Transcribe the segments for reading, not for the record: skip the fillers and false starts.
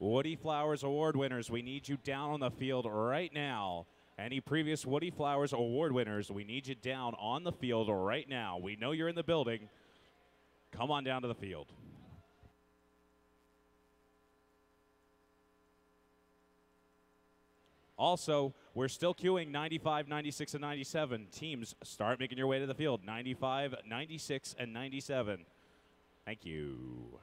Woody Flowers Award winners, we need you down on the field right now. Any previous Woody Flowers Award winners, we need you down on the field right now. We know you're in the building. Come on down to the field. Also, we're still queuing 95, 96, and 97. Teams, start making your way to the field. 95, 96, and 97. Thank you.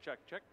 Check, check.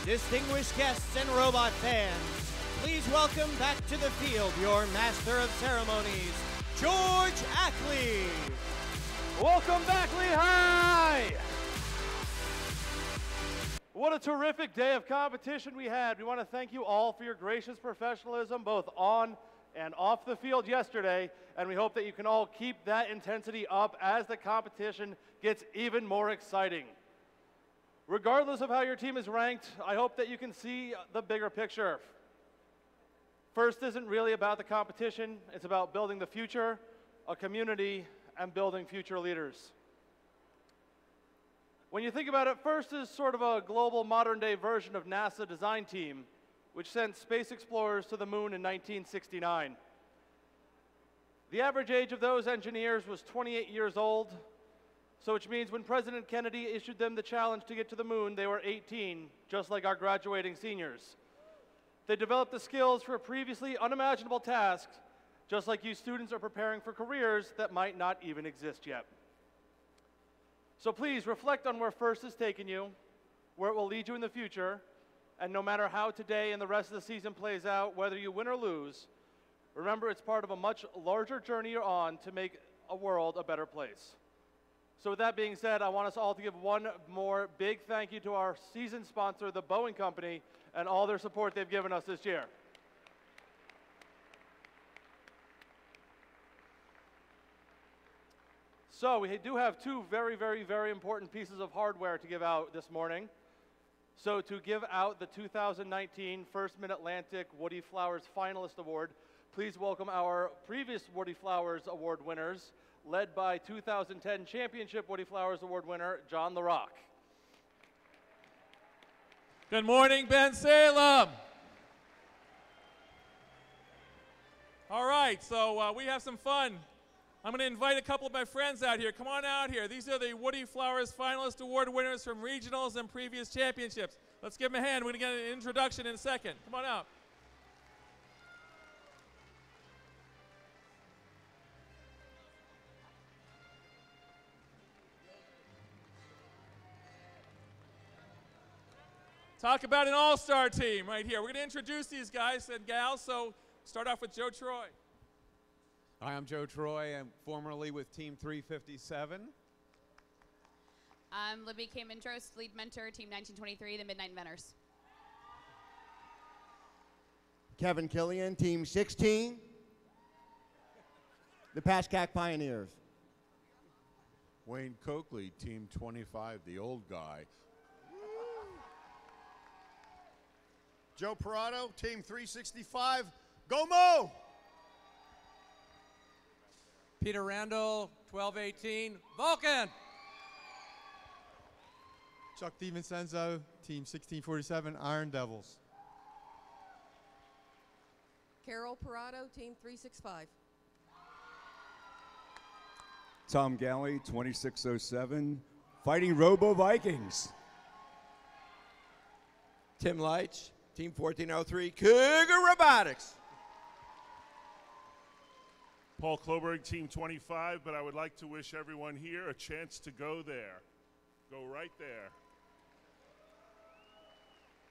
Distinguished guests and robot fans, please welcome back to the field your Master of Ceremonies, George Ackley. Welcome back, Lehigh! What a terrific day of competition we had. We want to thank you all for your gracious professionalism, both on and off the field yesterday, and we hope that you can all keep that intensity up as the competition gets even more exciting. Regardless of how your team is ranked, I hope that you can see the bigger picture. First isn't really about the competition, it's about building the future, a community, and building future leaders. When you think about it, FIRST is sort of a global modern-day version of NASA design team, which sent space explorers to the moon in 1969. The average age of those engineers was 28 years old, so which means when President Kennedy issued them the challenge to get to the moon, they were 18, just like our graduating seniors. They developed the skills for previously unimaginable tasks, just like you students are preparing for careers that might not even exist yet. So please reflect on where FIRST has taken you, where it will lead you in the future, and no matter how today and the rest of the season plays out, whether you win or lose, remember it's part of a much larger journey you're on to make a world a better place. So with that being said, I want us all to give one more big thank you to our season sponsor, the Boeing Company, and all their support they've given us this year. So we do have two very, very, very important pieces of hardware to give out this morning. So to give out the 2019 First Mid-Atlantic Woody Flowers Finalist Award, please welcome our previous Woody Flowers Award winners, led by 2010 Championship Woody Flowers Award winner, John the Rock. Good morning, Ben Salem. All right, so we have some fun. I'm going to invite a couple of my friends out here. Come on out here. These are the Woody Flowers Finalist Award winners from regionals and previous championships. Let's give them a hand. We're going to get an introduction in a second. Come on out. Talk about an all-star team right here. We're going to introduce these guys and gals, so start off with Joe Troy. Hi, I'm Joe Troy. I'm formerly with Team 357. I'm Libby K. Mintros, lead mentor, Team 1923, the Midnight Inventors. Kevin Killian, Team 16, the Pascack Pioneers. Wayne Coakley, Team 25, the old guy. Joe Parado, Team 365, Go Mo! Peter Randall, 1218, Vulcan. Chuck DiVincenzo, Team 1647, Iron Devils. Carol Parado, Team 365. Tom Galley, 2607, Fighting Robo Vikings. Tim Leitch, Team 1403, Cougar Robotics. Paul Kloberg, Team 25, but I would like to wish everyone here a chance to go there. Go right there.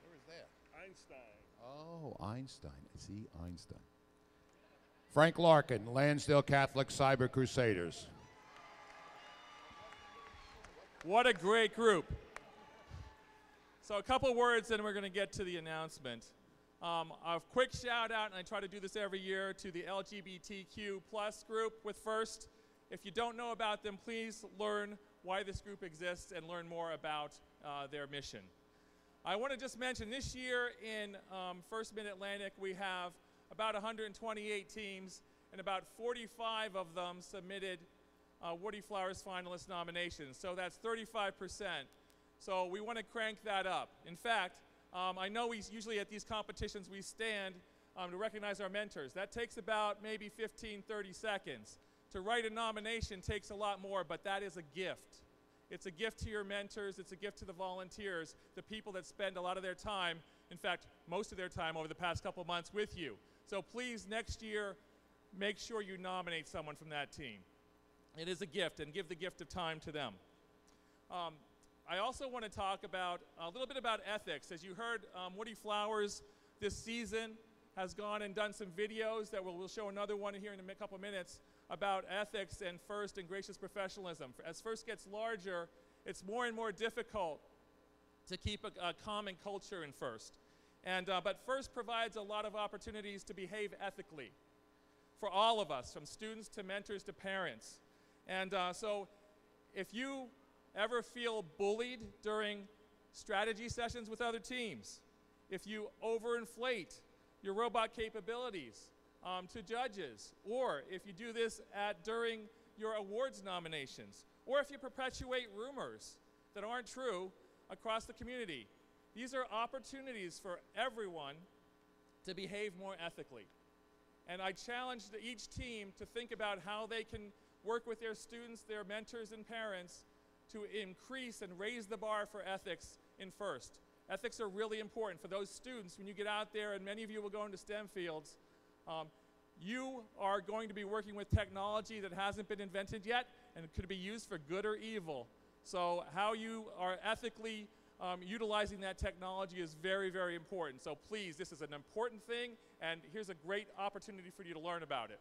Where is that? Einstein. Oh, Einstein. I see Einstein. Frank Larkin, Lansdale Catholic Cyber Crusaders. What a great group. So a couple words, and we're going to get to the announcement. A quick shout out, and I try to do this every year, to the LGBTQ plus group with FIRST. If you don't know about them, please learn why this group exists and learn more about their mission. I want to just mention this year in First Mid-Atlantic, we have about 128 teams, and about 45 of them submitted Woody Flowers finalist nominations. So that's 35%. So we want to crank that up. In fact, I know we usually at these competitions we stand to recognize our mentors. That takes about maybe 15, 30 seconds. To write a nomination takes a lot more, but that is a gift. It's a gift to your mentors, it's a gift to the volunteers, the people that spend a lot of their time, in fact, most of their time over the past couple months with you. So please, next year, make sure you nominate someone from that team. It is a gift, and give the gift of time to them. I also want to talk about a little bit about ethics. As you heard, Woody Flowers this season has gone and done some videos that we'll show another one here in a couple minutes about ethics and FIRST and gracious professionalism. As FIRST gets larger, it's more and more difficult to keep a common culture in FIRST. But FIRST provides a lot of opportunities to behave ethically for all of us, from students to mentors to parents. So if you ever feel bullied during strategy sessions with other teams, if you overinflate your robot capabilities to judges, or if you do this during your awards nominations, or if you perpetuate rumors that aren't true across the community, these are opportunities for everyone to behave more ethically. And I challenge each team to think about how they can work with their students, their mentors, and parents to increase and raise the bar for ethics in FIRST. Ethics are really important for those students. When you get out there, and many of you will go into STEM fields, you are going to be working with technology that hasn't been invented yet, and it could be used for good or evil. So how you are ethically utilizing that technology is very, very important. So please, this is an important thing, and here's a great opportunity for you to learn about it.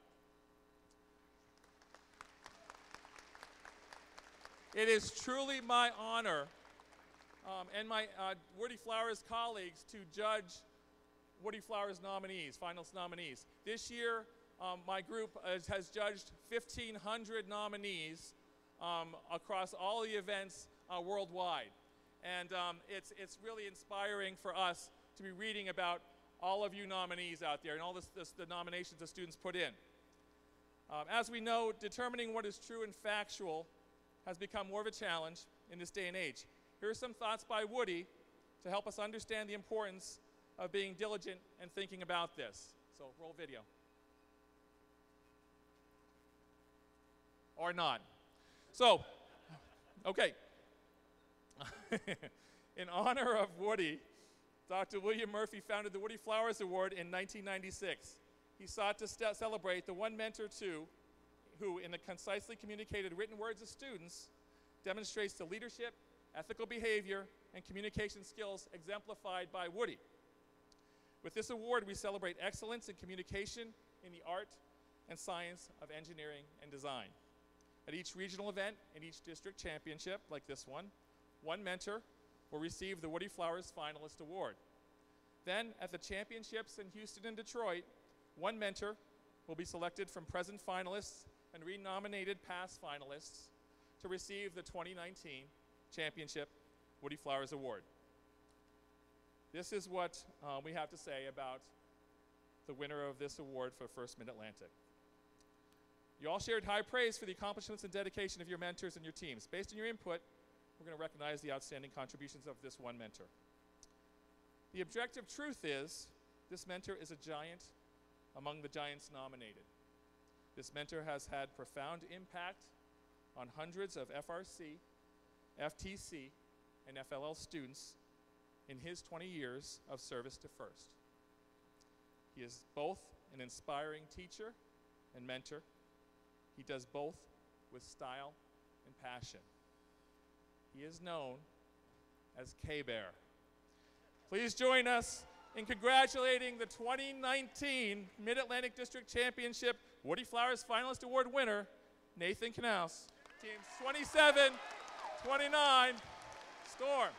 It is truly my honor and my Woody Flowers colleagues to judge Woody Flowers nominees, finalist nominees. This year, my group has judged 1,500 nominees across all the events worldwide. And it's really inspiring for us to be reading about all of you nominees out there and all the nominations the students put in. As we know, determining what is true and factual has become more of a challenge in this day and age. Here are some thoughts by Woody to help us understand the importance of being diligent and thinking about this. So roll video. Or not. So, okay. In honor of Woody, Dr. William Murphy founded the Woody Flowers Award in 1996. He sought to celebrate the one mentor, too, who, in the concisely communicated written words of students, demonstrates the leadership, ethical behavior, and communication skills exemplified by Woody. With this award, we celebrate excellence in communication in the art and science of engineering and design. At each regional event and each district championship, like this one mentor will receive the Woody Flowers Finalist Award. Then, at the championships in Houston and Detroit, one mentor will be selected from present finalists and renominated past finalists to receive the 2019 Championship Woody Flowers Award. This is what we have to say about the winner of this award for First Mid-Atlantic. You all shared high praise for the accomplishments and dedication of your mentors and your teams. Based on your input, we're going to recognize the outstanding contributions of this one mentor. The objective truth is, this mentor is a giant among the giants nominated. This mentor has had profound impact on hundreds of FRC, FTC, and FLL students in his 20 years of service to FIRST. He is both an inspiring teacher and mentor. He does both with style and passion. He is known as K-Bear. Please join us in congratulating the 2019 Mid-Atlantic District Championship Woody Flowers Finalist Award winner, Nathan Knaus. Teams 27, 29, Storm.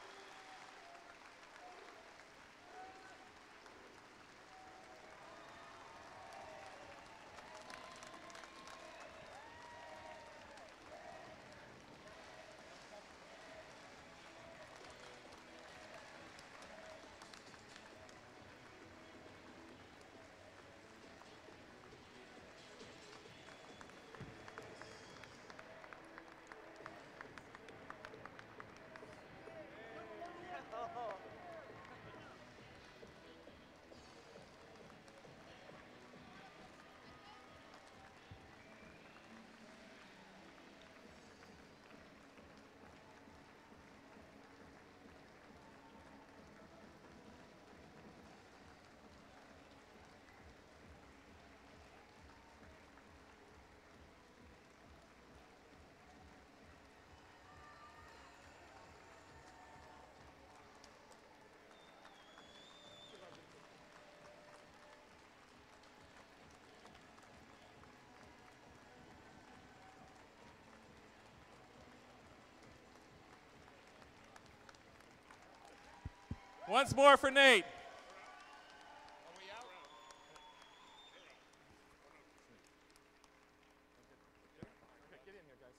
Once more for Nate. Get in here, guys.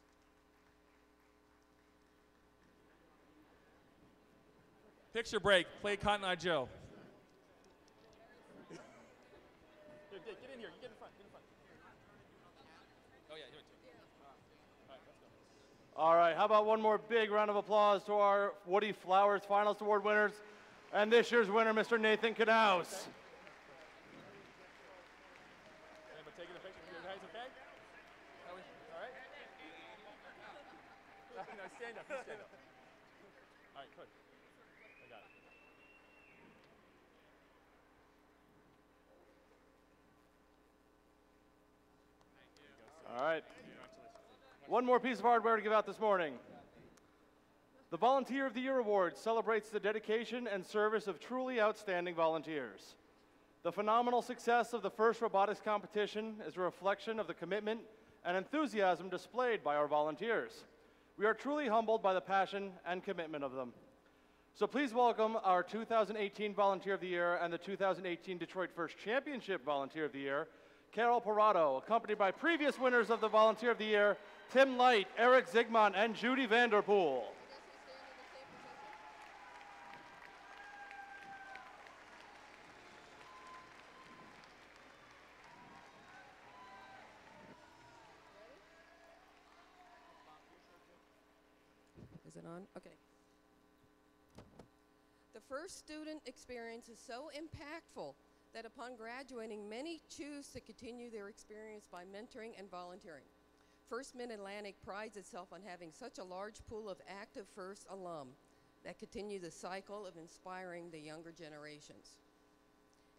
Picture break. Play Cotton Eye Joe. Here, Dick, get in here. You get in front. Get in front. Oh, yeah, here too. All right, let's go. All right, how about one more big round of applause to our Woody Flowers Finalist Award winners and this year's winner, Mr. Nathan Knaus. Taking a picture. You guys okay? All right? No, stand up. You stand up. All right, good. I got it. All right. One more piece of hardware to give out this morning. The Volunteer of the Year Award celebrates the dedication and service of truly outstanding volunteers. The phenomenal success of the first robotics competition is a reflection of the commitment and enthusiasm displayed by our volunteers. We are truly humbled by the passion and commitment of them. So please welcome our 2018 Volunteer of the Year and the 2018 Detroit First Championship Volunteer of the Year, Carol Parado, accompanied by previous winners of the Volunteer of the Year, Tim Light, Eric Zigmont, and Judy Vanderpool. Is it on? Okay. The first student experience is so impactful that upon graduating, many choose to continue their experience by mentoring and volunteering. First Mid-Atlantic prides itself on having such a large pool of active First alum that continue the cycle of inspiring the younger generations.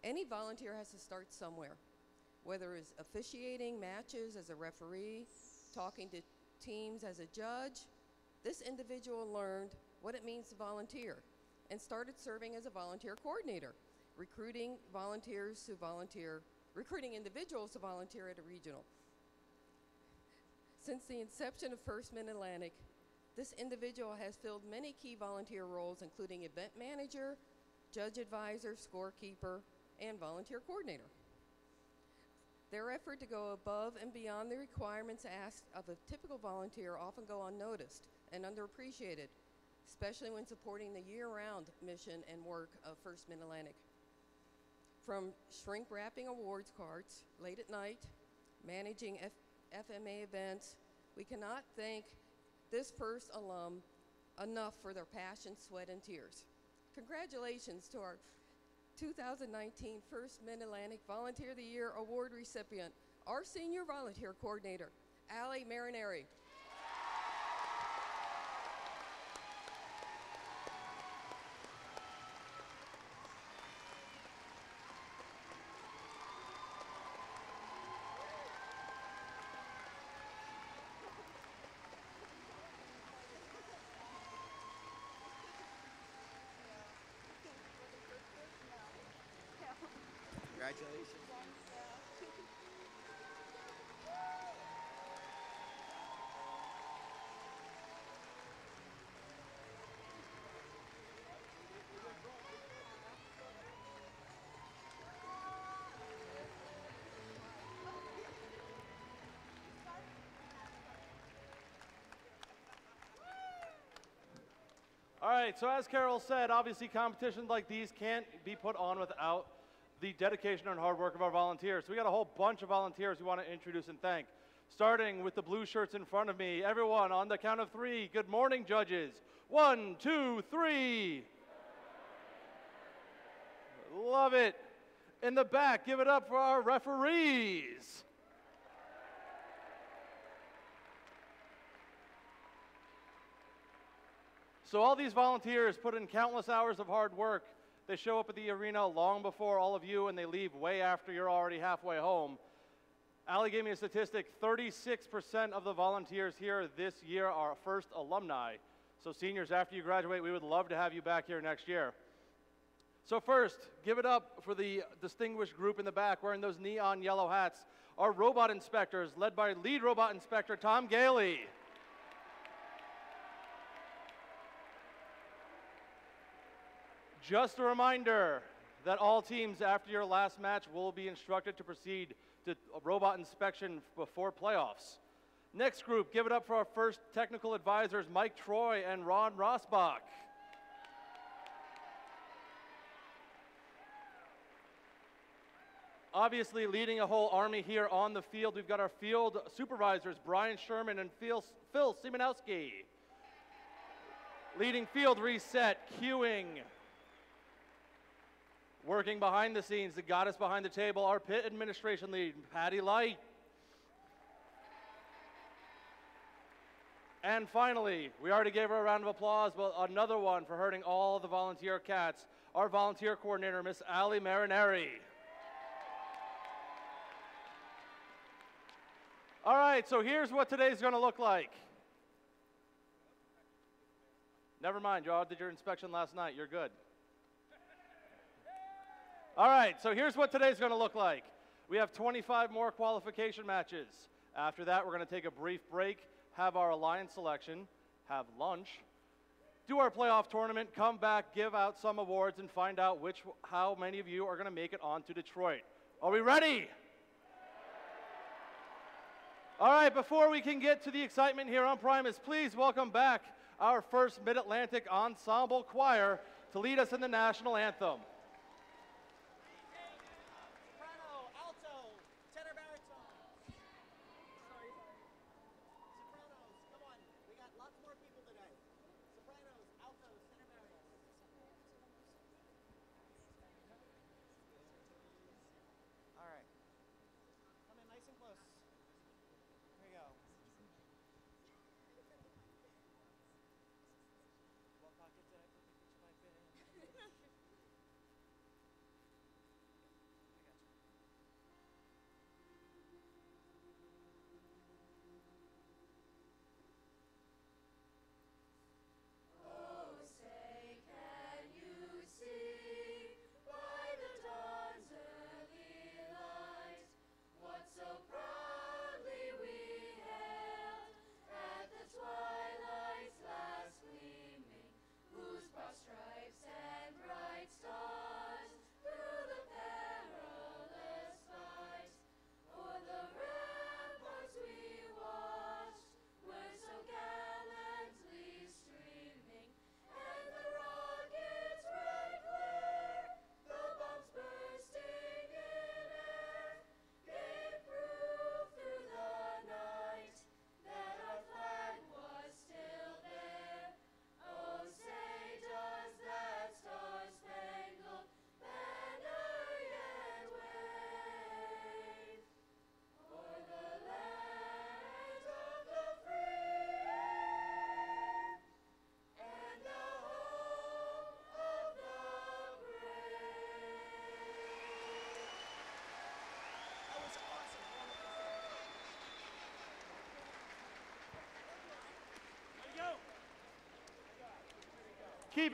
Any volunteer has to start somewhere, whether it's officiating matches as a referee, talking to teams as a judge. This individual learned what it means to volunteer and started serving as a volunteer coordinator, recruiting individuals to volunteer at a regional. Since the inception of First Mid-Atlantic, this individual has filled many key volunteer roles, including event manager, judge advisor, scorekeeper, and volunteer coordinator. Their effort to go above and beyond the requirements asked of a typical volunteer often go unnoticed and underappreciated, especially when supporting the year-round mission and work of First Mid-Atlantic. From shrink wrapping awards cards late at night, managing FMA events, we cannot thank this first alum enough for their passion, sweat, and tears. Congratulations to our 2019 First Mid-Atlantic Volunteer of the Year Award recipient, our Senior Volunteer Coordinator, Ali Marineri. Congratulations. All right, so as Carol said, obviously competitions like these can't be put on without the dedication and hard work of our volunteers. So we got a whole bunch of volunteers we want to introduce and thank. Starting with the blue shirts in front of me. Everyone, on the count of three, good morning, judges. 1, 2, 3. Love it. In the back, give it up for our referees. So all these volunteers put in countless hours of hard work. They show up at the arena long before all of you, and they leave way after you're already halfway home. Ali gave me a statistic, 36% of the volunteers here this year are first alumni. So seniors, after you graduate, we would love to have you back here next year. So first, give it up for the distinguished group in the back wearing those neon yellow hats, our robot inspectors, led by lead robot inspector Tom Gailey. Just a reminder that all teams after your last match will be instructed to proceed to a robot inspection before playoffs. Next group, give it up for our first technical advisors, Mike Troy and Ron Rosbach. Obviously leading a whole army here on the field, we've got our field supervisors, Brian Sherman and Phil Simonowski. Leading field reset, queuing. Working behind the scenes, the goddess behind the table, our pit administration lead, Patty Light. And finally, we already gave her a round of applause, but another one for herding all the volunteer cats, our volunteer coordinator, Miss Ali Marineri. All right, so here's what today's gonna look like. Never mind, y'all did your inspection last night, you're good. All right, so here's what today's going to look like. We have 25 more qualification matches. After that, we're going to take a brief break, have our alliance selection, have lunch, do our playoff tournament, come back, give out some awards, and find out how many of you are going to make it on to Detroit. Are we ready? All right, before we can get to the excitement here on Primus, please welcome back our first Mid-Atlantic Ensemble Choir to lead us in the national anthem.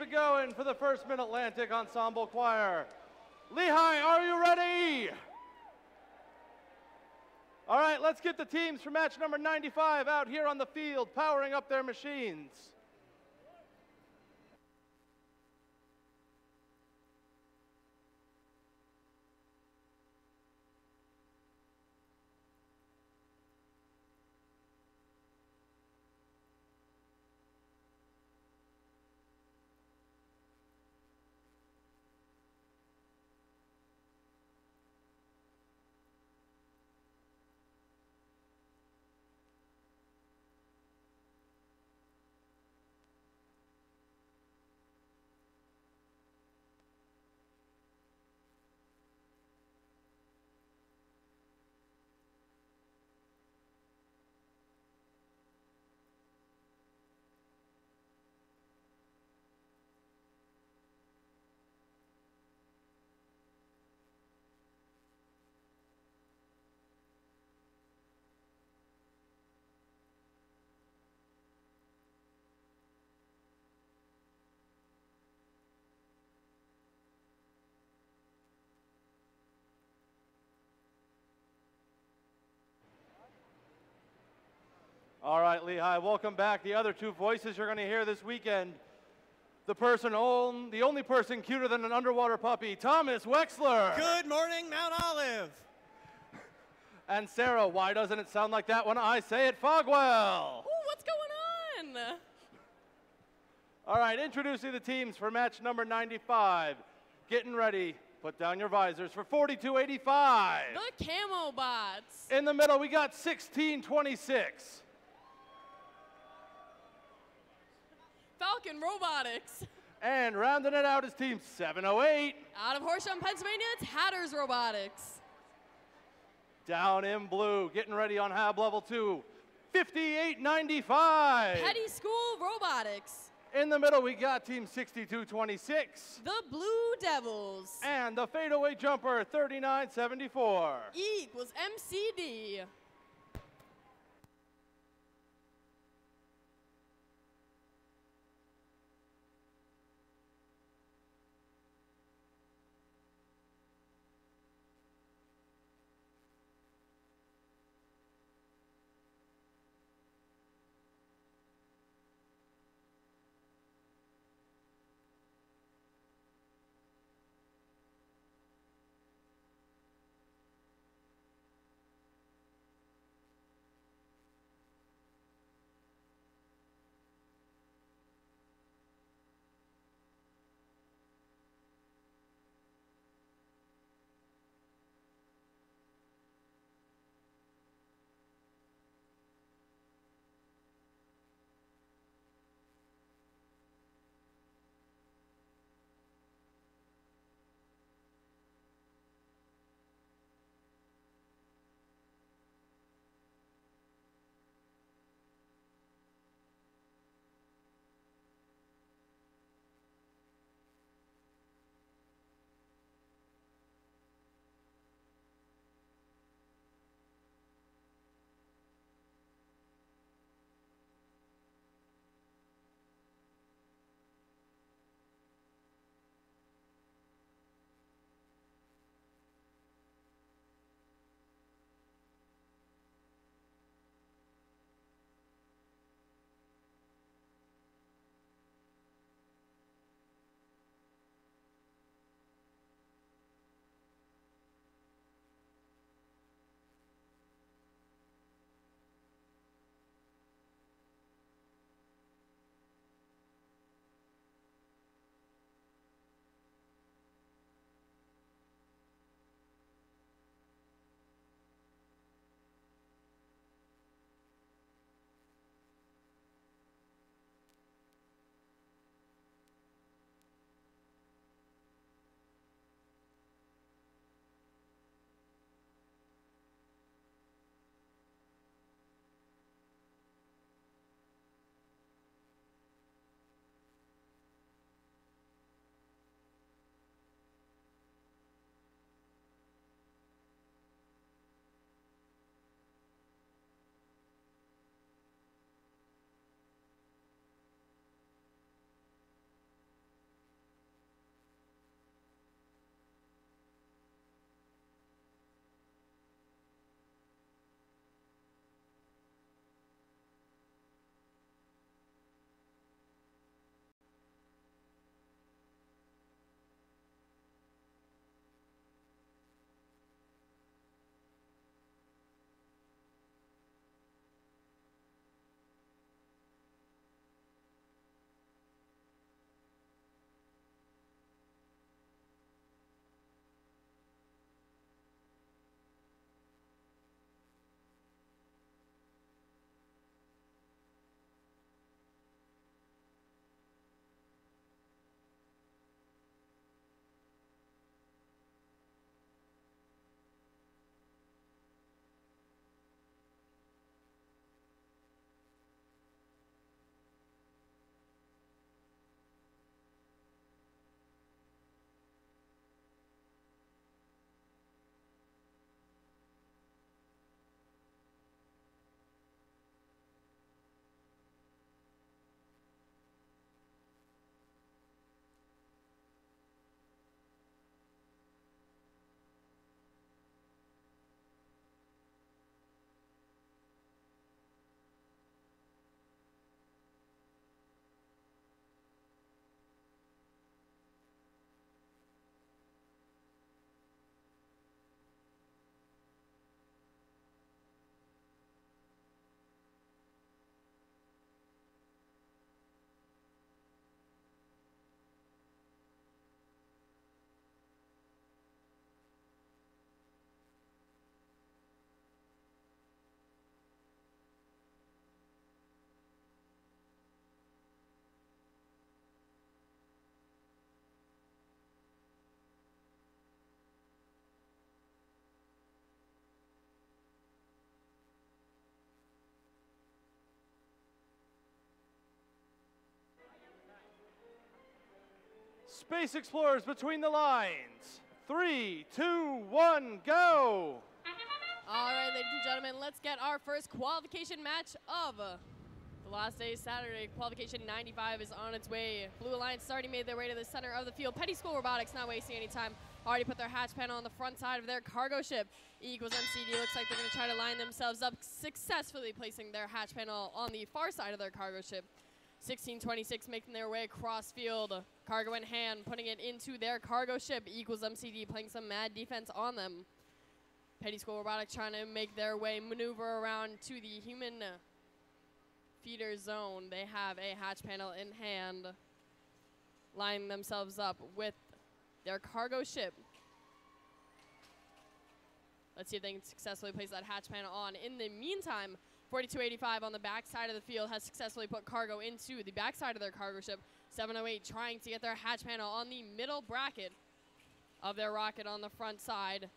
keep it going for the First Mid-Atlantic Ensemble Choir. Lehigh, are you ready? All right, let's get the teams for match number 95 out here on the field, powering up their machines. All right, Lehigh, welcome back. The other two voices you're going to hear this weekend, the only person cuter than an underwater puppy, Thomas Wexler. Good morning, Mount Olive. And Sarah, why doesn't it sound like that when I say it, Fogwell? Ooh, what's going on? All right, introducing the teams for match number 95. Getting ready. Put down your visors for 4285. The Camo Bots. In the middle, we got 1626. Falcon Robotics. And rounding it out is team 708. Out of Horsham, Pennsylvania, it's Hatters Robotics. Down in blue, getting ready on Hab level 2, 5895. Petty School Robotics. In the middle, we got team 6226. The Blue Devils. And the fadeaway jumper, 3974. E equals MCD. Space Explorers between the lines. 3, 2, 1, go! All right, ladies and gentlemen, let's get our first qualification match of the last day, Saturday. Qualification 95 is on its way. Blue Alliance already made their way to the center of the field. Petty School Robotics not wasting any time. Already put their hatch panel on the front side of their cargo ship. E equals MCD looks like they're going to try to line themselves up, successfully placing their hatch panel on the far side of their cargo ship. 1626 making their way across field. Cargo in hand, putting it into their cargo ship. E equals MCD playing some mad defense on them. Petty School Robotics trying to make their way, maneuver around to the human feeder zone. They have a hatch panel in hand, lining themselves up with their cargo ship. Let's see if they can successfully place that hatch panel on. In the meantime, 4285 on the back side of the field has successfully put cargo into the back side of their cargo ship. 708 trying to get their hatch panel on the middle bracket of their rocket on the front side.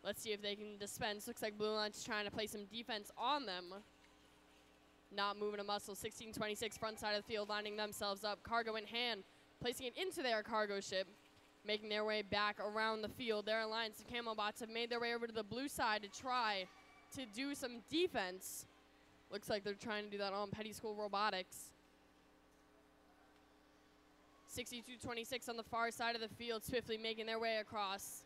Let's see if they can dispense. Looks like Blue Alliance trying to play some defense on them. Not moving a muscle. 1626 front side of the field lining themselves up. Cargo in hand, placing it into their cargo ship. Making their way back around the field. Their Alliance of Camo Bots have made their way over to the blue side to try to do some defense. Looks like they're trying to do that on Petty School Robotics. 6226 on the far side of the field, swiftly making their way across.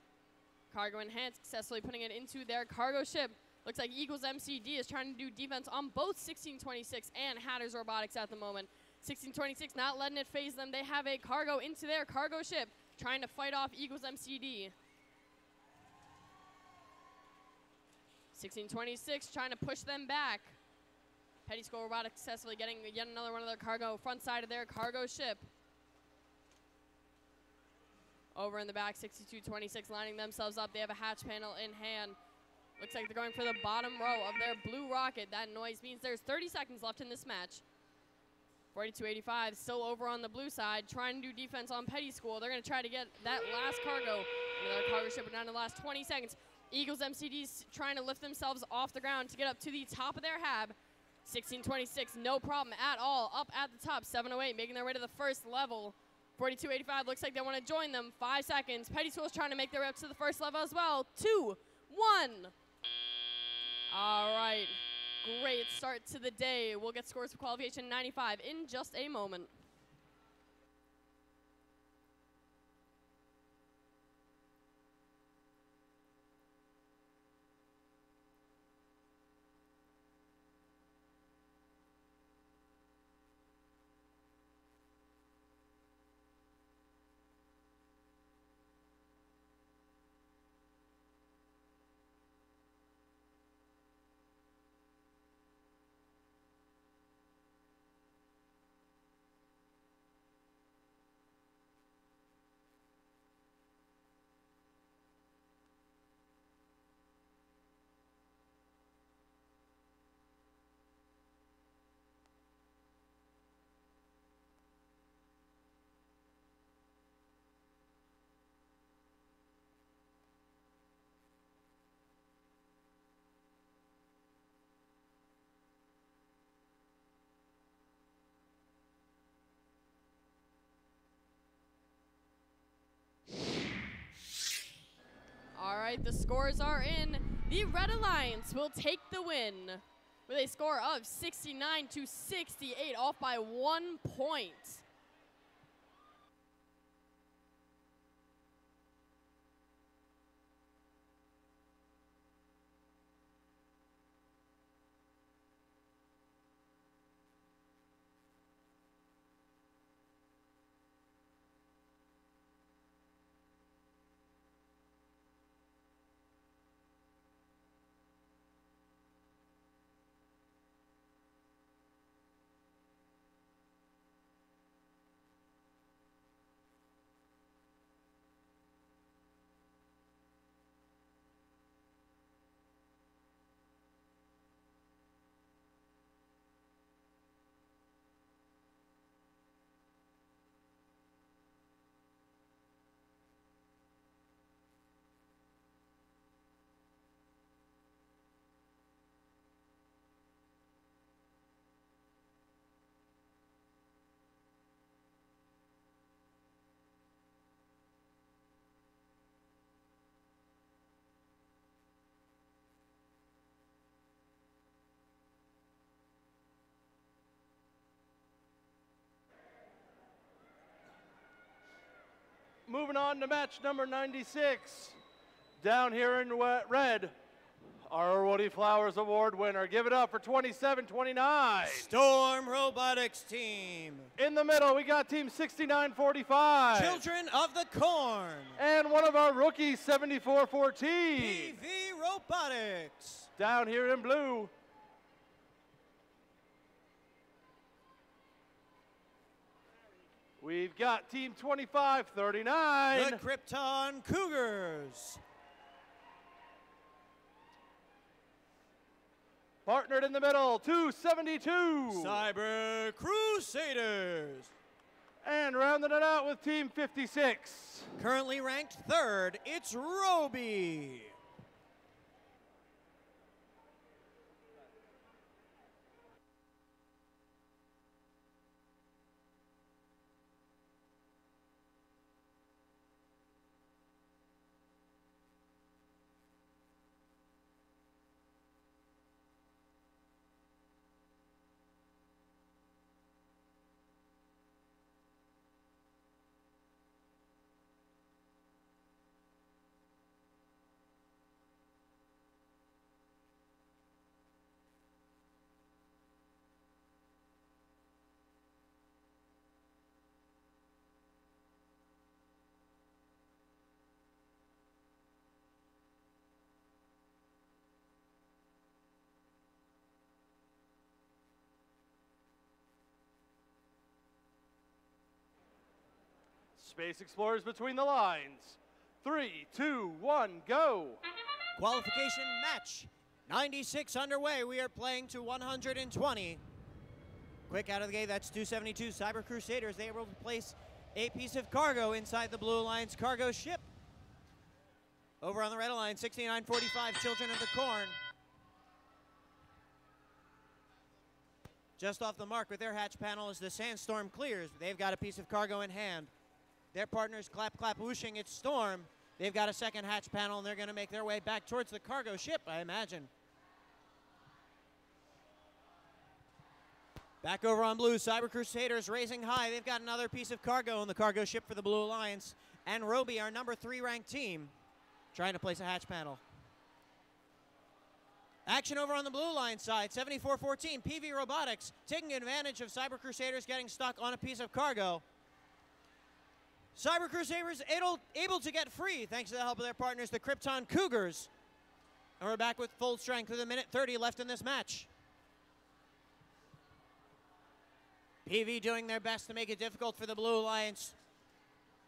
Cargo in hand, successfully putting it into their cargo ship. Looks like Eagles MCD is trying to do defense on both 1626 and Hatters Robotics at the moment. 1626 not letting it phase them. They have a cargo into their cargo ship, trying to fight off Eagles MCD. 1626 trying to push them back. Petty School Robotics successfully getting yet another one of their cargo, front side of their cargo ship. Over in the back, 6226 lining themselves up. They have a hatch panel in hand. Looks like they're going for the bottom row of their blue rocket. That noise means there's 30 seconds left in this match. 4285 still over on the blue side, trying to do defense on Petty School. They're going to try to get that last cargo into their cargo ship down to the last 20 seconds. Eagles MCD's trying to lift themselves off the ground to get up to the top of their hab. 1626, no problem at all, up at the top. 708 making their way to the first level. 4285 looks like they want to join them. 5 seconds. Petty School's trying to make their way up to the first level as well. 2, 1. All right. Great start to the day. We'll get scores for qualification 95 in just a moment. All right, the scores are in. The Red Alliance will take the win with a score of 69-68, off by 1 point. moving on to match number 96. Down here in red, our Woody Flowers Award winner. Give it up for 27-29. Storm Robotics Team. In the middle, we got team 69-45. Children of the Corn. And one of our rookies, 74-14. PV Robotics. Down here in blue, we've got team 25-39. The Krypton Cougars. Partnered in the middle, 272. Cyber Crusaders. And rounding it out with team 56. Currently ranked third, it's Roby. Space Explorers between the lines. 3, 2, 1, go. Qualification match 96 underway. We are playing to 120. Quick out of the gate, that's 272 Cyber Crusaders. They were able to place a piece of cargo inside the Blue Alliance cargo ship. Over on the Red Alliance, 6945 Children of the Corn. Just off the mark with their hatch panel as the Sandstorm clears. They've got a piece of cargo in hand. Their partners clap, clap, whooshing. It's Storm. They've got a second hatch panel, and they're going to make their way back towards the cargo ship, I imagine. Back over on blue, Cyber Crusaders raising high. They've got another piece of cargo on the cargo ship for the Blue Alliance. And Roby, our number 3 ranked team, trying to place a hatch panel. Action over on the Blue Alliance side, 74-14. PV Robotics taking advantage of Cyber Crusaders getting stuck on a piece of cargo. Cyber Crusaders able to get free thanks to the help of their partners, the Krypton Cougars. And we're back with full strength with 1:30 left in this match. PV doing their best to make it difficult for the Blue Alliance.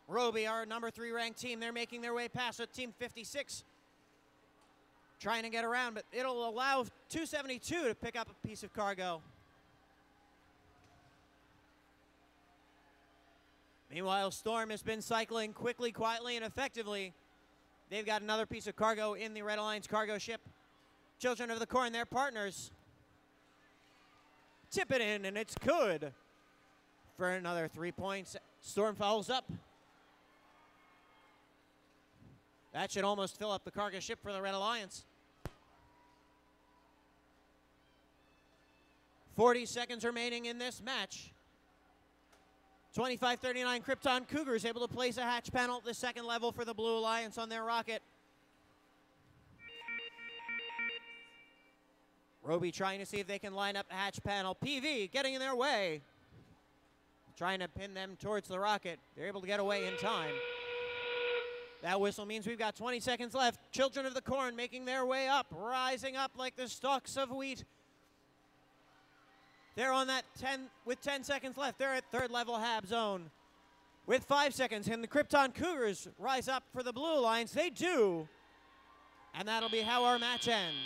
Roby, our number 3 ranked team, they're making their way past with team 56. Trying to get around, but it'll allow 272 to pick up a piece of cargo. Meanwhile, Storm has been cycling quickly, quietly, and effectively. They've got another piece of cargo in the Red Alliance cargo ship. Children of the Corn, their partners. Tip it in, and it's good for another 3 points. Storm fouls up. That should almost fill up the cargo ship for the Red Alliance. 40 seconds remaining in this match. 25-39 Krypton Cougars able to place a hatch panel at the second level for the Blue Alliance on their rocket. Roby trying to see if they can line up a hatch panel. PV getting in their way. Trying to pin them towards the rocket. They're able to get away in time. That whistle means we've got 20 seconds left. Children of the Corn making their way up, rising up like the stalks of wheat. They're on that 10, with 10 seconds left. They're at third level hab zone. With 5 seconds, and the Krypton Cougars rise up for the Blue Alliance. They do. And that'll be how our match ends.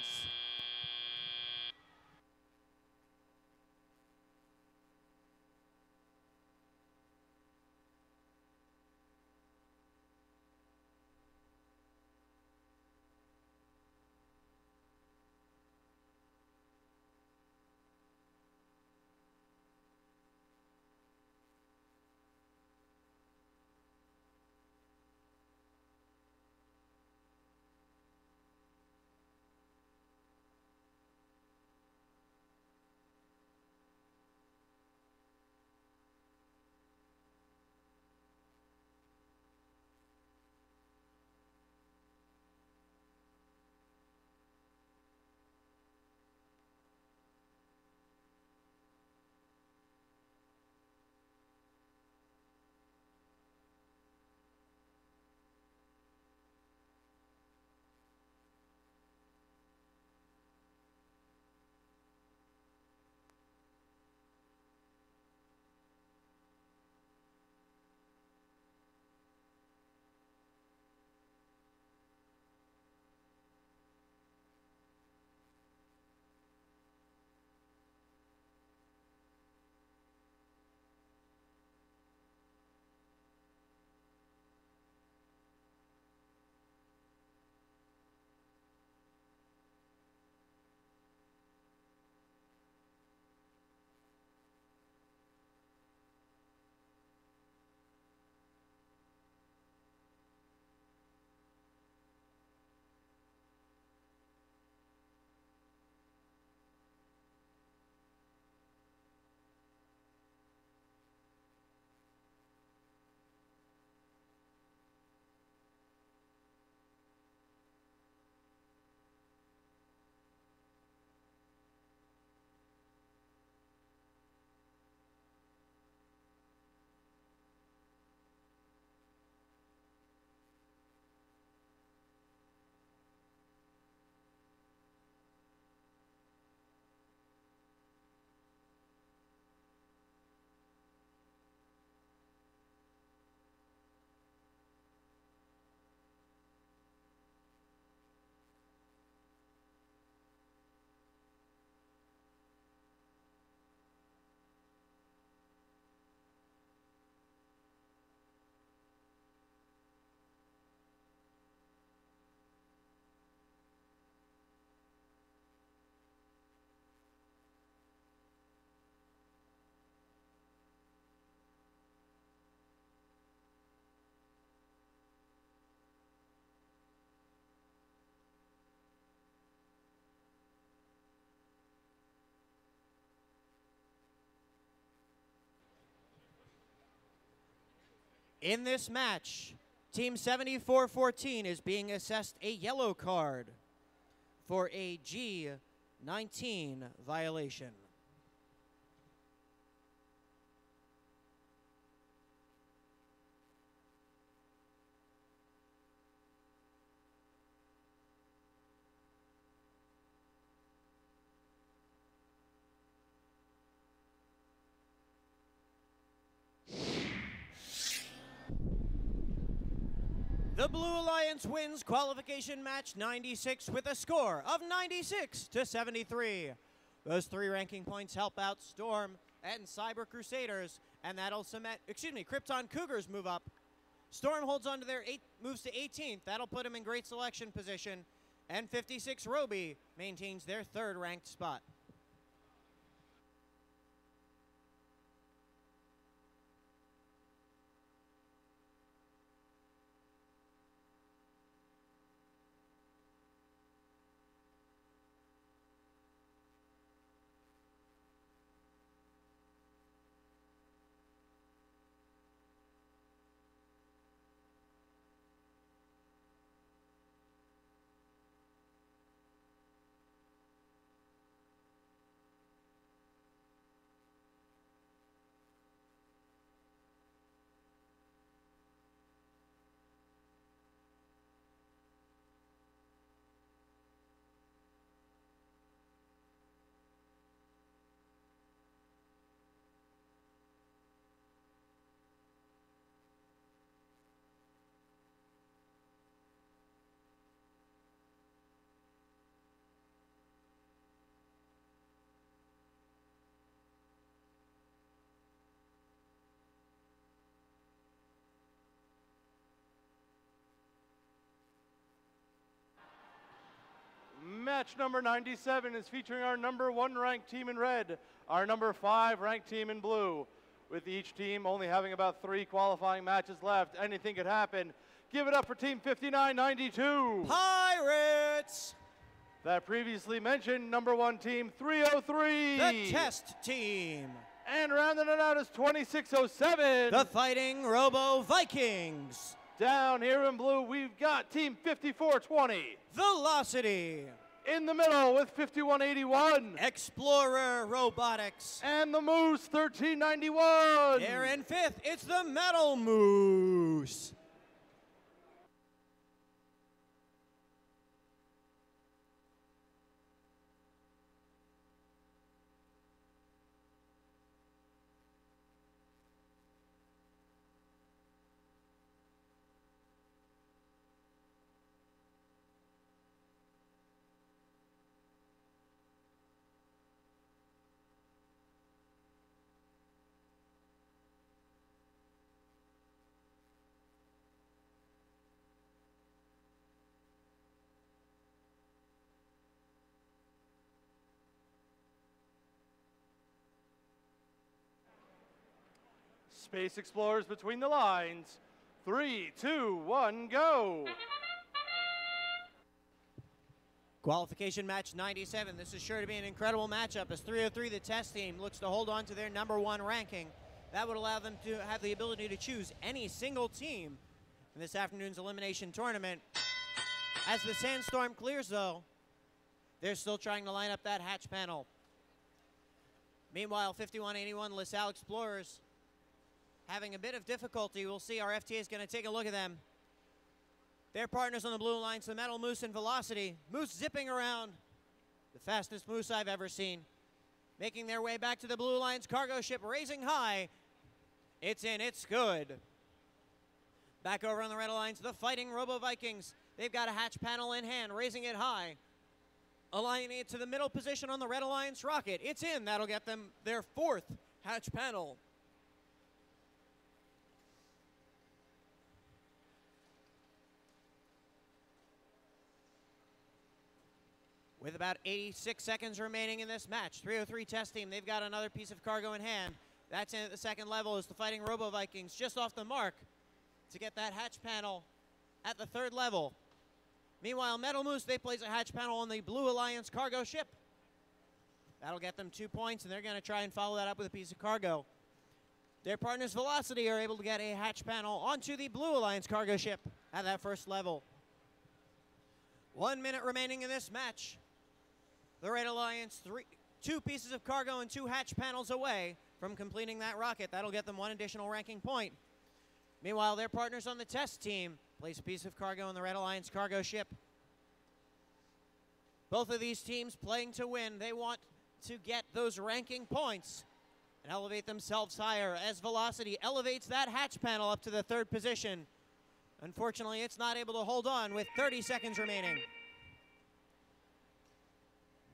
In this match, Team 7414 is being assessed a yellow card for a G19 violation. The Blue Alliance wins qualification match 96 with a score of 96-73. Those 3 ranking points help out Storm and Cyber Crusaders, and that'll cement, Krypton Cougars move up. Storm holds on to their moves to 18th. That'll put them in great selection position, and 56 Roby maintains their 3rd ranked spot. Match number 97 is featuring our number 1 ranked team in red, our number 5 ranked team in blue. With each team only having about 3 qualifying matches left, anything could happen. Give it up for Team 5992. Pirates! That previously mentioned number 1 team 303. The test team. And rounding it out is 2607. The Fighting Robo Vikings. Down here in blue, we've got Team 5420. Velocity. In the middle with 5181. Explorer Robotics. And the Moose 1391. There in 5th, it's the Metal Moose. Space Explorers between the lines. 3, 2, 1, go. Qualification match 97. This is sure to be an incredible matchup as 303, the test team, looks to hold on to their number 1 ranking. That would allow them to have the ability to choose any single team in this afternoon's elimination tournament. As the sandstorm clears, though, they're still trying to line up that hatch panel. Meanwhile, 5181 LaSalle Explorers having a bit of difficulty. We'll see. Our FTA is going to take a look at them. Their partners on the blue lines, the Metal Moose and Velocity. Moose zipping around, the fastest moose I've ever seen. Making their way back to the blue lines cargo ship, raising high. It's in, it's good. Back over on the red lines, the Fighting Robo Vikings. They've got a hatch panel in hand, raising it high. Aligning it to the middle position on the Red Alliance rocket. It's in. That'll get them their 4th hatch panel. With about 86 seconds remaining in this match, 303 test team, they've got another piece of cargo in hand. That's in at the 2nd level as the Fighting Robo Vikings just off the mark to get that hatch panel at the 3rd level. Meanwhile, Metal Moose, they place a hatch panel on the Blue Alliance cargo ship. That'll get them 2 points, and they're going to try and follow that up with a piece of cargo. Their partners Velocity are able to get a hatch panel onto the Blue Alliance cargo ship at that first level. 1 minute remaining in this match. The Red Alliance, 2 pieces of cargo and 2 hatch panels away from completing that rocket. That'll get them 1 additional ranking point. Meanwhile, their partners on the test team place a piece of cargo in the Red Alliance cargo ship. Both of these teams playing to win. They want to get those ranking points and elevate themselves higher as Velocity elevates that hatch panel up to the 3rd position. Unfortunately, it's not able to hold on with 30 seconds remaining.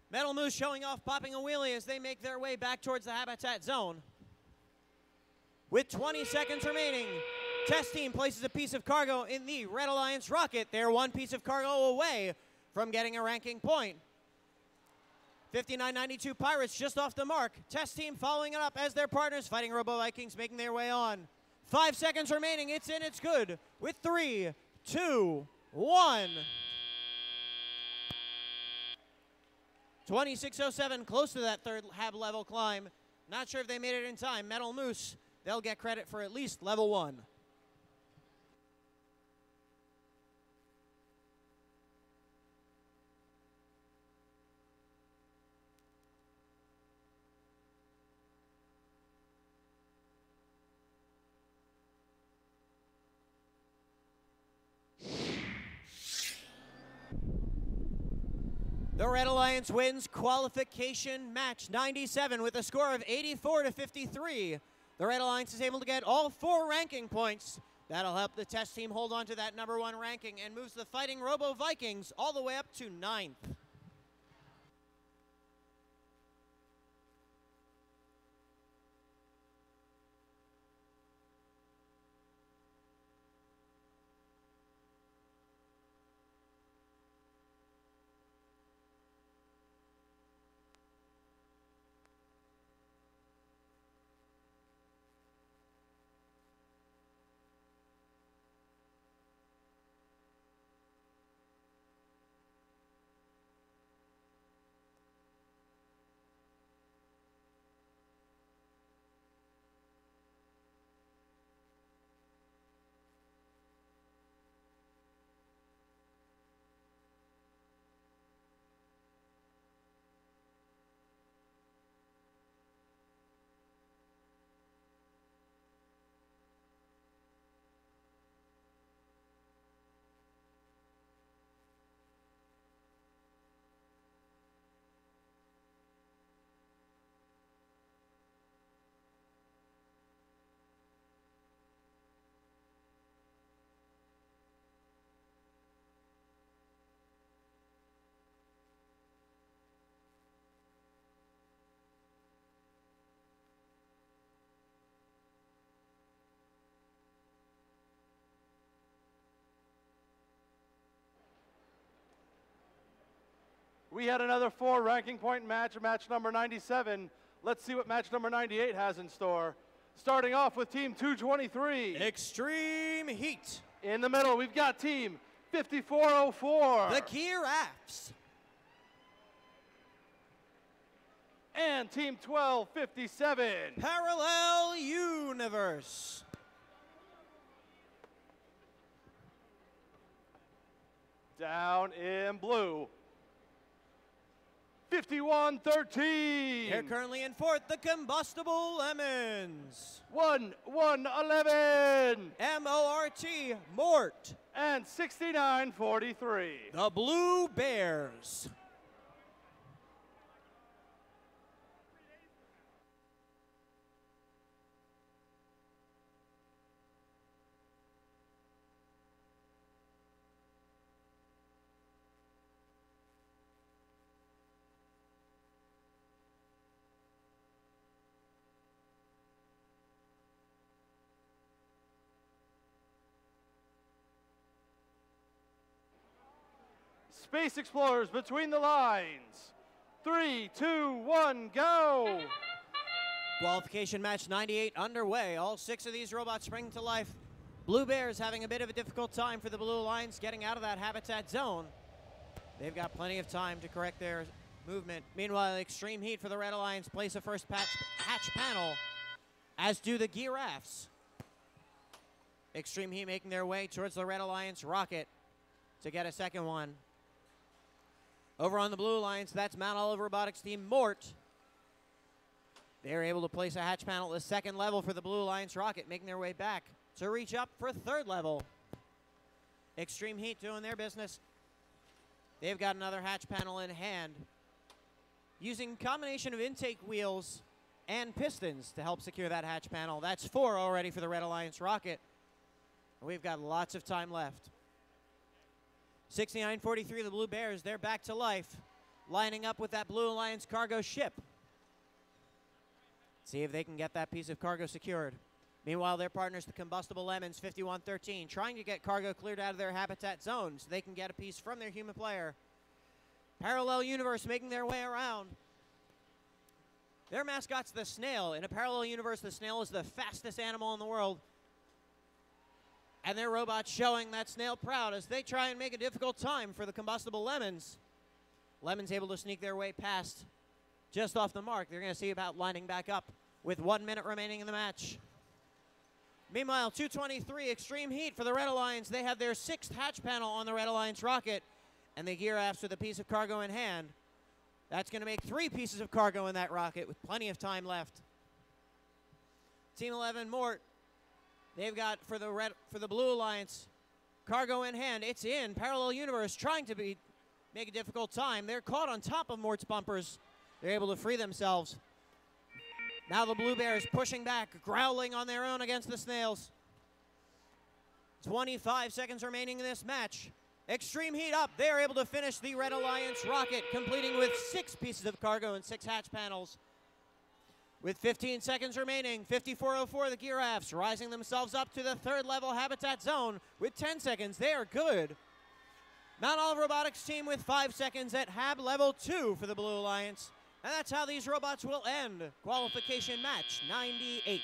Metal Moose showing off, popping a wheelie as they make their way back towards the habitat zone. With 20 seconds remaining, test team places a piece of cargo in the Red Alliance rocket. They're 1 piece of cargo away from getting a ranking point. 5992 Pirates just off the mark. Test team following it up as their partners Fighting Robo Vikings making their way on. 5 seconds remaining. It's in, it's good. With 3, 2, 1. 2607, close to that 3rd hab level climb. Not sure if they made it in time. Metal Moose, they'll get credit for at least level 1. The Red Alliance wins qualification match 97 with a score of 84-53. The Red Alliance is able to get all 4 ranking points. That'll help the test team hold on to that #1 ranking and moves the Fighting Robo Vikings all the way up to 9th. We had another 4 ranking point match, match number 97. Let's see what match number 98 has in store. Starting off with team 223. Extreme Heat. In the middle, we've got team 5404. The Giraffes. And team 1257. Parallel Universe. Down in blue, 5113. They're currently in 4th, the Combustible Lemons. 1111. MORT, Mort. And 6943. The Blue Bears. Space Explorers between the lines. 3, 2, 1, go! Qualification match 98 underway. All 6 of these robots spring to life. Blue Bears having a bit of a difficult time for the Blue Alliance getting out of that habitat zone. They've got plenty of time to correct their movement. Meanwhile, Extreme Heat for the Red Alliance place a first hatch panel. as do the Giraffes. Extreme Heat making their way towards the Red Alliance rocket to get a second one. Over on the Blue Alliance, that's Mount Olive Robotics team Mort. They're able to place a hatch panel at the second level for the Blue Alliance rocket, making their way back to reach up for third level. Extreme Heat doing their business. They've got another hatch panel in hand, using a combination of intake wheels and pistons to help secure that hatch panel. That's 4 already for the Red Alliance rocket. We've got lots of time left. 69-43, the Blue Bears, they're back to life, lining up with that Blue Alliance cargo ship. See if they can get that piece of cargo secured. Meanwhile, their partners, the Combustible Lemons, 51-13, trying to get cargo cleared out of their habitat zone so they can get a piece from their human player. Parallel Universe making their way around. Their mascot's the snail. In a parallel universe, the snail is the fastest animal in the world. And their robots showing that snail proud as they try and make a difficult time for the Combustible Lemons. Lemons able to sneak their way past just off the mark. They're going to see about lining back up with 1 minute remaining in the match. Meanwhile, 2:23, Extreme Heat for the Red Alliance. They have their 6th hatch panel on the Red Alliance rocket, and the Giraffes with a piece of cargo in hand. That's going to make 3 pieces of cargo in that rocket with plenty of time left. Team 11, Mort. They've got for the Blue Alliance cargo in hand. It's in Parallel Universe, trying to make a difficult time. They're caught on top of Mort's bumpers. They're able to free themselves. Now the Blue Bears pushing back, growling on their own against the Snails. 25 seconds remaining in this match. Extreme Heat up. They are able to finish the Red Alliance rocket, completing with 6 pieces of cargo and 6 hatch panels. With 15 seconds remaining, 54:04, the Giraffes rising themselves up to the 3rd level habitat zone. With 10 seconds, they are good. Mount Olive Robotics team with 5 seconds at Hab level 2 for the Blue Alliance. And that's how these robots will end qualification match 98.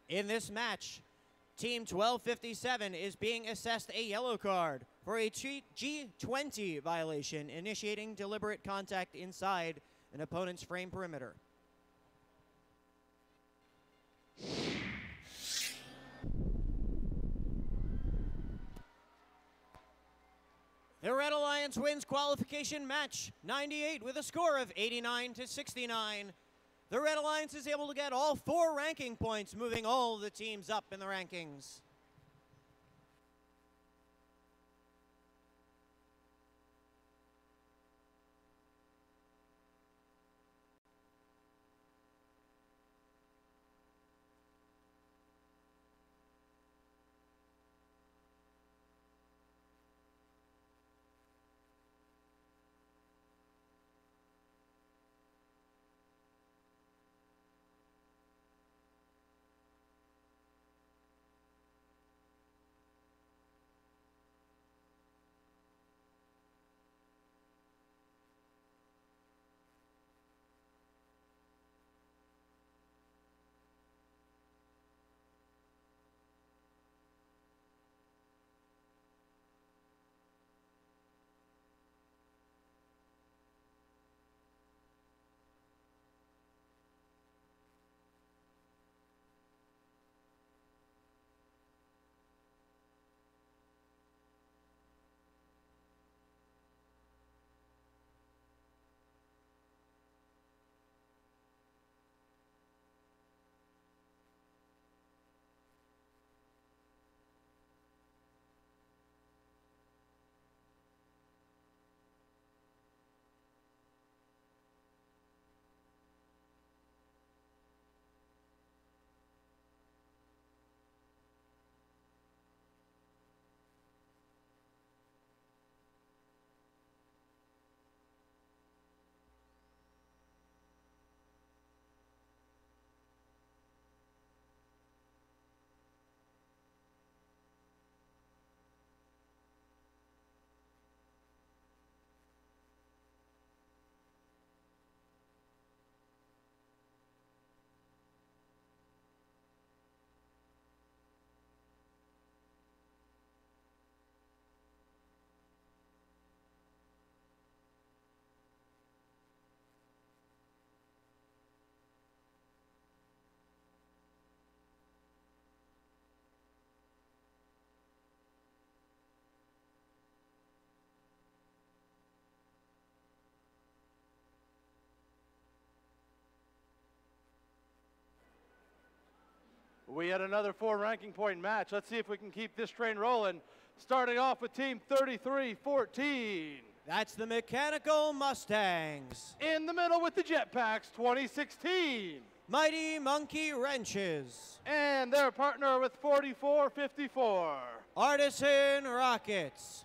In this match, Team 1257 is being assessed a yellow card for a G20 violation, initiating deliberate contact inside an opponent's frame perimeter. The Red Alliance wins qualification match 98 with a score of 89-69. The Red Alliance is able to get all 4 ranking points, moving all the teams up in the rankings. We had another 4 ranking point match. Let's see if we can keep this train rolling. Starting off with team 33-14. That's the Mechanical Mustangs. In the middle with the Jetpacks, 2016. Mighty Monkey Wrenches. And their partner with 44-54. Artisan Rockets.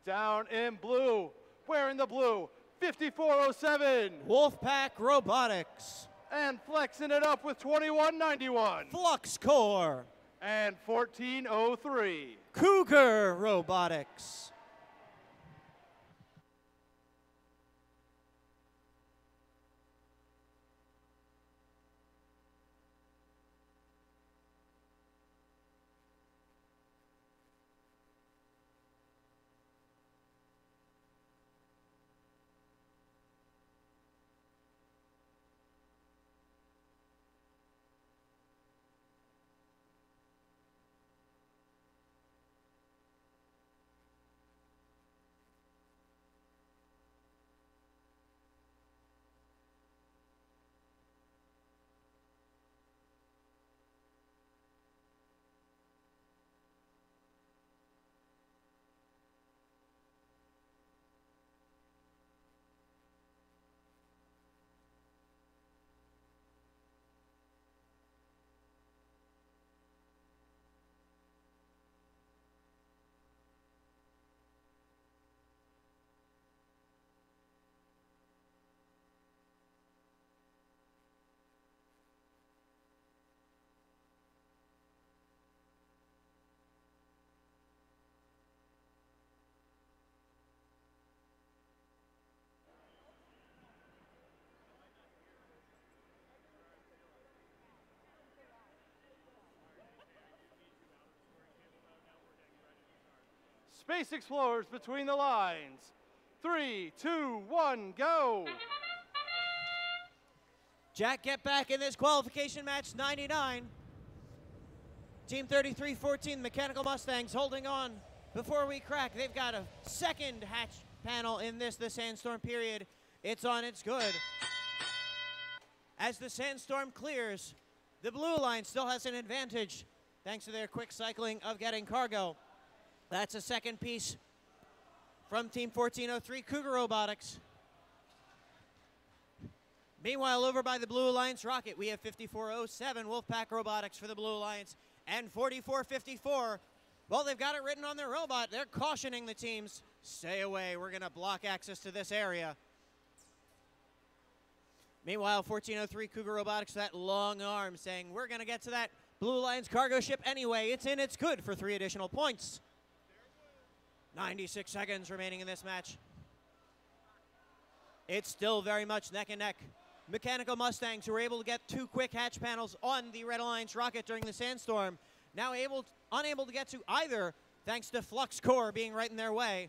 Down in blue, wearing the blue, 5407. Wolfpack Robotics. And flexing it up with 2191. Flux Core. And 1403. Cougar Robotics. Space Explorers between the lines. 3, 2, 1, go. Jack, get back in this qualification match, 99. Team 33-14, Mechanical Mustangs holding on before we crack. They've got a second hatch panel in the sandstorm period. It's on, it's good. As the sandstorm clears, the blue line still has an advantage thanks to their quick cycling of getting cargo. That's a second piece from Team 1403, Cougar Robotics. Meanwhile, over by the Blue Alliance Rocket, we have 5407, Wolfpack Robotics for the Blue Alliance, and 4454. Well, they've got it written on their robot. They're cautioning the teams, stay away, we're going to block access to this area. Meanwhile, 1403, Cougar Robotics, that long arm saying, we're going to get to that Blue Alliance cargo ship anyway. It's in, it's good for 3 additional points. 96 seconds remaining in this match. It's still very much neck and neck. Mechanical Mustangs, who were able to get 2 quick hatch panels on the Red Alliance rocket during the sandstorm, now unable to get to either thanks to Flux Core being right in their way.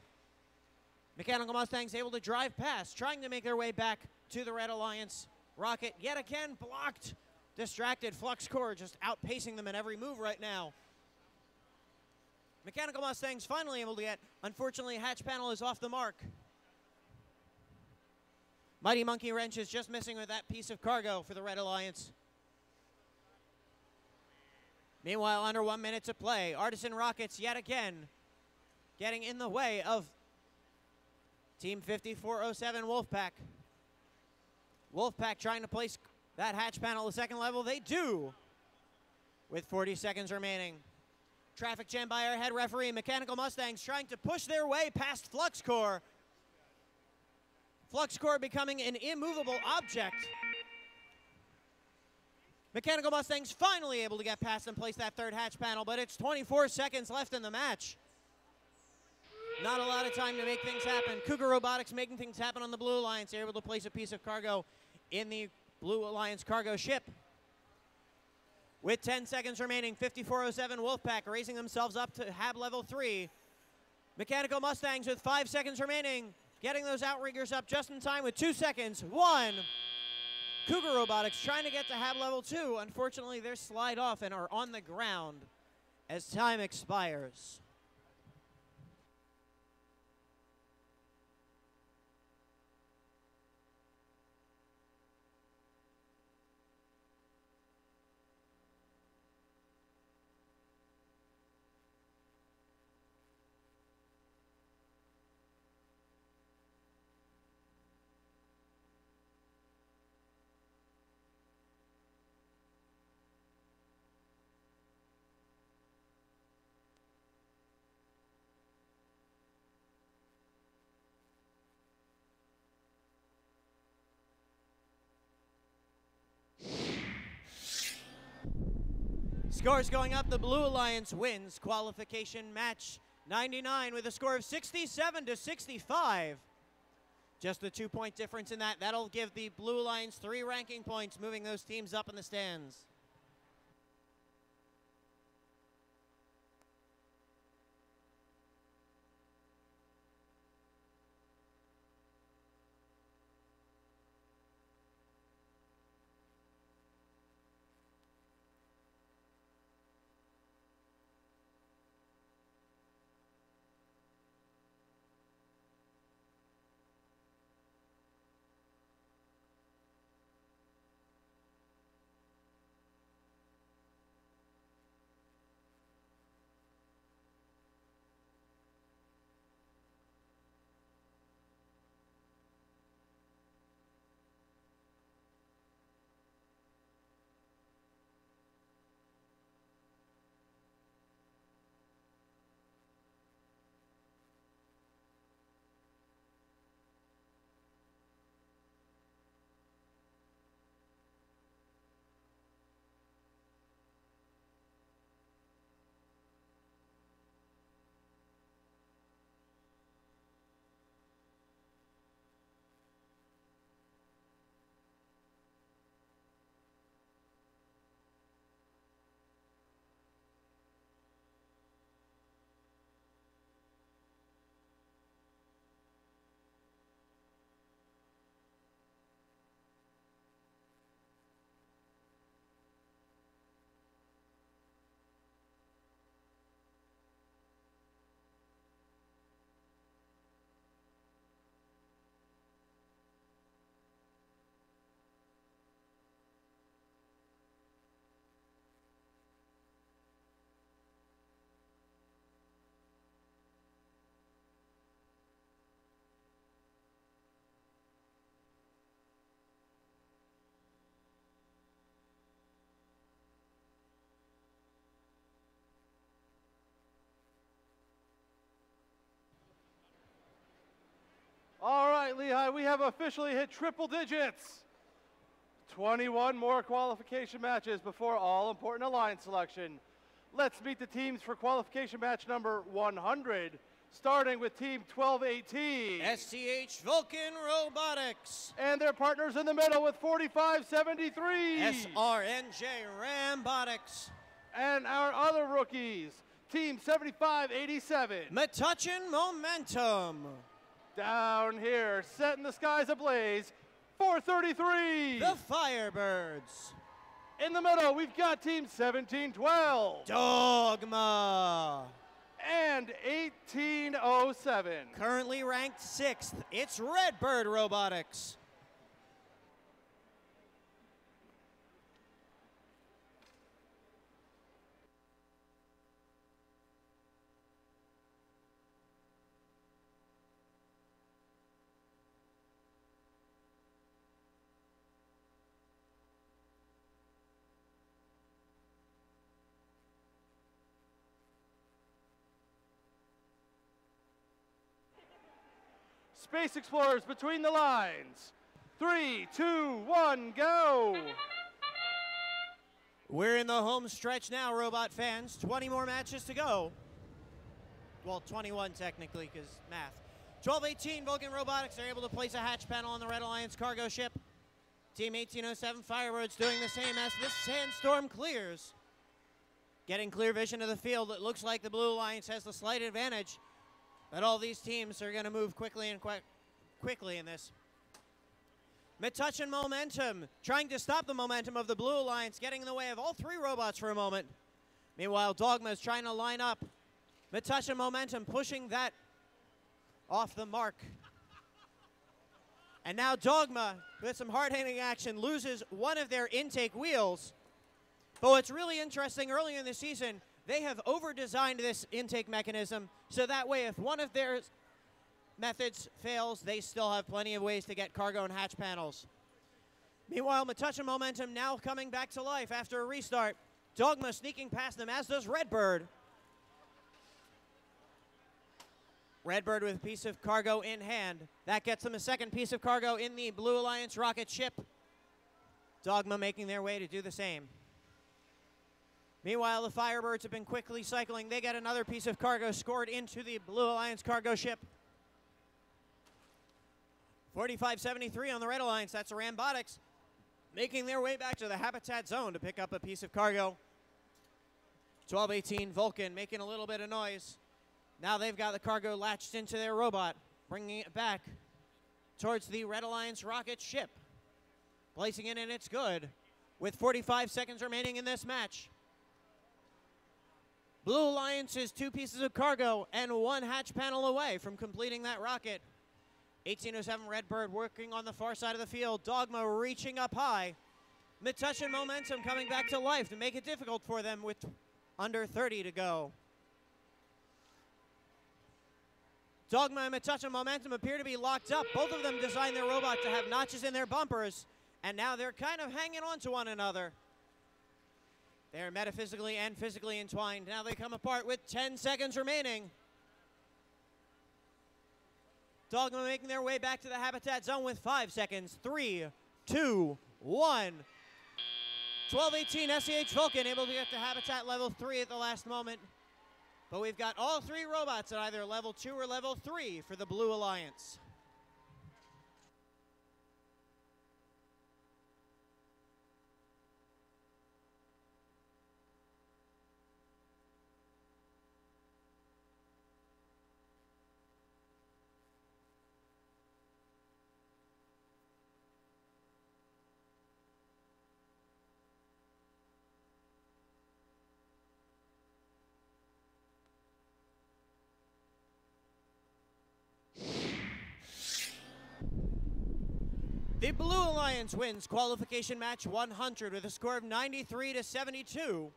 Mechanical Mustangs able to drive past, trying to make their way back to the Red Alliance rocket. Yet again blocked, distracted. Flux Core just outpacing them in every move right now. Mechanical Mustangs finally able to get, unfortunately, hatch panel is off the mark. Mighty Monkey Wrench is just missing with that piece of cargo for the Red Alliance. Meanwhile, under 1 minute to play, Artisan Rockets yet again getting in the way of Team 5407 Wolfpack. Wolfpack trying to place that hatch panel at the second level. They do with 40 seconds remaining. Traffic jam by our head referee. Mechanical Mustangs trying to push their way past Flux Core. Flux Core becoming an immovable object. Mechanical Mustangs finally able to get past and place that third hatch panel, but it's 24 seconds left in the match. Not a lot of time to make things happen. Cougar Robotics making things happen on the Blue Alliance. They're able to place a piece of cargo in the Blue Alliance cargo ship. With 10 seconds remaining, 5407 Wolfpack raising themselves up to HAB level 3. Mechanical Mustangs with 5 seconds remaining, getting those outriggers up just in time with 2 seconds. 1. Cougar Robotics trying to get to HAB level 2. Unfortunately, they slide off and are on the ground as time expires. Scores going up. The Blue Alliance wins qualification match 99 with a score of 67-65. Just a 2-point difference in that. That'll give the Blue Alliance 3 ranking points, moving those teams up in the stands. All right, Lehigh, we have officially hit triple digits. 21 more qualification matches before all-important alliance selection. Let's meet the teams for qualification match number 100, starting with Team 1218. STH Vulcan Robotics. And their partners in the middle with 4573. SRNJ Rambotics. And our other rookies, Team 7587. Metuchen Momentum. Down here, setting the skies ablaze, 433. The Firebirds. In the middle, we've got Team 1712. Dogma. And 1807. Currently ranked 6th, it's Redbird Robotics. Space Explorers between the lines. 3, 2, 1, go! We're in the home stretch now, robot fans. 20 more matches to go. Well, 21 technically, because math. 1218 Vulcan Robotics are able to place a hatch panel on the Red Alliance cargo ship. Team 1807 Firebirds doing the same as this sandstorm clears. Getting clear vision of the field, it looks like the Blue Alliance has the slight advantage. But all these teams are going to move quickly and quickly in this. Metuchen Momentum trying to stop the momentum of the Blue Alliance, getting in the way of all 3 robots for a moment. Meanwhile, Dogma is trying to line up. Metuchen Momentum pushing that off the mark. And now Dogma, with some hard-hitting action, loses one of their intake wheels. But what's really interesting, earlier in the season, they have over-designed this intake mechanism so that way if one of their methods fails, they still have plenty of ways to get cargo and hatch panels. Meanwhile, Metuchen Momentum now coming back to life after a restart. Dogma sneaking past them, as does Redbird. Redbird with a piece of cargo in hand. That gets them a second piece of cargo in the Blue Alliance rocket ship. Dogma making their way to do the same. Meanwhile, the Firebirds have been quickly cycling. They get another piece of cargo scored into the Blue Alliance cargo ship. 4573 on the Red Alliance. That's Rambotics making their way back to the habitat zone to pick up a piece of cargo. 1218 Vulcan making a little bit of noise. Now they've got the cargo latched into their robot, bringing it back towards the Red Alliance rocket ship. Placing it in, it's good, with 45 seconds remaining in this match. Blue Alliance is 2 pieces of cargo and 1 hatch panel away from completing that rocket. 1807 Redbird working on the far side of the field. Dogma reaching up high. Metuchen Momentum coming back to life to make it difficult for them with under 30 to go. Dogma and Metuchen Momentum appear to be locked up. Both of them designed their robot to have notches in their bumpers, and now they're kind of hanging on to one another. They're metaphysically and physically entwined. Now they come apart with 10 seconds remaining. Dogma making their way back to the habitat zone with 5 seconds. 3, 2, 1. 1218 SEH Vulcan able to get to habitat level 3 at the last moment. But we've got all 3 robots at either level 2 or level 3 for the Blue Alliance. The Blue Alliance wins qualification match 100 with a score of 93-72.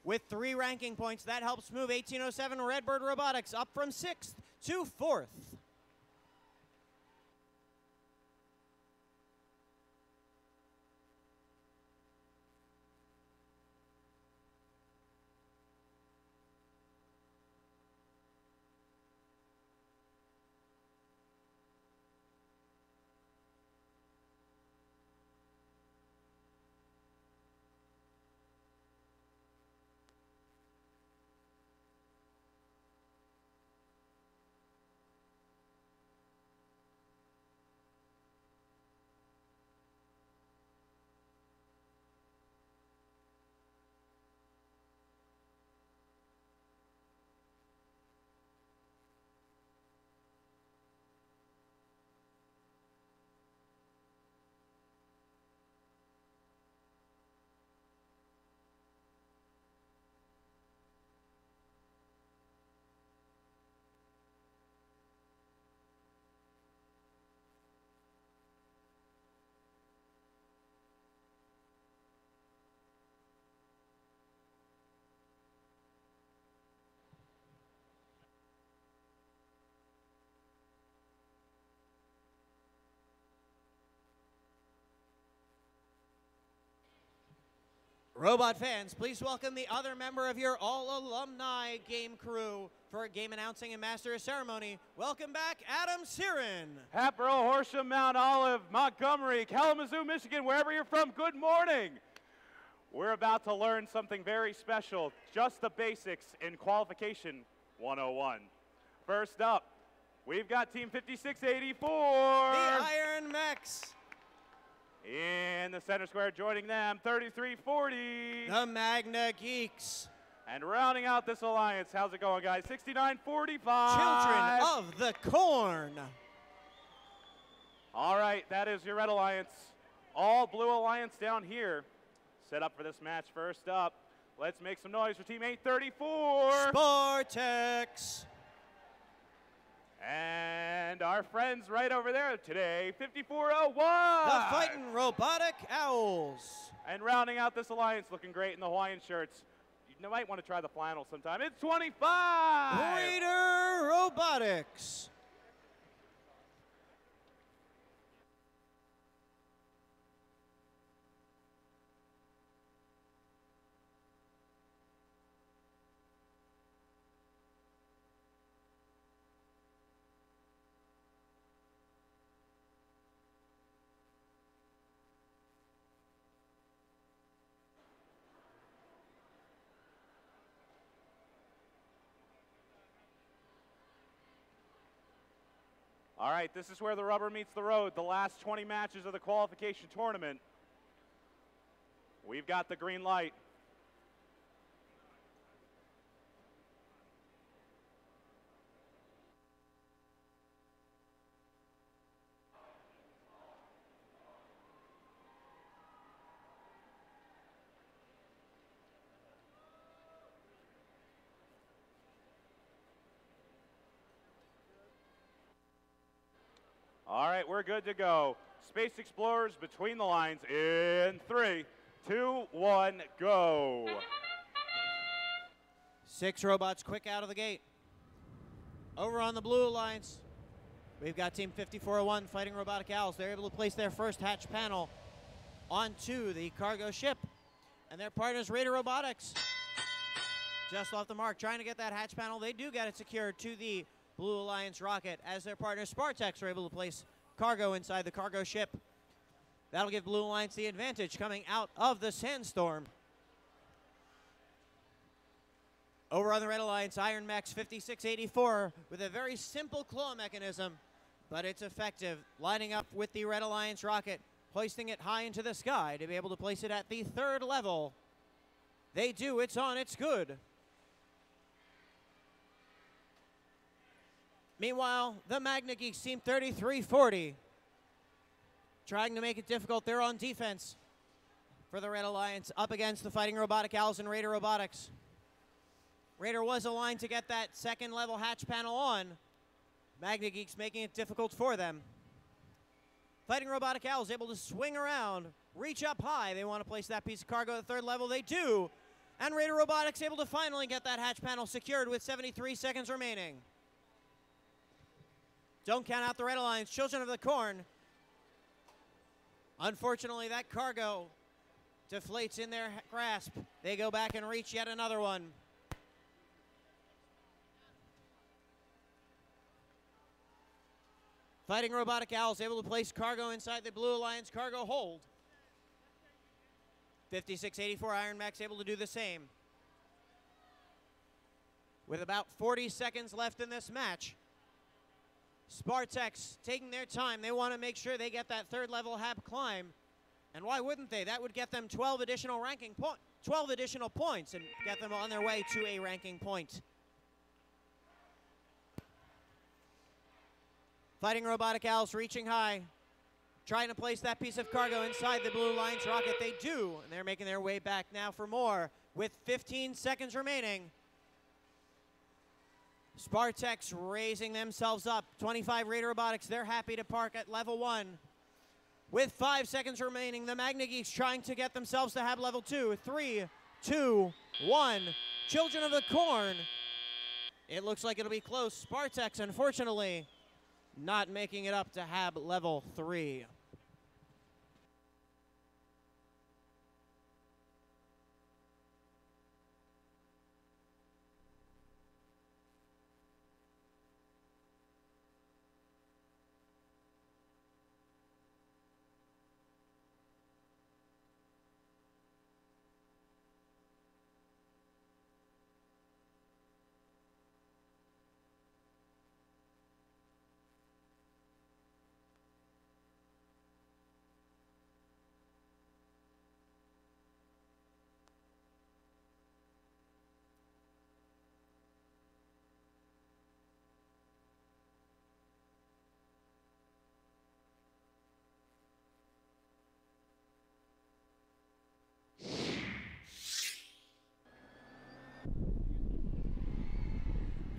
With 3 ranking points, that helps move 1807 Redbird Robotics up from 6th to 4th. Robot fans, please welcome the other member of your all-alumni game crew for game announcing and master of ceremony. Welcome back, Adam Siren. Hatboro, Horsham, Mount Olive, Montgomery, Kalamazoo, Michigan, wherever you're from, good morning. We're about to learn something very special, just the basics in Qualification 101. First up, we've got Team 5684. The Iron Mechs. In the center square, joining them, 3340. The Magna Geeks. And rounding out this alliance, how's it going, guys? 6945. Children of the Corn. All right, that is your Red Alliance. All Blue Alliance down here. Set up for this match. First up, let's make some noise for Team 834. Spartex. And our friends right over there today, 5401. The Fightin' Robotic Owls. And rounding out this alliance, looking great in the Hawaiian shirts. You might want to try the flannel sometime. It's 25. Raider Robotics. All right, this is where the rubber meets the road, the last 20 matches of the qualification tournament. We've got the green light. All right, we're good to go. Space Explorers between the lines in 3, 2, 1, go. 6 robots quick out of the gate. Over on the Blue Alliance, we've got Team 5401 Fighting Robotic Owls. They're able to place their first hatch panel onto the cargo ship. And their partners, Raider Robotics, just off the mark, trying to get that hatch panel. They do get it secured to the Blue Alliance rocket as their partners, Spartex, are able to place cargo inside the cargo ship. That'll give Blue Alliance the advantage coming out of the sandstorm. Over on the Red Alliance, Iron Max 5684 with a very simple claw mechanism, but it's effective. Lining up with the Red Alliance rocket, hoisting it high into the sky to be able to place it at the 3rd level. They do, it's on, it's good. Meanwhile, the Magna Geeks Team 3340 trying to make it difficult. They're on defense for the Red Alliance up against the Fighting Robotic Owls and Raider Robotics. Raider was aligned to get that 2nd level hatch panel on. Magna Geeks making it difficult for them. Fighting Robotic Owls able to swing around, reach up high. They want to place that piece of cargo at the 3rd level. They do. And Raider Robotics able to finally get that hatch panel secured with 73 seconds remaining. Don't count out the Red Alliance, Children of the Corn. Unfortunately, that cargo deflates in their grasp. They go back and reach yet another one. Fighting Robotic Owls able to place cargo inside the Blue Alliance cargo hold. 5684 Iron Max able to do the same. With about 40 seconds left in this match, Spartex taking their time. They want to make sure they get that 3rd level hab climb. And why wouldn't they? That would get them 12 additional points and get them on their way to a ranking point. Fighting Robotic Owls reaching high, trying to place that piece of cargo inside the Blue Alliance rocket. They do, and they're making their way back now for more with 15 seconds remaining. Spartex raising themselves up. 25 Raider Robotics, they're happy to park at level 1. With 5 seconds remaining, the Magna Geeks trying to get themselves to have level 2. 3, 2, 1. Children of the Corn. It looks like it'll be close. Spartex, unfortunately, not making it up to hab level 3.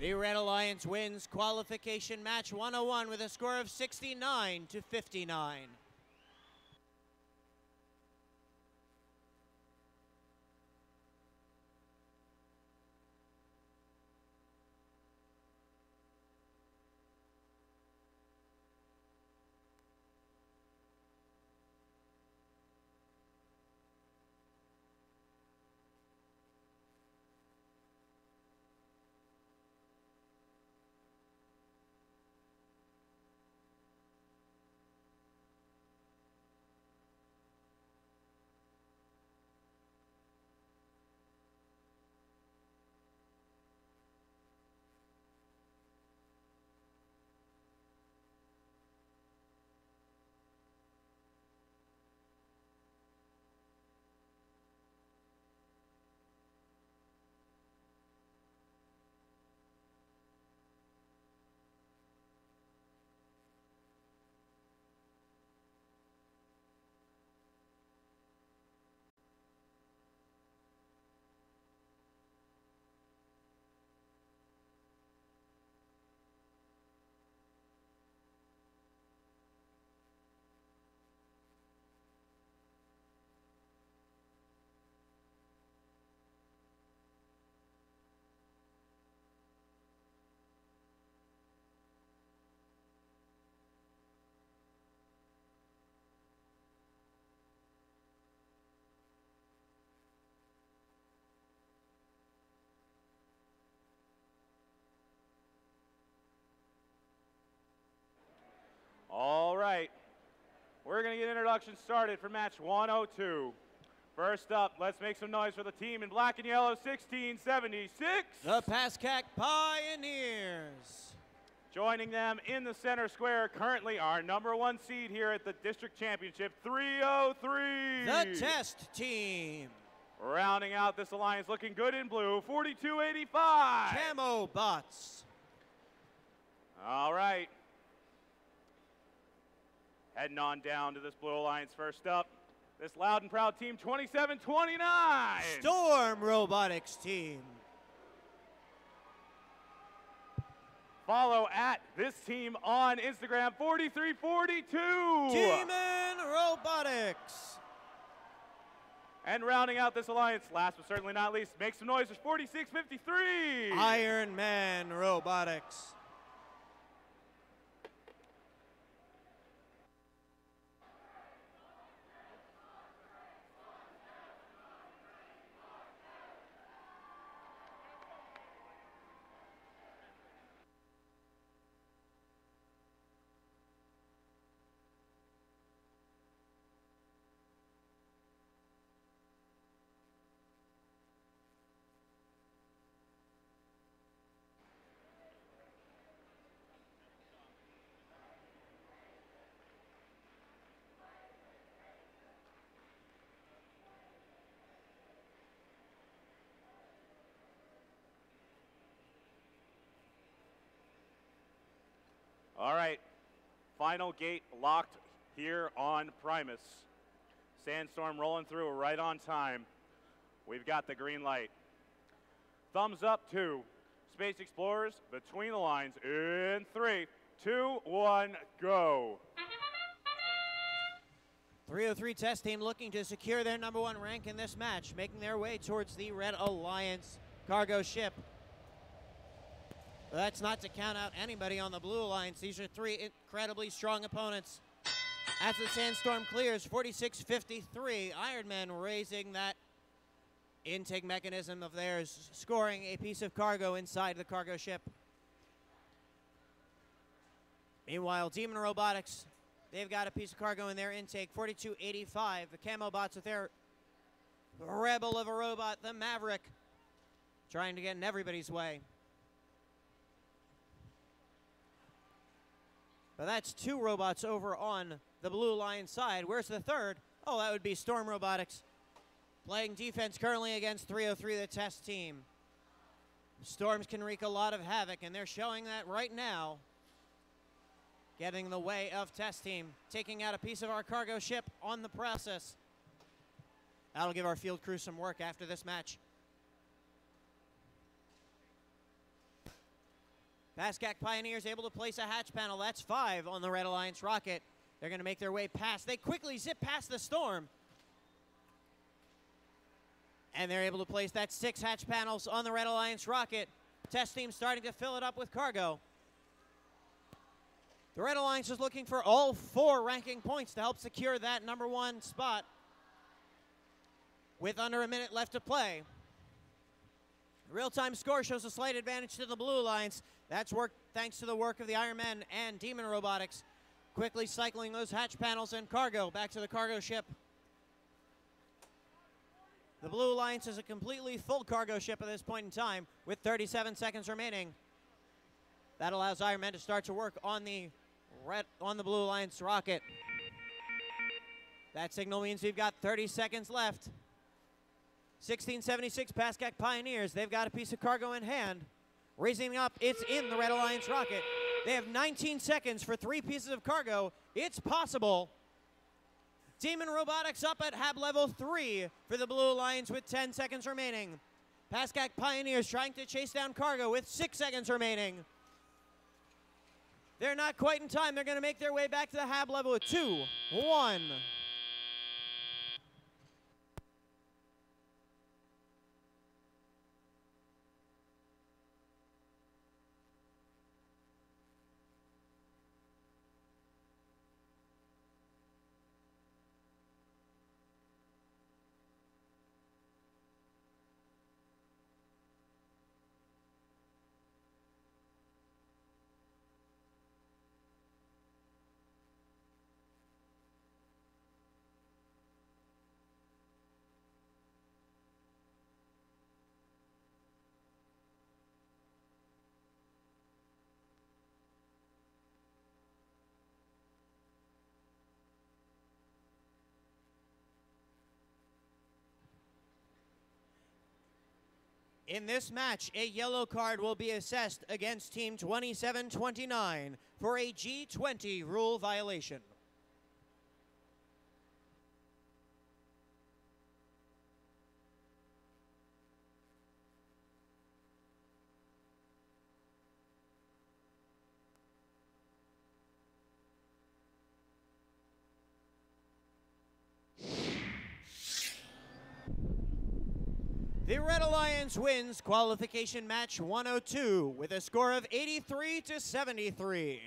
The Red Alliance wins qualification match 101 with a score of 69-59. All right. We're going to get introductions started for match 102. First up, let's make some noise for the team in black and yellow, 1676. The Pascack Pioneers. Joining them in the center square, currently our #1 seed here at the District Championship, 303. The Test Team. Rounding out this alliance, looking good in blue, 4285. Camo Bots. All right. Heading on down to this blue alliance first up. This loud and proud team, 2729. Storm Robotics Team. Follow at this team on Instagram, 4342. Demon Robotics. And rounding out this alliance, last but certainly not least, make some noise for 4653. Iron Man Robotics. All right, final gate locked here on Primus. Sandstorm rolling through right on time. We've got the green light. Thumbs up to Space Explorers between the lines in 3, 2, 1, go. 303 Test Team looking to secure their #1 rank in this match, making their way towards the Red Alliance cargo ship. That's not to count out anybody on the Blue Alliance. These are three incredibly strong opponents. As the Sandstorm clears, 46-53, Ironman raising that intake mechanism of theirs, scoring a piece of cargo inside the cargo ship. Meanwhile, Demon Robotics, they've got a piece of cargo in their intake, 4285. The Camo Bots with their rebel of a robot, the Maverick, trying to get in everybody's way. But that's 2 robots over on the Blue Alliance side. Where's the third? Oh, that would be Storm Robotics, playing defense currently against 303, the Test Team. Storms can wreak a lot of havoc, and they're showing that right now. Getting in the way of Test Team, taking out a piece of our cargo ship on the process. That'll give our field crew some work after this match. Pascack Pioneers able to place a hatch panel. That's 5 on the Red Alliance rocket. They're going to make their way past. They quickly zip past the Storm. And they're able to place that 6 hatch panels on the Red Alliance rocket. Test Team starting to fill it up with cargo. The Red Alliance is looking for all 4 ranking points to help secure that #1 spot. With under a minute left to play. The real-time score shows a slight advantage to the Blue Alliance. That's work thanks to the work of the Iron Men and Demon Robotics, quickly cycling those hatch panels and cargo back to the cargo ship. The Blue Alliance is a completely full cargo ship at this point in time with 37 seconds remaining. That allows Iron Men to start to work on the Blue Alliance rocket. That signal means we've got 30 seconds left. 1676 Pascack Pioneers, they've got a piece of cargo in hand. Raising up, it's in the Red Alliance rocket. They have 19 seconds for 3 pieces of cargo. It's possible. Demon Robotics up at hab level 3 for the Blue Alliance with 10 seconds remaining. Pascack Pioneers trying to chase down cargo with 6 seconds remaining. They're not quite in time. They're going to make their way back to the hab level with 2, 1. In this match, a yellow card will be assessed against Team 2729 for a G20 rule violation. The Red Alliance wins qualification match 102 with a score of 83-73.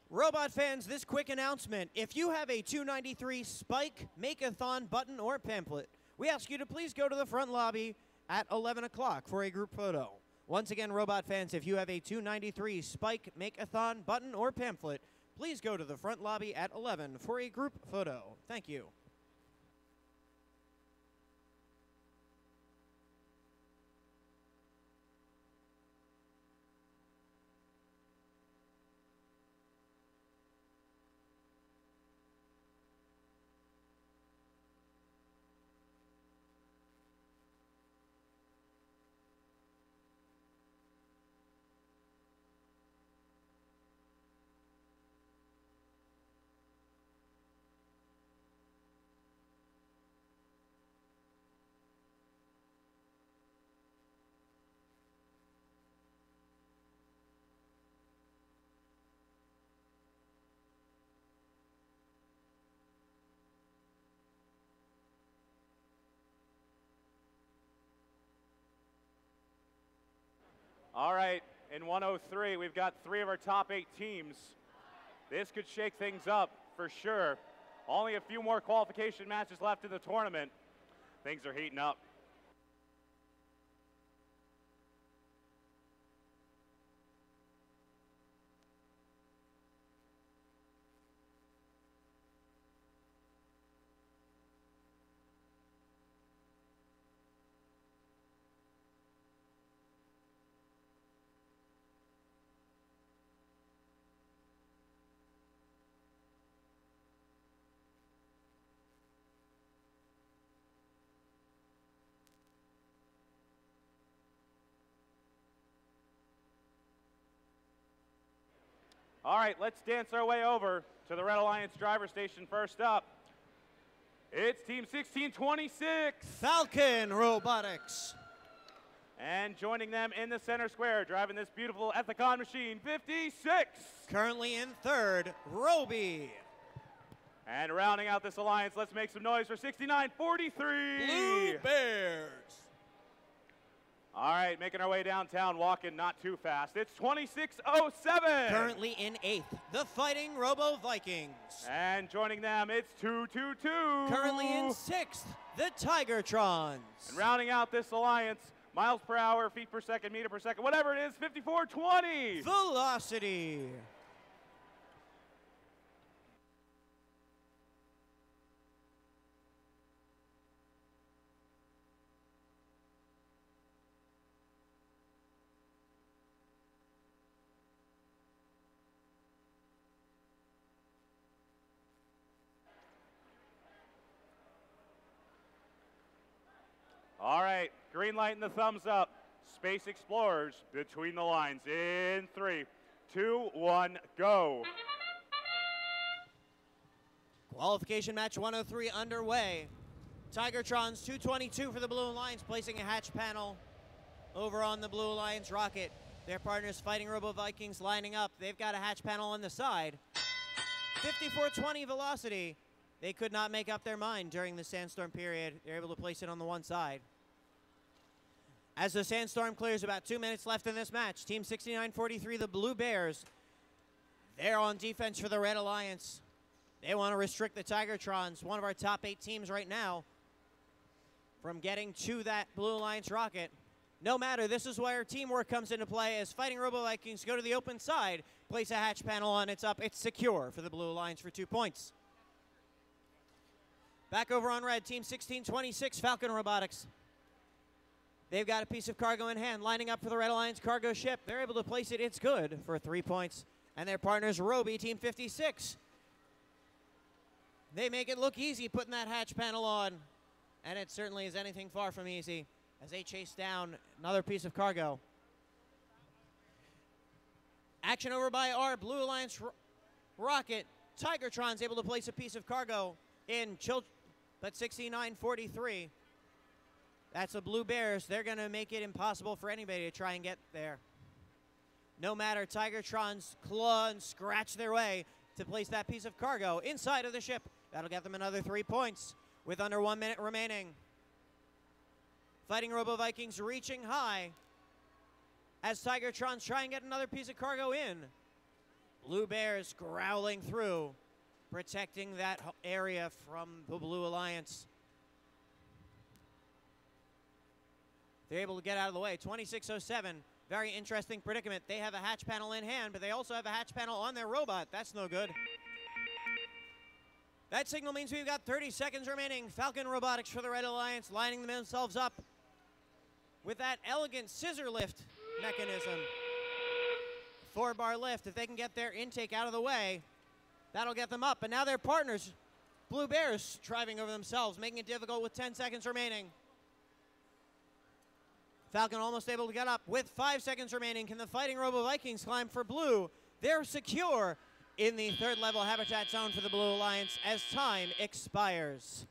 Robot fans, this quick announcement. If you have a 293 Spike, Make-a-thon button or pamphlet, we ask you to please go to the front lobby at 11 o'clock for a group photo. Once again, Robot fans, if you have a 293 Spike, Make-a-thon button or pamphlet, please go to the front lobby at 11 for a group photo. Thank you. All right, in 103, we've got 3 of our top 8 teams. This could shake things up for sure. Only a few more qualification matches left in the tournament. Things are heating up. All right, let's dance our way over to the Red Alliance driver station first up. It's Team 1626. Falcon Robotics. And joining them in the center square, driving this beautiful Ethicon machine, 56. Currently in third, Roby. And rounding out this alliance, let's make some noise for 6943. Blue Bears. All right, making our way downtown, walking not too fast. It's 2607. Currently in eighth, the Fighting Robo Vikings. And joining them, it's 222. Currently in sixth, the Tigertrons. And rounding out this alliance, miles per hour, feet per second, meter per second, whatever it is, 5420. Velocity. All right, green light and the thumbs up. Space Explorers between the lines in 3, 2, 1, go. Qualification match 103 underway. Tigertrons 222 for the Blue Alliance, placing a hatch panel over on the Blue Alliance rocket. Their partners Fighting Robo Vikings lining up. They've got a hatch panel on the side. 5420 Velocity. They could not make up their mind during the sandstorm period. They're able to place it on the one side. As the sandstorm clears, about 2 minutes left in this match. Team 6943, the Blue Bears, they're on defense for the Red Alliance. They want to restrict the Tigertrons, one of our top 8 teams right now, from getting to that Blue Alliance rocket. No matter, this is where teamwork comes into play as Fighting Robo Vikings go to the open side, place a hatch panel on, it's up, it's secure for the Blue Alliance for 2 points. Back over on red, Team 1626, Falcon Robotics. They've got a piece of cargo in hand, lining up for the Red Alliance cargo ship. They're able to place it. It's good for 3 points. And their partners, Roby, Team 56. They make it look easy putting that hatch panel on. And it certainly is anything far from easy as they chase down another piece of cargo. Action over by our Blue Alliance rocket. Tigertron's able to place a piece of cargo in but 6943. That's the Blue Bears. They're going to make it impossible for anybody to try and get there. No matter, Tigertrons claw and scratch their way to place that piece of cargo inside of the ship. That'll get them another 3 points with under 1 minute remaining. Fighting Robo Vikings reaching high as Tigertrons try and get another piece of cargo in. Blue Bears growling through, protecting that area from the Blue Alliance. They're able to get out of the way. 2607, very interesting predicament. They have a hatch panel in hand, but they also have a hatch panel on their robot. That's no good. That signal means we've got 30 seconds remaining. Falcon Robotics for the Red Alliance lining themselves up with that elegant scissor lift mechanism. 4-bar lift. If they can get their intake out of the way, that'll get them up. But now their partners, Blue Bears, driving over themselves, making it difficult with 10 seconds remaining. Falcon almost able to get up with 5 seconds remaining. Can the Fighting Robo Vikings climb for Blue? They're secure in the 3rd level habitat zone for the Blue Alliance as time expires.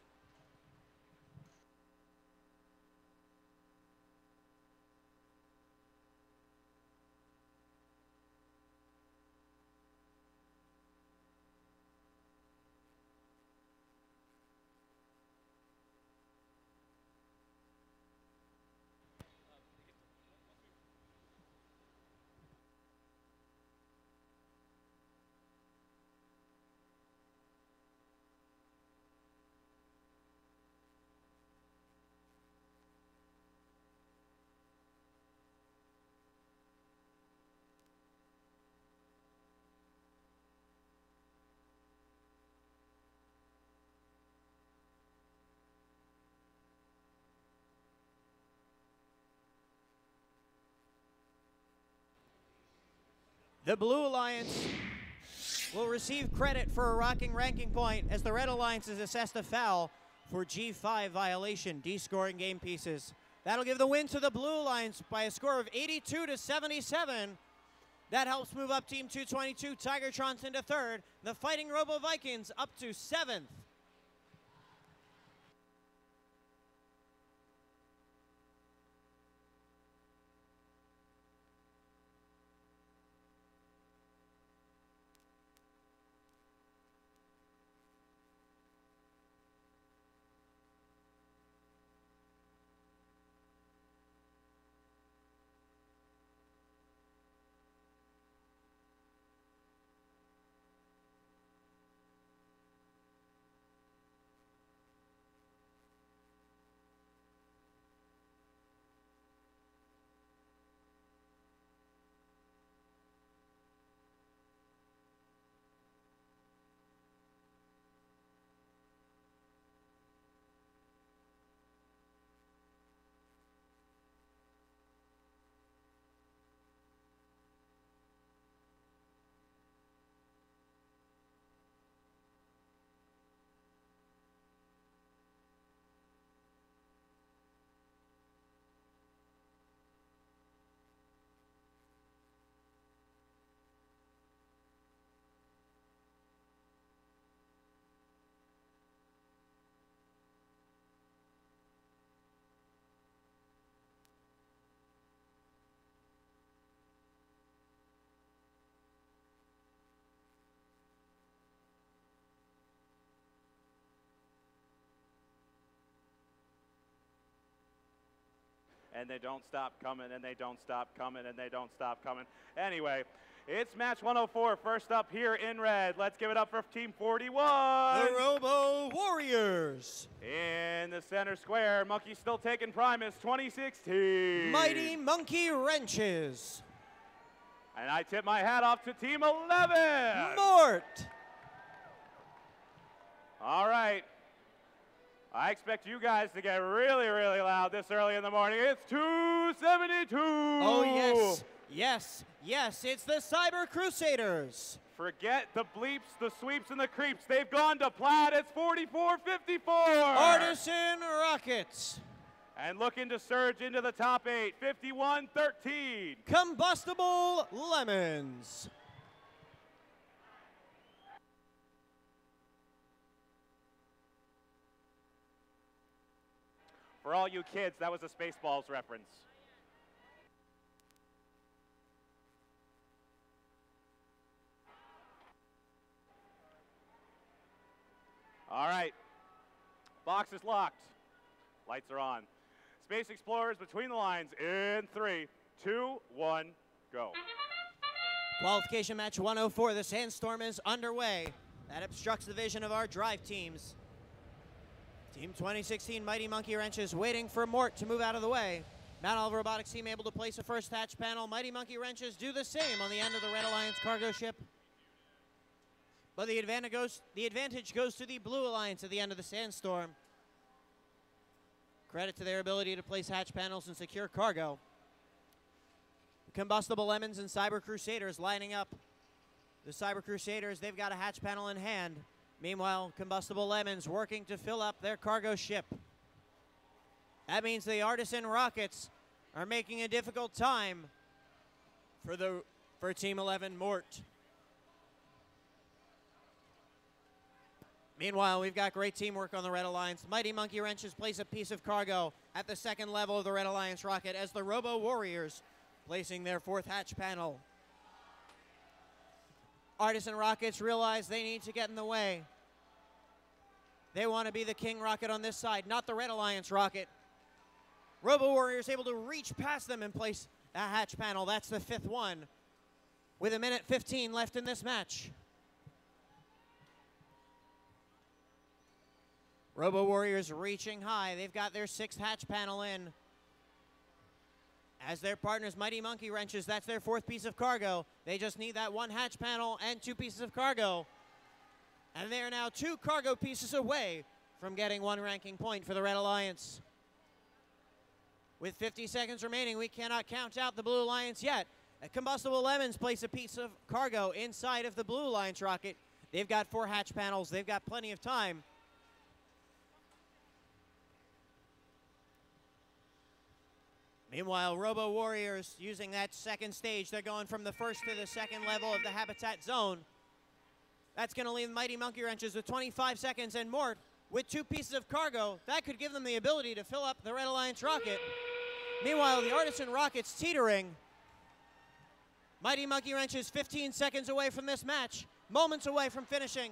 The Blue Alliance will receive credit for a rocking ranking point as the Red Alliance is assessed a foul for G5 violation, D-scoring game pieces. That'll give the win to the Blue Alliance by a score of 82-77. That helps move up Team 222, Tigertrons into 3rd. The Fighting Robo Vikings up to 7th. And they don't stop coming, and they don't stop coming, and they don't stop coming. Anyway, it's match 104. First up here in red. Let's give it up for Team 41. The Robo Warriors. In the center square, Monkey still taking Primus 2016. Mighty Monkey Wrenches. And I tip my hat off to Team 11. Mort. All right. I expect you guys to get really, really loud this early in the morning. It's 272. Oh, yes. Yes. Yes. It's the Cyber Crusaders. Forget the bleeps, the sweeps, and the creeps. They've gone to Plaid. It's 44-54. Artisan Rockets. And looking to surge into the top 8, 51-13. Combustible Lemons. For all you kids, that was a Spaceballs reference. All right, box is locked. Lights are on. Space Explorers between the lines in 3, 2, 1, go. Qualification match 104. The Sandstorm is underway. That obstructs the vision of our drive teams. Team 2016 Mighty Monkey Wrenches waiting for Mort to move out of the way. Mount Olive Robotics team able to place a first hatch panel. Mighty Monkey Wrenches do the same on the end of the Red Alliance cargo ship. But the advantage goes to the Blue Alliance at the end of the Sandstorm. Credit to their ability to place hatch panels and secure cargo. Combustible Lemons and Cyber Crusaders lining up. The Cyber Crusaders, they've got a hatch panel in hand. Meanwhile, Combustible Lemons working to fill up their cargo ship. That means the Artisan Rockets are making a difficult time for Team 11 Mort. Meanwhile, we've got great teamwork on the Red Alliance. Mighty Monkey Wrenches place a piece of cargo at the second level of the Red Alliance rocket as the Robo Warriors placing their fourth hatch panel. Artisan Rockets realize they need to get in the way. They want to be the king rocket on this side, not the Red Alliance rocket. Robo Warriors able to reach past them and place a hatch panel. That's the fifth one with 1:15 left in this match. Robo Warriors reaching high. They've got their sixth hatch panel in. As their partners, Mighty Monkey Wrenches, that's their fourth piece of cargo. They just need that one hatch panel and two pieces of cargo. And they are now two cargo pieces away from getting one ranking point for the Red Alliance. With 50 seconds remaining, we cannot count out the Blue Alliance yet. Combustible Lemons place a piece of cargo inside of the Blue Alliance rocket. They've got four hatch panels. They've got plenty of time. Meanwhile, Robo Warriors using that second stage. They're going from the first to the second level of the habitat zone. That's going to leave Mighty Monkey Wrenches with 25 seconds and Mort with two pieces of cargo. That could give them the ability to fill up the Red Alliance rocket. Meanwhile, the Artisan Rocket's teetering. Mighty Monkey Wrenches 15 seconds away from this match, moments away from finishing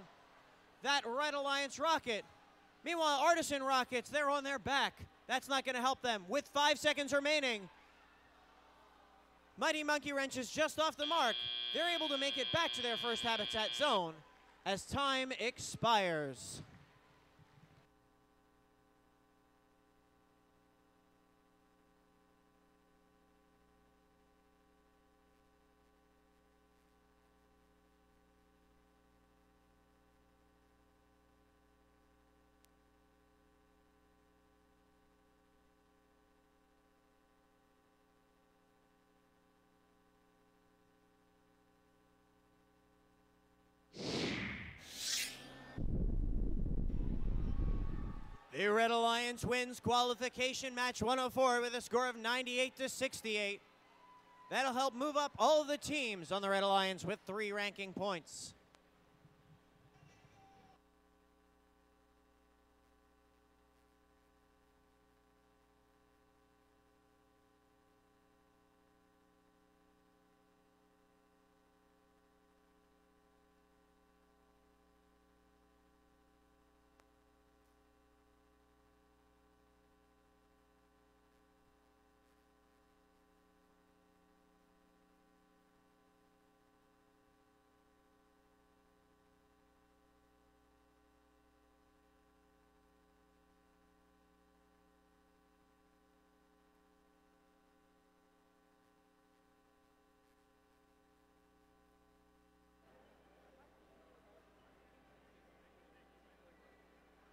that Red Alliance rocket. Meanwhile, Artisan Rockets, they're on their back. That's not going to help them. With 5 seconds remaining, Mighty Monkey Wrenches just off the mark. They're able to make it back to their first habitat zone as time expires. The Red Alliance wins qualification match 104 with a score of 98-68. That'll help move up all of the teams on the Red Alliance with 3 ranking points.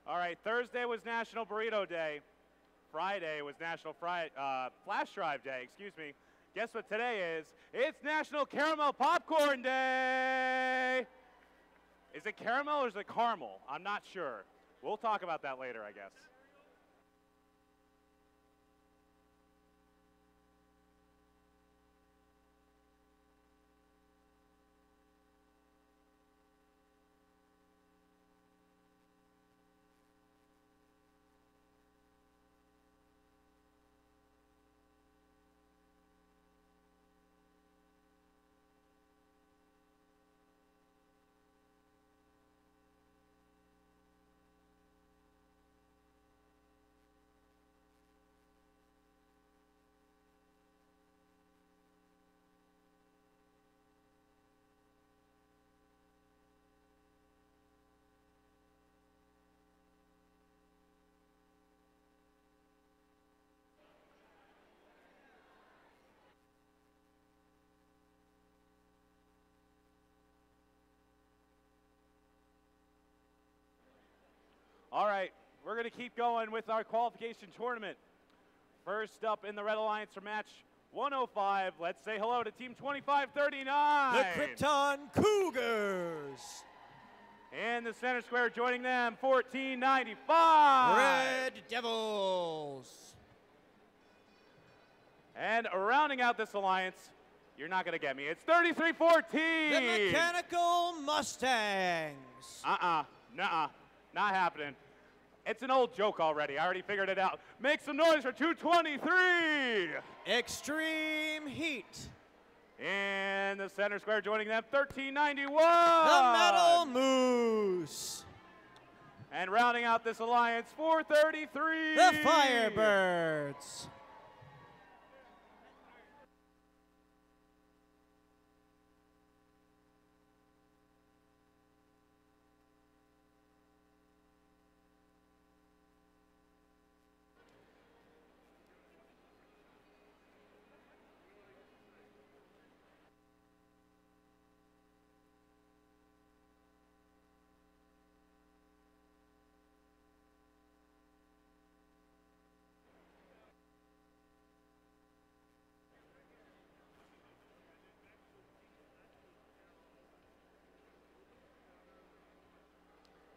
All right, Thursday was National Burrito Day. Friday was National Flash Drive Day, excuse me. Guess what today is? It's National Caramel Popcorn Day! Is it caramel or is it caramel? I'm not sure. We'll talk about that later, I guess. All right, we're going to keep going with our qualification tournament. First up in the Red Alliance for match 105, let's say hello to Team 2539. The Krypton Cougars. And the center square joining them, 1495. Red Devils. And rounding out this alliance, you're not going to get me, it's 3314. The Mechanical Mustangs. Nuh-uh, not happening. It's an old joke already. I already figured it out. Make some noise for 223. Extreme Heat. In the center square joining them, 1391. The Metal Moose. And rounding out this alliance, 433. The Firebirds.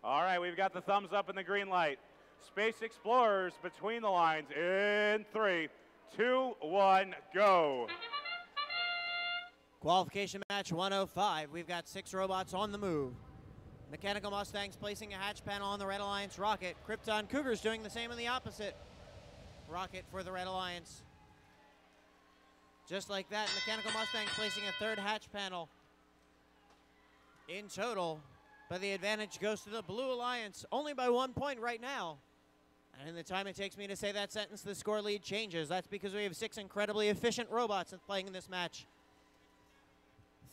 All right, we've got the thumbs up and the green light. Space Explorers between the lines in 3, 2, 1, go. Qualification match 105. We've got 6 robots on the move. Mechanical Mustangs placing a hatch panel on the Red Alliance rocket. Krypton Cougars doing the same in the opposite rocket for the Red Alliance. Just like that, Mechanical Mustangs placing a 3rd hatch panel in total. But the advantage goes to the Blue Alliance, only by 1 point right now. And in the time it takes me to say that sentence, the score lead changes. That's because we have 6 incredibly efficient robots playing in this match.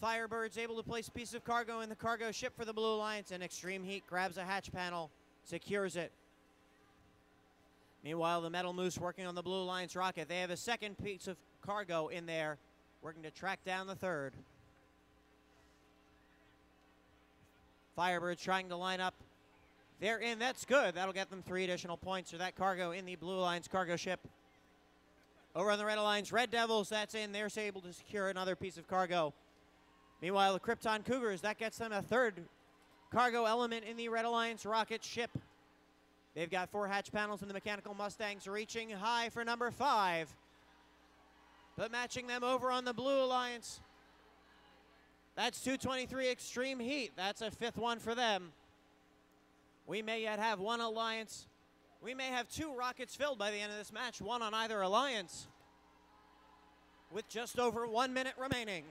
Firebird's able to place a piece of cargo in the cargo ship for the Blue Alliance, and Extreme Heat grabs a hatch panel, secures it. Meanwhile, the Metal Moose working on the Blue Alliance rocket. They have a 2nd piece of cargo in there, working to track down the 3rd. Firebirds trying to line up. They're in. That's good. That'll get them 3 additional points for that cargo in the Blue Alliance cargo ship. Over on the Red Alliance, Red Devils, that's in. They're able to secure another piece of cargo. Meanwhile, the Krypton Cougars, that gets them a 3rd cargo element in the Red Alliance rocket ship. They've got 4 hatch panels in the Mechanical Mustangs, reaching high for number 5. But matching them over on the Blue Alliance, that's 223 Extreme Heat. That's a 5th one for them. We may yet have 1 alliance. We may have 2 rockets filled by the end of this match, 1 on either alliance, with just over 1 minute remaining.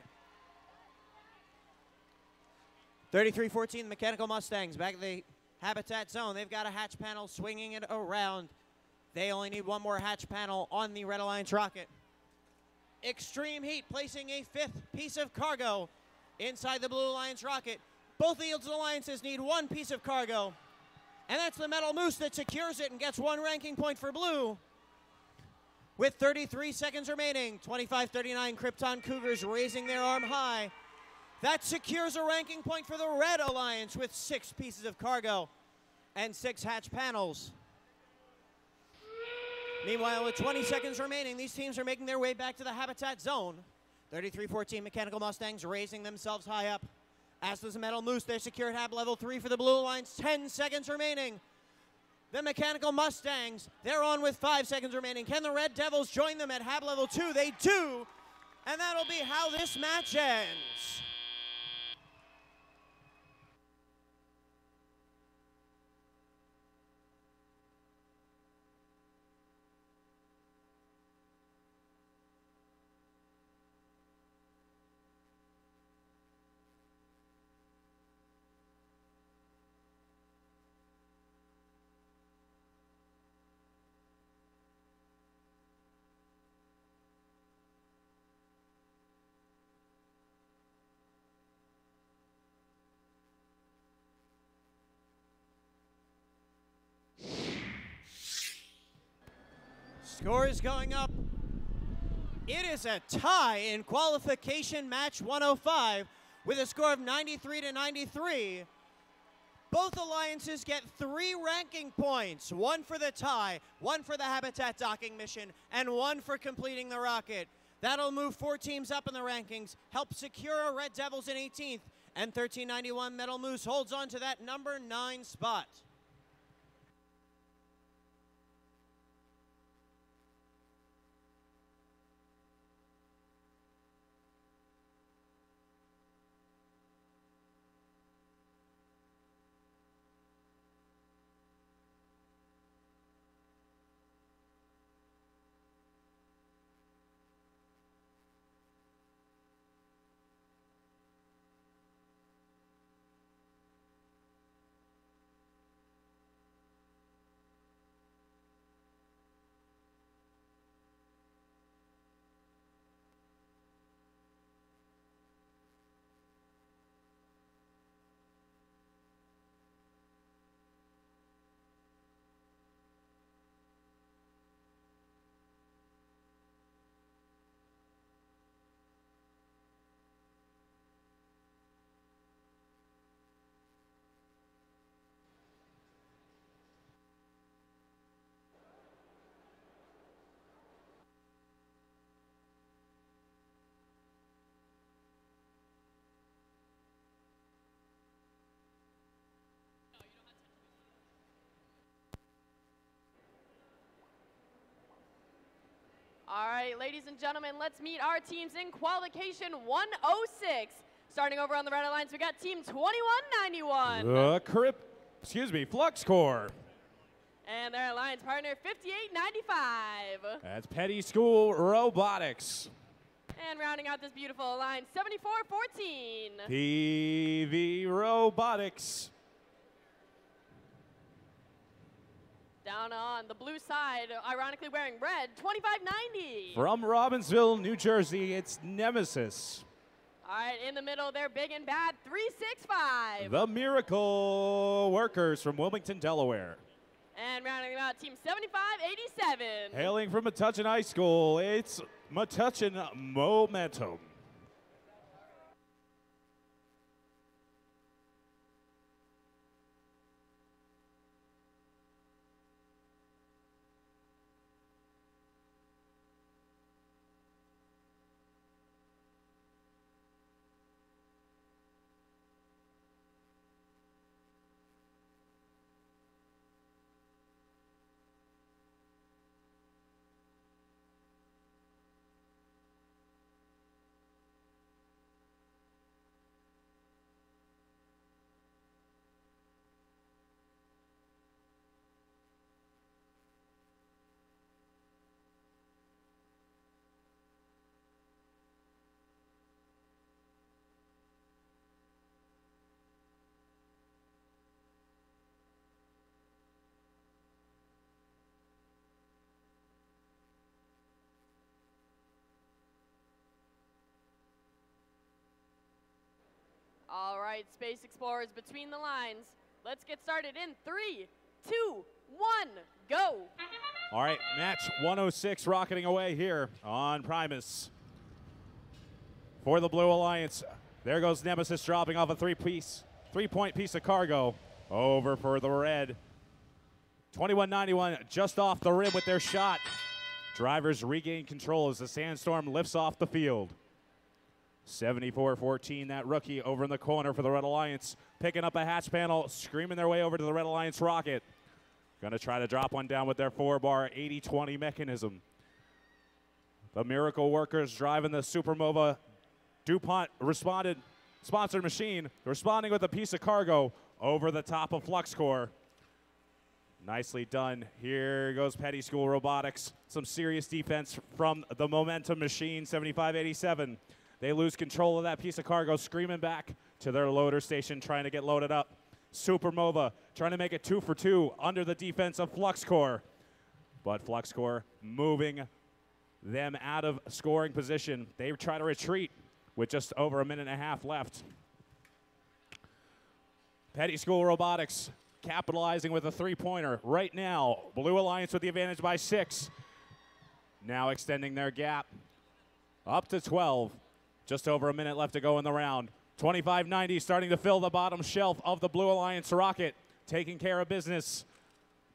33-14, Mechanical Mustangs back at the habitat zone. They've got a hatch panel swinging it around. They only need 1 more hatch panel on the Red Alliance rocket. Extreme Heat placing a 5th piece of cargo inside the Blue Alliance rocket. Both the alliances need 1 piece of cargo. And that's the Metal Moose that secures it and gets 1 ranking point for Blue. With 33 seconds remaining, 25-39 Krypton Cougars raising their arm high. That secures a ranking point for the Red Alliance with 6 pieces of cargo. and 6 hatch panels. Meanwhile, with 20 seconds remaining, these teams are making their way back to the habitat zone. 33-14 Mechanical Mustangs raising themselves high up. As does the Metal Moose, they're secured hab level 3 for the Blue Alliance. 10 seconds remaining. The Mechanical Mustangs, they're on with 5 seconds remaining. Can the Red Devils join them at hab level 2? They do, and that'll be how this match ends. Score is going up. It is a tie in qualification match 105 with a score of 93-93. Both alliances get 3 ranking points, 1 for the tie, 1 for the habitat docking mission, and 1 for completing the rocket. That'll move 4 teams up in the rankings, help secure Red Devils in 18th, and 1391 Metal Moose holds on to that number 9 spot. All right, ladies and gentlemen, let's meet our teams in qualification 106. Starting over on the Red Alliance, we got team 2191. Flux Core. And their alliance partner, 5895. That's Petty School Robotics. And rounding out this beautiful alliance, 7414. PV Robotics. Down on the blue side, ironically wearing red, 2590. From Robbinsville, New Jersey, it's Nemesis. All right, in the middle, they're big and bad, 365. The Miracle Workers from Wilmington, Delaware. And rounding them out, team 7587. Hailing from Metuchen High School, it's Metuchen Momentum. All right, Space Explorers between the lines. Let's get started in 3, 2, 1, go. All right, match 106 rocketing away here on Primus. For the Blue Alliance, there goes Nemesis dropping off a three-point piece of cargo. Over for the Red. 2191 just off the rim with their shot. Drivers regain control as the Sandstorm lifts off the field. 74-14, that rookie over in the corner for the Red Alliance, picking up a hatch panel, screaming their way over to the Red Alliance rocket. Gonna try to drop one down with their 4-bar 80-20 mechanism. The Miracle Workers driving the Supermova DuPont sponsored machine, responding with a piece of cargo over the top of Flux Core. Nicely done. Here goes Petty School Robotics. Some serious defense from the Momentum Machine, 75-87. They lose control of that piece of cargo, screaming back to their loader station, trying to get loaded up. Supermova trying to make it 2 for 2 under the defense of Flux Core. But Flux Core moving them out of scoring position. They try to retreat with just over a minute and a half left. Petty School Robotics capitalizing with a three-pointer right now. Blue Alliance with the advantage by 6. Now extending their gap up to 12. Just over a minute left to go in the round. 25-90 starting to fill the bottom shelf of the Blue Alliance rocket, taking care of business.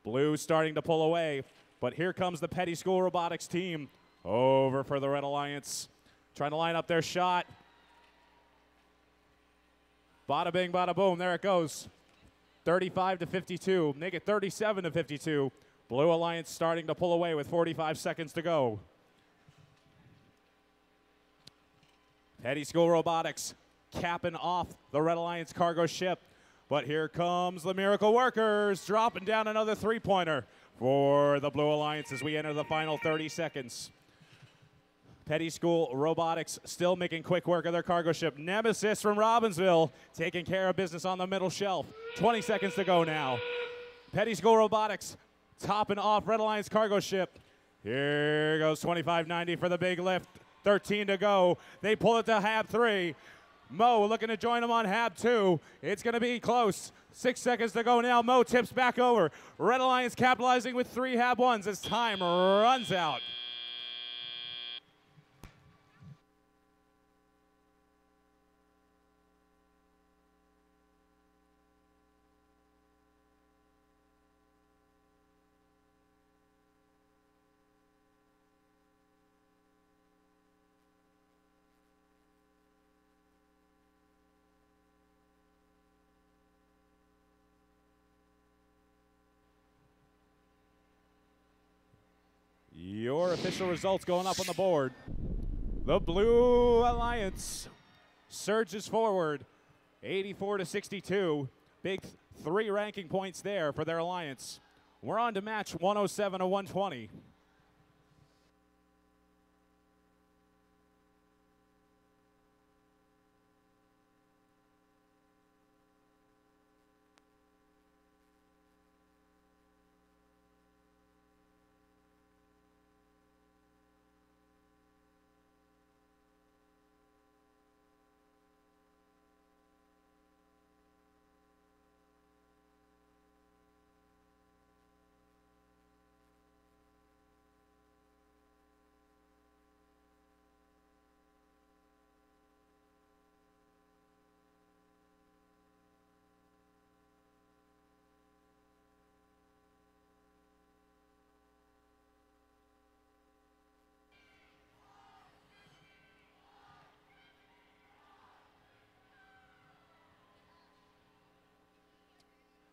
Blue starting to pull away, but here comes the Petty School Robotics team over for the Red Alliance. Trying to line up their shot. Bada bing, bada boom, there it goes. 35-52, make it 37-52. Blue Alliance starting to pull away with 45 seconds to go. Petty School Robotics capping off the Red Alliance cargo ship. But here comes the Miracle Workers dropping down another three-pointer for the Blue Alliance as we enter the final 30 seconds. Petty School Robotics still making quick work of their cargo ship. Nemesis from Robbinsville taking care of business on the middle shelf. 20 seconds to go now. Petty School Robotics topping off Red Alliance cargo ship. Here goes 25-90 for the big lift. 13 to go. They pull it to Hab 3. Mo looking to join them on Hab 2. It's going to be close. 6 seconds to go now. Mo tips back over. Red Alliance capitalizing with 3 Hab 1s as time runs out. Your official results going up on the board. The Blue Alliance surges forward, 84-62. Big 3 ranking points there for their alliance. We're on to match 107-120.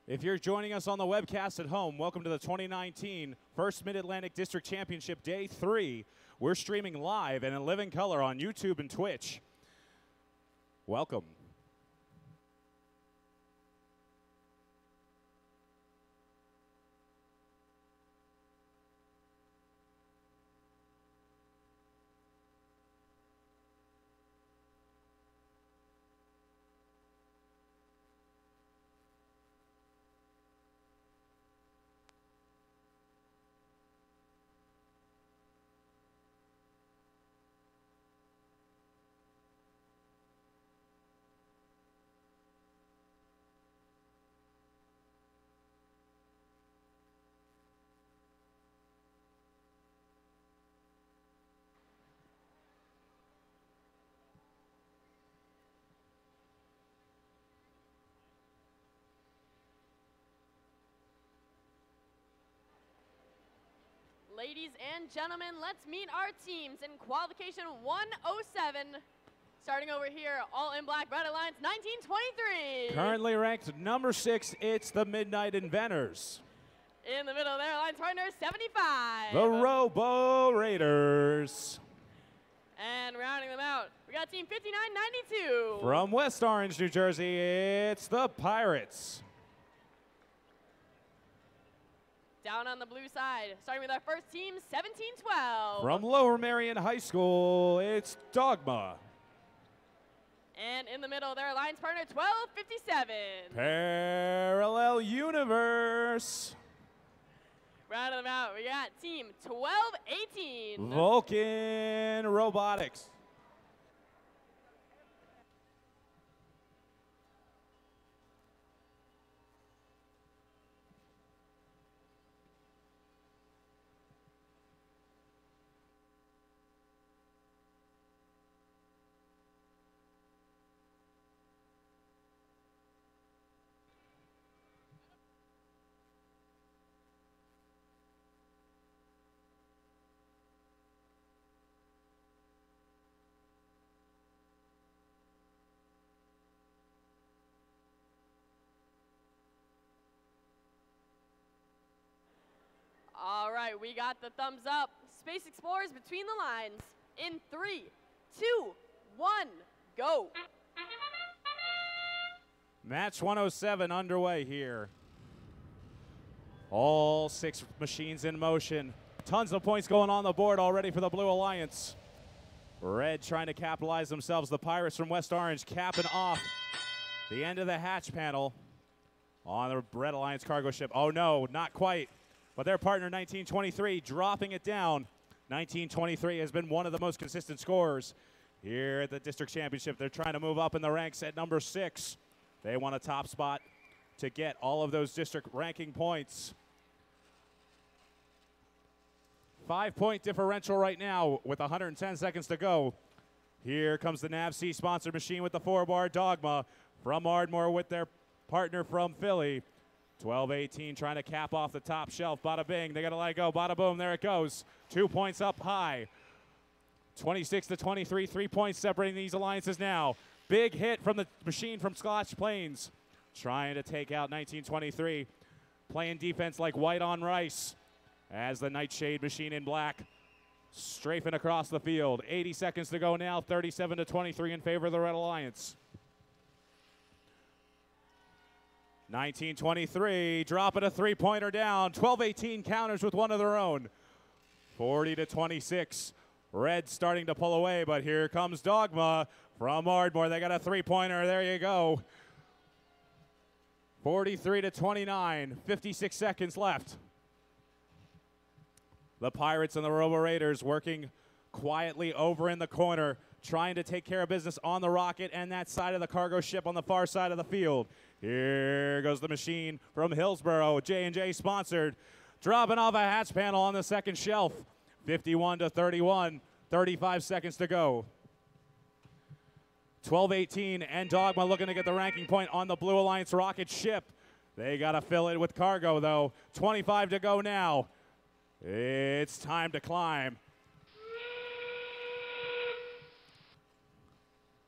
If you're joining us on the webcast at home, welcome to the 2019 First Mid-Atlantic District Championship Day 3. We're streaming live and in living color on YouTube and Twitch. Welcome. ladies and gentlemen, let's meet our teams in qualification 107. Starting over here, all in black, Red Alliance 1923. Currently ranked number 6, it's the Midnight Inventors. In the middle of their alliance partner, 75. The Robo Raiders. And rounding them out, we got team 5992. From West Orange, New Jersey, it's the Pirates. Down on the blue side, starting with our first team, 1712. From Lower Marion High School, it's Dogma. And in the middle, their alliance partner, 1257. Parallel Universe. Rounding them out, we got team 1218. Vulcan Robotics. All right, we got the thumbs up. Space Explorers between the lines. In 3, 2, 1, go. Match 107 underway here. All 6 machines in motion. Tons of points going on the board already for the Blue Alliance. Red trying to capitalize themselves. The Pirates from West Orange capping off the end of the hatch panel on the Red Alliance cargo ship. Oh no, not quite. But their partner 1923 dropping it down. 1923 has been one of the most consistent scorers here at the District Championship. They're trying to move up in the ranks at number 6. They want a top spot to get all of those district ranking points. 5-point differential right now with 110 seconds to go. Here comes the NAVC sponsored machine with the 4-bar Dogma from Ardmore with their partner from Philly. 12-18 trying to cap off the top shelf. Bada bing, they gotta let it go. Bada boom, there it goes. 2 points up high. 26-23, 3 points separating these alliances now. Big hit from the machine from Scotch Plains. Trying to take out 1923. Playing defense like white on rice. As the Nightshade machine in black strafing across the field. 80 seconds to go now, 37-23 in favor of the Red Alliance. 1923 dropping a 3-pointer down. 12-18 counters with one of their own. 40-26. Red starting to pull away, but here comes Dogma from Ardmore. They got a 3-pointer. There you go. 43-29. 56 seconds left. The Pirates and the Robo Raiders working quietly over in the corner, trying to take care of business on the rocket and that side of the cargo ship on the far side of the field. Here goes the machine from Hillsborough, J&J sponsored, dropping off a hatch panel on the second shelf. 51-31, 35 seconds to go. 12-18 and Dogma looking to get the ranking point on the Blue Alliance rocket ship. They got to fill it with cargo though. 25 to go now. It's time to climb.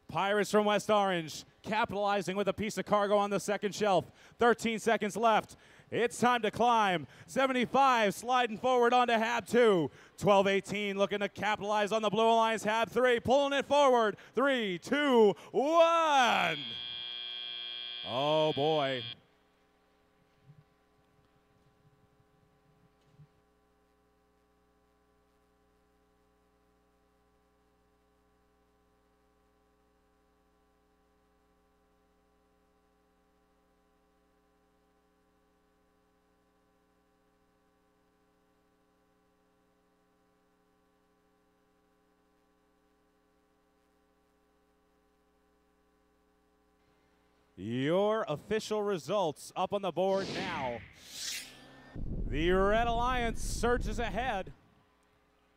Pirates from West Orange capitalizing with a piece of cargo on the second shelf. 13 seconds left. It's time to climb. 75 sliding forward onto Hab 2. 12-18 looking to capitalize on the Blue Alliance Hab 3. Pulling it forward. 3, 2, 1. Oh boy. Your official results up on the board now. The Red Alliance surges ahead,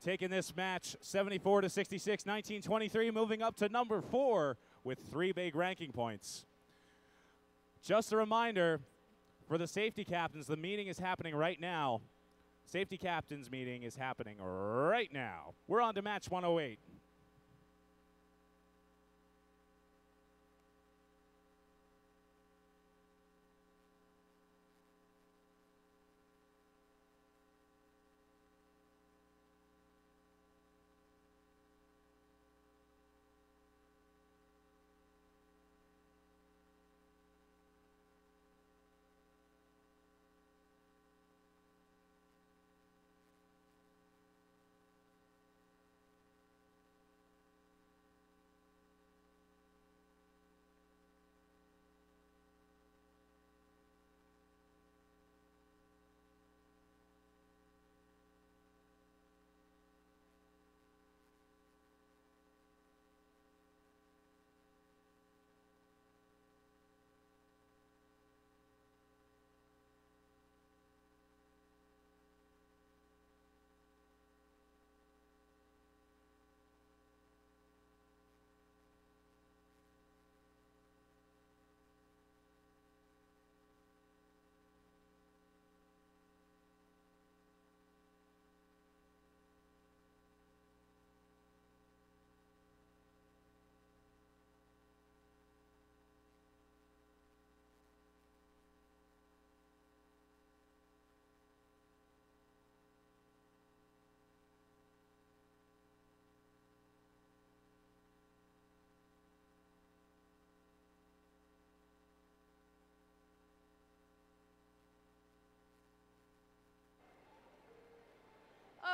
taking this match 74-66, 1923, moving up to number 4 with 3 big ranking points. Just a reminder for the safety captains, the meeting is happening right now. Safety captains meeting is happening right now. We're on to match 108.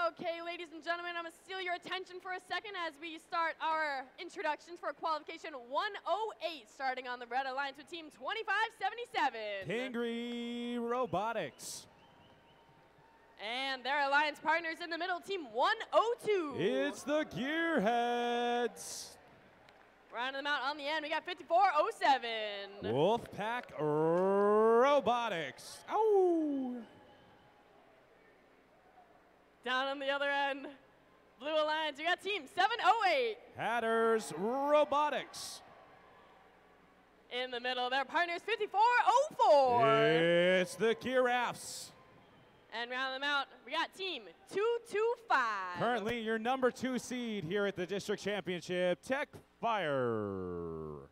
Okay, ladies and gentlemen, I'm going to steal your attention for a second as we start our introductions for Qualification 108, starting on the red alliance with Team 2577. Kingry Robotics. And their alliance partners in the middle, Team 102. It's the Gearheads. Rounding them out on the end, we got 5407. Wolfpack Robotics. Ow! Down on the other end, Blue Alliance, we got Team 708. Hatters Robotics. In the middle, their partners 5404. It's the Giraffes. And round them out, we got Team 225. Currently your number 2 seed here at the District Championship, Tech Fire.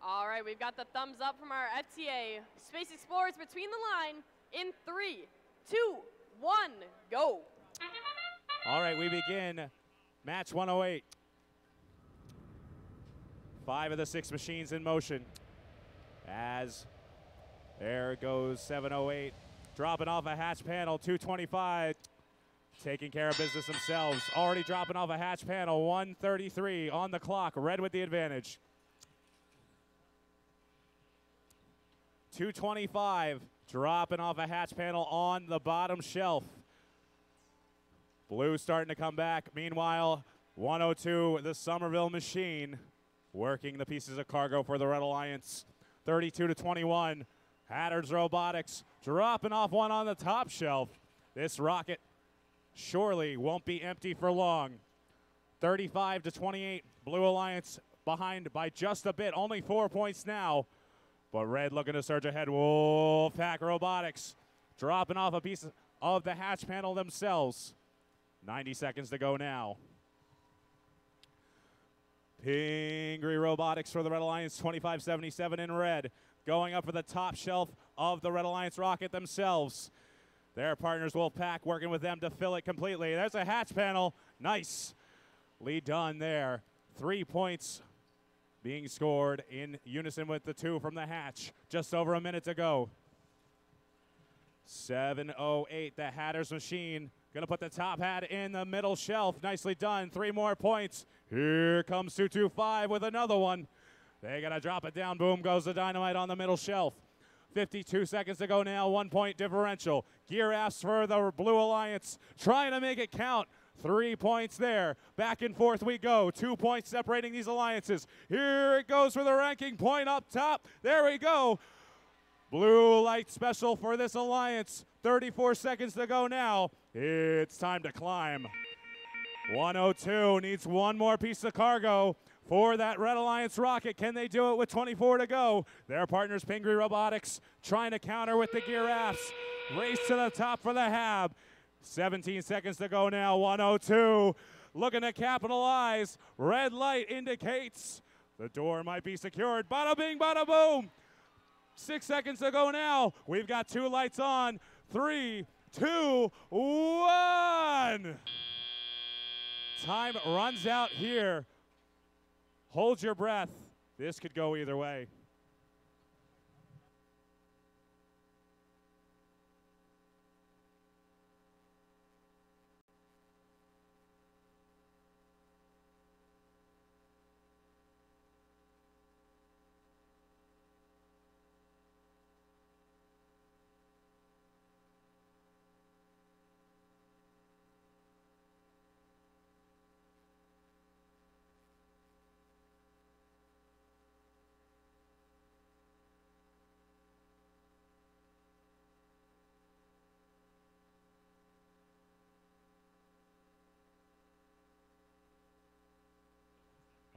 All right, we've got the thumbs up from our FTA. Space Explorers between the line in 3, 2, 1, go. All right, we begin match 108. 5 of the 6 machines in motion. As there goes 708, dropping off a hatch panel, 225. Taking care of business themselves. Already dropping off a hatch panel, 133 on the clock. Red with the advantage. 225, dropping off a hatch panel on the bottom shelf. Blue starting to come back. Meanwhile, 102, the Somerville machine, working the pieces of cargo for the Red Alliance. 32 to 21, Hatters Robotics dropping off one on the top shelf. This rocket surely won't be empty for long. 35 to 28, Blue Alliance behind by just a bit, only 4 points now. But red looking to surge ahead. Wolfpack Robotics dropping off a piece of the hatch panel themselves. 90 seconds to go now. Pingree Robotics for the Red Alliance, 2577 in red. Going up for the top shelf of the Red Alliance rocket themselves. Their partners Wolfpack working with them to fill it completely. There's a hatch panel. Nice. Lead done there. 3 points being scored in unison with the 2 from the hatch. Just over a minute to go. 7:08, the Hatter's machine. Gonna put the top hat in the middle shelf. Nicely done. 3 more points. Here comes 225 with another one. They gotta drop it down. Boom goes the dynamite on the middle shelf. 52 seconds to go now. 1 point differential. Gear asks for the Blue Alliance. Trying to make it count. 3 points there. Back and forth we go. 2 points separating these alliances. Here it goes for the ranking point up top. There we go. Blue light special for this alliance. 34 seconds to go now. It's time to climb. 102 needs one more piece of cargo for that Red Alliance rocket. Can they do it with 24 to go? Their partners, Pingree Robotics, trying to counter with the gear ass. Race to the top for the Hab. 17 seconds to go now. 102 looking to capitalize. Red light indicates the door might be secured. Bada bing, bada boom. 6 seconds to go now. We've got 2 lights on. 3, 2, 1. Time runs out here. Hold your breath. This could go either way.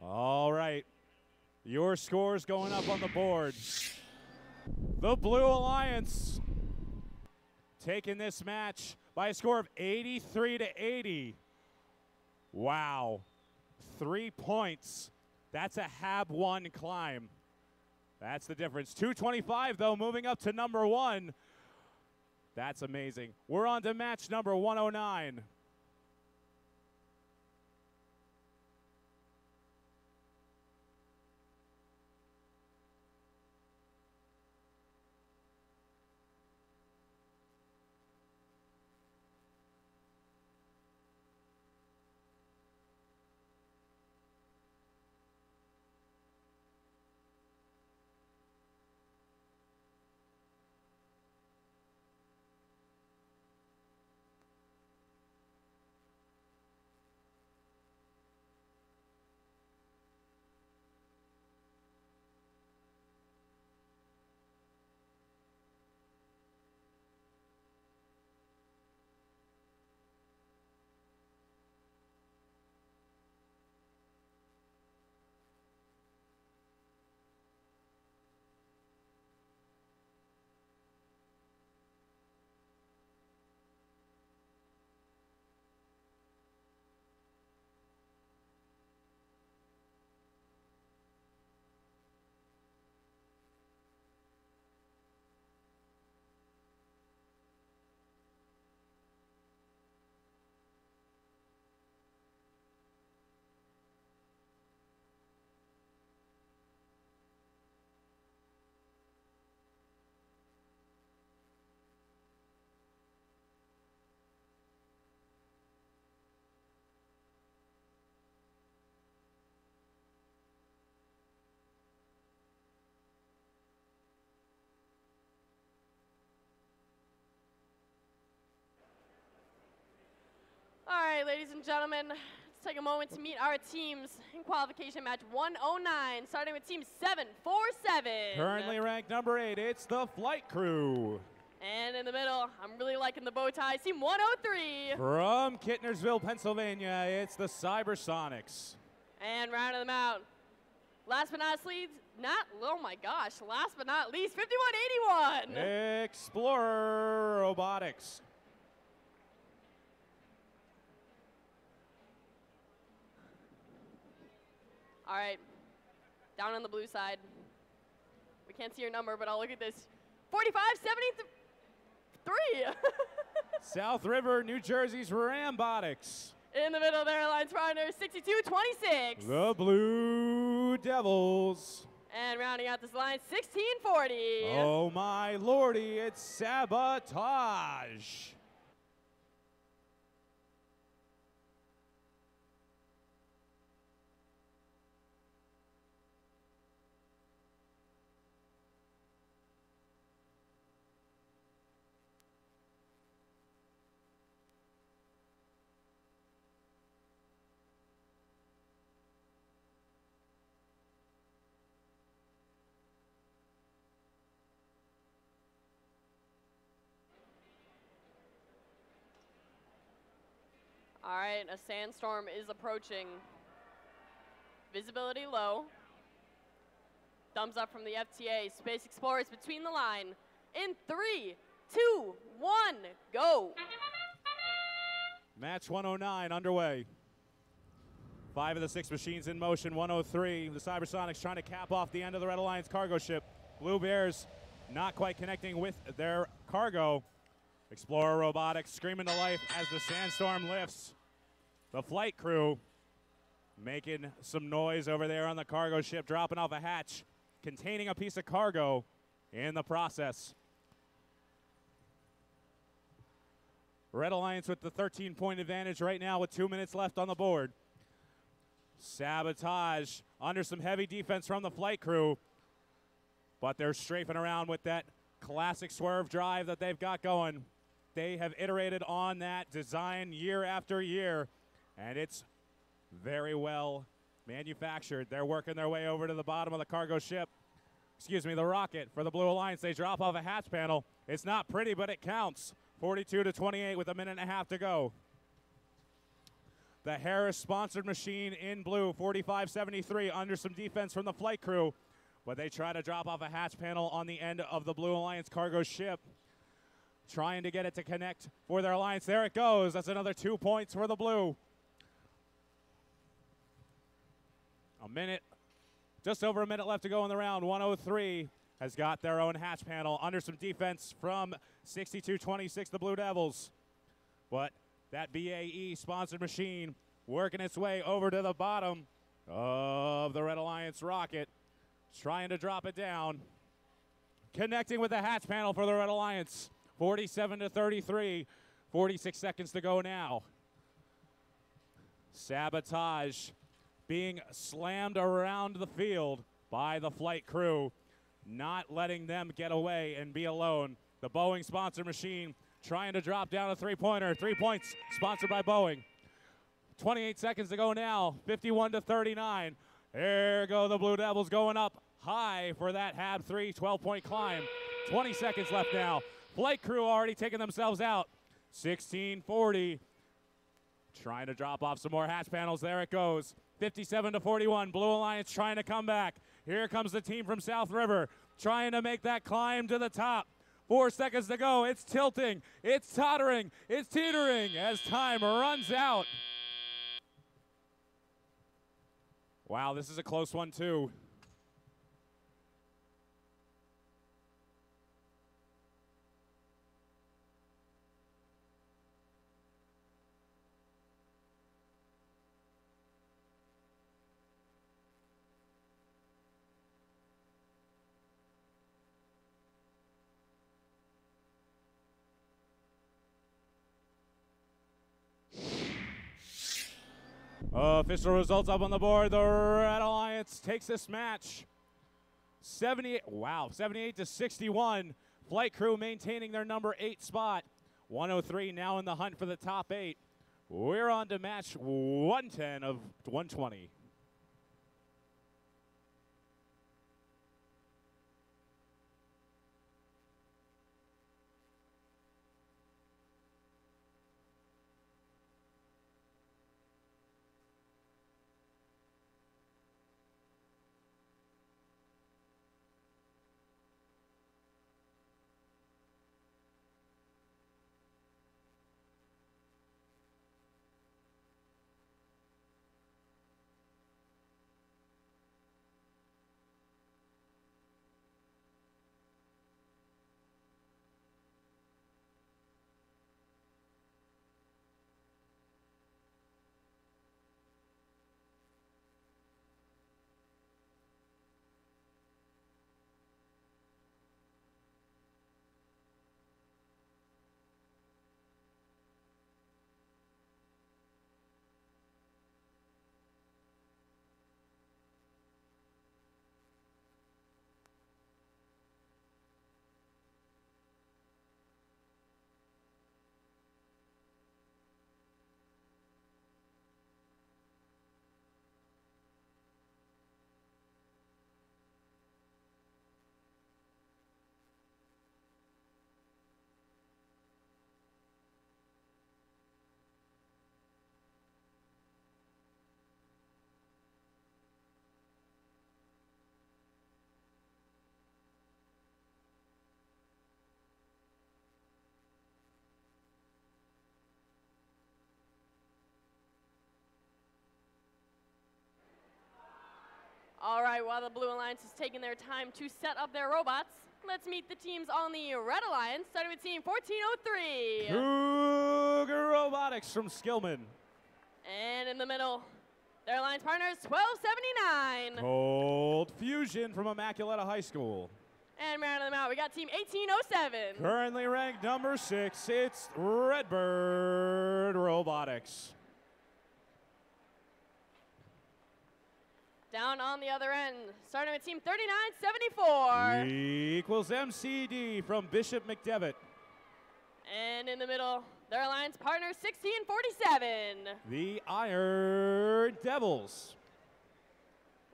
All right, your scores going up on the board. The Blue Alliance taking this match by a score of 83 to 80. Wow, 3 points. That's a Hab 1 climb. That's the difference. 225 though, moving up to number 1. That's amazing. We're on to match number 109. All right, ladies and gentlemen, let's take a moment to meet our teams in qualification match 109, starting with team 747. Currently ranked number 8, it's the Flight Crew. And in the middle, I'm really liking the bow tie, team 103. From Kittnersville, Pennsylvania, it's the Cybersonics. And rounding them out, Last but not least, last but not least, 5181. Explorer Robotics. All right, down on the blue side. We can't see your number, but I'll look at this. 4573. South River, New Jersey's Rambotics. In the middle there, Alliance Runners, 6226. The Blue Devils. And rounding out this line, 1640. Oh my lordy, it's Sabotage. All right, a sandstorm is approaching. Visibility low. Thumbs up from the FTA. Space Explorers between the line. In 3, 2, 1, go. Match 109 underway. 5 of the 6 machines in motion. 103. The Cybersonics trying to cap off the end of the Red Alliance cargo ship. Blue Bears not quite connecting with their cargo. Explorer Robotics screaming to life as the sandstorm lifts. The flight crew making some noise over there on the cargo ship, dropping off a hatch containing a piece of cargo in the process. Red Alliance with the 13-point advantage right now with 2 minutes left on the board. Sabotage under some heavy defense from the flight crew, but they're strafing around with that classic swerve drive that they've got going. They have iterated on that design year after year, and it's very well manufactured. They're working their way over to the bottom of the cargo ship. Excuse me, the rocket for the Blue Alliance. They drop off a hatch panel. It's not pretty, but it counts. 42-28 with a minute and a half to go. The Harris-sponsored machine in blue, 4573, under some defense from the flight crew, but they try to drop off a hatch panel on the end of the Blue Alliance cargo ship, trying to get it to connect for their alliance. There it goes. That's another 2 points for the blue. A minute, just over a minute left to go in the round. 103 has got their own hatch panel under some defense from 6226, the Blue Devils. But that BAE sponsored machine working its way over to the bottom of the Red Alliance rocket, trying to drop it down. Connecting with the hatch panel for the Red Alliance. 47-33, 46 seconds to go now. Sabotage being slammed around the field by the flight crew, not letting them get away and be alone. The Boeing sponsored machine trying to drop down a three-pointer. 3 points sponsored by Boeing. 28 seconds to go now, 51-39. There go the Blue Devils going up high for that HAB 3 12-point climb. 20 seconds left now. Flight crew already taking themselves out. 1640. Trying to drop off some more hatch panels. There it goes. 57-41. Blue Alliance trying to come back. Here comes the team from South River trying to make that climb to the top. 4 seconds to go. It's tilting. It's tottering. It's teetering as time runs out. Wow, this is a close one too. Official results up on the board. The Red Alliance takes this match 78-61. Flight crew maintaining their number 8 spot. 103 now in the hunt for the top 8. We're on to match 110 of 120. All right, while the Blue Alliance is taking their time to set up their robots, let's meet the teams on the Red Alliance, starting with Team 1403. Cougar Robotics from Skillman. And in the middle, their alliance partner is 1279. Cold Fusion from Immaculata High School. And rounding them out, we got Team 1807. Currently ranked number 6, it's Redbird Robotics. Down on the other end, starting with Team 3974. Equals MCD from Bishop McDevitt. And in the middle, their alliance partner 1647. The Iron Devils.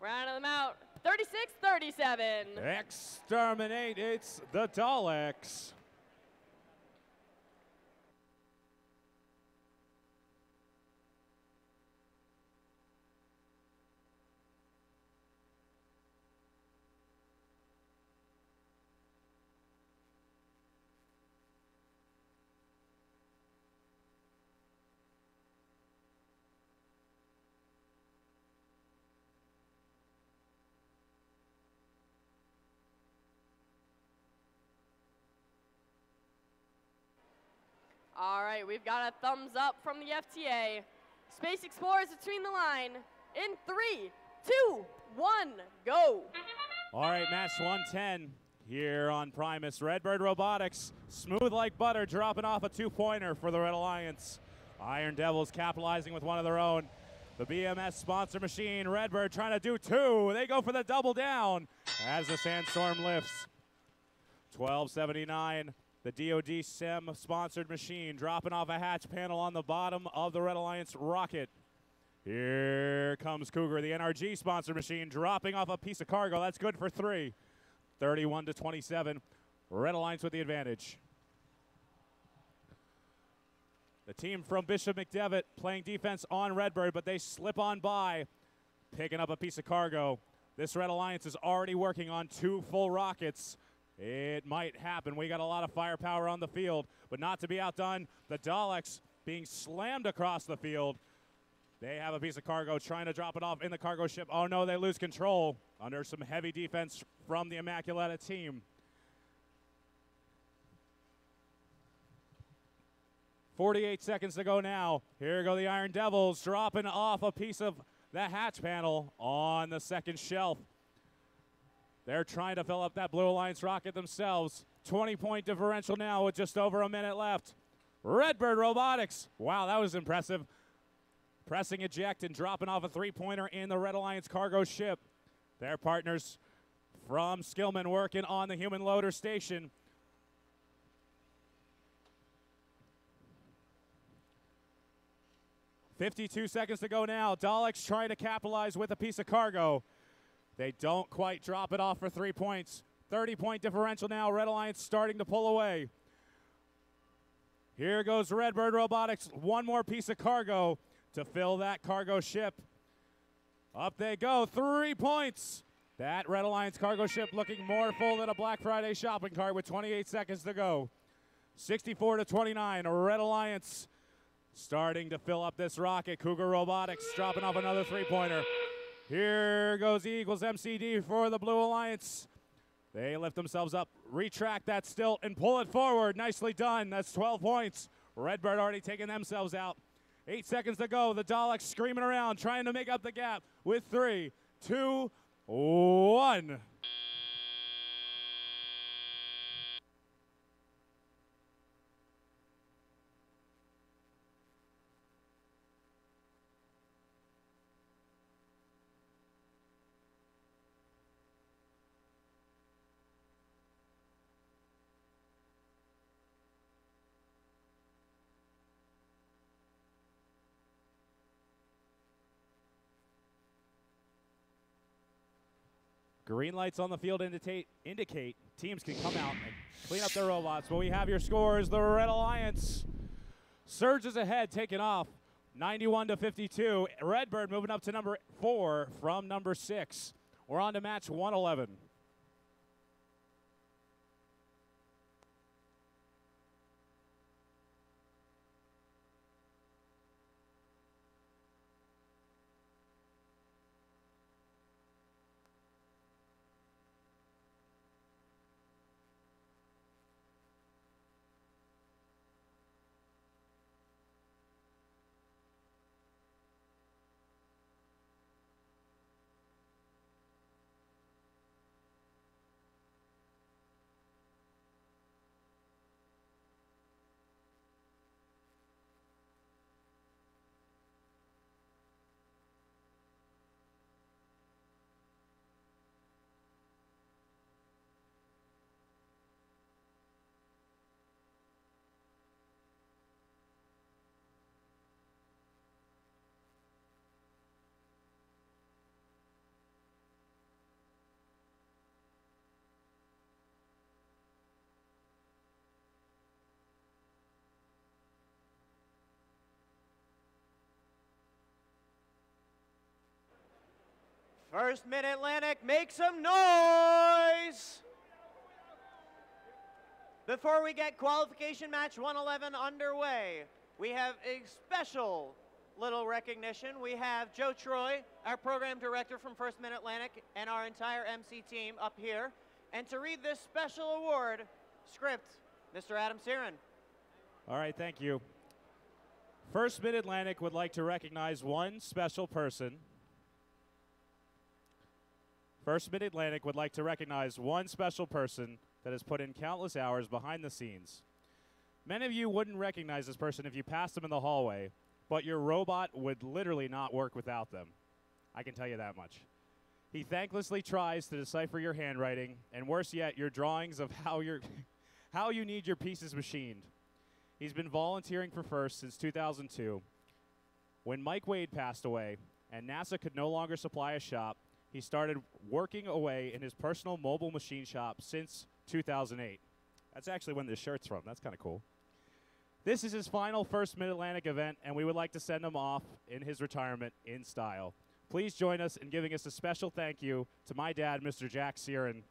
Rounding them out, 3637. Exterminate, it's the Daleks. All right, we've got a thumbs up from the FTA. Space Explorers between the line in 3, 2, 1, go. All right, match 110 here on Primus. Redbird Robotics, smooth like butter, dropping off a 2-pointer for the Red Alliance. Iron Devils capitalizing with one of their own. The BMS sponsor machine, Redbird trying to do 2. They go for the double down as the Sandstorm lifts. 1279. The DoD SEM sponsored machine dropping off a hatch panel on the bottom of the Red Alliance rocket. Here comes Cougar, the NRG sponsored machine, dropping off a piece of cargo. That's good for 3. 31-27. Red Alliance with the advantage. The team from Bishop McDevitt playing defense on Redbird, but they slip on by, picking up a piece of cargo. This Red Alliance is already working on 2 full rockets. It might happen. We got a lot of firepower on the field, but not to be outdone. The Daleks being slammed across the field. They have a piece of cargo trying to drop it off in the cargo ship. Oh no, they lose control under some heavy defense from the Immaculata team. 48 seconds to go now. Here go the Iron Devils dropping off a piece of the hatch panel on the second shelf. They're trying to fill up that Blue Alliance rocket themselves. 20-point differential now with just over a minute left. Redbird Robotics. Wow, that was impressive. Pressing eject and dropping off a 3-pointer in the Red Alliance cargo ship. Their partners from Skillman working on the human loader station. .52 seconds to go now. Daleks trying to capitalize with a piece of cargo. They don't quite drop it off for 3 points. 30-point differential now. Red Alliance starting to pull away. Here goes Redbird Robotics. One more piece of cargo to fill that cargo ship. Up they go. 3 points. That Red Alliance cargo ship looking more full than a Black Friday shopping cart with 28 seconds to go. 64-29. Red Alliance starting to fill up this rocket. Cougar Robotics dropping off another 3-pointer. Here goes E equals MCD for the Blue Alliance. They lift themselves up, retract that stilt, and pull it forward. Nicely done. That's 12 points. Redbird already taking themselves out. 8 seconds to go. The Daleks screaming around, trying to make up the gap with 3, 2, 1. Green lights on the field indicate teams can come out and clean up their robots. But we have your scores. The Red Alliance surges ahead, taking off 91-52. Redbird moving up to number 4 from number 6. We're on to match 111. First Mid-Atlantic, make some noise! Before we get qualification match 111 underway, we have a special little recognition. We have Joe Troy, our program director from First Mid-Atlantic, and our entire MC team up here. And to read this special award script, Mr. Adam Siren. All right, thank you. First Mid-Atlantic would like to recognize one special person. First Mid-Atlantic would like to recognize one special person that has put in countless hours behind the scenes. Many of you wouldn't recognize this person if you passed them in the hallway, but your robot would literally not work without them. I can tell you that much. He thanklessly tries to decipher your handwriting, and worse yet, your drawings of how you need your pieces machined. He's been volunteering for FIRST since 2002. When Mike Wade passed away and NASA could no longer supply a shop, he started working away in his personal mobile machine shop since 2008. That's actually when this shirt's from. That's kind of cool. This is his final First Mid-Atlantic event, and we would like to send him off in his retirement in style. Please join us in giving us a special thank you to my dad, Mr. Jack Siren.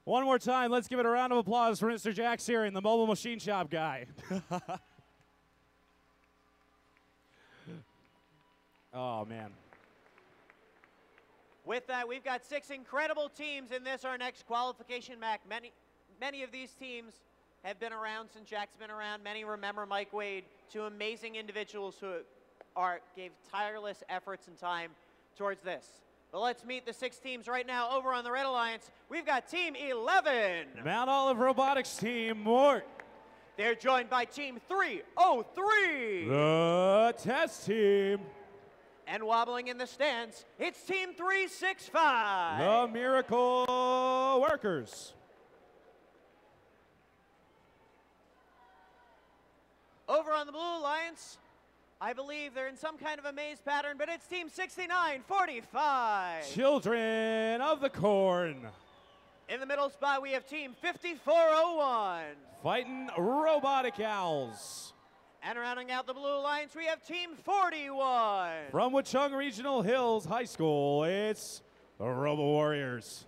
One more time, let's give it a round of applause for Mr. Jack Siren, the mobile machine shop guy. Oh, man. With that, we've got 6 incredible teams in this, our next qualification match. Many of these teams have been around since Jack's been around. Many remember Mike Wade, 2 amazing individuals who gave tireless efforts and time towards this. But let's meet the 6 teams right now over on the Red Alliance. We've got Team 11. Mount Olive Robotics Team, Mort. They're joined by Team 303. The Test Team. And wobbling in the stands, it's Team 365. The Miracle Workers. Over on the Blue Alliance, I believe they're in some kind of a maze pattern, but it's Team 6945. Children of the Corn. In the middle spot, we have Team 5401. Fighting Robotic Owls. And rounding out the Blue Alliance, we have Team 41. From Watchung Regional Hills High School, it's the Robo Warriors.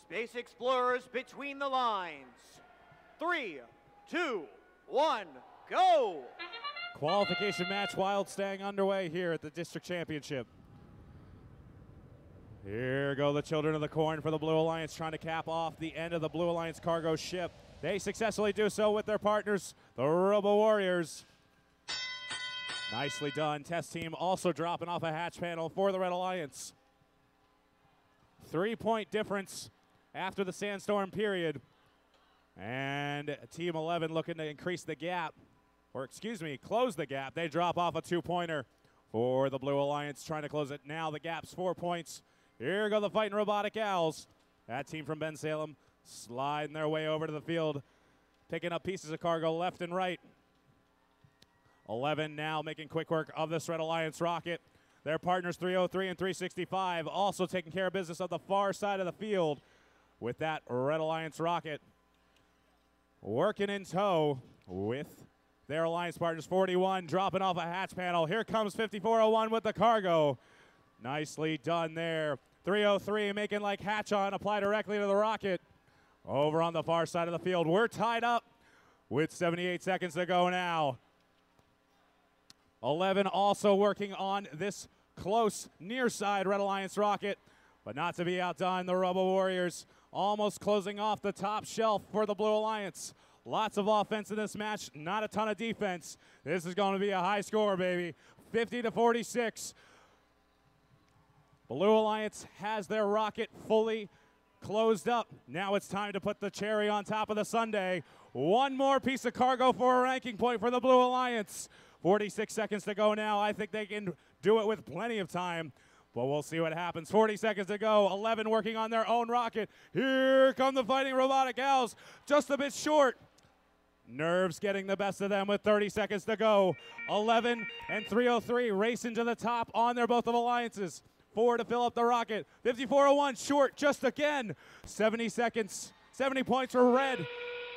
Space Explorers between the lines. 3, 2, 1, go! Qualification match Wild staying underway here at the District Championship. Here go the children of the corn for the Blue Alliance, trying to cap off the end of the Blue Alliance cargo ship. They successfully do so with their partners, the Robo Warriors. Nicely done. Test team also dropping off a hatch panel for the Red Alliance. 3-point difference after the Sandstorm period. And Team 11 looking to increase the gap, or excuse me, close the gap. They drop off a 2-pointer for the Blue Alliance, trying to close it. Now the gap's 4 points. Here go the Fighting Robotic Owls. That team from Ben Salem sliding their way over to the field, picking up pieces of cargo left and right. 11 now making quick work of this Red Alliance rocket. Their partners 303 and 365 also taking care of business on the far side of the field with that Red Alliance rocket. Working in tow with their alliance partners. 41 dropping off a hatch panel. Here comes 5401 with the cargo. Nicely done there. 303 making like hatch on, apply directly to the rocket. Over on the far side of the field. We're tied up with 78 seconds to go now. 11 also working on this close near side Red Alliance rocket, but not to be outdone. The Robo Warriors almost closing off the top shelf for the Blue Alliance. Lots of offense in this match, not a ton of defense. This is going to be a high score, baby. 50-46. Blue Alliance has their rocket fully closed up. Now it's time to put the cherry on top of the sundae. One more piece of cargo for a ranking point for the Blue Alliance. 46 seconds to go now. I think they can do it with plenty of time, but we'll see what happens. 40 seconds to go. 11 working on their own rocket. Here come the Fighting Robotic Owls. Just a bit short. Nerves getting the best of them with 30 seconds to go. 11 and 303 racing to the top on their both of alliances. 4 to fill up the rocket. 5401 short just again. 70 seconds. 70 points for Red.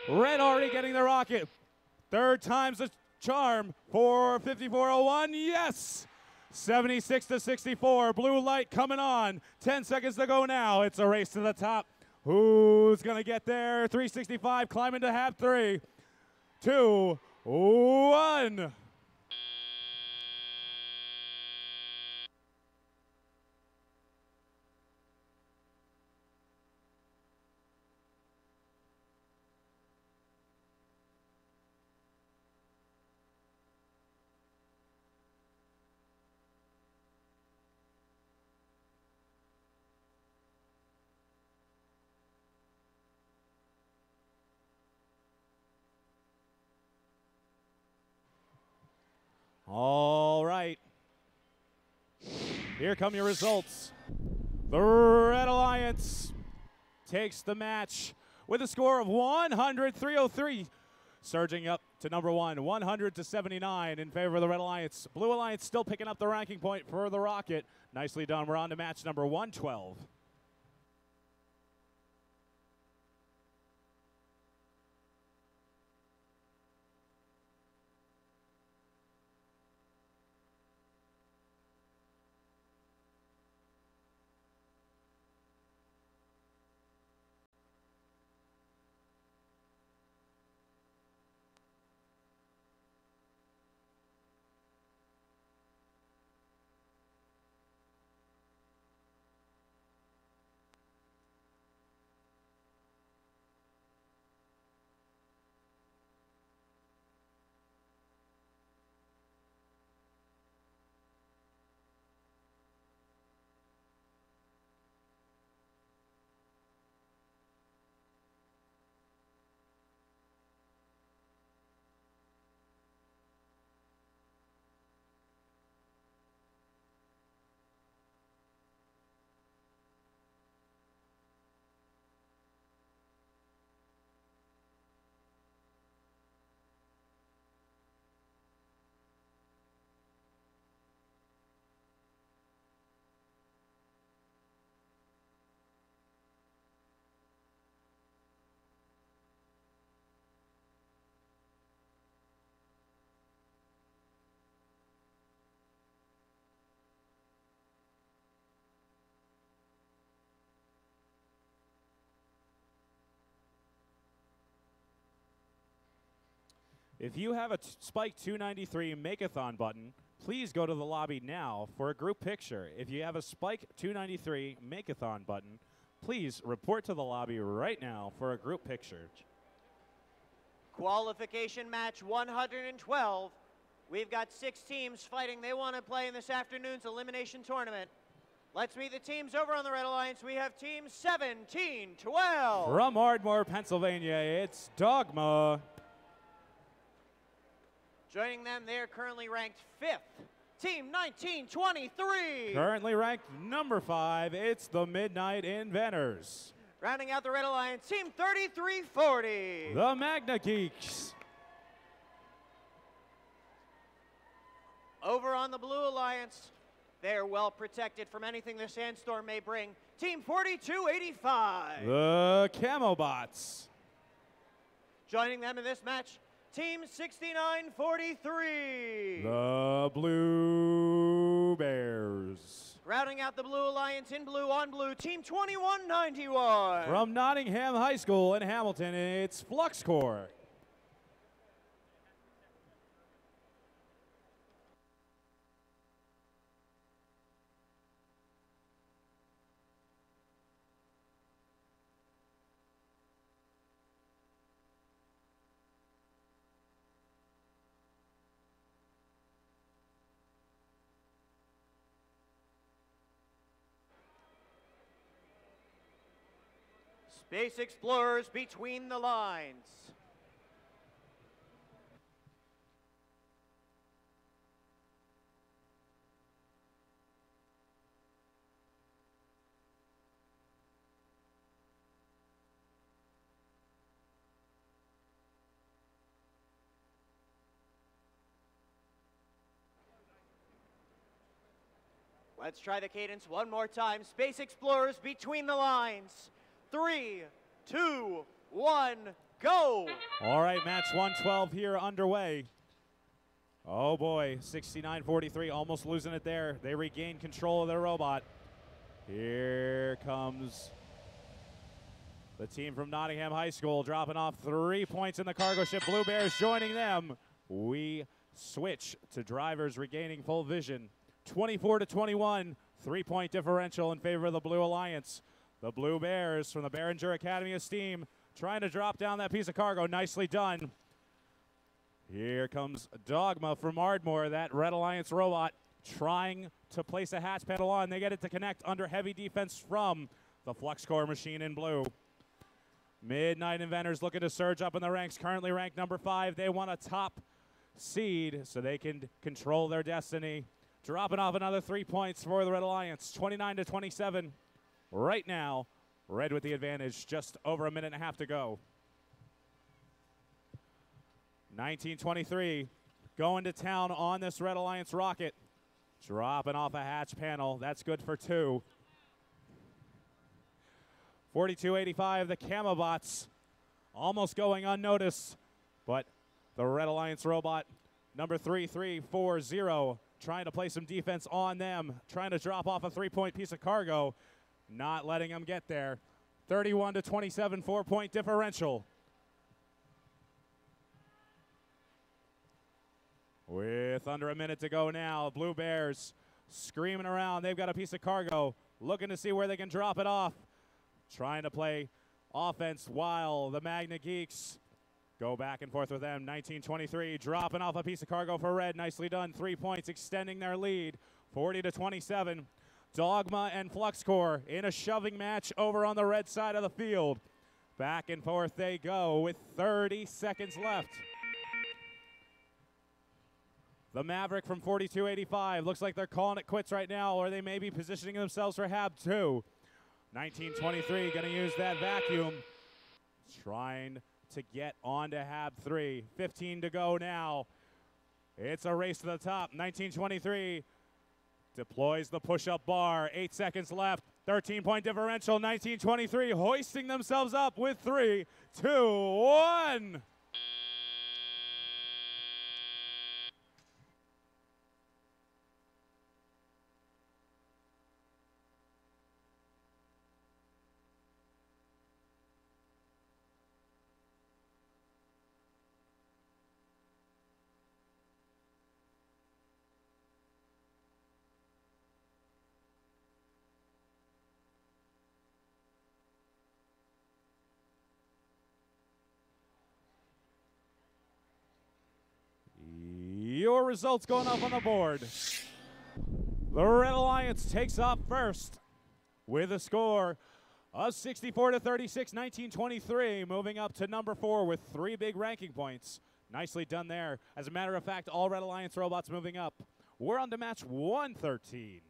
Red already getting the rocket. Third time's the charm for 5401. Yes! 76-64. Blue light coming on. 10 seconds to go now. It's a race to the top. Who's going to get there? 365 climbing to half 3. 2, 1. All right. Here come your results. The Red Alliance takes the match with a score of 100-303, surging up to number 1, 100-79 in favor of the Red Alliance. Blue Alliance still picking up the ranking point for the Rocket. Nicely done. We're on to match number 112. If you have a Spike 293 Make-a-thon button, please go to the lobby now for a group picture. If you have a Spike 293 Make-a-thon button, please report to the lobby right now for a group picture. Qualification match 112. We've got 6 teams fighting. They want to play in this afternoon's elimination tournament. Let's meet the teams over on the Red Alliance. We have team 17-12. From Ardmore, Pennsylvania, it's Dogma. Joining them, they're currently ranked 5th. Team 1923. Currently ranked number 5, it's the Midnight Inventors. Rounding out the Red Alliance, team 3340. The Magna Geeks. Over on the Blue Alliance, they're well protected from anything the sandstorm may bring. Team 4285. The Camobots. Joining them in this match, Team 6943. The Blue Bears. Rounding out the Blue Alliance in blue on blue, Team 2191. From Nottingham High School in Hamilton, it's FluxCore. Space Explorers between the lines. Let's try the cadence one more time. Space Explorers between the lines. 3, 2, 1, go! All right, match 112 here underway. Oh boy, 69-43, almost losing it there. They regain control of their robot. Here comes the team from Nottingham High School, dropping off 3 points in the cargo ship. Blue Bears joining them. We switch to drivers regaining full vision. 24-21, 3-point differential in favor of the Blue Alliance. The Blue Bears from the Behringer Academy of Steam trying to drop down that piece of cargo. Nicely done. Here comes Dogma from Ardmore, that Red Alliance robot, trying to place a hatch panel on. They get it to connect under heavy defense from the FluxCore machine in blue. Midnight Inventors looking to surge up in the ranks, currently ranked number 5. They want a top seed so they can control their destiny. Dropping off another 3 points for the Red Alliance, 29-27. Right now, Red with the advantage, just over a minute and a half to go. 1923 going to town on this Red Alliance rocket. Dropping off a hatch panel, that's good for 2. 42-85, the Camobots almost going unnoticed, but the Red Alliance robot, number 3340, trying to play some defense on them, trying to drop off a 3-point piece of cargo. Not letting them get there. 31-27, 4-point differential. With under a minute to go now, Blue Bears screaming around. They've got a piece of cargo, looking to see where they can drop it off. Trying to play offense while the Magna Geeks go back and forth with them. 1923 dropping off a piece of cargo for Red. Nicely done. 3 points extending their lead. 40-27. Dogma and FluxCore in a shoving match over on the red side of the field. Back and forth they go with 30 seconds left. The Maverick from 42-85 looks like they're calling it quits right now, or they may be positioning themselves for HAB 2. 1923 going to use that vacuum, trying to get onto HAB 3. 15 to go now. It's a race to the top. 1923 deploys the push-up bar. 8 seconds left. 13-point differential. 1923 hoisting themselves up with 3, 2, 1. results going up on the board. The Red Alliance takes off first with a score of 64 to 36, 1923, moving up to number 4 with 3 big ranking points. Nicely done there. As a matter of fact, all Red Alliance robots moving up. We're on to match 113.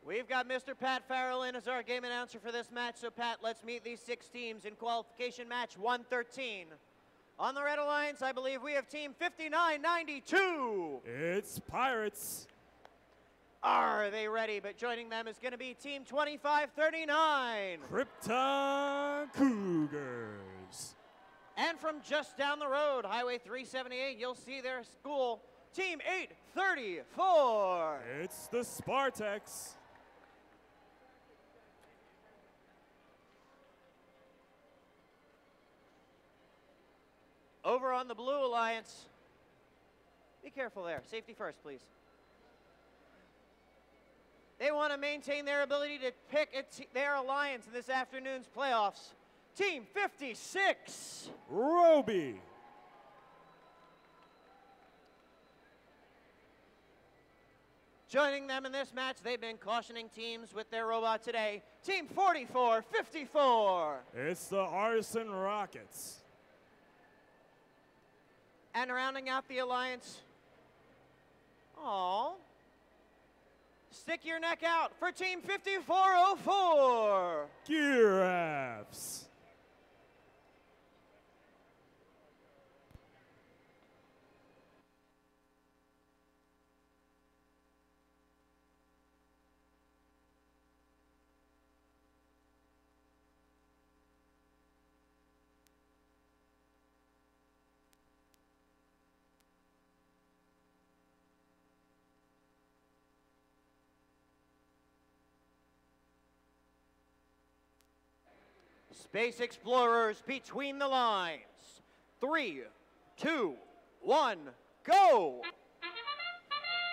We've got Mr. Pat Farrell in as our game announcer for this match. So, Pat, let's meet these 6 teams in qualification match 113. On the Red Alliance, I believe we have team 5992. It's Pirates. Are they ready? But joining them is going to be team 2539. Krypton Cougars. And from just down the road, Highway 378, you'll see their school, team 834. It's the Spartaks. Over on the Blue Alliance, be careful there. Safety first, please. They want to maintain their ability to pick their alliance in this afternoon's playoffs. Team 56. Roby. Joining them in this match, they've been cautioning teams with their robot today. Team 4454. It's the Arson Rockets. And rounding out the alliance, stick your neck out for team 5404. Giraffes. Space Explorers between the lines. 3, 2, 1, go!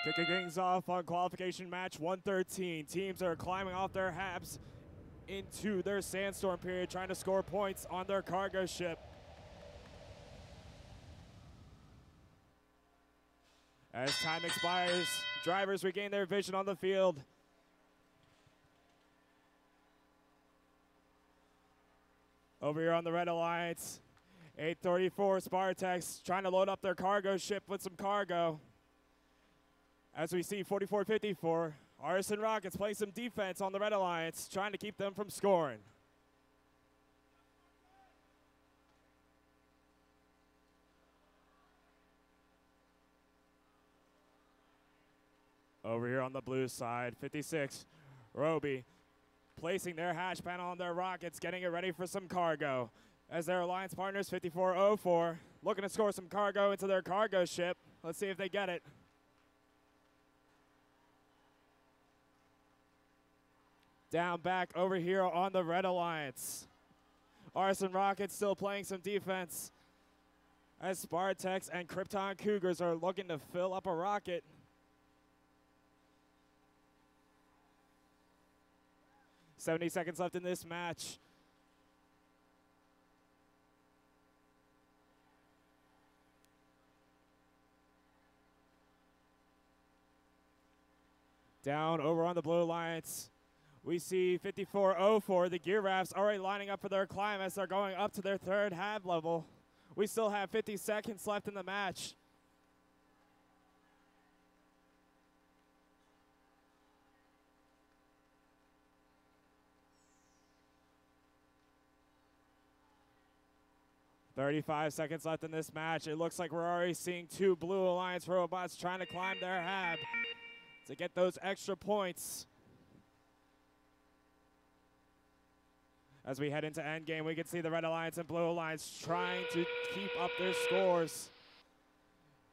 Kicking things off on qualification match 113. Teams are climbing off their habs into their sandstorm period, trying to score points on their cargo ship. As time expires, drivers regain their vision on the field. Over here on the Red Alliance, 834 Spartaks trying to load up their cargo ship with some cargo. As we see 4454, Arson Rockets playing some defense on the Red Alliance, trying to keep them from scoring. Over here on the blue side, 56, Roby placing their hatch panel on their rockets, getting it ready for some cargo. As their alliance partners, 5404, looking to score some cargo into their cargo ship. Let's see if they get it. Down back over here on the Red Alliance. Arson Rockets still playing some defense as Spartaks and Krypton Cougars are looking to fill up a rocket 70 seconds left in this match. Down over on the Blue Alliance, we see 5404. The Gear Rafts already lining up for their climb as they're going up to their third hab level. We still have 50 seconds left in the match. "35 seconds left in this match. It looks like we're already seeing two Blue Alliance robots trying to climb their hab to get those extra points. As we head into endgame, we can see the Red Alliance and Blue Alliance trying to keep up their scores.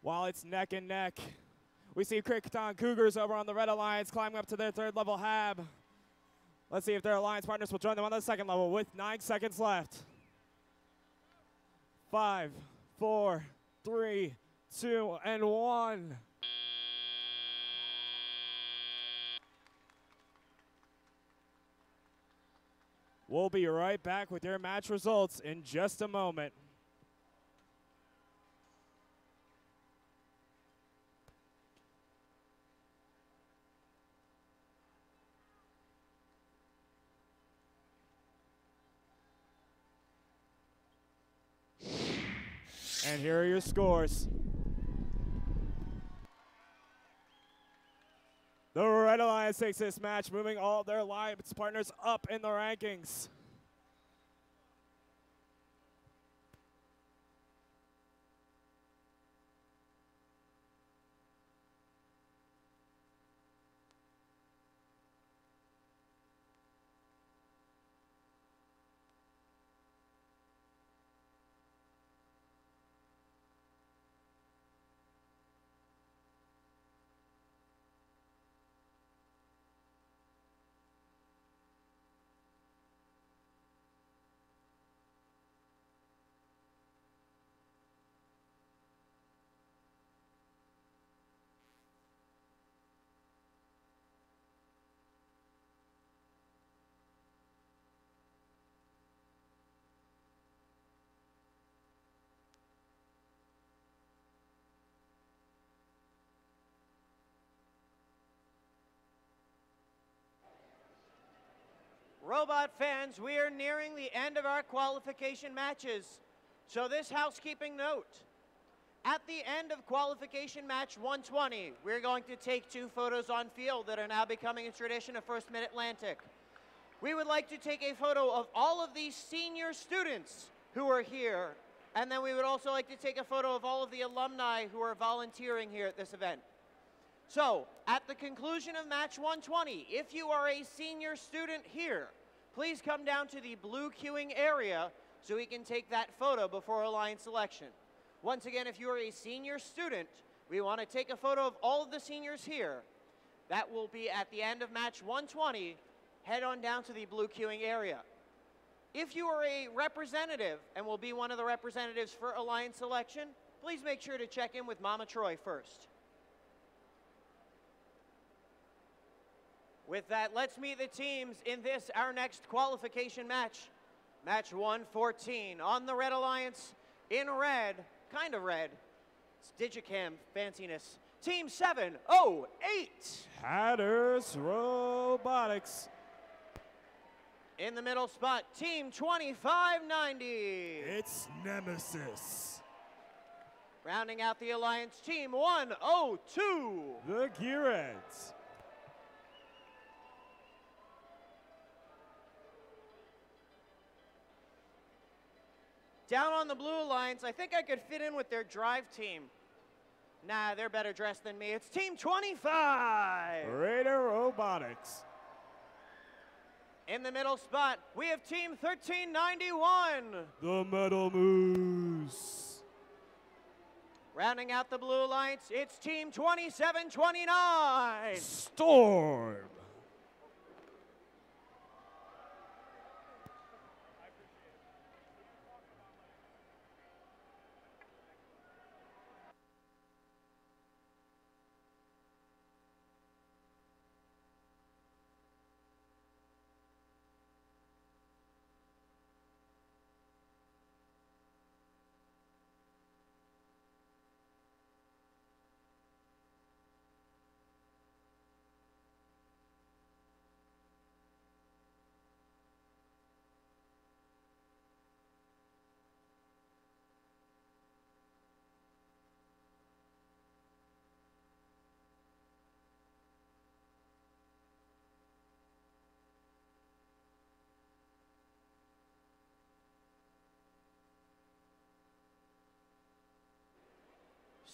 While it's neck and neck, we see Crickton Cougars over on the Red Alliance climbing up to their third level hab. Let's see if their alliance partners will join them on the second level with 9 seconds left. 5, 4, 3, 2, and 1. We'll be right back with your match results in just a moment. And here are your scores. The Red Alliance takes this match, moving all their alliance partners up in the rankings. Robot fans, we are nearing the end of our qualification matches. So this housekeeping note. At the end of qualification match 120, we're going to take 2 photos on field that are now becoming a tradition of First Mid-Atlantic. We would like to take a photo of all of these senior students who are here, and then we would also like to take a photo of all of the alumni who are volunteering here at this event. So, at the conclusion of match 120, if you are a senior student here, please come down to the blue queuing area so we can take that photo before alliance selection. Once again, if you are a senior student, we want to take a photo of all of the seniors here. That will be at the end of match 120. Head on down to the blue queuing area. If you are a representative and will be one of the representatives for alliance selection, please make sure to check in with Mama Troy first. With that, let's meet the teams in this, our next qualification match. Match 114 on the Red Alliance in red, kind of red. It's Digicam fanciness. Team 708. Hatters Robotics. In the middle spot, Team 2590. It's Nemesis. Rounding out the alliance, Team 102. The Gearheads. Down on the Blue Alliance, I think I could fit in with their drive team. Nah, they're better dressed than me. It's Team 25. Raider Robotics. In the middle spot, we have Team 1391. The Metal Moose. Rounding out the Blue Alliance, it's Team 2729. Storm.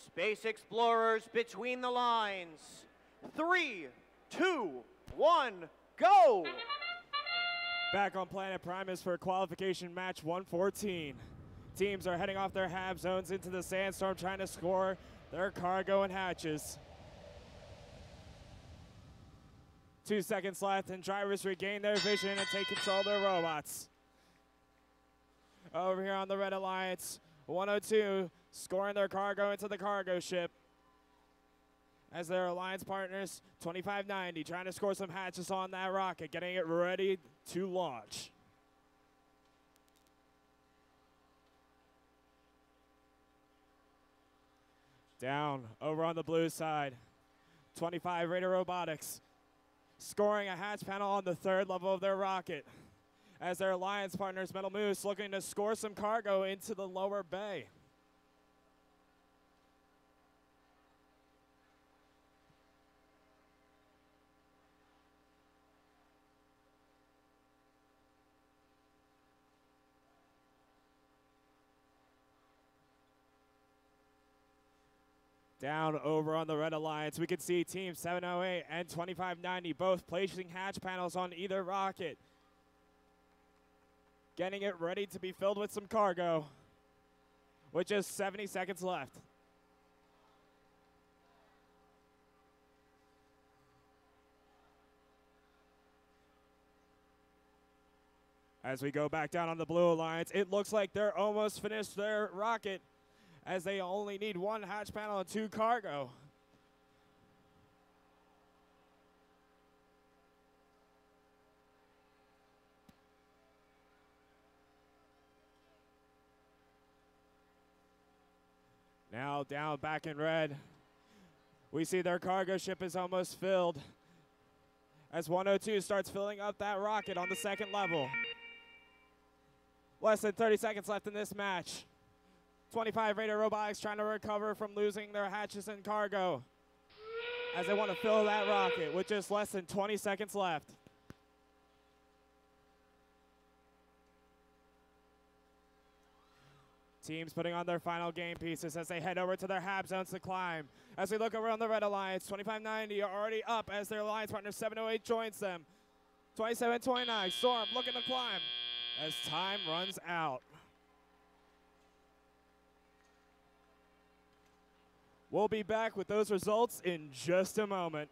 Space Explorers between the lines. 3, 2, 1, go! Back on Planet Primus for qualification match 114. Teams are heading off their hab zones into the sandstorm trying to score their cargo and hatches. 2 seconds left and drivers regain their vision and take control of their robots. Over here on the Red Alliance, 102 scoring their cargo into the cargo ship. As their alliance partners, 2590, trying to score some hatches on that rocket, getting it ready to launch. Down over on the blue side, 25 Raider Robotics scoring a hatch panel on the 3rd level of their rocket. As their alliance partners, Metal Moose, looking to score some cargo into the lower bay. Down over on the Red Alliance, we can see Team 708 and 2590 both placing hatch panels on either rocket, getting it ready to be filled with some cargo, with just 70 seconds left. As we go back down on the Blue Alliance, it looks like they're almost finished their rocket, as they only need 1 hatch panel and 2 cargo. Now down back in red, we see their cargo ship is almost filled, as 102 starts filling up that rocket on the 2nd level. Less than 30 seconds left in this match. 25 Raider Robotics trying to recover from losing their hatches and cargo, as they want to fill that rocket with just less than 20 seconds left. Teams putting on their final game pieces as they head over to their hab zones to climb. As we look around the Red Alliance, 2590 are already up as their alliance partner 708 joins them. 2729, Storm looking to climb as time runs out. We'll be back with those results in just a moment.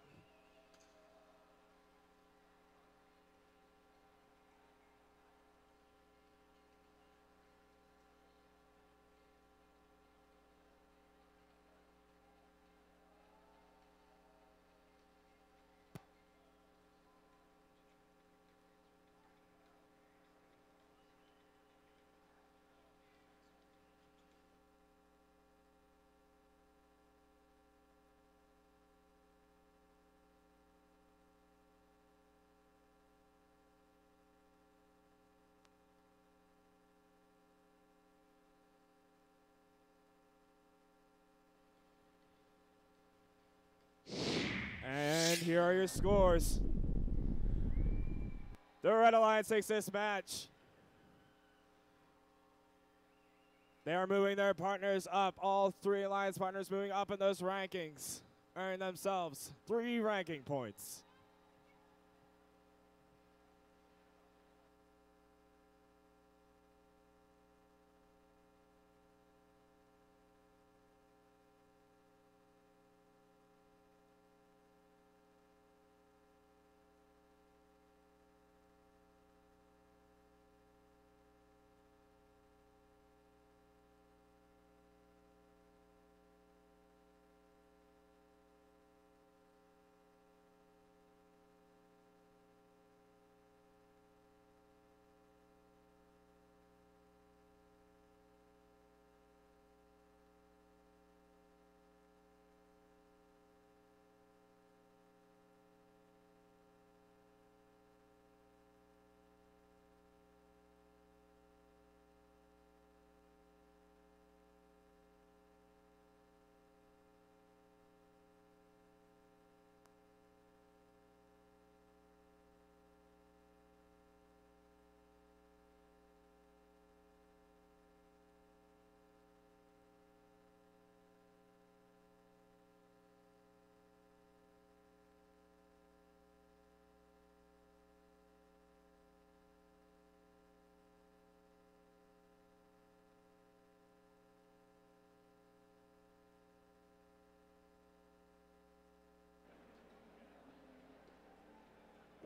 And here are your scores. The Red Alliance takes this match. They are moving their partners up. All 3 alliance partners moving up in those rankings, earning themselves 3 ranking points.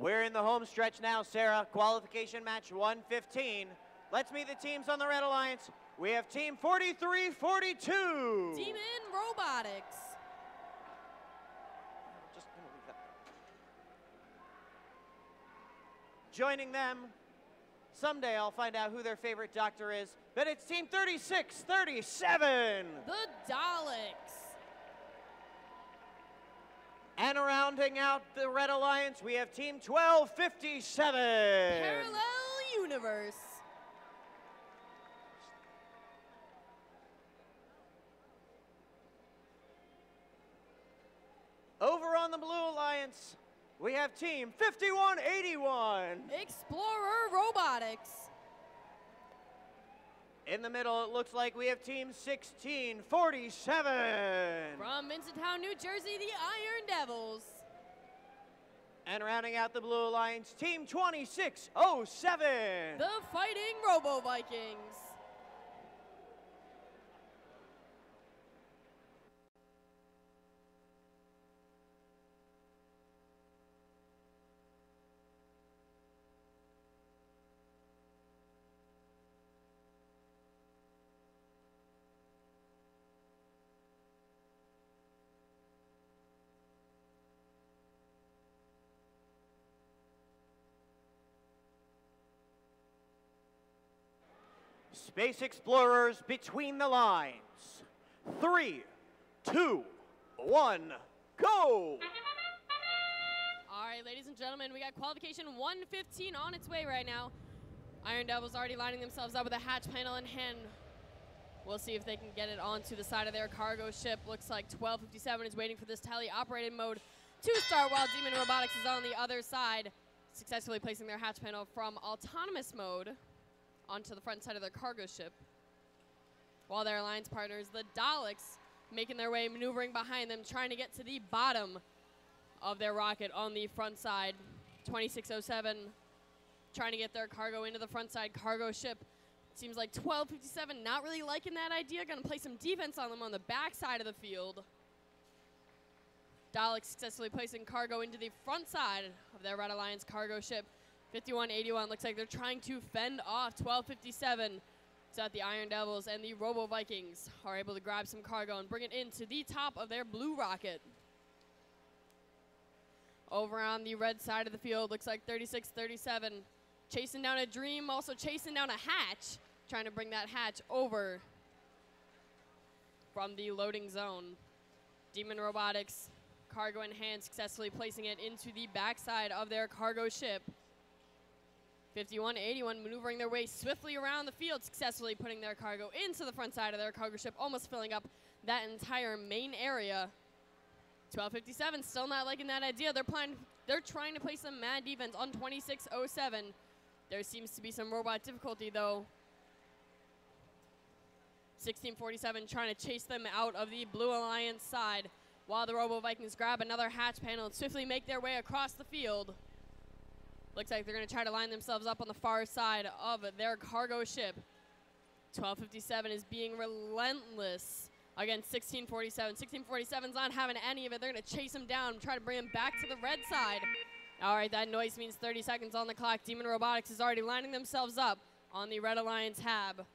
We're in the home stretch now, Sarah. Qualification match 115. Let's meet the teams on the Red Alliance. We have Team 4342. Demon Robotics. Just gonna leave that. Joining them, someday I'll find out who their favorite doctor is, but it's Team 3637. The Daleks. And rounding out the Red Alliance, we have Team 1257. Parallel Universe. Over on the Blue Alliance, we have Team 5181. Explorer Robotics. In the middle, it looks like we have Team 1647. From Mincetown, New Jersey, the Iron Devils. And rounding out the Blue Alliance, Team 2607. The Fighting Robo Vikings. Space Explorers between the lines. 3, 2, 1, go! All right, ladies and gentlemen, we got qualification 115 on its way right now. Iron Devils already lining themselves up with a hatch panel in hand. We'll see if they can get it onto the side of their cargo ship. Looks like 1257 is waiting for this tele-operated mode to start while Demon Robotics is on the other side, successfully placing their hatch panel from autonomous mode onto the front side of their cargo ship. While their alliance partners, the Daleks, making their way, maneuvering behind them, trying to get to the bottom of their rocket on the front side. 2607 trying to get their cargo into the front side cargo ship. Seems like 1257 not really liking that idea. Gonna play some defense on them on the back side of the field. Daleks successfully placing cargo into the front side of their Red Alliance cargo ship. 5181 looks like they're trying to fend off 1257 so that the Iron Devils and the Robo Vikings are able to grab some cargo and bring it into the top of their blue rocket. Over on the red side of the field, looks like 3637 chasing down a Dream, also chasing down a hatch, trying to bring that hatch over from the loading zone. Demon Robotics, cargo in hand, successfully placing it into the backside of their cargo ship. 5181 maneuvering their way swiftly around the field, successfully putting their cargo into the front side of their cargo ship, almost filling up that entire main area. 1257 still not liking that idea. They're trying to play some mad defense on 2607. There seems to be some robot difficulty though. 1647 trying to chase them out of the Blue Alliance side, while the Robo Vikings grab another hatch panel and swiftly make their way across the field. Looks like they're going to try to line themselves up on the far side of their cargo ship. 1257 is being relentless against 1647. 1647's not having any of it. They're going to chase him down and try to bring him back to the red side. All right, that noise means 30 seconds on the clock. Demon Robotics is already lining themselves up on the Red Alliance hab.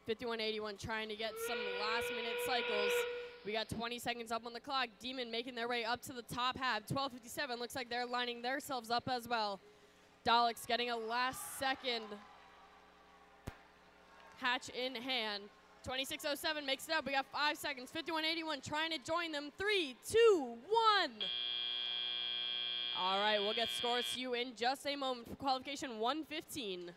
5181 trying to get some last-minute cycles. We got 20 seconds up on the clock. Demon making their way up to the top hab. 1257 looks like they're lining themselves up as well. Daleks getting a last-second hatch in hand. 2607 makes it up. We got 5 seconds. 5181 trying to join them. 3, 2, 1. All right, we'll get scores to you in just a moment for qualification 115.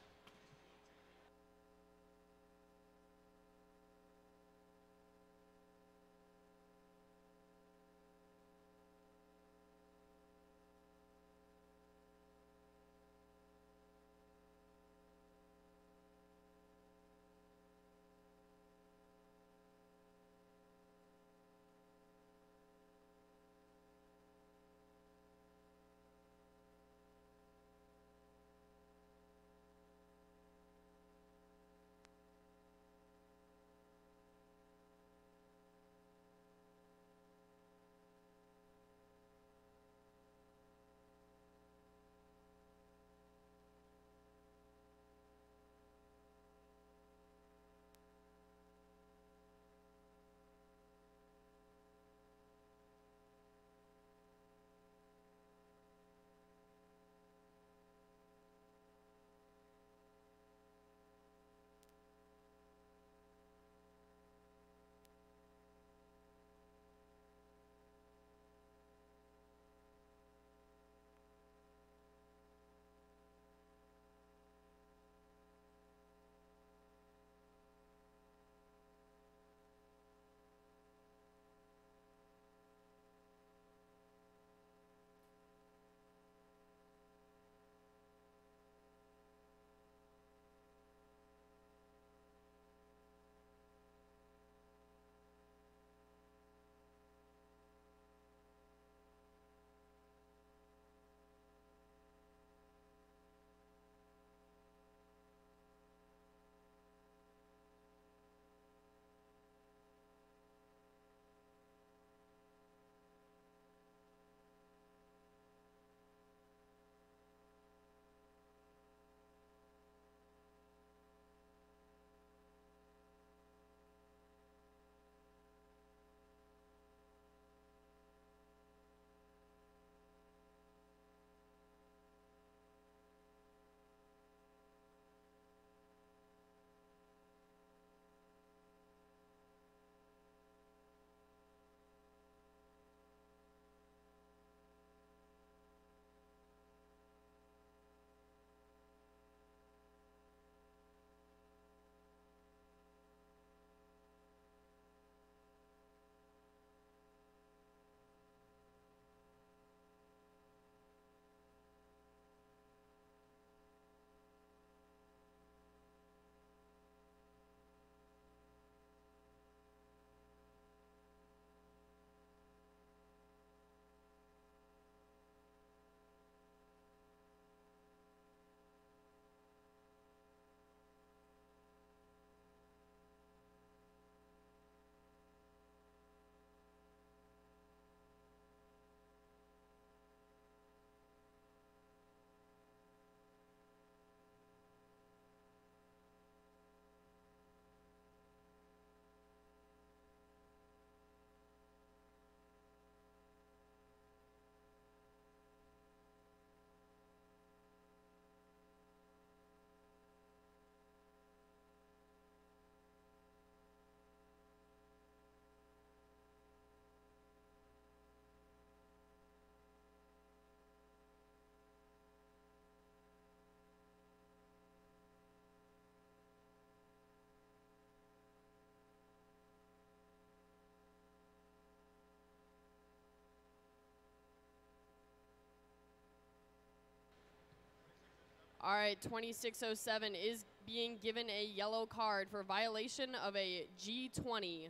All right, 2607 is being given a yellow card for violation of a G20.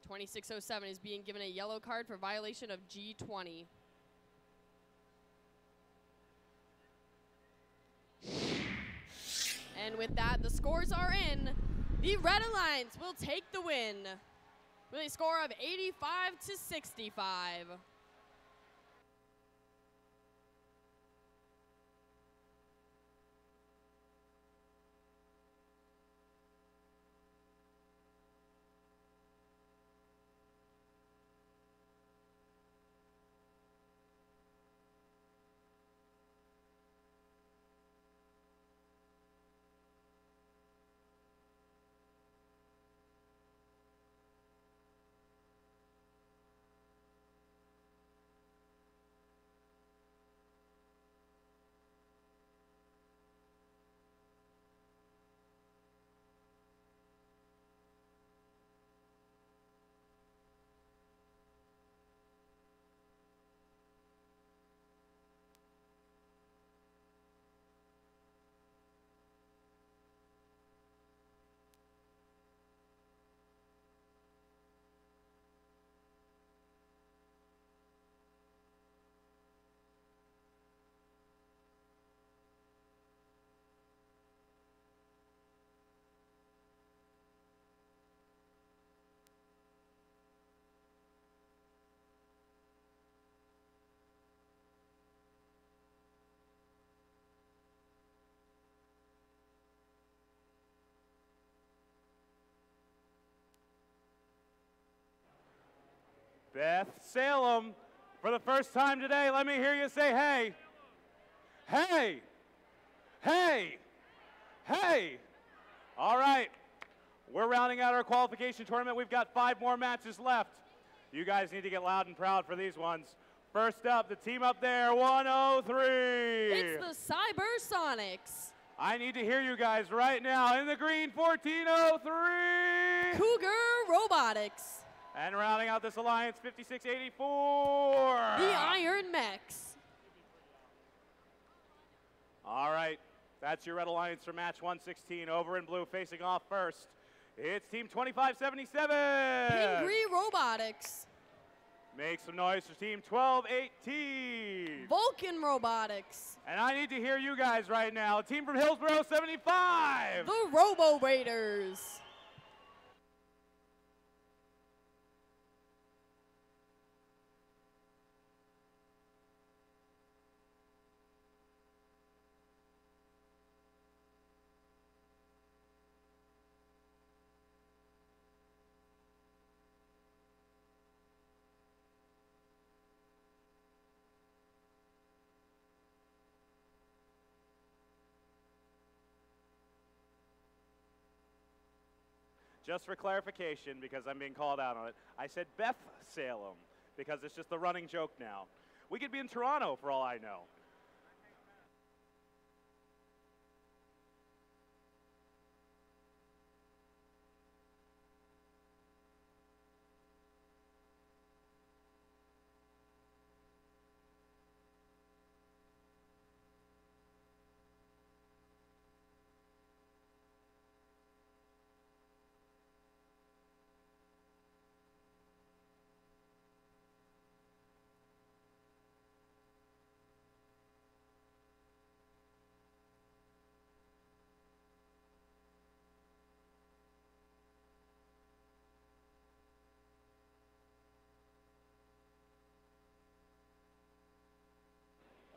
2607 is being given a yellow card for violation of G20. And with that, the scores are in. The Red Alliance will take the win with a score of 85-65. Beth Salem, for the first time today, let me hear you say hey. Hey, hey, hey. All right, we're rounding out our qualification tournament. We've got 5 more matches left. You guys need to get loud and proud for these ones. First up, the team up there, 103. It's the Cybersonics. I need to hear you guys right now. In the green, 1403. Cougar Robotics. And rounding out this alliance, 5684. The Iron Mechs. All right, that's your Red Alliance for match 116. Over in blue, facing off first, it's team 2577. Pingree Robotics. Make some noise for team 1218. Vulcan Robotics. And I need to hear you guys right now. Team from Hillsborough 75. The Robo Raiders. Just for clarification, because I'm being called out on it, I said Beth Salem, because it's just the running joke now. We could be in Toronto for all I know.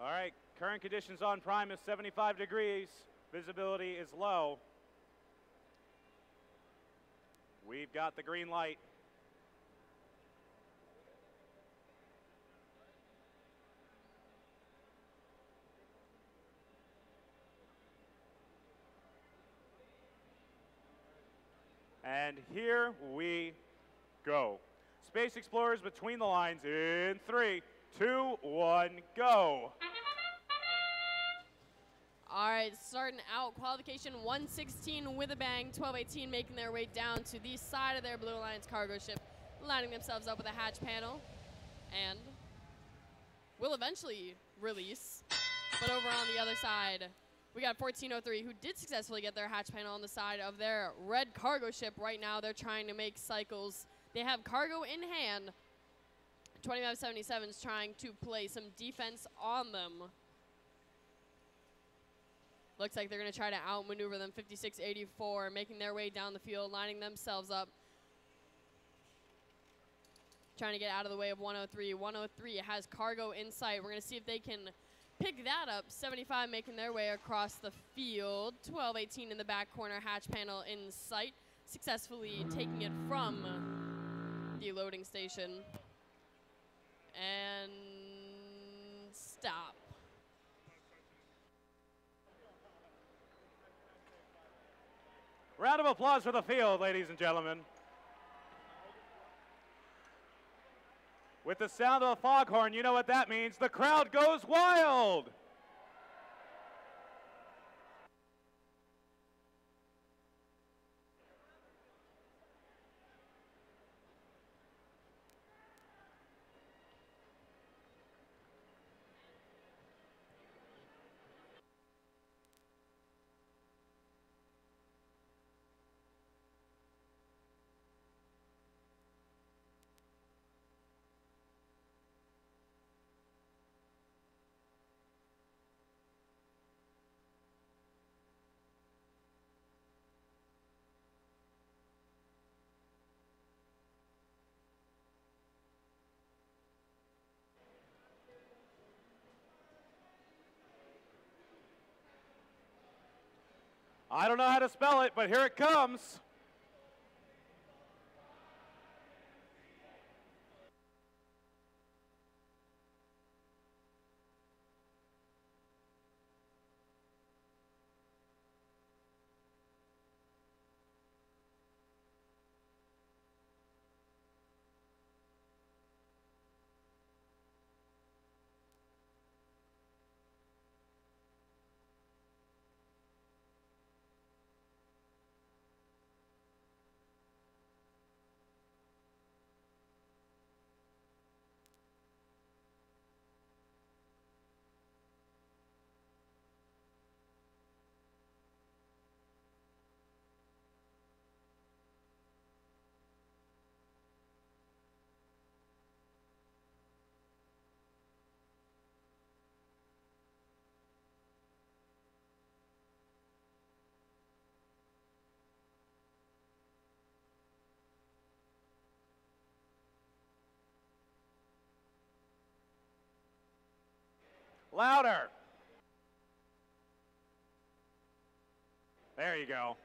All right, current conditions on Prime is 75 degrees. Visibility is low. We've got the green light. And here we go. Space Explorers between the lines in 3, 2, 1, go. All right, starting out qualification 116 with a bang, 1218 making their way down to the side of their Blue Alliance cargo ship, lining themselves up with a hatch panel, and will eventually release. But over on the other side, We got 1403 who did successfully get their hatch panel on the side of their red cargo ship. Right now they're trying to make cycles. They have cargo in hand. 2577 is trying to play some defense on them. Looks like they're going to try to outmaneuver them. 5684 making their way down the field, lining themselves up. Trying to get out of the way of 103. 103 has cargo in sight. We're going to see if they can pick that up. 75 making their way across the field. 1218 in the back corner, hatch panel in sight. Successfully taking it from the loading station. And stop. Round of applause for the field, ladies and gentlemen. With the sound of a foghorn, you know what that means. The crowd goes wild. I don't know how to spell it, but here it comes. Louder. There you go.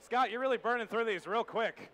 Scott, you're really burning through these real quick.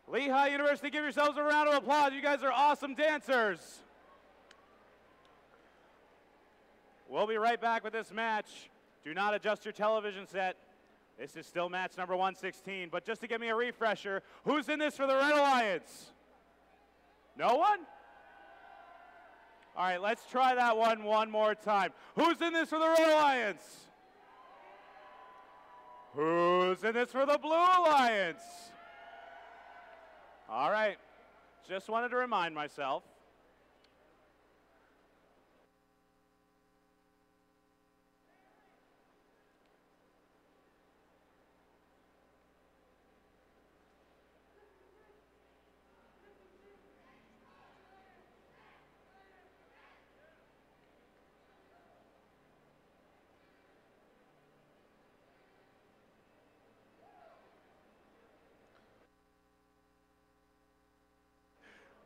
Lehigh University, give yourselves a round of applause. You guys are awesome dancers. We'll be right back with this match. Do not adjust your television set. This is still match number 116, but just to give me a refresher, who's in this for the Red Alliance? No one? All right, let's try that one more time. Who's in this for the Red Alliance? Who's in this for the Blue Alliance? All right, just wanted to remind myself.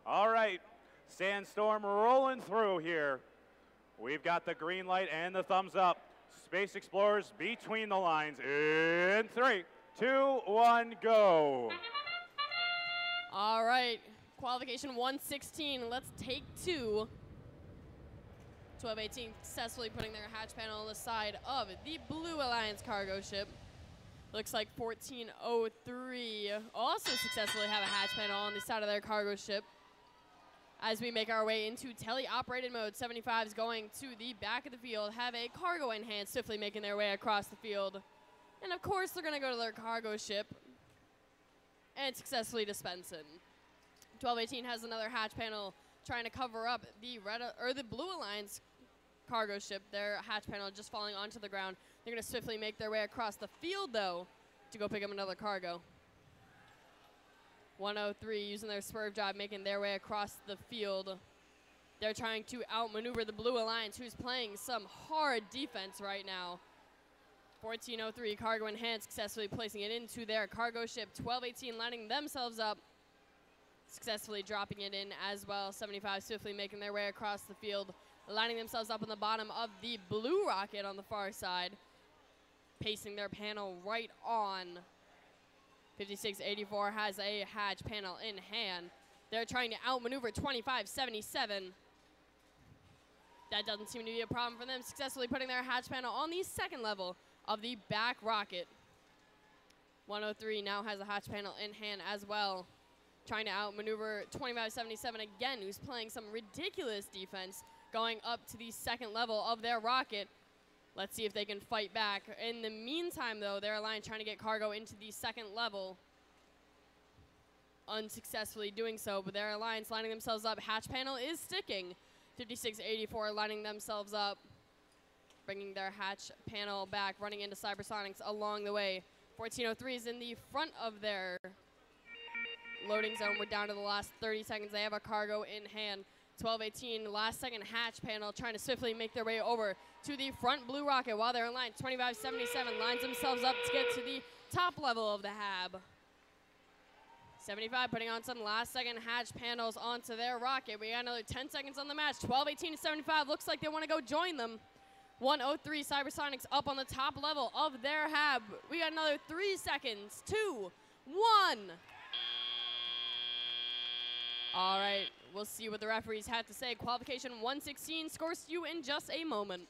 All right, Sandstorm rolling through here. We've got the green light and the thumbs up. Space Explorers between the lines in 3, 2, 1, go. All right, qualification 116. Let's take 2. 12-18 successfully putting their hatch panel on the side of the Blue Alliance cargo ship. Looks like 1403 also successfully have a hatch panel on the side of their cargo ship. As we make our way into tele-operated mode, 75s going to the back of the field, have a cargo enhance, swiftly making their way across the field. And of course, they're going to go to their cargo ship and successfully dispense it. 12-18 has another hatch panel trying to cover up the Blue Alliance cargo ship. Their hatch panel just falling onto the ground. They're going to swiftly make their way across the field, though, to go pick up another cargo. 103 using their swerve drive, making their way across the field. They're trying to outmaneuver the Blue Alliance, who's playing some hard defense right now. 1403, cargo in hand, successfully placing it into their cargo ship. 1218 lining themselves up, successfully dropping it in as well. 75 swiftly making their way across the field, lining themselves up on the bottom of the blue rocket on the far side, pacing their panel right on. 5684 has a hatch panel in hand. They're trying to outmaneuver 2577. That doesn't seem to be a problem for them, successfully putting their hatch panel on the second level of the back rocket. 103 now has a hatch panel in hand as well, trying to outmaneuver 2577 again, who's playing some ridiculous defense, going up to the second level of their rocket. Let's see if they can fight back. In the meantime, though, their alliance trying to get cargo into the second level, unsuccessfully doing so, but their alliance lining themselves up. Hatch panel is sticking. 5684 lining themselves up, bringing their hatch panel back, running into Cybersonics along the way. 1403 is in the front of their loading zone. We're down to the last 30 seconds. They have a cargo in hand. 1218, last second hatch panel, trying to swiftly make their way over to the front blue rocket while they're in line. 2577 lines themselves up to get to the top level of the HAB. 75 putting on some last second hatch panels onto their rocket. We got another 10 seconds on the match. 1218 to 75 looks like they want to go join them. 103 Cybersonics up on the top level of their HAB. We got another 3 seconds. 2, 1. All right, we'll see what the referees have to say. Qualification 116 scores you in just a moment.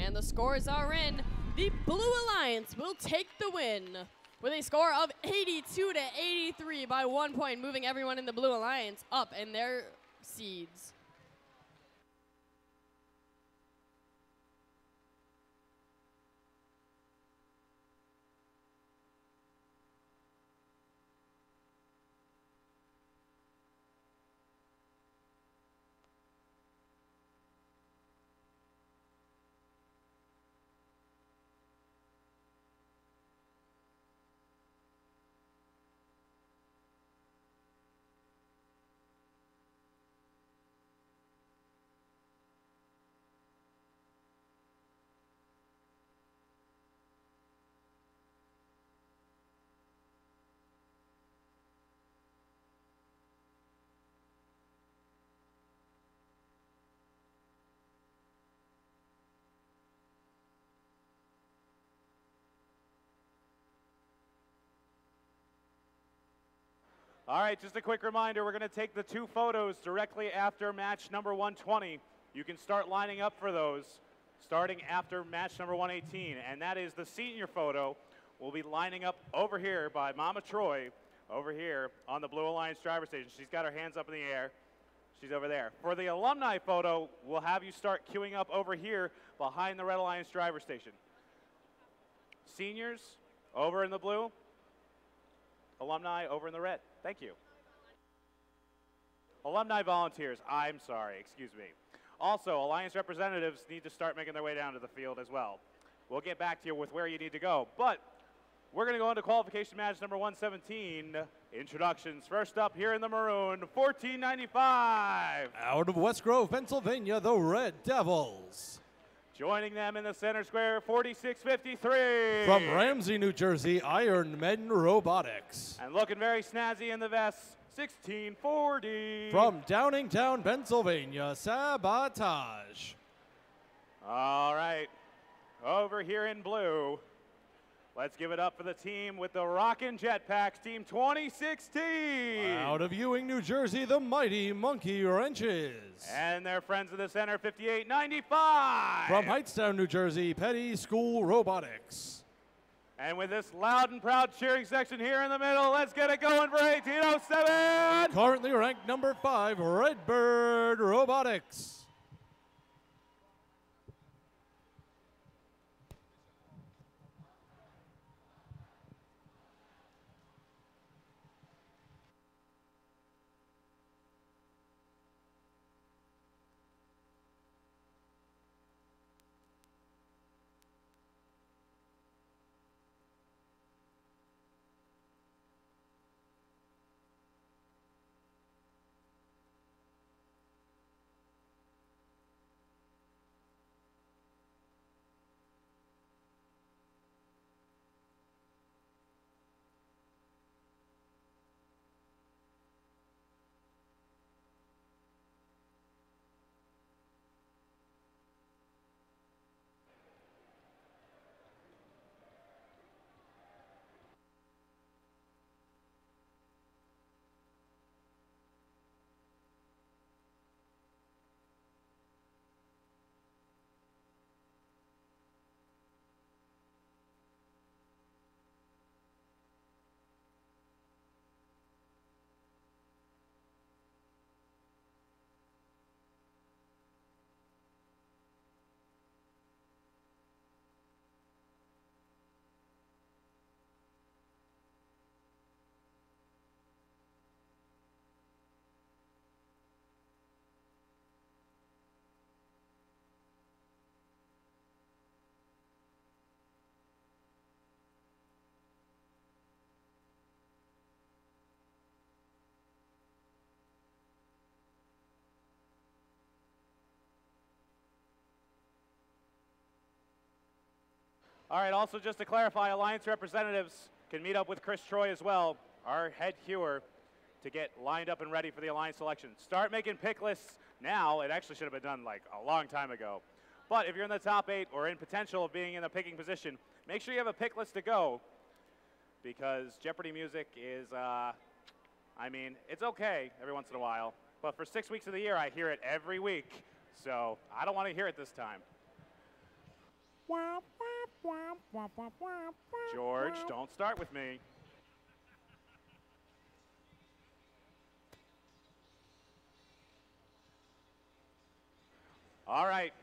And the scores are in. The Blue Alliance will take the win with a score of 82 to 83 by 1 point, moving everyone in the Blue Alliance up in their seeds. All right, just a quick reminder, we're going to take the 2 photos directly after match number 120. You can start lining up for those starting after match number 118, and that is the senior photo. We'll be lining up over here by Mama Troy, over here on the Blue Alliance driver station. She's got her hands up in the air. She's over there. For the alumni photo, we'll have you start queuing up over here behind the Red Alliance driver station. Seniors, over in the blue. Alumni, over in the red. Thank you. Alumni volunteers, I'm sorry, excuse me. Also, Alliance representatives need to start making their way down to the field as well. We'll get back to you with where you need to go. But we're going to go into qualification match number 117. Introductions. First up here in the maroon, 1495. Out of West Grove, Pennsylvania, the Red Devils. Joining them in the center square, 4653. From Ramsey, New Jersey, Iron Men Robotics. And looking very snazzy in the vest, 1640. From Downingtown, Pennsylvania, Sabotage. All right, over here in blue, let's give it up for the team with the Rockin' Jetpacks, Team 2016. Out of Ewing, New Jersey, the Mighty Monkey Wrenches. And their friends of the center, 5895. From Hightstown, New Jersey, Petty School Robotics. And with this loud and proud cheering section here in the middle, let's get it going for 1807. Currently ranked number 5, Redbird Robotics. All right, also just to clarify, Alliance representatives can meet up with Chris Troy as well, our head hewer, to get lined up and ready for the Alliance selection. Start making pick lists now. It actually should have been done like a long time ago. But if you're in the top 8 or in potential of being in the picking position, make sure you have a pick list to go, because Jeopardy music is, I mean, it's okay every once in a while, but for 6 weeks of the year, I hear it every week, so I don't want to hear it this time. George, don't start with me. All right,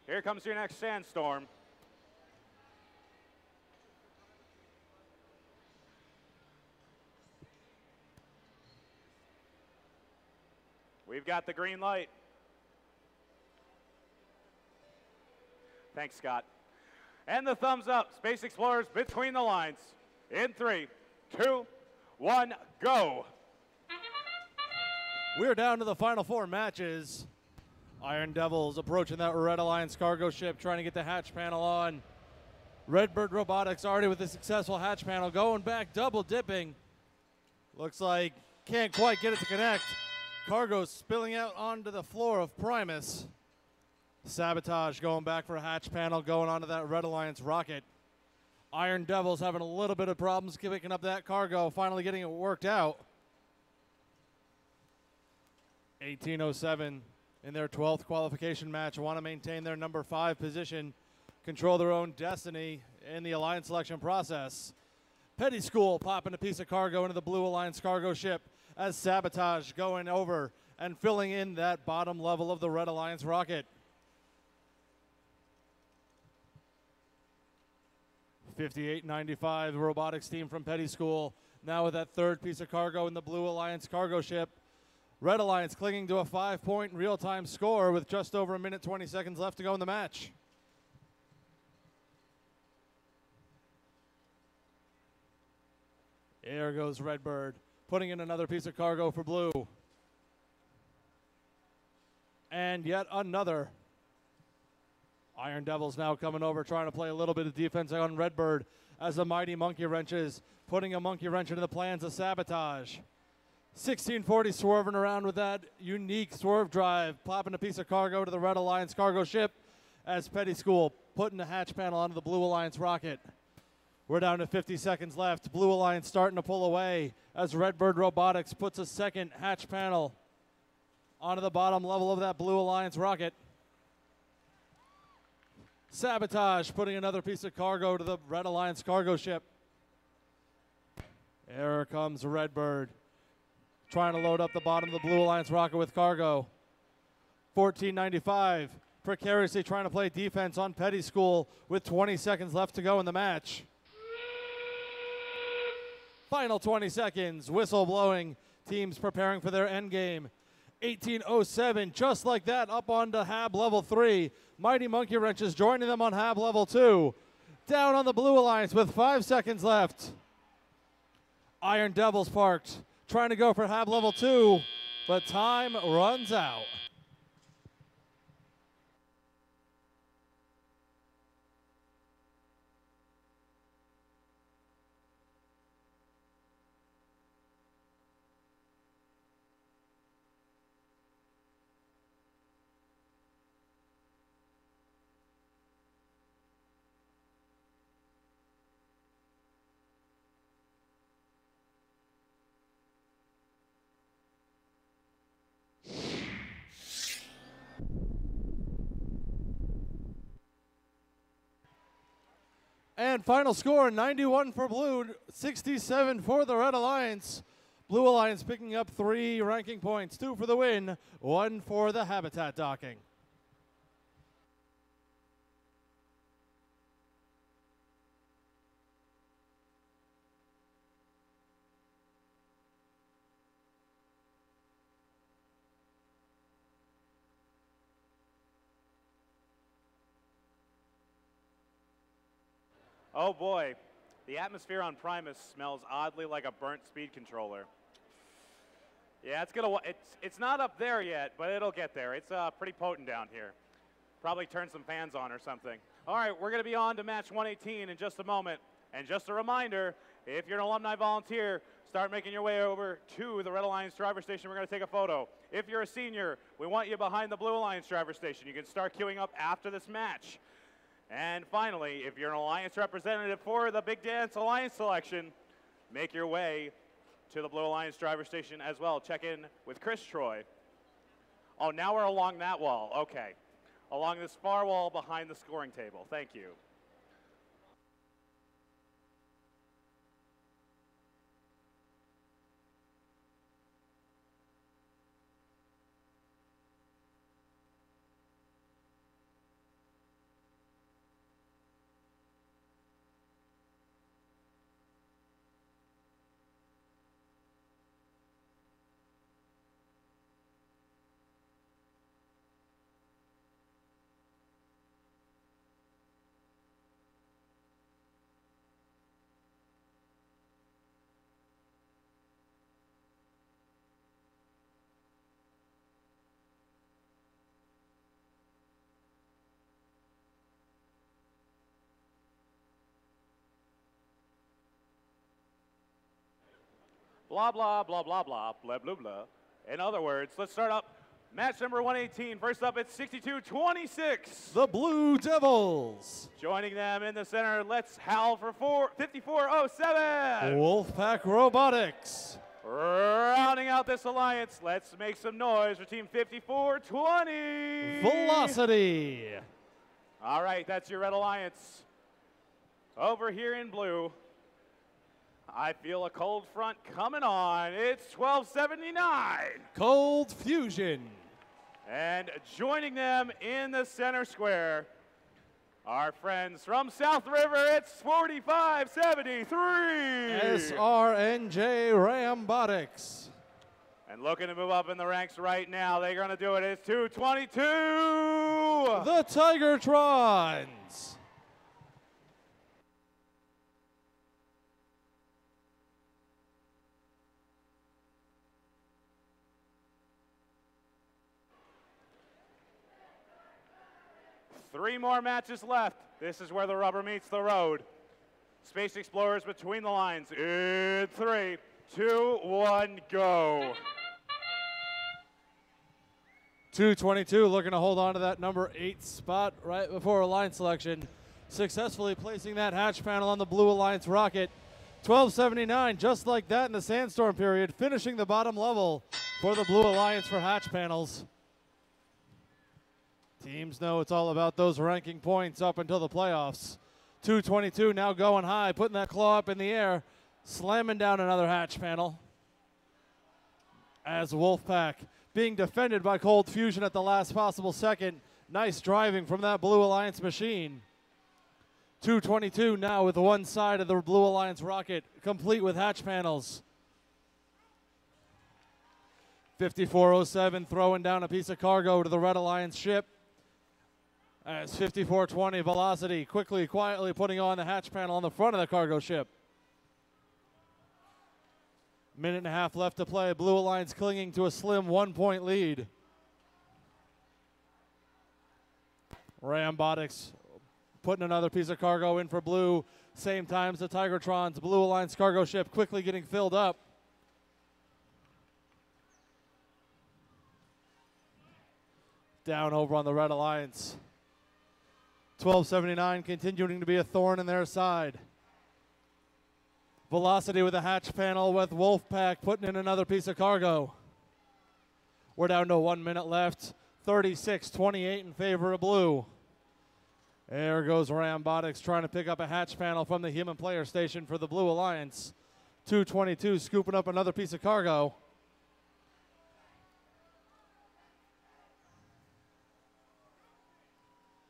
here comes your next sandstorm. We've got the green light. Thanks, Scott. And the thumbs up. Space Explorers between the lines. In 3, 2, 1, go. We're down to the final 4 matches. Iron Devils approaching that Red Alliance cargo ship, trying to get the hatch panel on. Redbird Robotics already with a successful hatch panel, going back, double dipping. Looks like can't quite get it to connect. Cargo spilling out onto the floor of Primus. Sabotage going back for a hatch panel, going onto that Red Alliance rocket. Iron Devils having a little bit of problems picking up that cargo, finally getting it worked out. 1807 in their 12th qualification match, want to maintain their number 5 position, control their own destiny in the Alliance selection process. Petty School popping a piece of cargo into the Blue Alliance cargo ship as Sabotage going over and filling in that bottom level of the Red Alliance rocket. 5895, the robotics team from Petty School, now with that 3rd piece of cargo in the Blue Alliance cargo ship. Red Alliance clinging to a 5-point real-time score with just over 1 minute 20 seconds left to go in the match. There goes Redbird, putting in another piece of cargo for Blue. And yet another. Iron Devils now coming over, trying to play a little bit of defense on Redbird as the mighty Monkey Wrenches, putting a Monkey Wrench into the plans of Sabotage. 1640 swerving around with that unique swerve drive, popping a piece of cargo to the Red Alliance cargo ship as Petty School putting the hatch panel onto the Blue Alliance rocket. We're down to 50 seconds left. Blue Alliance starting to pull away as Redbird Robotics puts a 2nd hatch panel onto the bottom level of that Blue Alliance rocket. Sabotage putting another piece of cargo to the Red Alliance cargo ship. There comes Redbird, trying to load up the bottom of the Blue Alliance rocket with cargo. 1495, precariously trying to play defense on Petty School with 20 seconds left to go in the match. Final 20 seconds, whistle blowing, teams preparing for their end game. 1807, just like that, up onto Hab level 3. Mighty Monkey Wrenches joining them on Hab level 2. Down on the Blue Alliance with 5 seconds left. Iron Devils parked, trying to go for Hab level 2, but time runs out. And final score, 91 for Blue, 67 for the Red Alliance. Blue Alliance picking up 3 ranking points, 2 for the win, 1 for the habitat docking. Oh boy, the atmosphere on Primus smells oddly like a burnt speed controller. Yeah, it's not up there yet, but it'll get there. It's pretty potent down here. Probably turn some fans on or something. All right, we're going to be on to match 118 in just a moment. And just a reminder, if you're an alumni volunteer, start making your way over to the Red Alliance driver station. We're going to take a photo. If you're a senior, we want you behind the Blue Alliance driver station. You can start queuing up after this match. And finally, if you're an Alliance representative for the Big Dance Alliance selection, make your way to the Blue Alliance driver station as well. Check in with Chris Troy. Oh, now we're along that wall. Okay. Along this far wall behind the scoring table. Thank you. Blah, blah, blah, blah, blah, blah, blah, blah. In other words, let's start up match number 118. First up, it's 62-26. The Blue Devils. Joining them in the center, let's howl for 5407. Wolfpack Robotics. Rounding out this alliance, let's make some noise for team 5420. Velocity. All right, that's your Red Alliance. Over here in blue, I feel a cold front coming on. It's 1279. Cold Fusion. And joining them in the center square, our friends from South River, it's 4573. SRNJ Rambotics. And looking to move up in the ranks right now. They're going to do it. It's 222. The Tigertrons. Three more matches left. This is where the rubber meets the road. Space Explorers between the lines in 3, 2, 1, go. 222 looking to hold on to that number 8 spot right before a line selection. Successfully placing that hatch panel on the Blue Alliance rocket. 1279, just like that in the sandstorm period, finishing the bottom level for the Blue Alliance for hatch panels. Teams know it's all about those ranking points up until the playoffs. 222 now going high, putting that claw up in the air, slamming down another hatch panel. As Wolfpack being defended by Cold Fusion at the last possible second. Nice driving from that Blue Alliance machine. 222 now with one side of the Blue Alliance rocket, complete with hatch panels. 5407 throwing down a piece of cargo to the Red Alliance ship. As 5420 Velocity quickly, quietly putting on the hatch panel on the front of the cargo ship. Minute and a half left to play. Blue Alliance clinging to a slim 1-point lead. Rambotics putting another piece of cargo in for blue. Same time as the Tigertrons. Blue Alliance cargo ship quickly getting filled up. Down over on the Red Alliance. 1279 continuing to be a thorn in their side. Velocity with a hatch panel with Wolfpack putting in another piece of cargo. We're down to 1 minute left. 36-28 in favor of blue. There goes Rambotics trying to pick up a hatch panel from the human player station for the Blue Alliance. 222 scooping up another piece of cargo.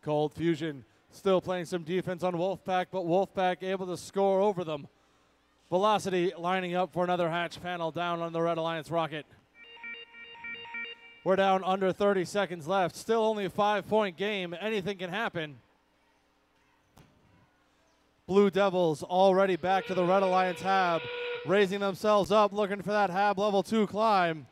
Cold Fusion still playing some defense on Wolfpack, but Wolfpack able to score over them. Velocity lining up for another hatch panel down on the Red Alliance rocket. We're down under 30 seconds left. Still only a 5-point game. Anything can happen. Blue Devils already back to the Red Alliance hab, raising themselves up, looking for that hab level 2 climb.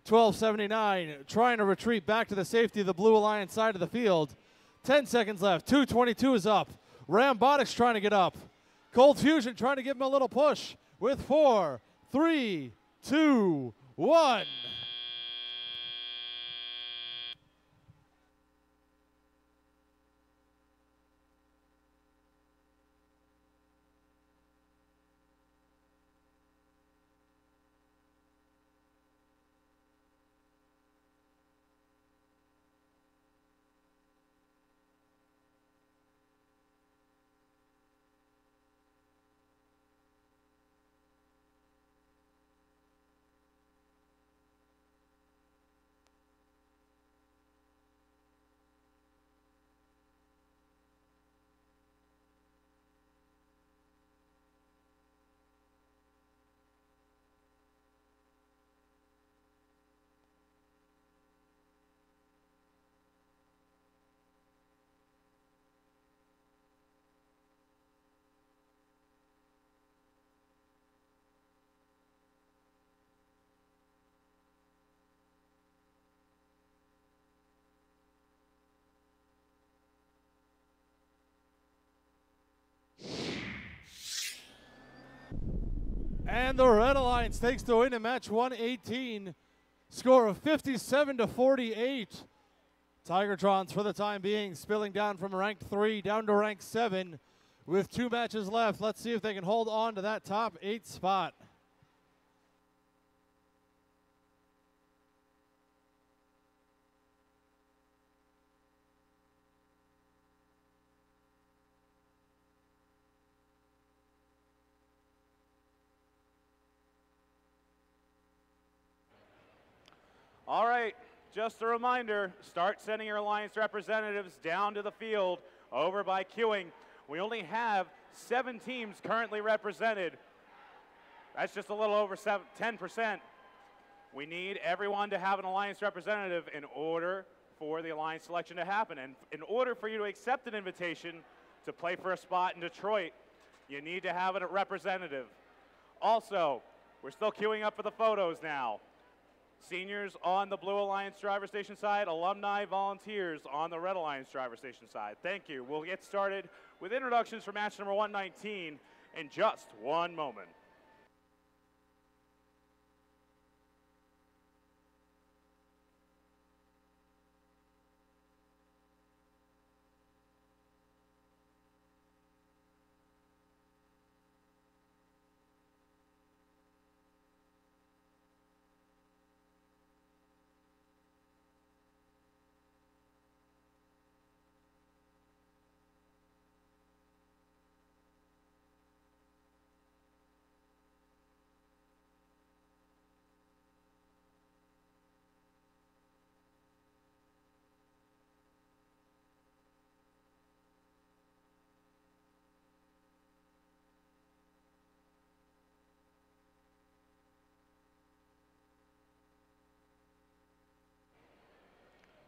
1279 trying to retreat back to the safety of the Blue Alliance side of the field. 10 seconds left. 2:22 is up. Rambotics trying to get up. Cold Fusion trying to give him a little push with 4, 3, 2, 1. And the Red Alliance takes the win in match 118. Score of 57-48. Tigertrons, for the time being, spilling down from ranked 3 down to ranked 7 with 2 matches left. Let's see if they can hold on to that top 8 spot. All right, just a reminder, start sending your Alliance representatives down to the field over by queuing. We only have 7 teams currently represented. That's just a little over 10%. We need everyone to have an Alliance representative in order for the Alliance selection to happen. And in order for you to accept an invitation to play for a spot in Detroit, you need to have a representative. Also, we're still queuing up for the photos now. Seniors on the Blue Alliance driver station side, alumni, volunteers on the Red Alliance driver station side. Thank you. We'll get started with introductions for match number 119 in just one moment.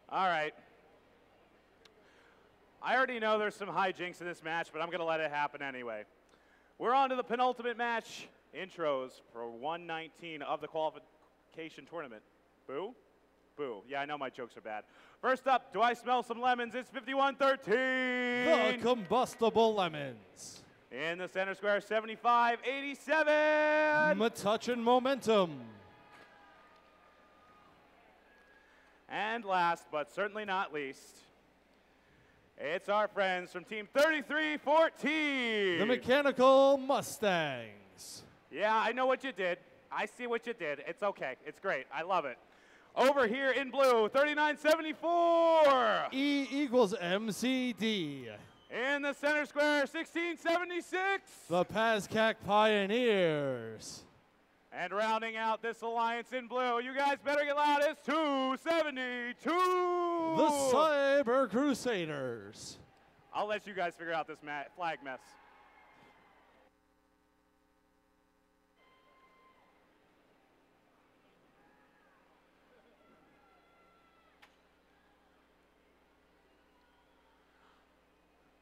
All right. I already know there's some hijinks in this match, but I'm going to let it happen anyway. We're on to the penultimate match intros for 119 of the qualification tournament. Boo? Boo. Yeah, I know my jokes are bad. First up, do I smell some lemons? It's 51-13. The Combustible Lemons. In the center square, 75-87. Metuchen Momentum. And last, but certainly not least, it's our friends from Team 33-14. The Mechanical Mustangs. Yeah, I know what you did. I see what you did. It's okay. It's great. I love it. Over here in blue, 39-74. E equals MCD. In the center square, 1676. The PASCAC Pioneers. And rounding out this alliance in blue, you guys better get loud, it's 272. The Cyber Crusaders. I'll let you guys figure out this flag mess.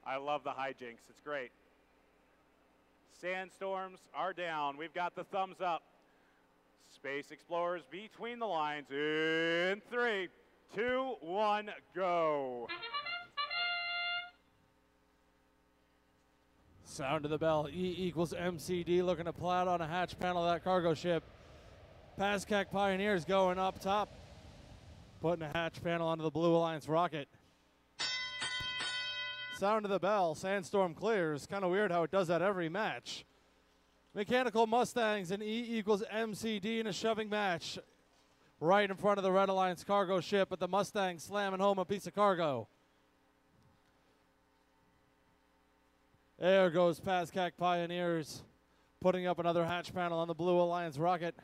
I love the hijinks, it's great. Sandstorms are down, we've got the thumbs up. Space Explorers between the lines in 3, 2, 1, go. Sound of the bell. E equals MCD looking to plow on a hatch panel of that cargo ship. PASCAC Pioneers going up top, putting a hatch panel onto the Blue Alliance rocket. Sound of the bell. Sandstorm clears. Kind of weird how it does that every match. Mechanical Mustangs and E equals MCD in a shoving match right in front of the Red Alliance cargo ship, but the Mustangs slamming home a piece of cargo. There goes PASCAC Pioneers, putting up another hatch panel on the Blue Alliance rocket.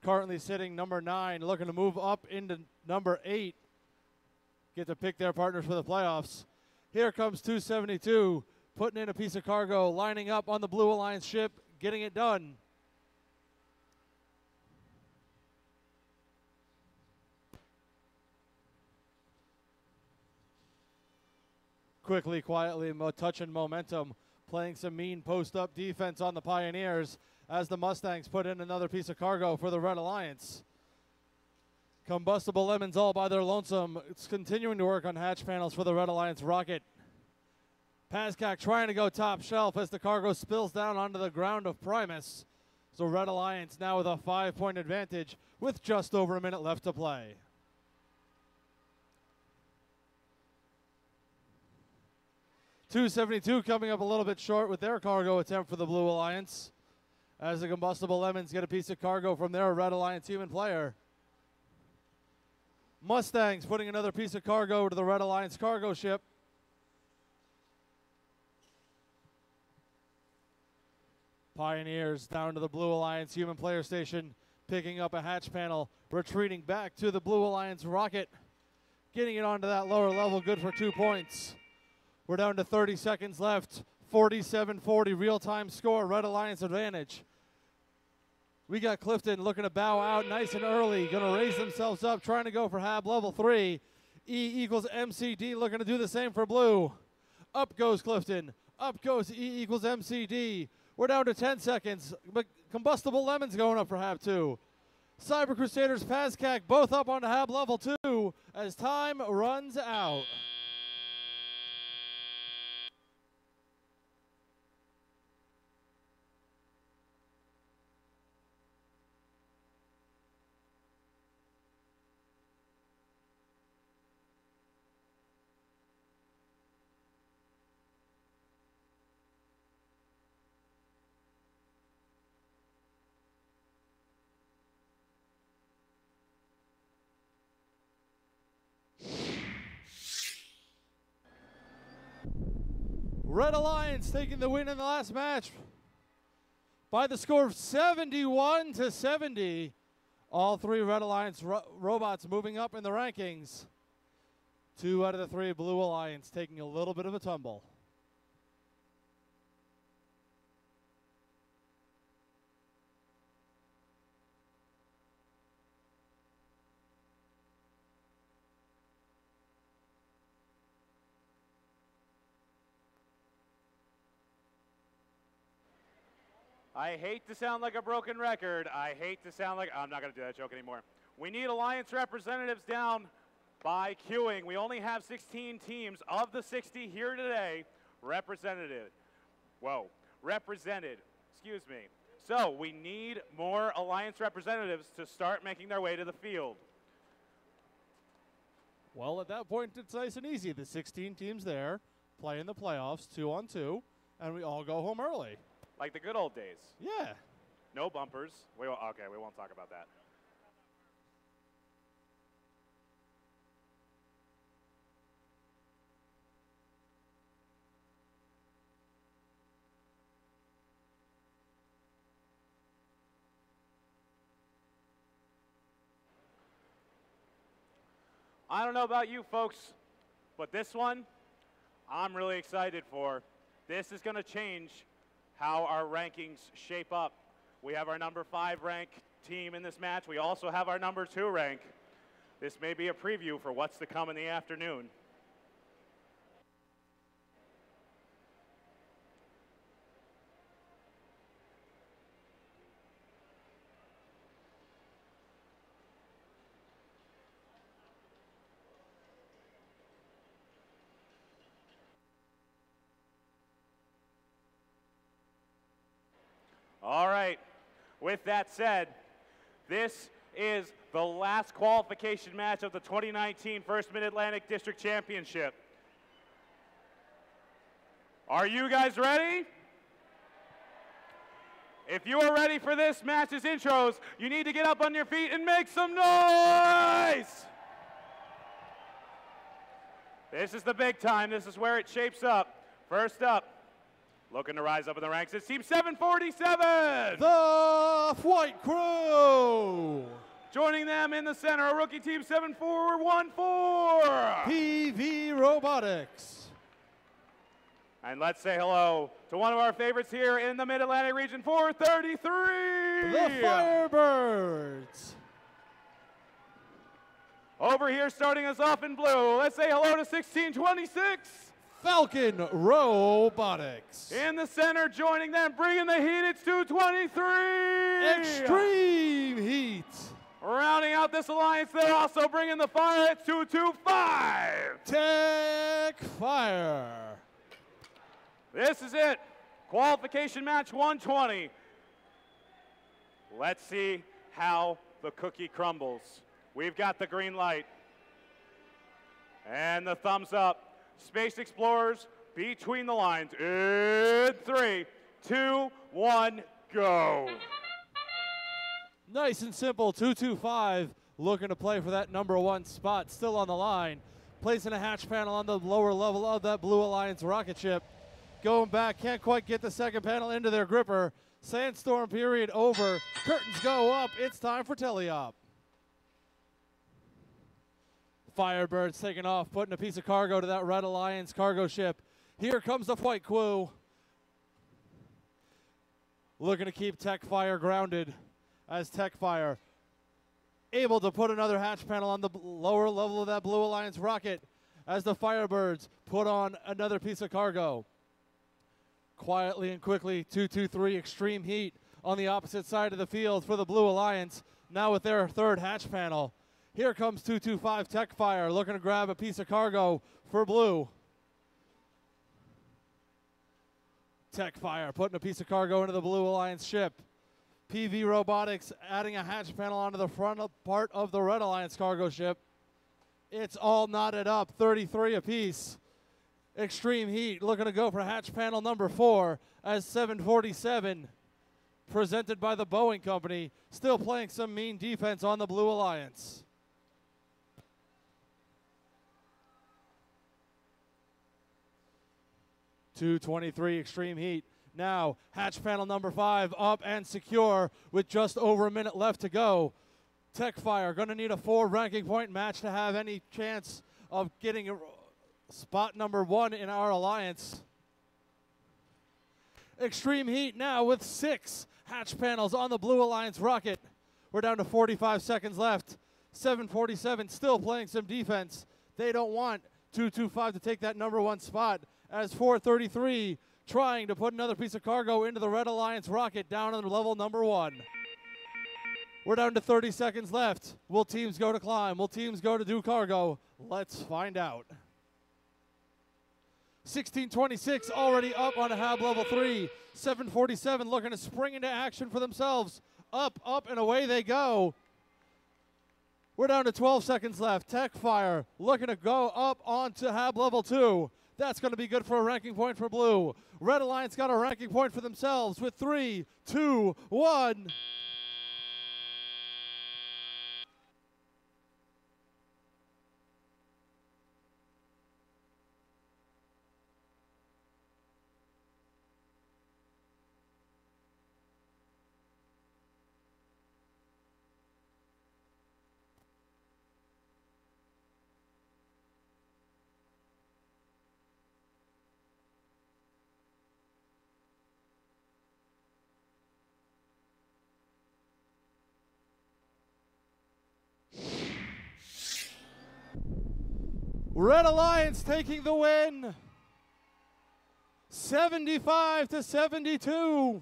Currently sitting number 9, looking to move up into number 8. Get to pick their partners for the playoffs. Here comes 272, putting in a piece of cargo, lining up on the Blue Alliance ship, getting it done. Quickly, quietly, touching momentum, playing some mean post-up defense on the Pioneers as the Mustangs put in another piece of cargo for the Red Alliance. Combustible Lemons all by their lonesome. It's continuing to work on hatch panels for the Red Alliance rocket. PASCAC trying to go top shelf as the cargo spills down onto the ground of Primus. So Red Alliance now with a 5-point advantage with just over a minute left to play. .272 coming up a little bit short with their cargo attempt for the Blue Alliance as the Combustible Lemons get a piece of cargo from their Red Alliance human player. Mustangs putting another piece of cargo to the Red Alliance cargo ship. Pioneers down to the Blue Alliance human player station, picking up a hatch panel, retreating back to the Blue Alliance rocket, getting it onto that lower level, good for 2 points. We're down to 30 seconds left. 47-40 real-time score, Red Alliance advantage. We got Clifton looking to bow out nice and early, going to raise themselves up, trying to go for HAB level 3. E equals MCD looking to do the same for Blue. Up goes Clifton. Up goes E equals MCD. We're down to 10 seconds, but Combustible Lemons going up for HAB 2. Cyber Crusaders, PASCAC both up on HAB level 2 as time runs out. Red Alliance taking the win in the last match by the score of 71-70. All 3 Red Alliance robots moving up in the rankings. 2 out of the 3 Blue Alliance taking a little bit of a tumble. I hate to sound like a broken record. I hate to sound like, I'm not going to do that joke anymore. We need Alliance representatives down by queuing. We only have 16 teams of the 60 here today represented. Excuse me. So we need more Alliance representatives to start making their way to the field. Well, at that point, it's nice and easy. The 16 teams there play in the playoffs 2-on-2, and we all go home early. Like the good old days. Yeah. No bumpers. Okay, we won't talk about that. I don't know about you folks, but this one I'm really excited for. This is going to change how our rankings shape up. We have our number 5 rank team in this match. We also have our number 2 rank. This may be a preview for what's to come in the afternoon. All right. With that said, this is the last qualification match of the 2019 First Mid-Atlantic District Championship. Are you guys ready? If you are ready for this match's intros, you need to get up on your feet and make some noise! This is the big time. This is where it shapes up. First up, looking to rise up in the ranks, it's Team 747! The White Crew! Joining them in the center, a rookie Team 7414! PV Robotics. And let's say hello to one of our favorites here in the Mid-Atlantic region, 433! The Firebirds. Over here starting us off in blue, let's say hello to 1626! Falcon Robotics. In the center, joining them, bringing the heat, it's 223! Extreme Heat. Rounding out this alliance, they're also bringing the fire, it's 225! Tech Fire. This is it. Qualification match 120. Let's see how the cookie crumbles. We've got the green light. And the thumbs up. Space Explorers between the lines. In 3, 2, 1, go. Nice and simple, 225. Looking to play for that #1 spot. Still on the line. Placing a hatch panel on the lower level of that Blue Alliance rocket ship. Going back, can't quite get the second panel into their gripper. Sandstorm period over. Curtains go up. It's time for teleop. Firebirds taking off, putting a piece of cargo to that Red Alliance cargo ship. Here comes the White Crew. Looking to keep Tech Fire grounded as Tech Fire able to put another hatch panel on the lower level of that Blue Alliance rocket as the Firebirds put on another piece of cargo. Quietly and quickly, 223 Extreme Heat on the opposite side of the field for the Blue Alliance, now with their third hatch panel. Here comes 225 Tech Fire, looking to grab a piece of cargo for Blue. Tech Fire putting a piece of cargo into the Blue Alliance ship. PV Robotics adding a hatch panel onto the front part of the Red Alliance cargo ship. It's all knotted up, 33 apiece. Extreme Heat looking to go for hatch panel #4 as 747, presented by the Boeing Company, still playing some mean defense on the Blue Alliance. .223 Extreme Heat. Now, hatch panel #5 up and secure with just over a minute left to go. Tech Fire going to need a 4 ranking point match to have any chance of getting spot #1 in our alliance. Extreme Heat now with 6 hatch panels on the Blue Alliance rocket. We're down to 45 seconds left. 747 still playing some defense. They don't want 225 to take that #1 spot as 433 trying to put another piece of cargo into the Red Alliance rocket down on level #1. We're down to 30 seconds left. Will teams go to climb? Will teams go to do cargo? Let's find out. 1626 already up on a HAB level 3. 747 looking to spring into action for themselves. Up, up, and away they go. We're down to 12 seconds left. Tech Fire looking to go up onto HAB level 2. That's going to be good for a ranking point for Blue. Red Alliance got a ranking point for themselves with 3, 2, 1. Red Alliance taking the win. 75-72.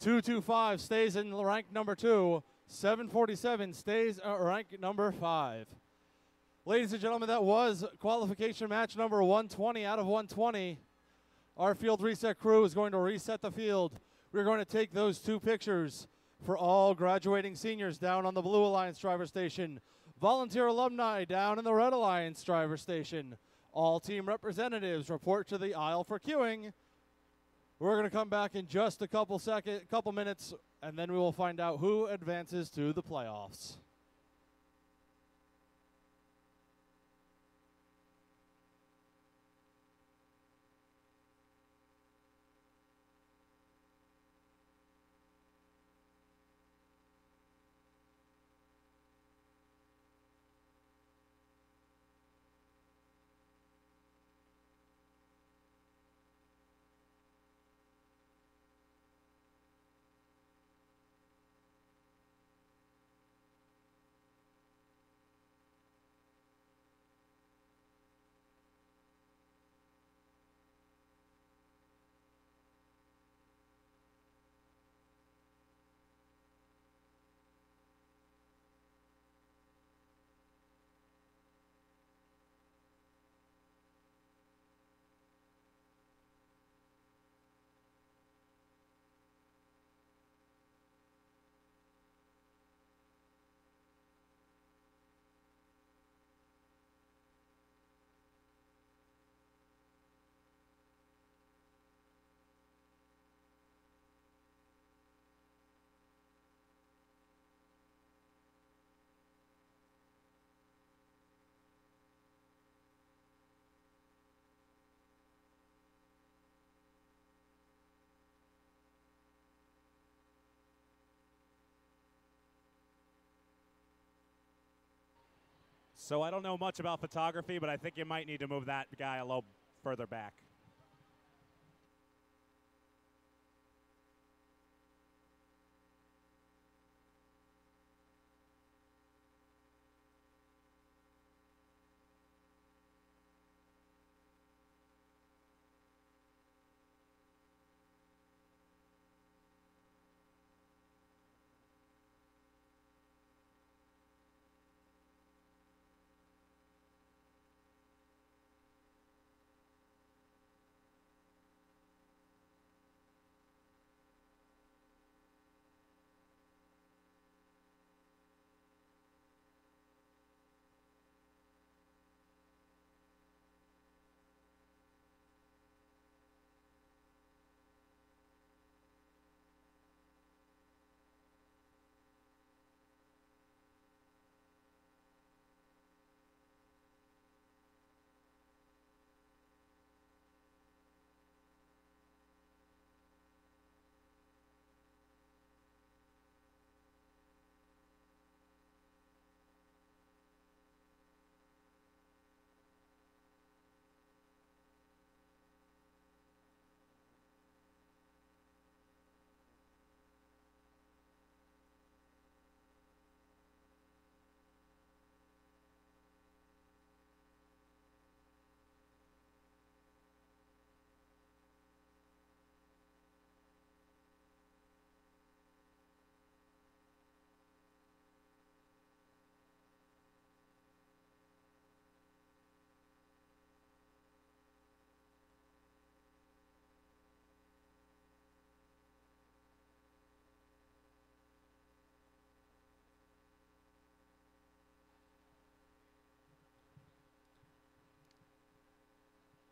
225 stays in rank #2. 747 stays at rank #5. Ladies and gentlemen, that was qualification match number 120 out of 120. Our field reset crew is going to reset the field We're going to take those 2 pictures for all graduating seniors down on the Blue Alliance driver station, volunteer alumni down in the Red Alliance driver station. All team representatives report to the aisle for queuing. We're going to come back in just a couple minutes, and then we will find out who advances to the playoffs. So I don't know much about photography, but I think you might need to move that guy a little further back.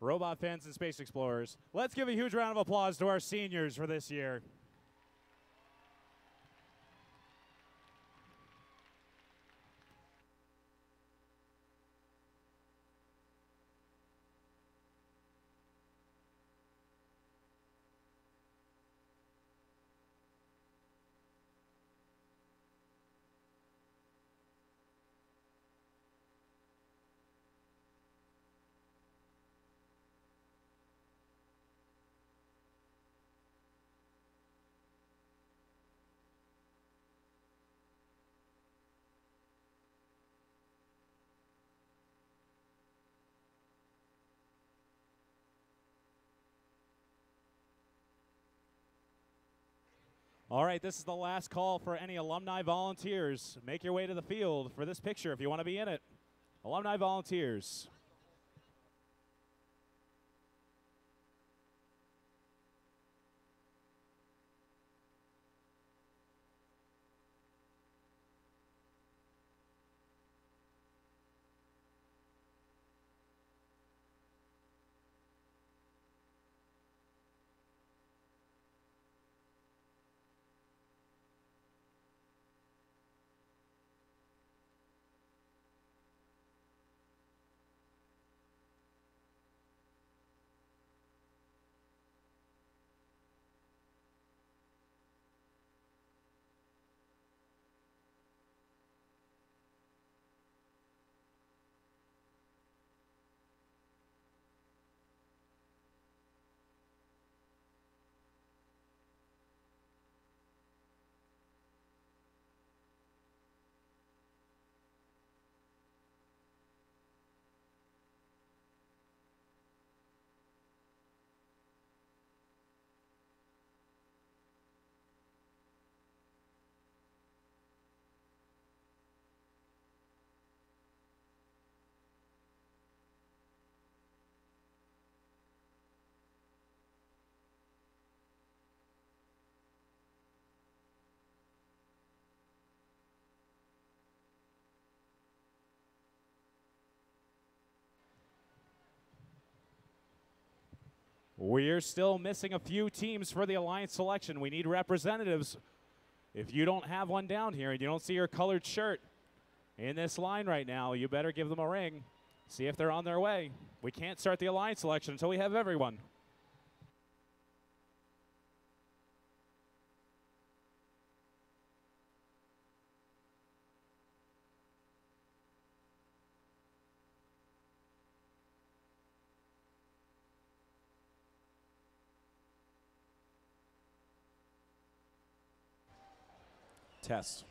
Robot fans and space explorers, let's give a huge round of applause to our seniors for this year. All right, this is the last call for any alumni volunteers. Make your way to the field for this picture if you want to be in it. Alumni volunteers. We're still missing a few teams for the Alliance selection. We need representatives. If you don't have one down here and you don't see your colored shirt in this line right now, you better give them a ring. See if they're on their way. We can't start the Alliance selection until we have everyone. Test.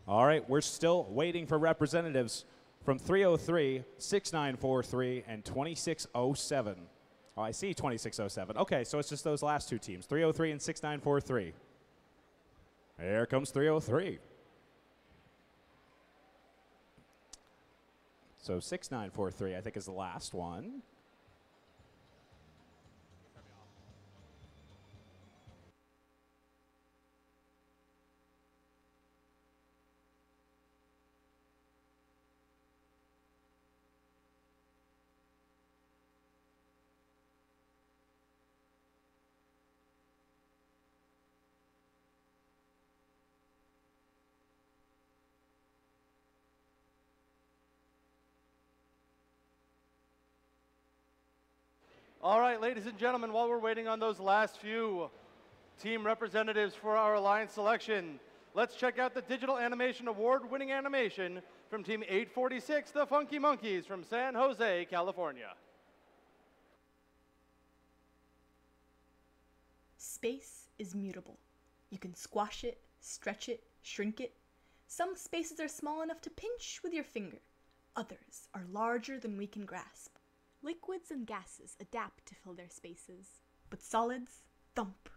All right, we're still waiting for representatives from 303, 6943, and 2607. Oh, I see 2607. Okay, so it's just those last two teams, 303 and 6943. Here comes 303. So 6943, I think, is the last one. All right, ladies and gentlemen, while we're waiting on those last few team representatives for our Alliance selection, let's check out the Digital Animation Award-winning animation from Team 846, the Funky Monkeys from San Jose, California. Space is mutable. You can squash it, stretch it, shrink it. Some spaces are small enough to pinch with your finger. Others are larger than we can grasp. Liquids and gases adapt to fill their spaces, but solids thump.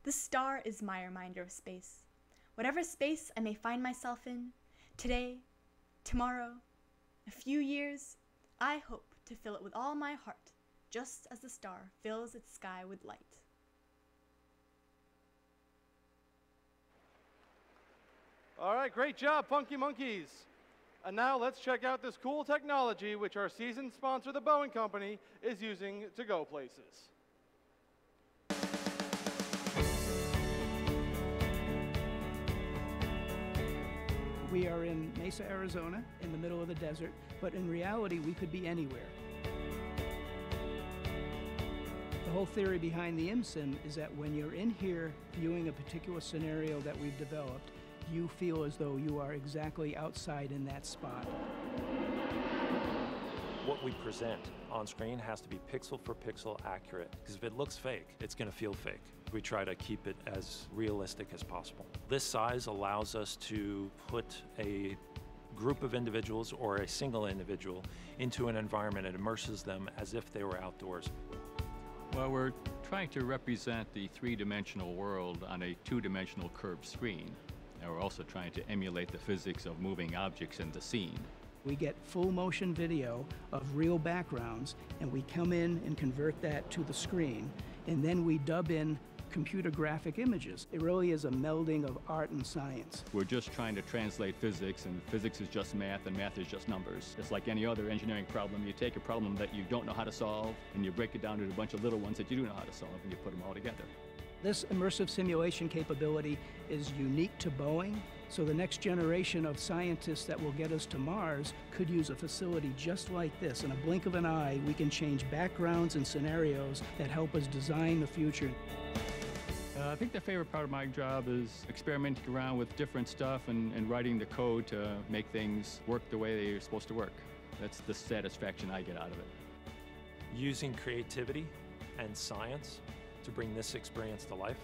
The star is my reminder of space. Whatever space I may find myself in, today, tomorrow, a few years, I hope to fill it with all my heart, just as the star fills its sky with light. All right, great job, Funky Monkeys. And now let's check out this cool technology which our seasoned sponsor, the Boeing Company, is using to go places. We are in Mesa, Arizona, in the middle of the desert, but in reality, we could be anywhere. The whole theory behind the IMSIM is that when you're in here viewing a particular scenario that we've developed, you feel as though you are exactly outside in that spot. What we present on screen has to be pixel for pixel accurate, because if it looks fake, it's going to feel fake. We try to keep it as realistic as possible. This size allows us to put a group of individuals or a single individual into an environment and immerses them as if they were outdoors. Well, we're trying to represent the three-dimensional world on a two-dimensional curved screen. And we're also trying to emulate the physics of moving objects in the scene. We get full motion video of real backgrounds, and we come in and convert that to the screen, and then we dub in computer graphic images. It really is a melding of art and science. We're just trying to translate physics, and physics is just math, and math is just numbers. It's like any other engineering problem. You take a problem that you don't know how to solve, and you break it down into a bunch of little ones that you do know how to solve, and you put them all together. This immersive simulation capability is unique to Boeing, so the next generation of scientists that will get us to Mars could use a facility just like this. In a blink of an eye, we can change backgrounds and scenarios that help us design the future. I think the favorite part of my job is experimenting around with different stuff and writing the code to make things work the way they're supposed to work. That's the satisfaction I get out of it. Using creativity and science to bring this experience to life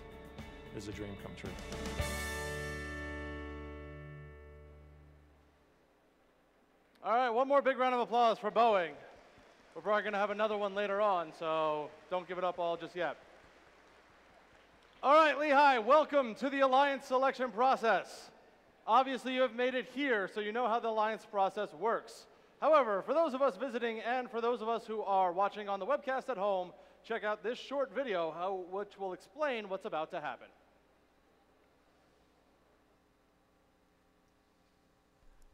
is a dream come true. All right, one more big round of applause for Boeing. We're probably going to have another one later on, so don't give it up all just yet. All right, Lehigh, welcome to the Alliance selection process. Obviously, you have made it here, so you know how the Alliance process works. However, for those of us visiting and for those of us who are watching on the webcast at home, check out this short video which will explain what's about to happen.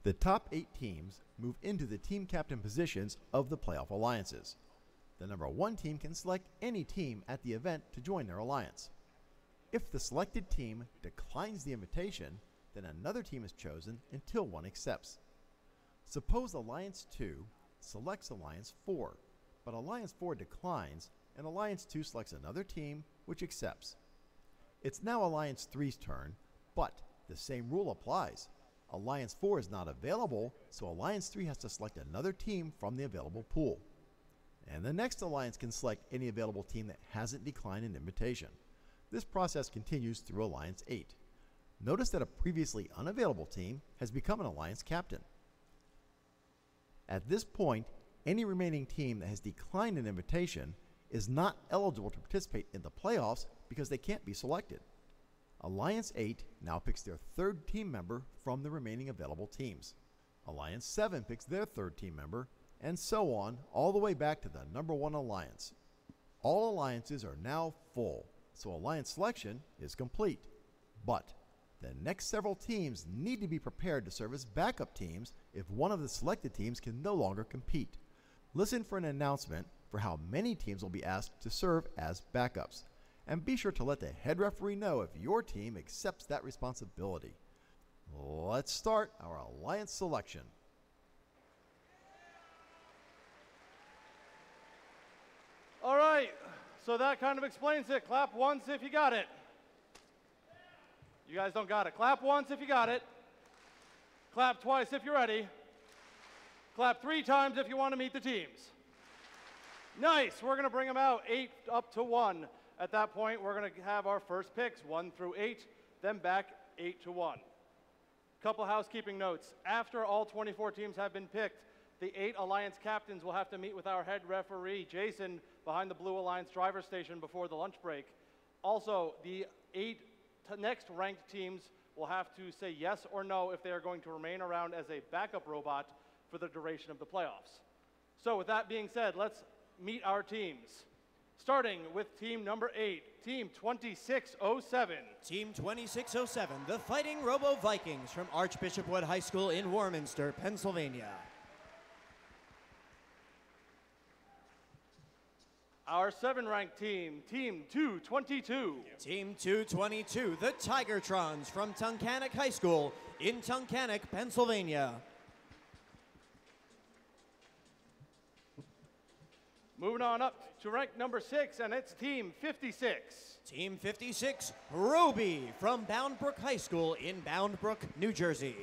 The top 8 teams move into the team captain positions of the playoff alliances. The number 1 team can select any team at the event to join their alliance. If the selected team declines the invitation, then another team is chosen until one accepts. Suppose Alliance 2 selects Alliance 4, but Alliance 4 declines and Alliance 2 selects another team which accepts. It's now Alliance 3's turn, but the same rule applies. Alliance 4 is not available, so Alliance 3 has to select another team from the available pool. And the next alliance can select any available team that hasn't declined an invitation. This process continues through Alliance 8. Notice that a previously unavailable team has become an alliance captain. At this point, any remaining team that has declined an invitation is not eligible to participate in the playoffs because they can't be selected. Alliance 8 now picks their 3rd team member from the remaining available teams. Alliance 7 picks their 3rd team member, and so on, all the way back to the number 1 alliance. All alliances are now full, so alliance selection is complete. But the next several teams need to be prepared to serve as backup teams if one of the selected teams can no longer compete. Listen for an announcement for how many teams will be asked to serve as backups. And be sure to let the head referee know if your team accepts that responsibility. Let's start our alliance selection. All right, so that kind of explains it. Clap once if you got it. You guys don't got it. Clap once if you got it. Clap twice if you're ready. Clap 3 times if you want to meet the teams. Nice, we're going to bring them out 8 up to 1. At that point, we're going to have our first picks, 1 through 8, then back 8 to 1. Couple housekeeping notes. After all 24 teams have been picked, the 8 Alliance captains will have to meet with our head referee, Jason, behind the Blue Alliance driver station before the lunch break. Also, the 8 next ranked teams will have to say yes or no if they are going to remain around as a backup robot for the duration of the playoffs. So with that being said, let's meet our teams. Starting with team number 8, team 2607. Team 2607, the Fighting Robo Vikings from Archbishop Wood High School in Warminster, Pennsylvania. Our 7th-ranked team, team 222. Team 222, the Tigertrons from Tunkhannock High School in Tunkhannock, Pennsylvania. Moving on up to rank number 6, and it's team 56. Team 56, Roby from Bound Brook High School in Bound Brook, New Jersey.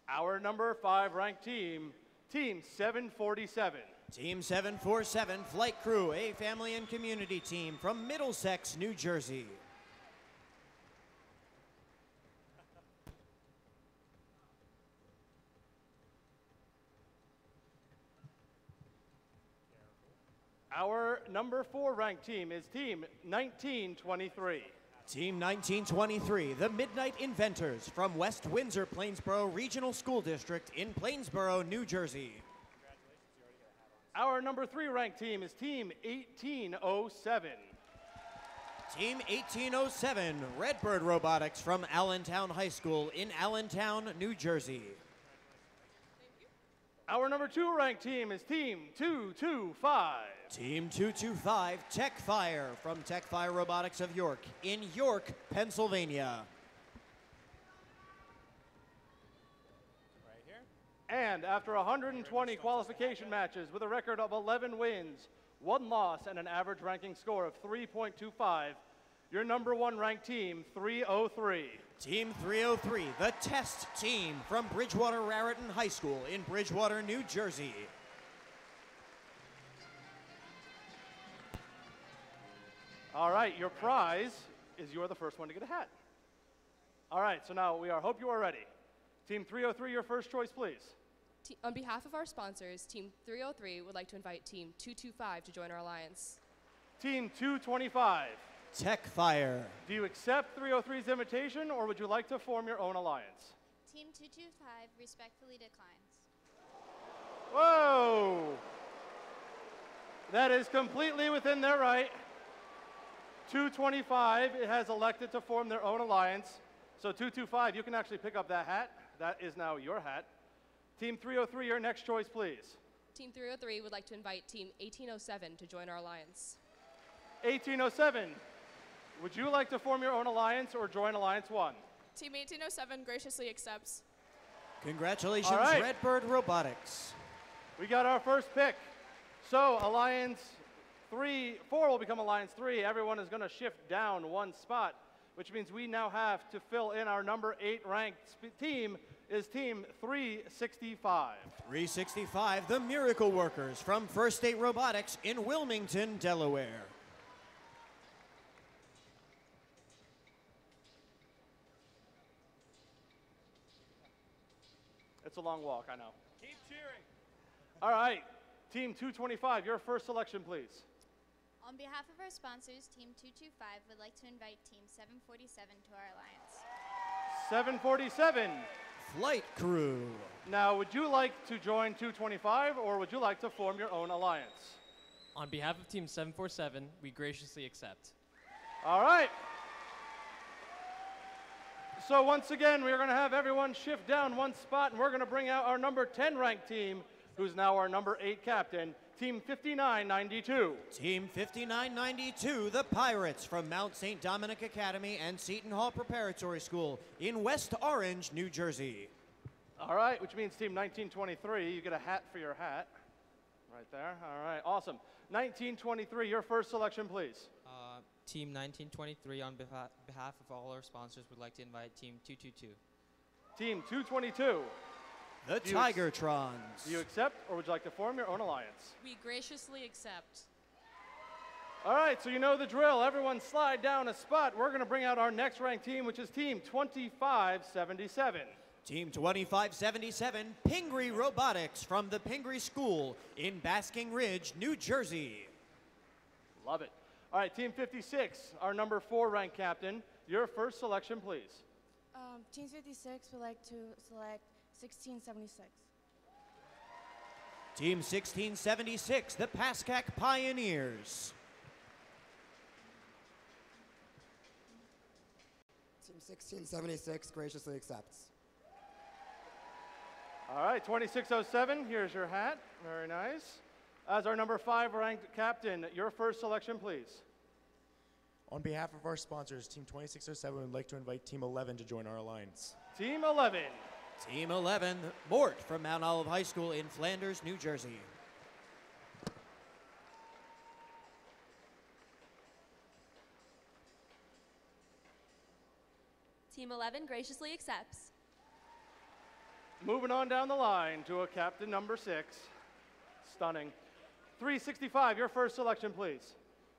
Our number 5 ranked team, team 747. Team 747, Flight Crew, a family and community team from Middlesex, New Jersey. Our number 4 ranked team is team 1923. Team 1923, the Midnight Inventors from West Windsor Plainsboro Regional School District in Plainsboro, New Jersey. Our number 3 ranked team is team 1807. Team 1807, Redbird Robotics from Allentown High School in Allentown, New Jersey. Our number 2 ranked team is team 225. Team 225, Tech Fire from Tech Fire Robotics of York in York, Pennsylvania. And after 120 qualification matches with a record of 11 wins, 1 loss, and an average ranking score of 3.25, your number 1 ranked team, 303. Team 303, the Test Team from Bridgewater Raritan High School in Bridgewater, New Jersey. All right, your prize is you're the first one to get a hat. All right, so now hope you are ready. Team 303, your first choice, please. On behalf of our sponsors, Team 303 would like to invite Team 225 to join our alliance. Team 225. Tech Fire. Do you accept 303's invitation, or would you like to form your own alliance? Team 225 respectfully declines. Whoa! That is completely within their right. 225 has elected to form their own alliance. So 225, you can actually pick up that hat. That is now your hat. Team 303, your next choice, please. Team 303 would like to invite Team 1807 to join our alliance. 1807, would you like to form your own alliance or join Alliance 1? Team 1807 graciously accepts. Congratulations, All right. Redbird Robotics. We got our first pick. So Alliance 4 will become Alliance 3. Everyone is going to shift down 1 spot, which means we now have to fill in our number 8 ranked team is team 365. 365, the Miracle Workers from First State Robotics in Wilmington, Delaware. It's a long walk, I know. Keep cheering. All right, team 225, your first selection, please. On behalf of our sponsors, Team 225 would like to invite Team 747 to our alliance. 747. Flight Crew. Now, would you like to join 225, or would you like to form your own alliance? On behalf of Team 747, we graciously accept. All right. So once again, we're going to have everyone shift down 1 spot, and we're going to bring out our number 10 ranked team, who's now our number 8 captain, Team 5992. Team 5992, the Pirates from Mount St. Dominic Academy and Seton Hall Preparatory School in West Orange, New Jersey. All right, which means Team 1923, you get a hat for your hat. Right there. All right, awesome. 1923, your first selection, please. Team 1923, on behalf of all our sponsors, would like to invite Team 222. Team 222. The Tigertrons. Do you accept, or would you like to form your own alliance? We graciously accept. All right, so you know the drill. Everyone slide down a spot. We're going to bring out our next ranked team, which is Team 2577. Team 2577, Pingree Robotics from the Pingree School in Basking Ridge, New Jersey. Love it. All right, Team 56, our number 4 ranked captain. Your first selection, please. Team 56 would like to select 1676. Team 1676, the Pascack Pioneers. Team 1676 graciously accepts. All right, 2607, here's your hat. Very nice. As our number 5 ranked captain, your first selection, please. On behalf of our sponsors, Team 2607 would like to invite Team 11 to join our alliance. Team 11. Team 11, Mort from Mount Olive High School in Flanders, New Jersey. Team 11 graciously accepts. Moving on down the line to a captain number 6. Stunning. 365, your first selection, please.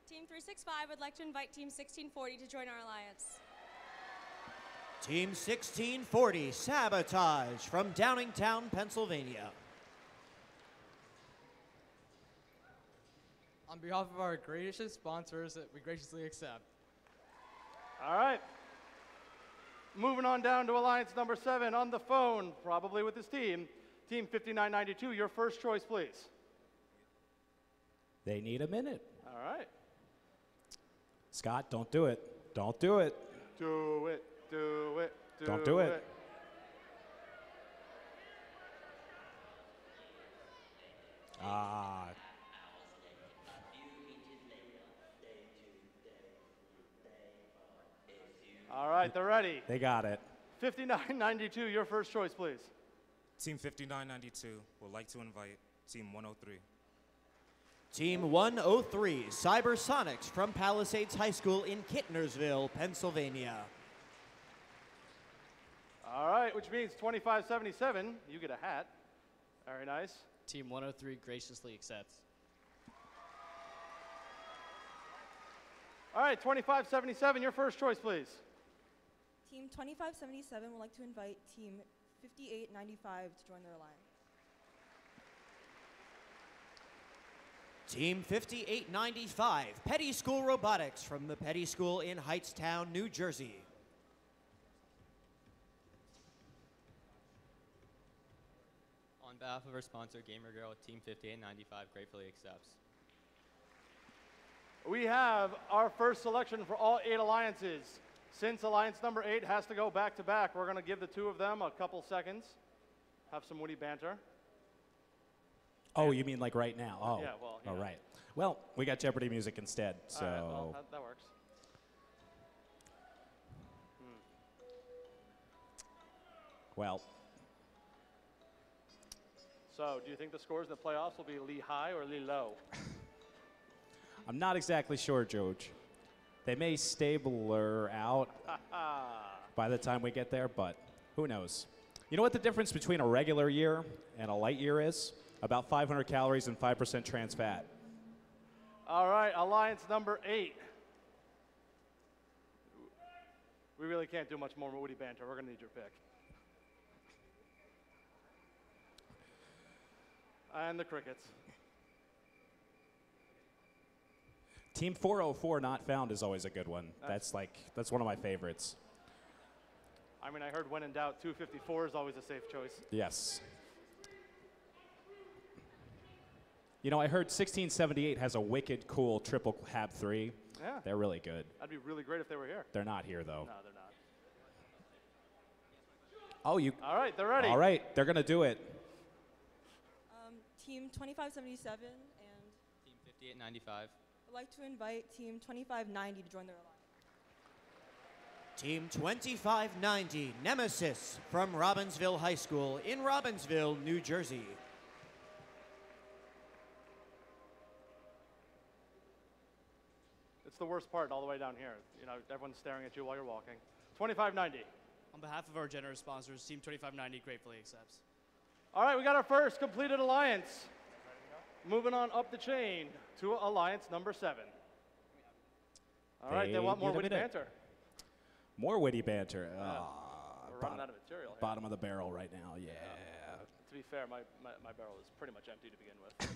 Team 365 would like to invite Team 1640 to join our alliance. Team 1640, Sabotage from Downingtown, Pennsylvania. On behalf of our gracious sponsors, we graciously accept. All right. Moving on down to alliance number 7 on the phone, probably with his team. Team 5992, your first choice, please. They need a minute. All right. Scott, don't do it. Don't do it. Do it, do it, Don't do it. Ah. All right, they're ready. They got it. 5992, your first choice, please. Team 5992 would like to invite Team 103. Team 103, Cybersonics from Palisades High School in Kittnersville, Pennsylvania. All right, which means 2577, you get a hat. Very nice. Team 103 graciously accepts. All right, 2577, your first choice, please. Team 2577 would like to invite Team 5895 to join their alliance. Team 5895, Petty School Robotics from the Petty School in Hightstown, New Jersey. On behalf of our sponsor, Gamer Girl, Team 5895 gratefully accepts. We have our first selection for all 8 alliances. Since alliance number 8 has to go back to back, we're going to give the 2 of them a couple seconds, have some witty banter. Oh, you mean like right now? Oh, Yeah, well, you all know. right. Well, we got Jeopardy music instead, so. All right, well, that works. Well, So, do you think the scores in the playoffs will be Lee high or Lee low? I'm not exactly sure, George. They may stabler out by the time we get there, but who knows? You know what the difference between a regular year and a light year is? About 500 calories and 5% trans fat. All right, alliance number 8. We really can't do much more witty banter. We're going to need your pick. And the crickets. Team 404 not found is always a good one. That's one of my favorites. I mean, I heard when in doubt, 254 is always a safe choice. Yes. You know, I heard 1678 has a wicked cool triple hab 3. Yeah. They're really good. That'd be really great if they were here. They're not here, though. No, they're not. Oh, you. All right, they're ready. All right, they're going to do it. Team 2577 and Team 5895. would like to invite Team 2590 to join their alliance. Team 2590, Nemesis from Robbinsville High School in Robbinsville, New Jersey. It's the worst part all the way down here. You know, everyone's staring at you while you're walking. 2590. On behalf of our generous sponsors, Team 2590 gratefully accepts. All right, we got our first completed alliance. Moving on up the chain to alliance number 7. All right, they want more get a witty minute. banter. More witty banter. We're running out of material here. Bottom of the barrel right now, yeah. To be fair, my barrel is pretty much empty to begin with.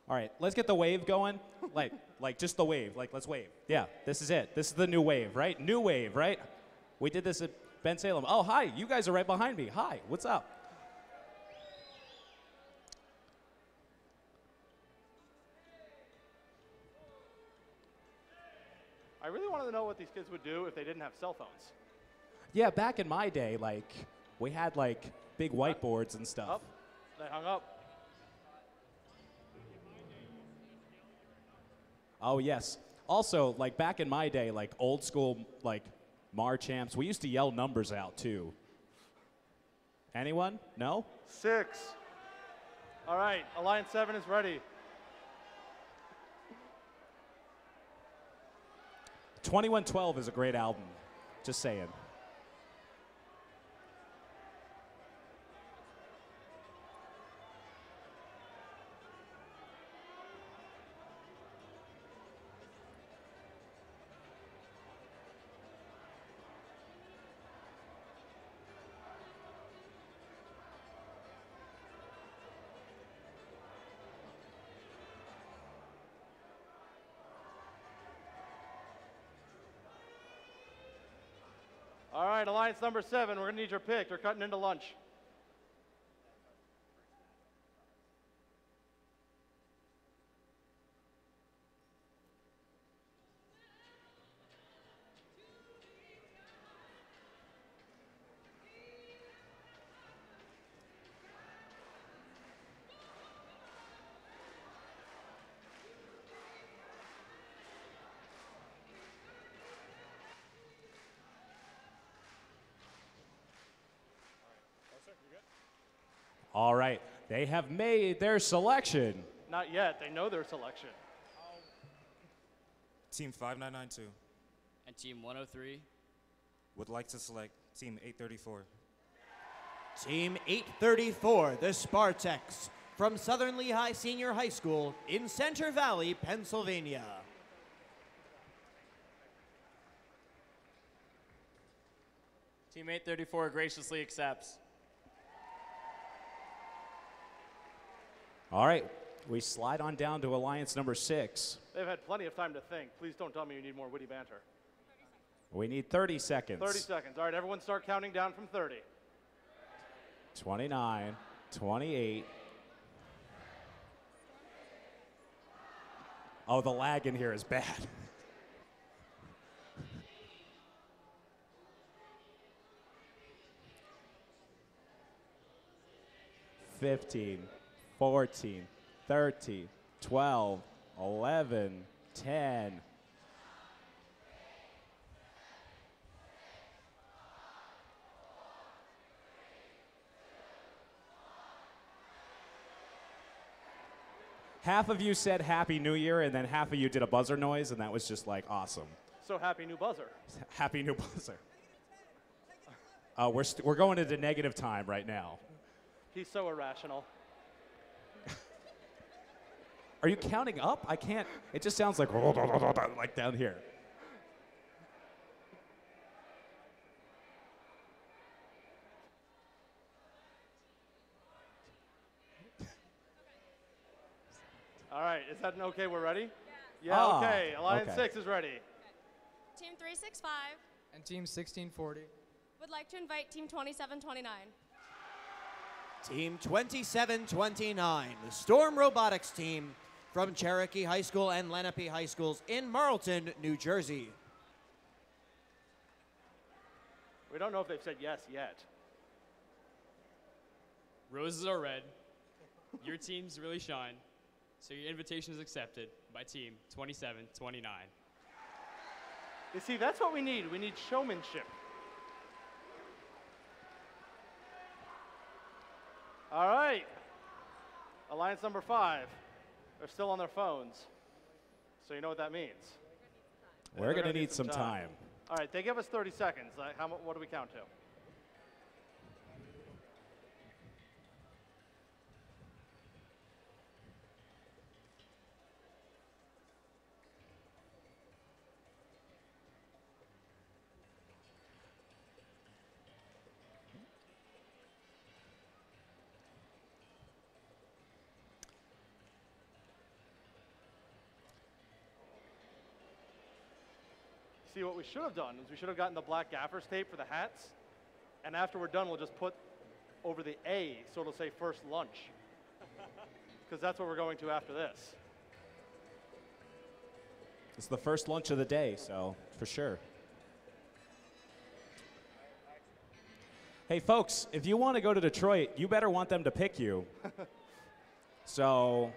All right, let's get the wave going. like just the wave. Let's wave. Yeah, this is it. This is the new wave, right? New wave, right? We did this at Ben Salem. Oh, hi, you guys are right behind me. Hi, what's up? I really want to know what these kids would do if they didn't have cell phones. Yeah, back in my day, like, we had, like, big whiteboards and stuff. Oh, they hung up. Oh, yes. Also, like, back in my day, like, old school, like, Marchamps, we used to yell numbers out, too. Anyone? No? 6. All right, Alliance 7 is ready. 2112 is a great album. Just saying. All right, Alliance number 7, we're going to need your pick. We're cutting into lunch. All right, they have made their selection. Not yet. They know their selection. Team 5992 And Team 103 would like to select Team 834. Team 834, the Spartaks, from Southern Lehigh Senior High School in Center Valley, Pennsylvania. Team 834 graciously accepts. All right, we slide on down to Alliance number 6. They've had plenty of time to think. Please don't tell me you need more witty banter. We need 30 seconds. 30 seconds. All right, everyone start counting down from 30. 29, 28. Oh, the lag in here is bad. 15, 14, 13, 12, 11, 10. Half of you said Happy New Year, and then half of you did a buzzer noise, and that was just like awesome. So happy new buzzer. Happy new buzzer. We're going into negative time right now. He's so irrational. Are you counting up? I can't. It just sounds like like down here. All right, is that an okay? We're ready? Yeah, okay. Alliance 6 is ready. Team 365 And Team 1640 would like to invite Team 2729. Team 2729, the Storm Robotics team from Cherokee High School and Lenape High Schools in Marlton, New Jersey. We don't know if they've said yes yet. Roses are red. Your teams really shine. So your invitation is accepted by Team 2729. You see, that's what we need. We need showmanship. All right. Alliance number 5. They're still on their phones. So you know what that means. We're going to need some time. All right, they give us 30 seconds. What do we count to? See, what we should have done is we should have gotten the black gaffer's tape for the hats, and after we're done, we'll just put over the A so it'll say first lunch, because that's what we're going to after this. It's the first lunch of the day, so for sure. Hey, folks, if you want to go to Detroit, you better want them to pick you. So...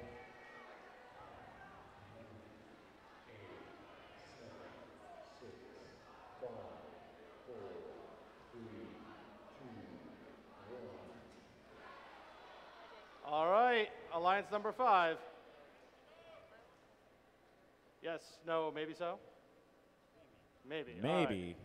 All right, alliance number 5. Yes, no, maybe so? Maybe. all right. Maybe.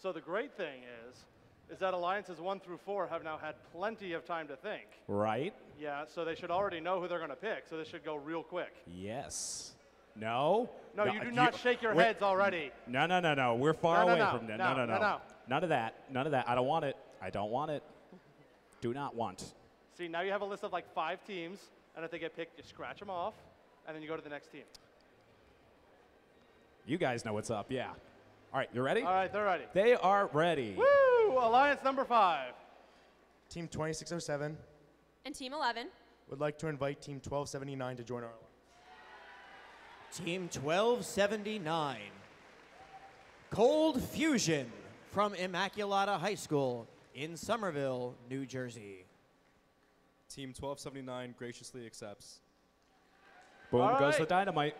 So the great thing is that alliances 1 through 4 have now had plenty of time to think. Right? Yeah, so they should already know who they're going to pick, so this should go real quick. Yes. No? No, you do not shake your heads already. No, no, no, no. We're far No, no, away no. from that. No, No, no, no. no, no. None of that. None of that. I don't want it. I don't want it. Do not want. See, now you have a list of like 5 teams, and if they get picked, you scratch them off, and then you go to the next team. You guys know what's up, yeah. All right, you ready? All right, they're ready. They are ready. Woo! Alliance number 5. Team 2607 And Team 11. would like to invite Team 1279 to join our alliance. Team 1279. Cold Fusion from Immaculata High School in Somerville, New Jersey. Team 1279 graciously accepts. Boom All goes right. the dynamite.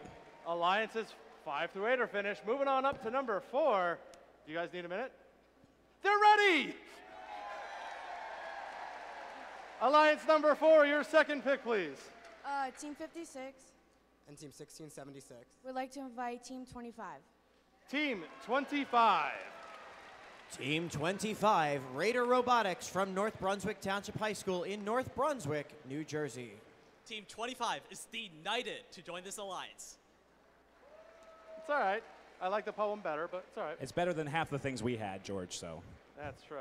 Alliances 5 through 8 are finished. Moving on up to number 4. Do you guys need a minute? They're ready! Alliance number 4, your second pick, please. Team 56 And Team 1676. would like to invite Team 25. Team 25. Team 25, Raider Robotics from North Brunswick Township High School in North Brunswick, New Jersey. Team 25 is delighted to join this alliance. It's all right. I like the poem better, but it's all right. It's better than half the things we had, George, so. That's true.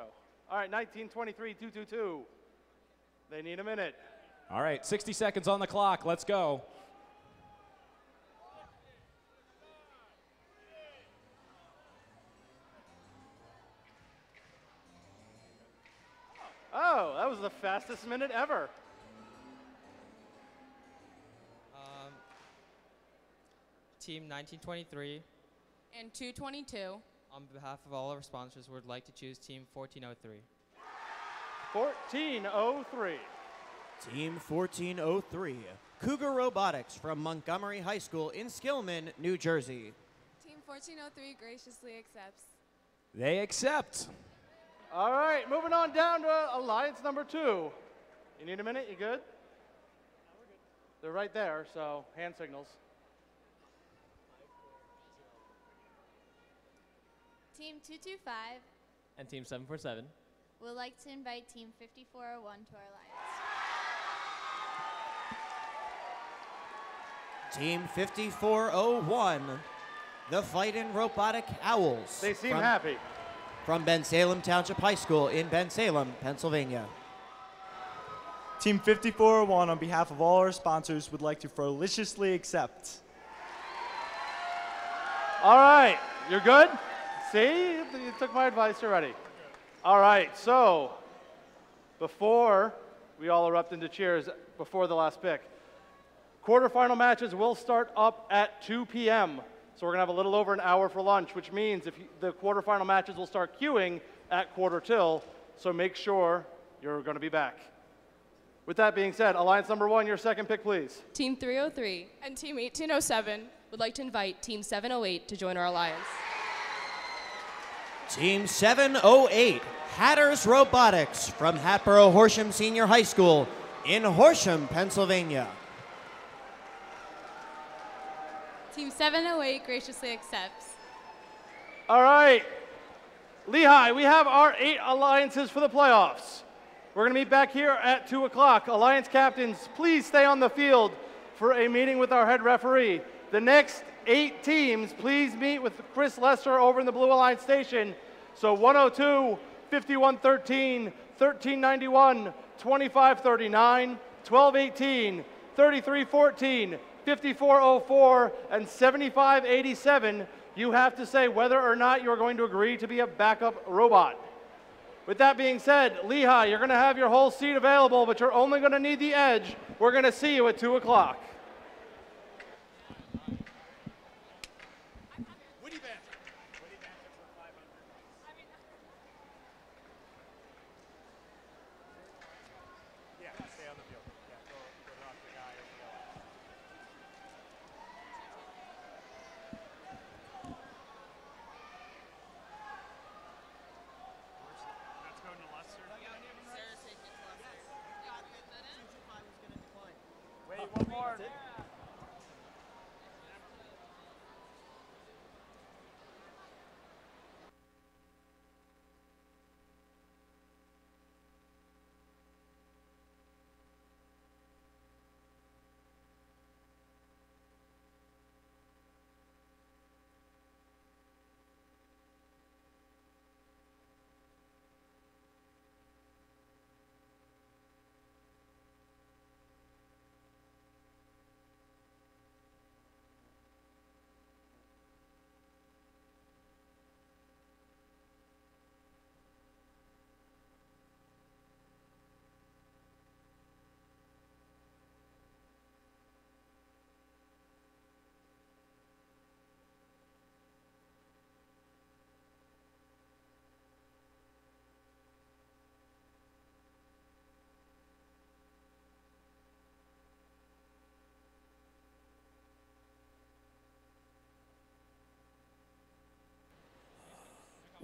All right, 1923, 222. They need a minute. All right, 60 seconds on the clock. Let's go. Oh, that was the fastest minute ever. Team 1923, And 222. on behalf of all our sponsors, would like to choose Team 1403. 1403. Team 1403, Cougar Robotics from Montgomery High School in Skillman, New Jersey. Team 1403 graciously accepts. They accept. All right, moving on down to alliance number 2. You need a minute? You good? They're right there, so hand signals. Team 225 And Team 747. would like to invite Team 5401 to our alliance. Team 5401, the Fightin' Robotic Owls. They seem happy. From Ben Salem Township High School in Ben Salem, Pennsylvania. Team 5401, on behalf of all our sponsors, would like to felicitously accept. All right, you're good? See, you took my advice already. All right, so before we all erupt into cheers before the last pick, quarterfinal matches will start up at 2 p.m. So we're going to have a little over an hour for lunch, which means the quarterfinal matches will start queuing at 1:45, so make sure you're going to be back. With that being said, alliance number 1, your second pick, please. Team 303 and Team 1807 would like to invite Team 708 to join our alliance. Team 708, Hatters Robotics from Hatboro Horsham Senior High School in Horsham, Pennsylvania. Team 708 graciously accepts. All right, Lehigh, we have our 8 alliances for the playoffs. We're going to meet back here at 2 o'clock. Alliance captains, please stay on the field for a meeting with our head referee. The next 8 teams, please meet with Chris Lester over in the Blue Alliance station. So 102, 5113, 1391, 2539, 1218, 3314, 5404, and 7587. You have to say whether or not you're going to agree to be a backup robot. With that being said, Lehigh, you're going to have your whole seat available, but you're only going to need the edge. We're going to see you at 2 o'clock.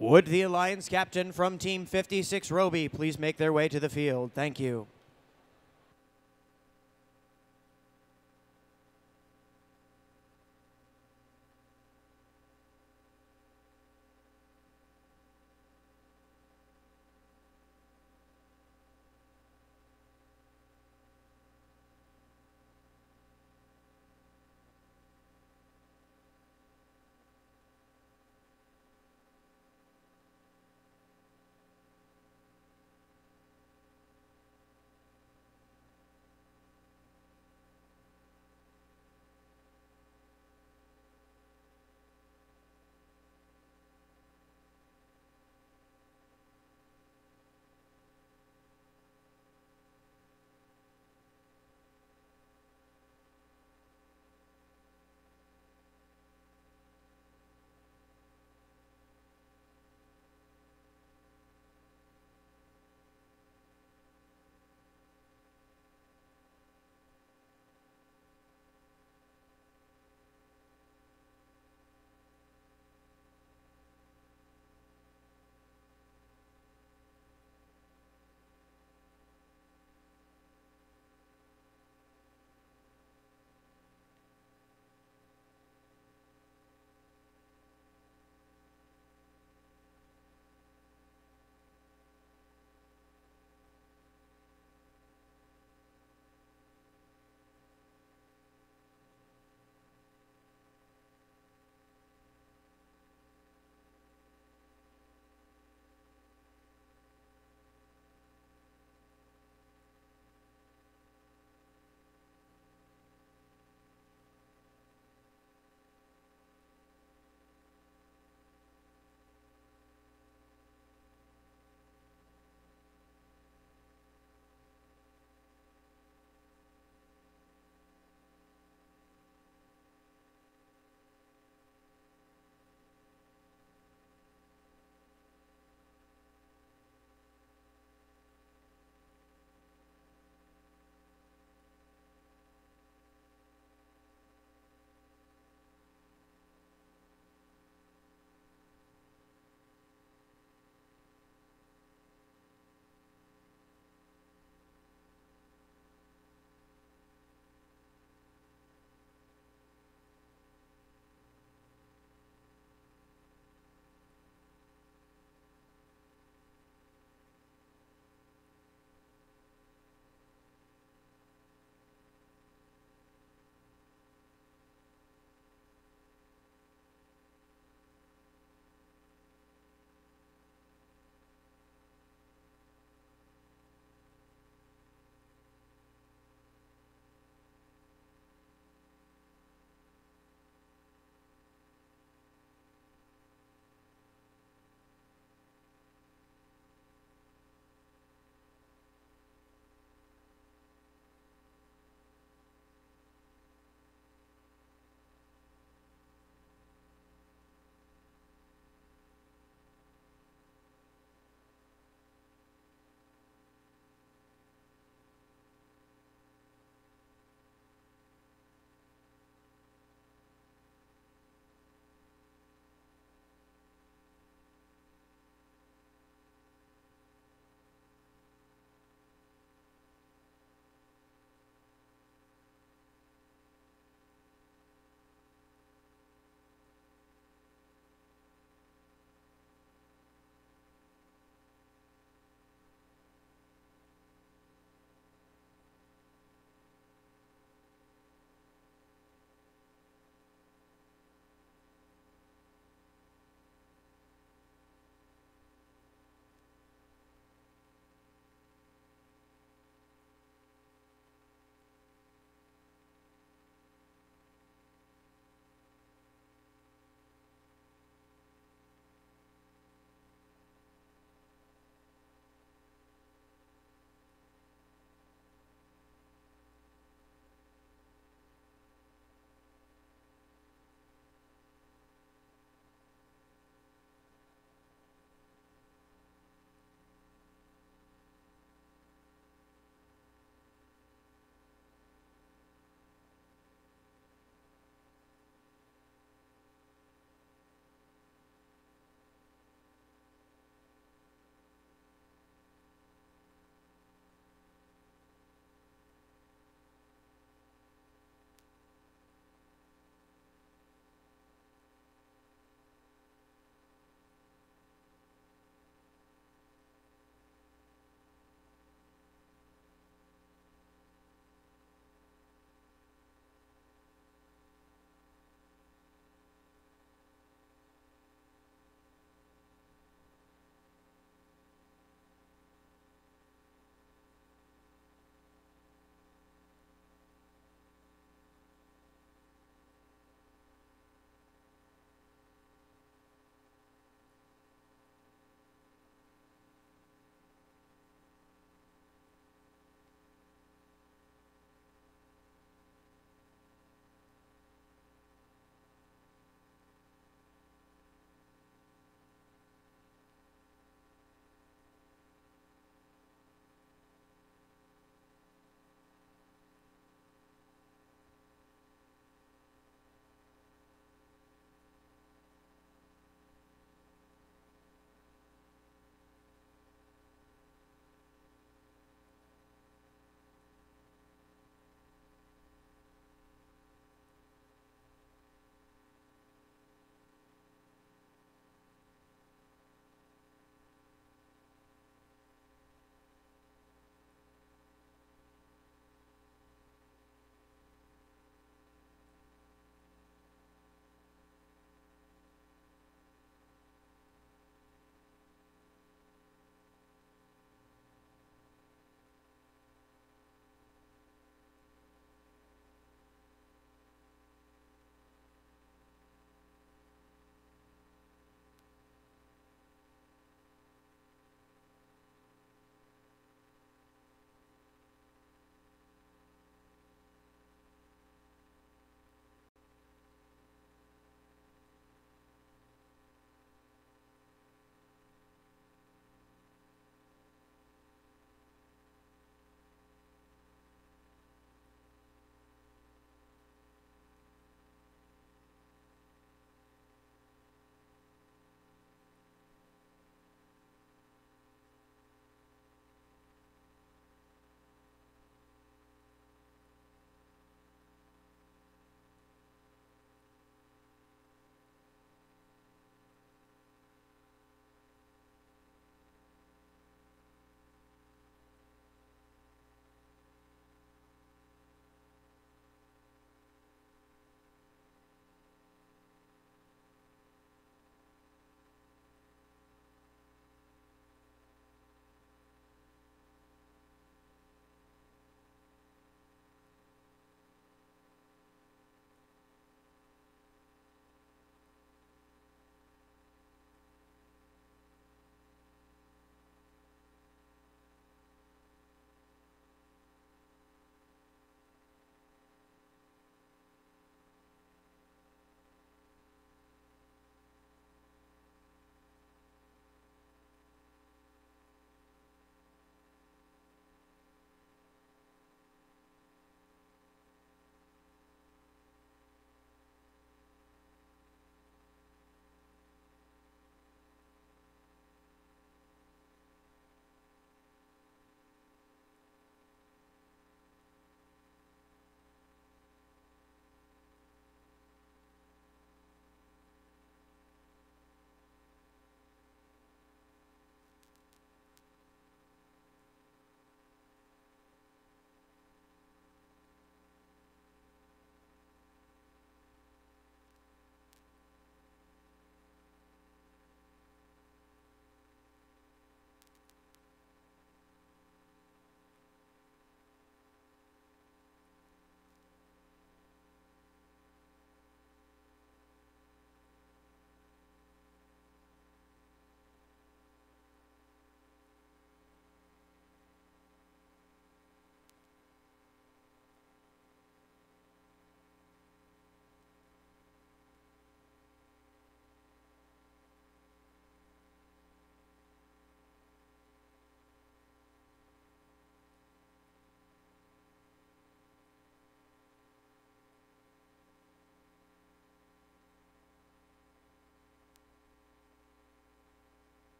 Would the Alliance captain from Team 56 Roby please make their way to the field? Thank you.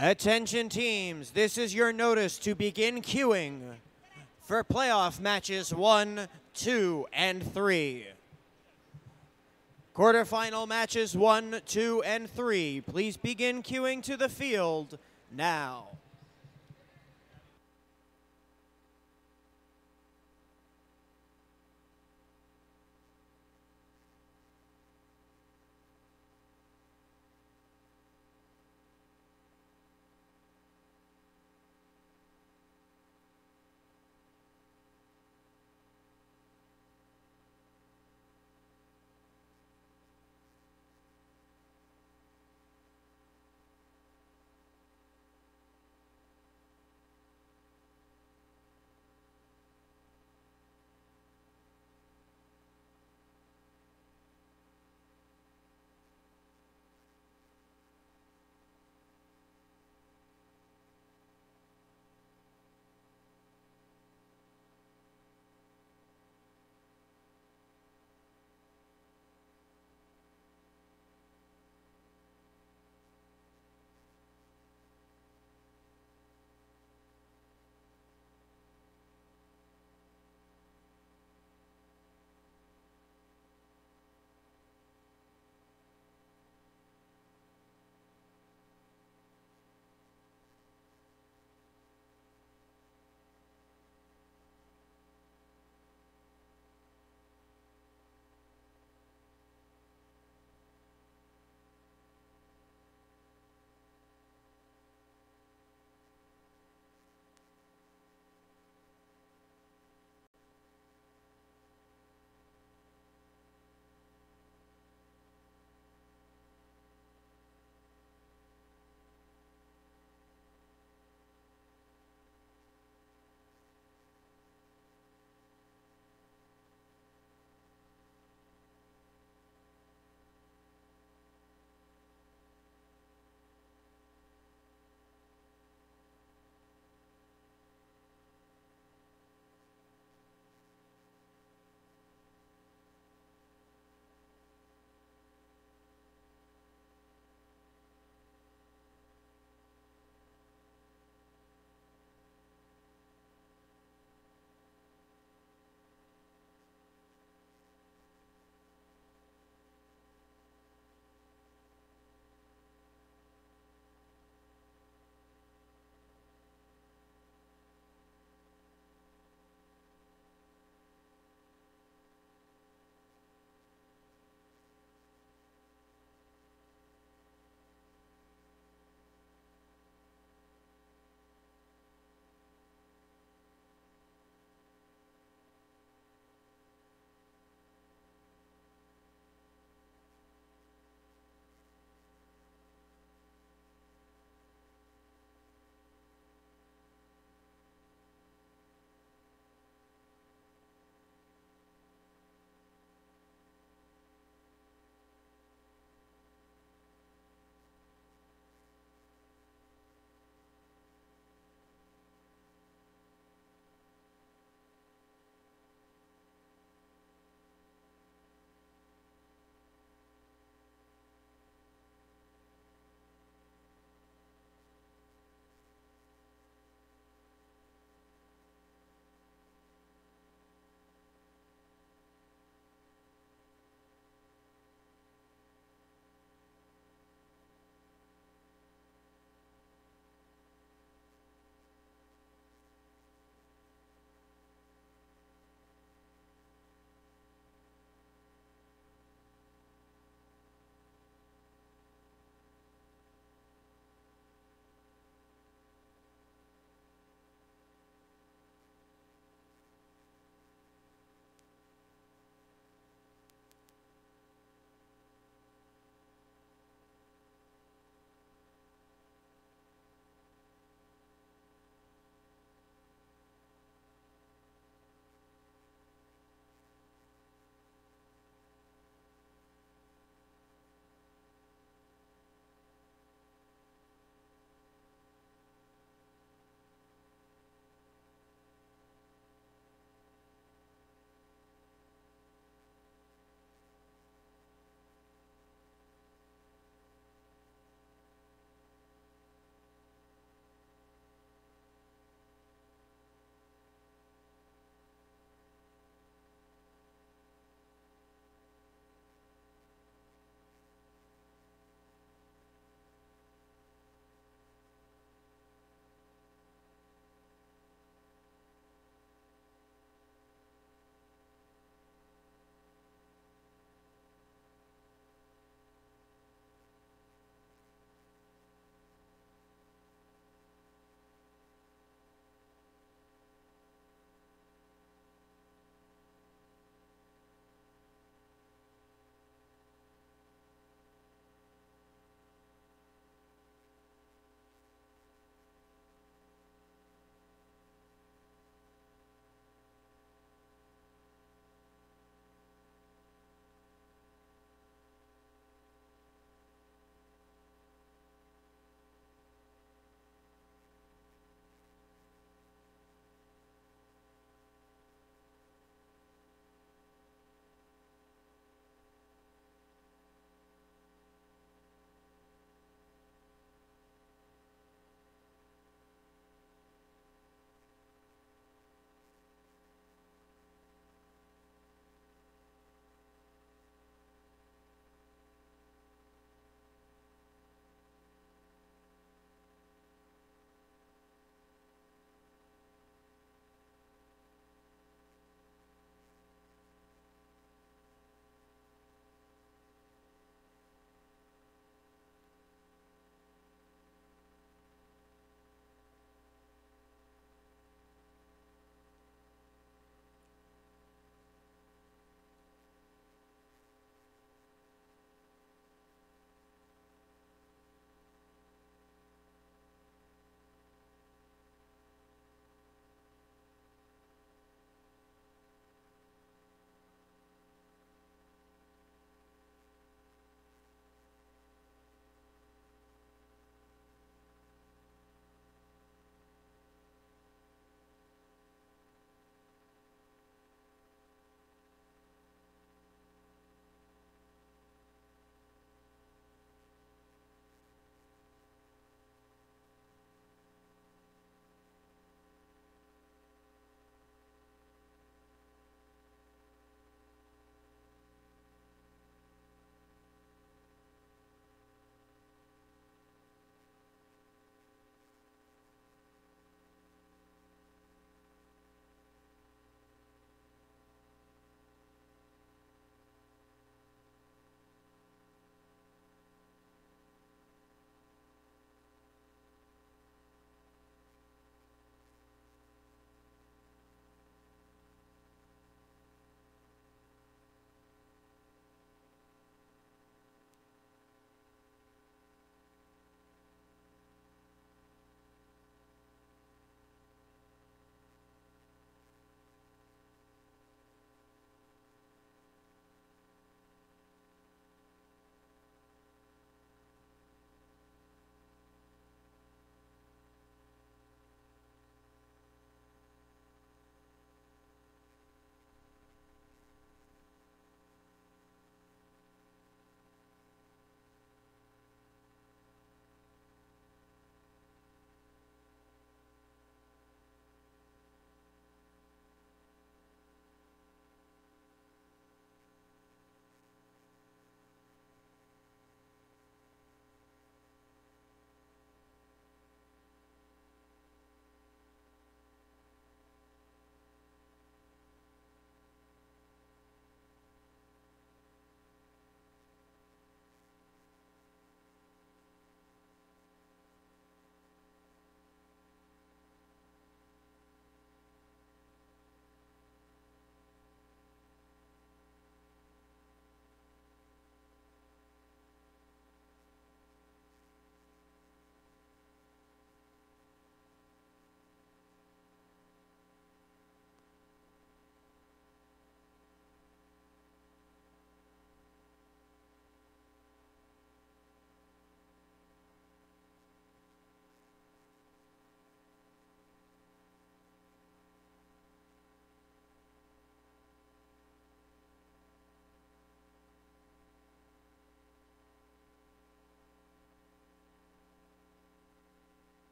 Attention teams, this is your notice to begin queuing for playoff matches 1, 2, and 3. Quarterfinal matches 1, 2, and 3. Please begin queuing to the field now.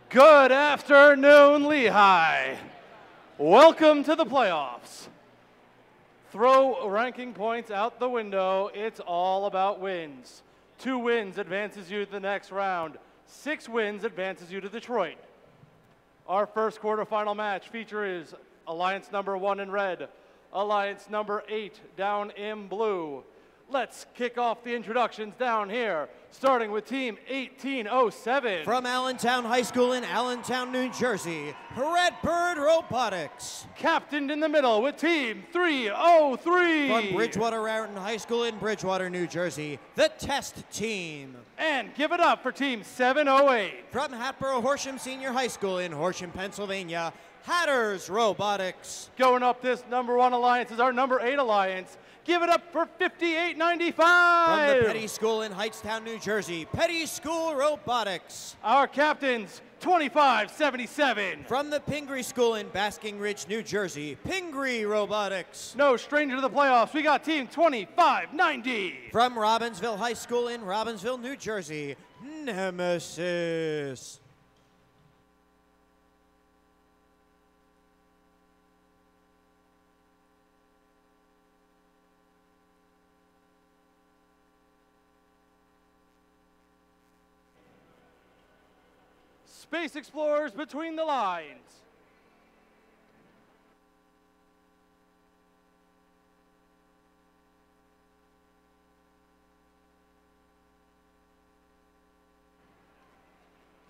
Good afternoon, Lehigh. Welcome to the playoffs. Throw ranking points out the window. It's all about wins. 2 wins advances you to the next round. 6 wins advances you to Detroit. Our first quarterfinal match features Alliance number 1 in red, Alliance number 8 down in blue. Let's kick off the introductions down here, starting with Team 1807. From Allentown High School in Allentown, New Jersey, Redbird Robotics. Captained in the middle with Team 303. From Bridgewater Raritan High School in Bridgewater, New Jersey, the Test Team. And give it up for Team 708. From Hatboro Horsham Senior High School in Horsham, Pennsylvania, Hatters Robotics. Going up this number 1 alliance is our number 8 alliance. Give it up for 5895. From the Petty School in Hightstown, New Jersey, Petty School Robotics. Our captains, 2577. From the Pingree School in Basking Ridge, New Jersey, Pingree Robotics. No stranger to the playoffs, we got Team 2590. From Robbinsville High School in Robbinsville, New Jersey, Nemesis. Space Explorers between the lines.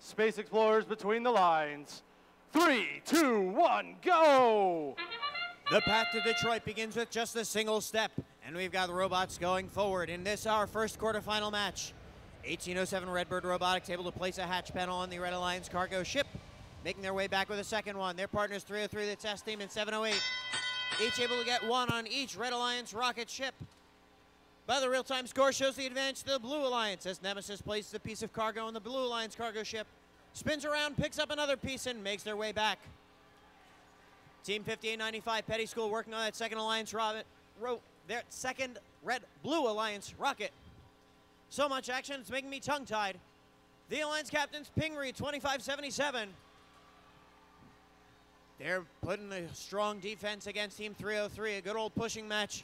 Space Explorers between the lines. 3, 2, 1, go! The path to Detroit begins with just a single step, and we've got the robots going forward in this, our first quarterfinal match. 1807 Redbird Robotics able to place a hatch panel on the Red Alliance cargo ship, making their way back with a second one. Their partners 303, the Test Team, and 708, each able to get 1 on each Red Alliance rocket ship. By the real-time score shows the advantage to the Blue Alliance as Nemesis places a piece of cargo on the Blue Alliance cargo ship, spins around, picks up another piece, and makes their way back. Team 5895 Petty School working on that second Alliance their second Red-Blue Alliance rocket. So much action, it's making me tongue-tied. The Alliance captains, Pingree, 2577. They're putting a strong defense against Team 303. A good old pushing match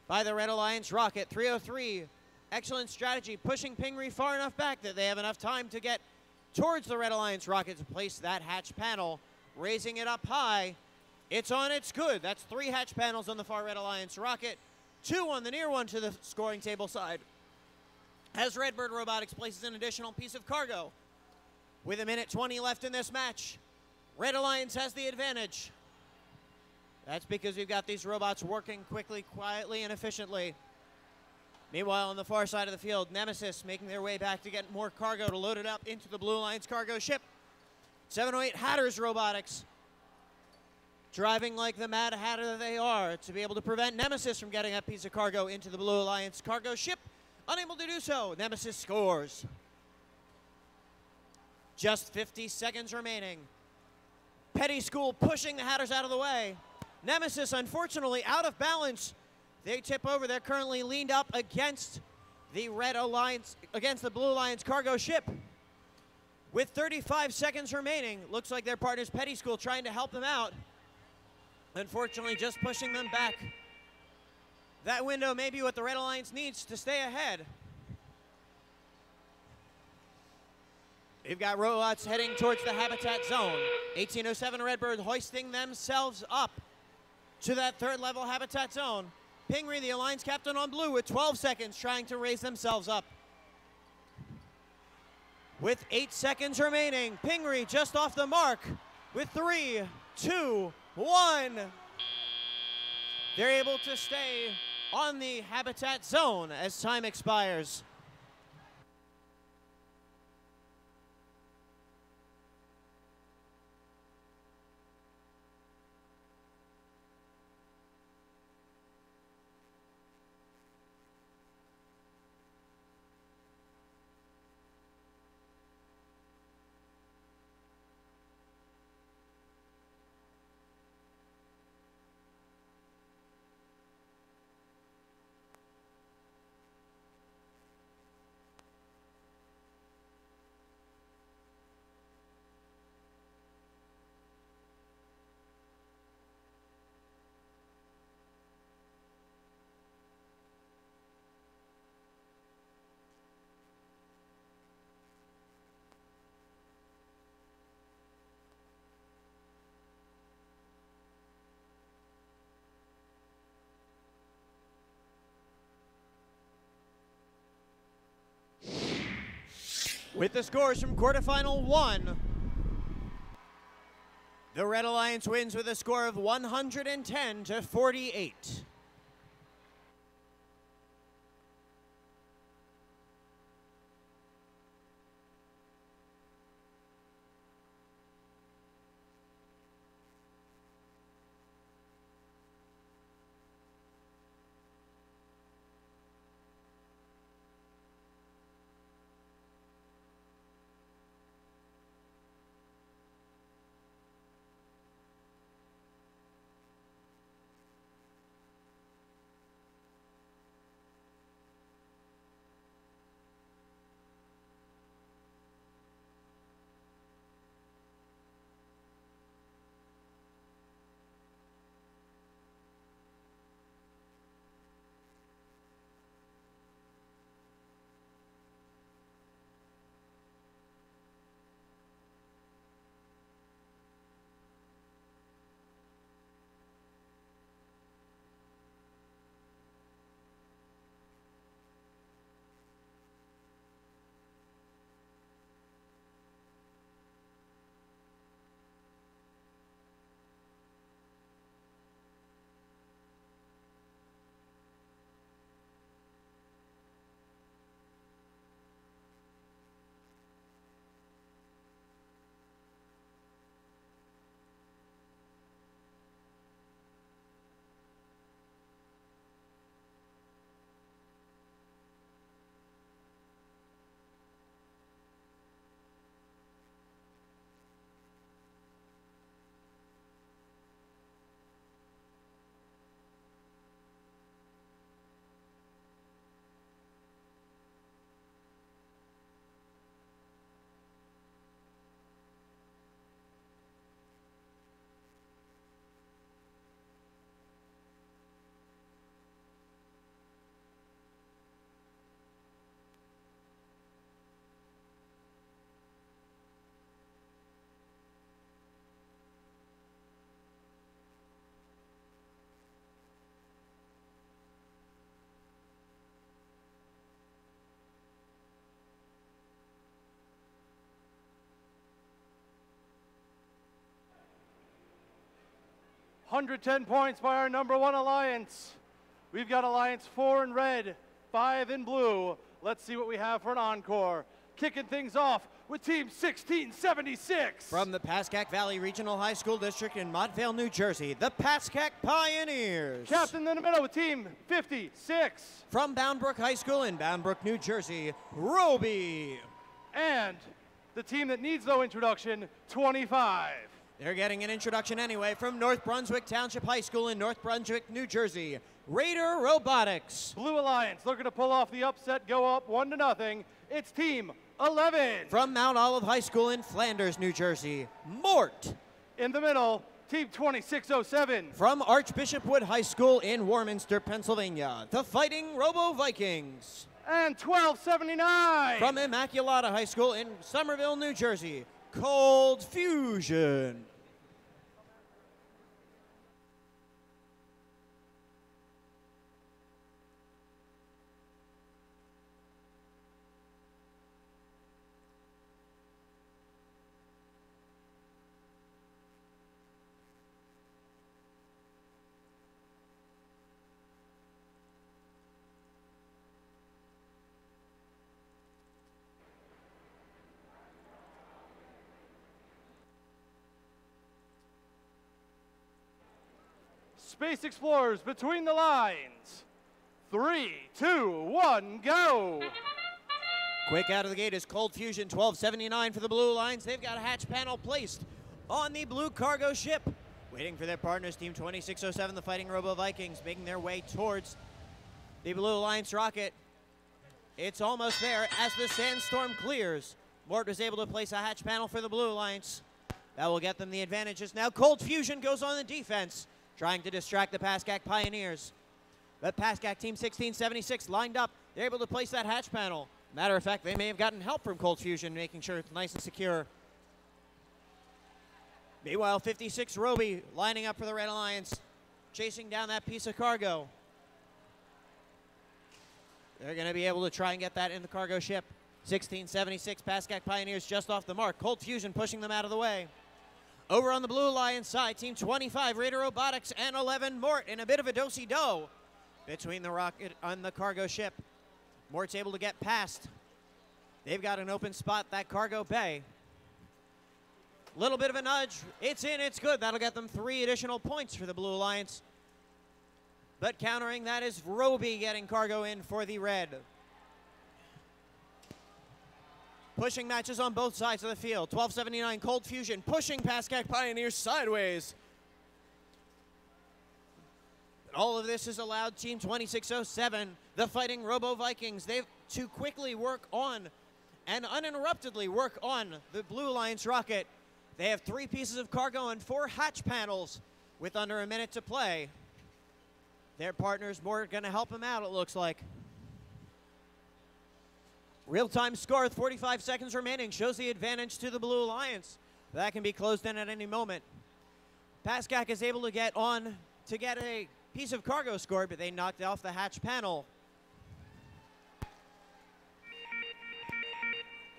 by the Red Alliance rocket. 303, excellent strategy, pushing Pingree far enough back that they have enough time to get towards the Red Alliance rocket to place that hatch panel, raising it up high. It's on, it's good. That's 3 hatch panels on the far Red Alliance rocket, 2 on the near one to the scoring table side. As Redbird Robotics places an additional piece of cargo. With 1:20 left in this match, Red Alliance has the advantage. That's because we've got these robots working quickly, quietly, and efficiently. Meanwhile, on the far side of the field, Nemesis making their way back to get more cargo to load it up into the Blue Alliance cargo ship. 708 Hatters Robotics driving like the Mad Hatter that they are to be able to prevent Nemesis from getting that piece of cargo into the Blue Alliance cargo ship. Unable to do so, Nemesis scores. Just 50 seconds remaining. Petty School pushing the Hatters out of the way. Nemesis, unfortunately, out of balance. They tip over. They're currently leaned up against the Red Alliance, against the Blue Alliance cargo ship. With 35 seconds remaining, looks like their partners, Petty School, trying to help them out. Unfortunately, just pushing them back. That window may be what the Red Alliance needs to stay ahead. They've got robots heading towards the habitat zone. 1807 Redbird hoisting themselves up to that 3rd level habitat zone. Pingree, the Alliance captain on blue, with 12 seconds trying to raise themselves up. With 8 seconds remaining, Pingree just off the mark with 3, 2, 1. They're able to stay on the habitat zone as time expires. With the scores from quarterfinal 1, the Red Alliance wins with a score of 110 to 48. $110 points by our number 1 alliance. We've got Alliance 4 in red, 5 in blue. Let's see what we have for an encore. Kicking things off with Team 1676. From the Pascack Valley Regional High School District in Montvale, New Jersey, the Pascack Pioneers. Captain in the middle with Team 56. From Bound Brook High School in Bound Brook, New Jersey, Roby. And the team that needs no introduction, 25. They're getting an introduction anyway from North Brunswick Township High School in North Brunswick, New Jersey, Raider Robotics. Blue Alliance looking to pull off the upset, go up 1-0. It's Team 11. From Mount Olive High School in Flanders, New Jersey, Mort. In the middle, Team 2607. From Archbishop Wood High School in Warminster, Pennsylvania, the Fighting Robo Vikings. And 1279. From Immaculata High School in Somerville, New Jersey, Cold Fusion. Space Explorers between the lines. 3, 2, 1, go. Quick out of the gate is Cold Fusion, 1279 for the Blue Alliance. They've got a hatch panel placed on the blue cargo ship. Waiting for their partners, Team 2607, the Fighting Robo Vikings, making their way towards the Blue Alliance rocket. It's almost there as the sandstorm clears. Mort was able to place a hatch panel for the Blue Alliance. That will get them the advantages. Now Cold Fusion goes on the defense, trying to distract the Pascack Pioneers. The Pascack Team 1676 lined up. They're able to place that hatch panel. Matter of fact, they may have gotten help from Cold Fusion, making sure it's nice and secure. Meanwhile, 56 Roby lining up for the Red Alliance, chasing down that piece of cargo. They're going to be able to try and get that in the cargo ship. 1676, Pascack Pioneers just off the mark. Cold Fusion pushing them out of the way. Over on the Blue Alliance side, Team 25, Raider Robotics, and 11, Mort in a bit of a do-si-do between the rocket and the cargo ship. Mort's able to get past. They've got an open spot, that cargo bay. Little bit of a nudge. It's in, it's good. That'll get them 3 additional points for the Blue Alliance. But countering that is Roby getting cargo in for the red. Pushing matches on both sides of the field. 1279 Cold Fusion pushing Pascack Pioneers sideways. But all of this has allowed Team 2607, the Fighting Robo Vikings, they've to quickly work on and uninterruptedly work on the Blue Alliance rocket. They have 3 pieces of cargo and 4 hatch panels with under a minute to play. Their partners more going to help them out, it looks like. Real-time score with 45 seconds remaining shows the advantage to the Blue Alliance. That can be closed in at any moment. Pascack is able to get on to get a piece of cargo scored, but they knocked off the hatch panel.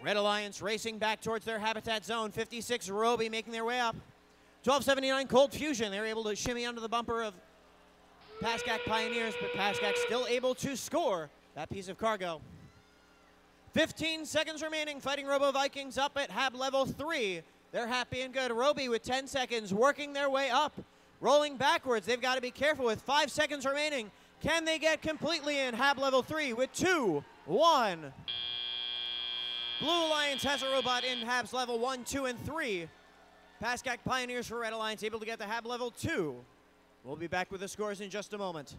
Red Alliance racing back towards their habitat zone. 56 Roby making their way up. 1279 Cold Fusion. They're able to shimmy under the bumper of Pascack Pioneers, but Pascack still able to score that piece of cargo. 15 seconds remaining. Fighting Robo Vikings up at HAB level 3. They're happy and good. Roby with 10 seconds working their way up. Rolling backwards. They've got to be careful with 5 seconds remaining. Can they get completely in HAB level 3 with 2, 1. Blue Alliance has a robot in HABs level 1, 2, and 3. Pascack Pioneers for Red Alliance able to get to HAB level 2. We'll be back with the scores in just a moment.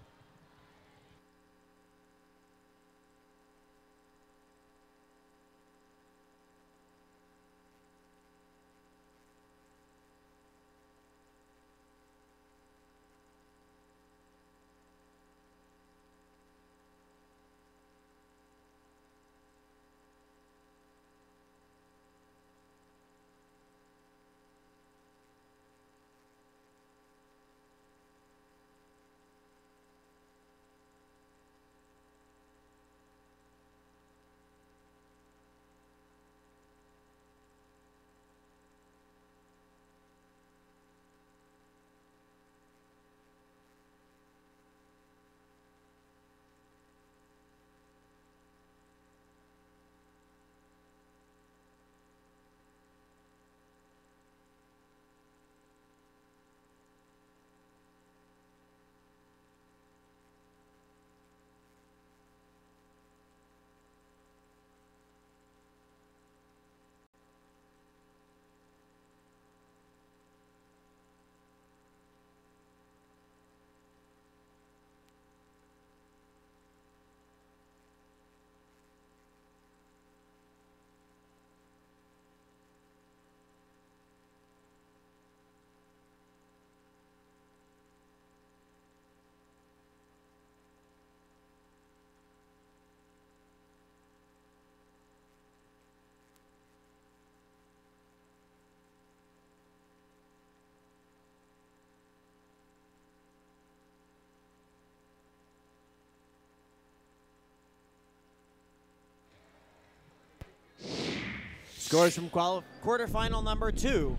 Scores from quarterfinal number 2.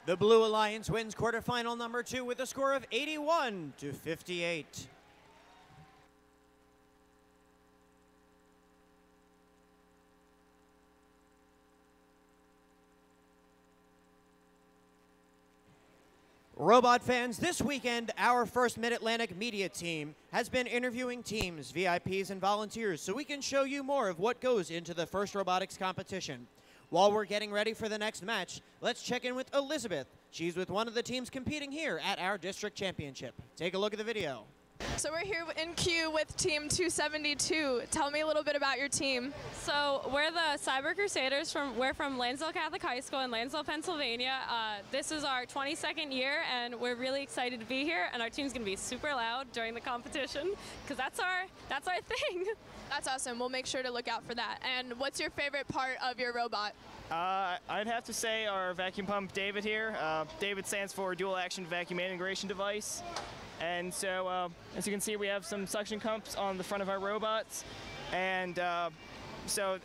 The Blue Alliance wins quarterfinal number 2 with a score of 81-58. Robot fans, this weekend, our first Mid-Atlantic media team has been interviewing teams, VIPs, and volunteers so we can show you more of what goes into the first robotics competition. While we're getting ready for the next match, let's check in with Elizabeth. She's with one of the teams competing here at our district championship. Take a look at the video. So we're here in queue with Team 272. Tell me a little bit about your team. So we're the Cyber Crusaders. We're from Lansdale Catholic High School in Lansdale, Pennsylvania. This is our 22nd year, and we're really excited to be here. And our team's going to be super loud during the competition because that's our thing. That's awesome. We'll make sure to look out for that. And what's your favorite part of your robot? I'd have to say our vacuum pump David here. David stands for Dual Action Vacuum Integration Device. And so, as you can see, we have some suction cups on the front of our robots. And So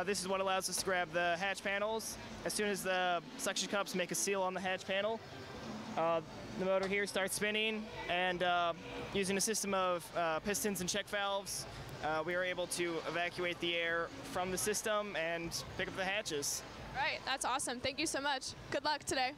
this is what allows us to grab the hatch panels. As soon as the suction cups make a seal on the hatch panel, the motor here starts spinning, and using a system of pistons and check valves, we are able to evacuate the air from the system and pick up the hatches. All right, that's awesome. Thank you so much. Good luck today.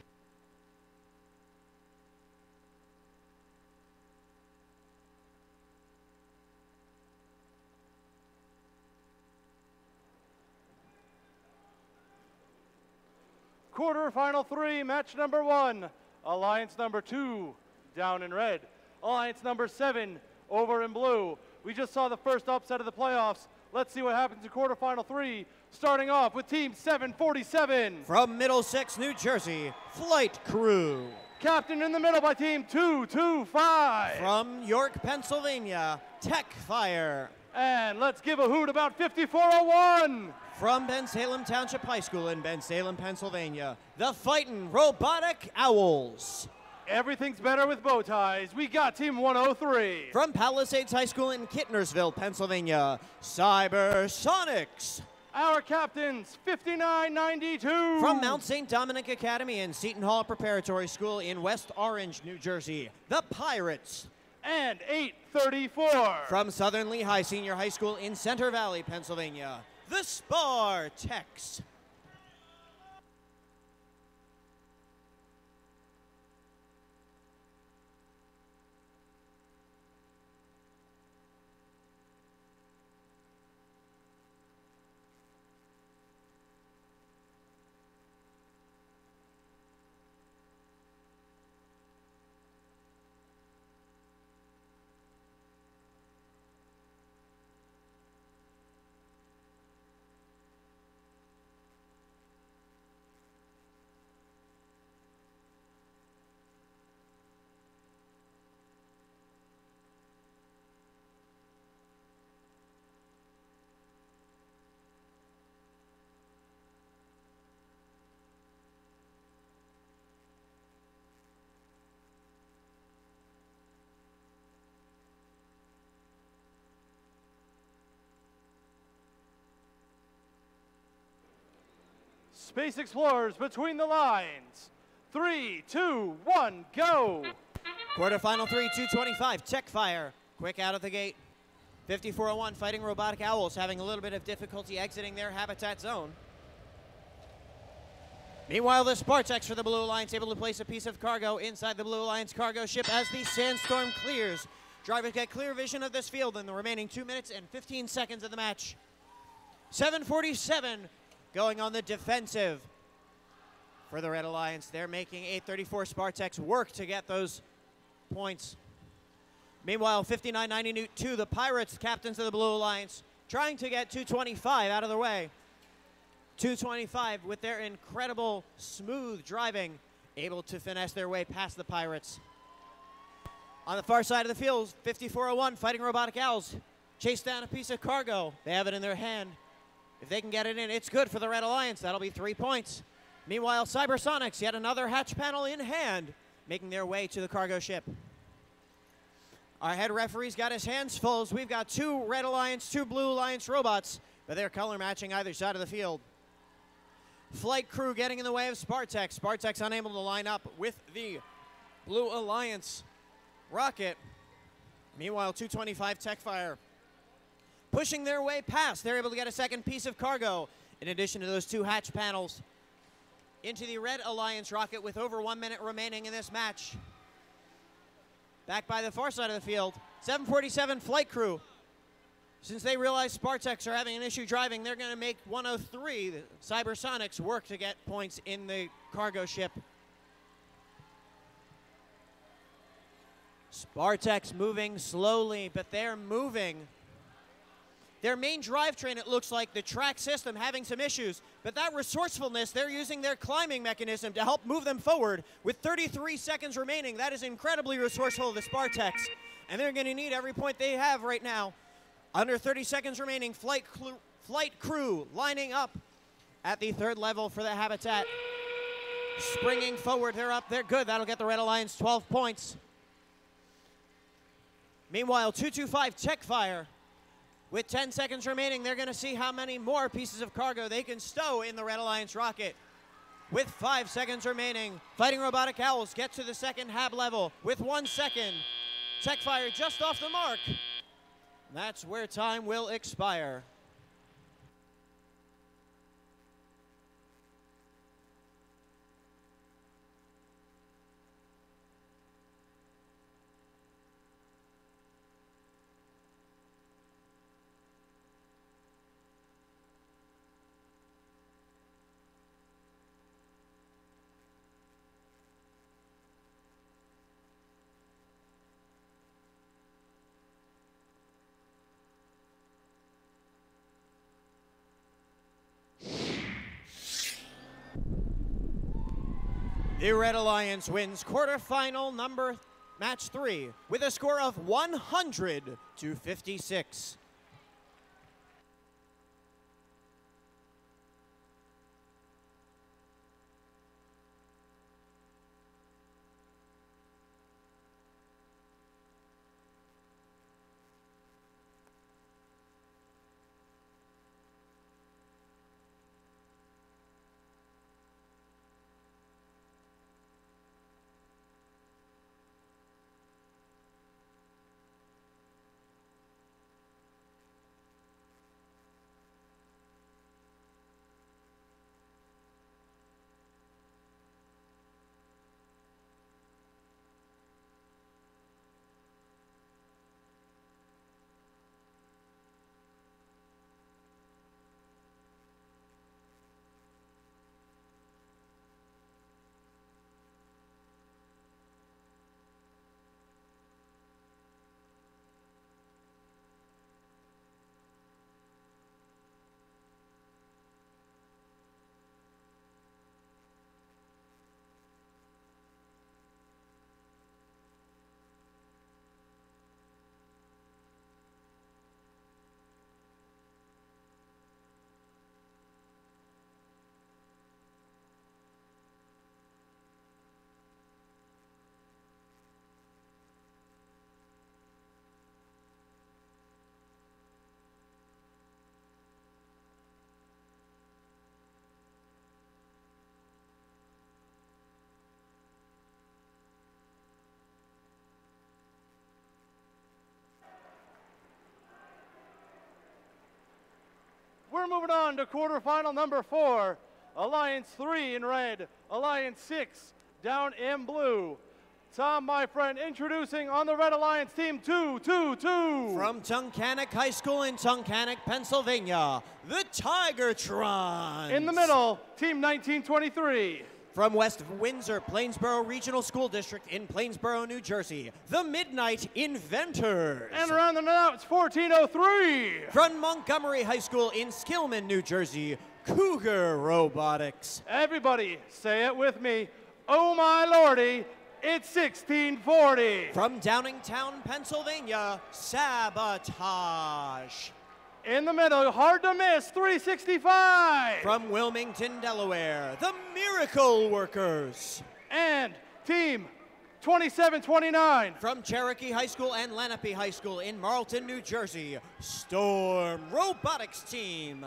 Quarterfinal 3, match number 1. Alliance number 2, down in red. Alliance number 7, over in blue. We just saw the first upset of the playoffs. Let's see what happens in quarterfinal 3, starting off with team 747. From Middlesex, New Jersey, Flight Crew. Captain in the middle by team 225. From York, Pennsylvania, Tech Fire. And let's give a hoot about 5401. From Bensalem Township High School in Bensalem, Pennsylvania, the Fightin' Robotic Owls. Everything's better with bow ties. We got team 103. From Palisades High School in Kittnersville, Pennsylvania, Cybersonics. Our captains, 5992. From Mount St. Dominic Academy and Seton Hall Preparatory School in West Orange, New Jersey, the Pirates. And 834. From Southern Lehigh Senior High School in Center Valley, Pennsylvania, the Spartex. Space Explorers between the lines. 3, 2, 1, go. Quarterfinal 3, 225, Tech Fire. Quick out of the gate. 5401, Fighting Robotic Owls having a little bit of difficulty exiting their habitat zone. Meanwhile, the Spartex for the Blue Alliance able to place a piece of cargo inside the Blue Alliance cargo ship as the sandstorm clears. Drivers get clear vision of this field in the remaining 2 minutes and 15 seconds of the match. 747 going on the defensive for the Red Alliance. They're making 834 Spartex work to get those points. Meanwhile, 5992, the Pirates, captains of the Blue Alliance, trying to get 225 out of the way. 225 with their incredible smooth driving, able to finesse their way past the Pirates. On the far side of the field, 5401, Fighting Robotic Owls, chase down a piece of cargo. They have it in their hand. If they can get it in, it's good for the Red Alliance. That'll be 3 points. Meanwhile, Cybersonics, yet another hatch panel in hand, making their way to the cargo ship. Our head referee's got his hands full as we've got 2 Red Alliance, 2 Blue Alliance robots, but they're color matching either side of the field. Flight Crew getting in the way of Spartex. Spartex unable to line up with the Blue Alliance rocket. Meanwhile, 225 Tech Fire pushing their way past. They're able to get a second piece of cargo in addition to those 2 hatch panels into the Red Alliance rocket with over 1 minute remaining in this match. Back by the far side of the field, 747 Flight Crew. Since they realize Spartex are having an issue driving, they're going to make 103, the Cybersonics, work to get points in the cargo ship. Spartex moving slowly, but they're moving. Their main drivetrain, it looks like, the track system, having some issues. But that resourcefulness, they're using their climbing mechanism to help move them forward. With 33 seconds remaining, that is incredibly resourceful of the Spartex. And they're going to need every point they have right now. Under 30 seconds remaining, Flight Crew lining up at the 3rd level for the habitat. Springing forward, they're up, they're good. That'll get the Red Alliance 12 points. Meanwhile, 225 Tech Fire With 10 seconds remaining, they're going to see how many more pieces of cargo they can stow in the Red Alliance rocket. With 5 seconds remaining, Fighting Robotic Owls get to the second hab level with 1 second. Tech fire just off the mark. That's where time will expire. The Red Alliance wins quarterfinal match 3 with a score of 100-56. We're moving on to quarterfinal number 4. Alliance 3 in red, Alliance 6 down in blue. Tom, my friend, introducing on the Red Alliance team 222. From Tunkhannock High School in Tunkhannock, Pennsylvania, the Tigertrons. In the middle, team 1923. From West Windsor, Plainsboro Regional School District in Plainsboro, New Jersey, the Midnight Inventors. And rounding it out, it's 1403. From Montgomery High School in Skillman, New Jersey, Cougar Robotics. Everybody, say it with me. Oh my lordy, it's 1640. From Downingtown, Pennsylvania, Sabotage. In the middle, hard to miss, 365. From Wilmington, Delaware, the Miracle Workers. And team 2729. From Cherokee High School and Lenape High School in Marlton, New Jersey, Storm Robotics Team.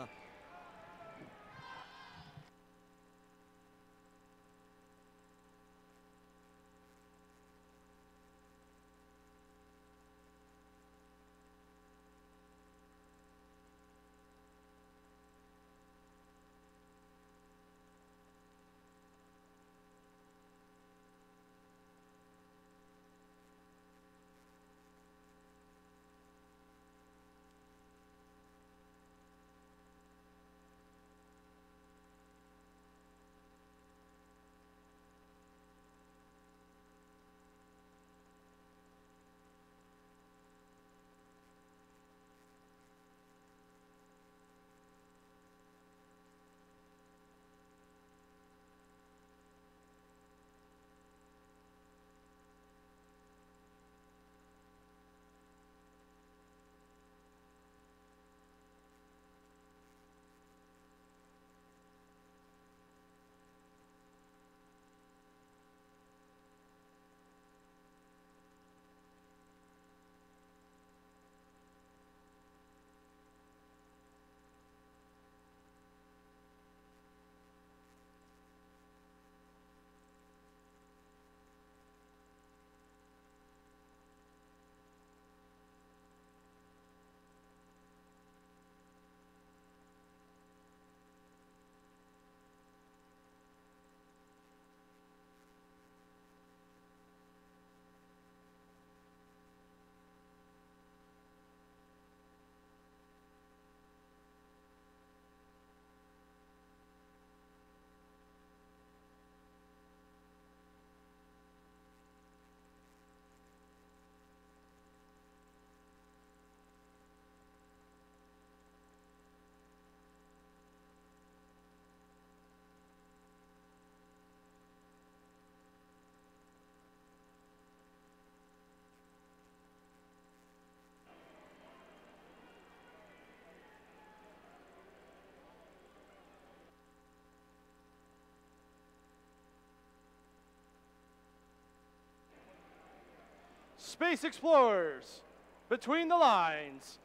Space Explorers, between the lines.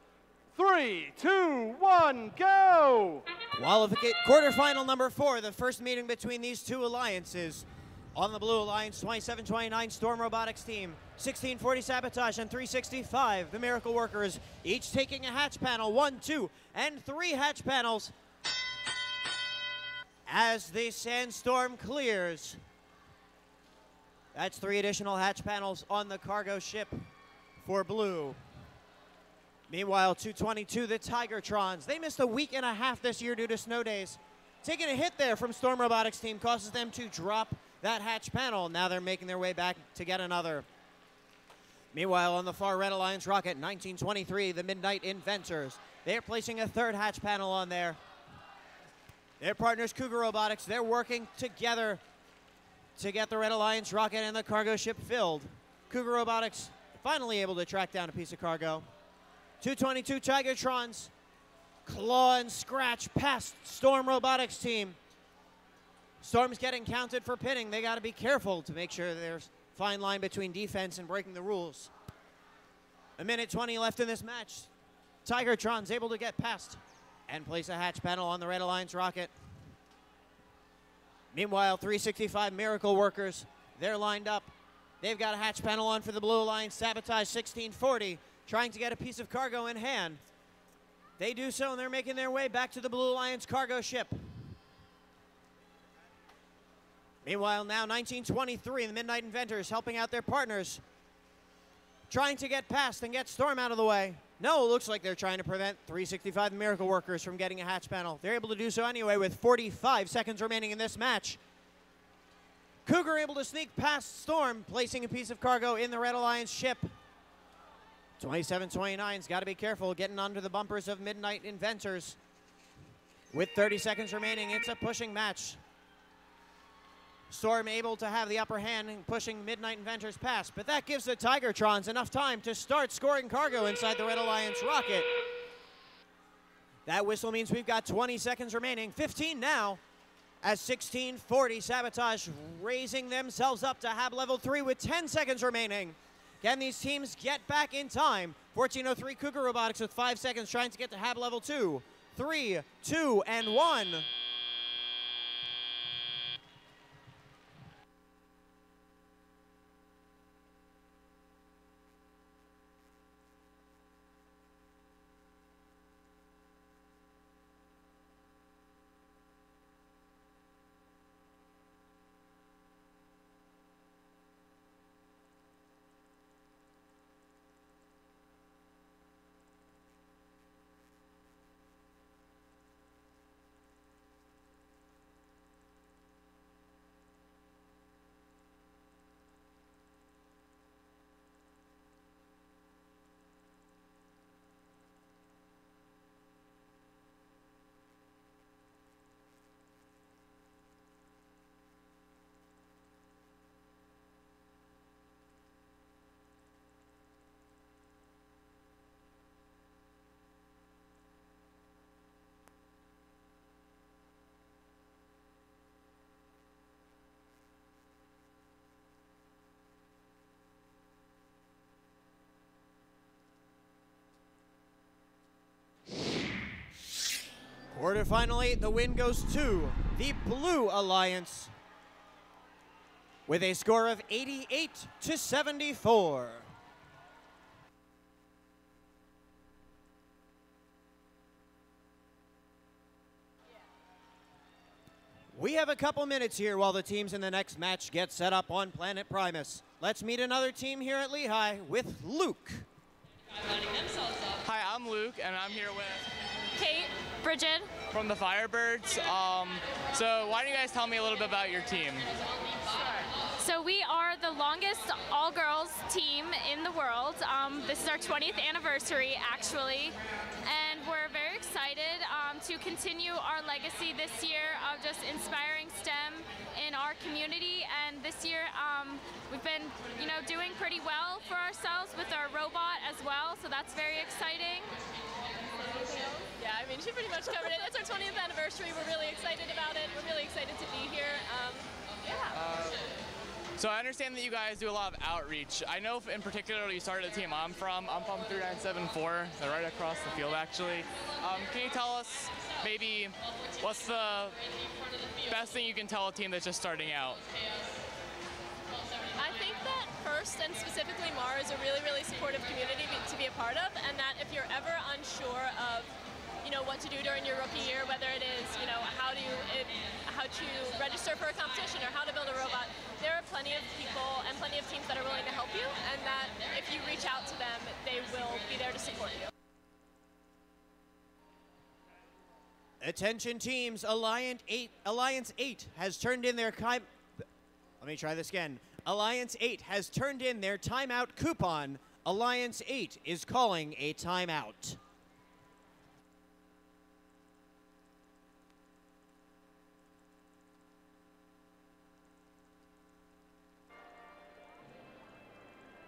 3, 2, 1, go! Quarterfinal number 4, the first meeting between these two alliances. On the blue alliance, 2729 Storm Robotics team, 1640 Sabotage, and 365 the Miracle Workers, each taking a hatch panel, 1, 2, and 3 hatch panels. As the sandstorm clears, that's 3 additional hatch panels on the cargo ship for blue. Meanwhile, 222, the Tigertrons. They missed a week and a half this year due to snow days. Taking a hit there from Storm Robotics team causes them to drop that hatch panel. Now they're making their way back to get another. Meanwhile, on the far red alliance rocket, 1923, the Midnight Inventors. They're placing a 3rd hatch panel on there. Their partners, Cougar Robotics, they're working together to get the red alliance rocket and the cargo ship filled. Cougar Robotics finally able to track down a piece of cargo. 222 Tigertrons claw and scratch past Storm Robotics team. Storm's getting counted for pinning. They got to be careful to make sure there's a fine line between defense and breaking the rules. 1:20 left in this match. Tigertron's able to get past and place a hatch panel on the Red Alliance rocket. Meanwhile, 365 Miracle Workers, they're lined up. They've got a hatch panel on for the Blue Alliance. Sabotage 1640, trying to get a piece of cargo in hand. They do so, and they're making their way back to the Blue Alliance cargo ship. Meanwhile, now 1923, the Midnight Inventors helping out their partners, trying to get past and get Storm out of the way. No, it looks like they're trying to prevent 365 Miracle Workers from getting a hatch panel. They're able to do so anyway with 45 seconds remaining in this match. Cougar able to sneak past Storm, placing a piece of cargo in the Red Alliance ship. 2729's got to be careful getting under the bumpers of Midnight Inventors. With 30 seconds remaining, it's a pushing match. Storm able to have the upper hand and pushing Midnight Inventors past, but that gives the Tigertrons enough time to start scoring cargo inside the Red Alliance rocket. That whistle means we've got 20 seconds remaining, 15 now, as 1640 Sabotage raising themselves up to HAB level 3 with 10 seconds remaining. Can these teams get back in time? 1403 Cougar Robotics with 5 seconds trying to get to HAB level 2. 3, 2, and 1. Quarterfinally, the win goes to the Blue Alliance with a score of 88-74. We have a couple minutes here while the teams in the next match get set up on Planet Primus. Let's meet another team here at Lehigh with Luke. Hi, I'm Luke, and I'm here with Kate, Bridget. From the Firebirds. So why don't you guys tell me a little bit about your team? So we are the longest all-girls team in the world. This is our 20th anniversary, actually, and we're very excited to continue our legacy this year of just inspiring STEM in our community. And this year, we've been, doing pretty well for ourselves with our robot as well. So that's very exciting. Yeah, I mean, she pretty much covered it. It's our 20th anniversary. We're really excited about it. We're really excited to be here. Yeah. So I understand that you guys do a lot of outreach. I know in particular you started the team I'm from 3974. They're right across the field actually. Can you tell us maybe what's the best thing you can tell a team that's just starting out? I think that first and specifically Mar is a really, really supportive community to be a part of, and that if you're ever unsure of what to do during your rookie year, whether it is, how to register for a competition or how to build a robot, there are plenty of people and plenty of teams that are willing to help you, and that if you reach out to them, they will be there to support you. Attention teams, Alliance 8 has turned in their Let me try this again. Alliance 8 has turned in their timeout coupon. Alliance 8 is calling a timeout.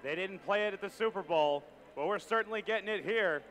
They didn't play it at the Super Bowl, but we're certainly getting it here.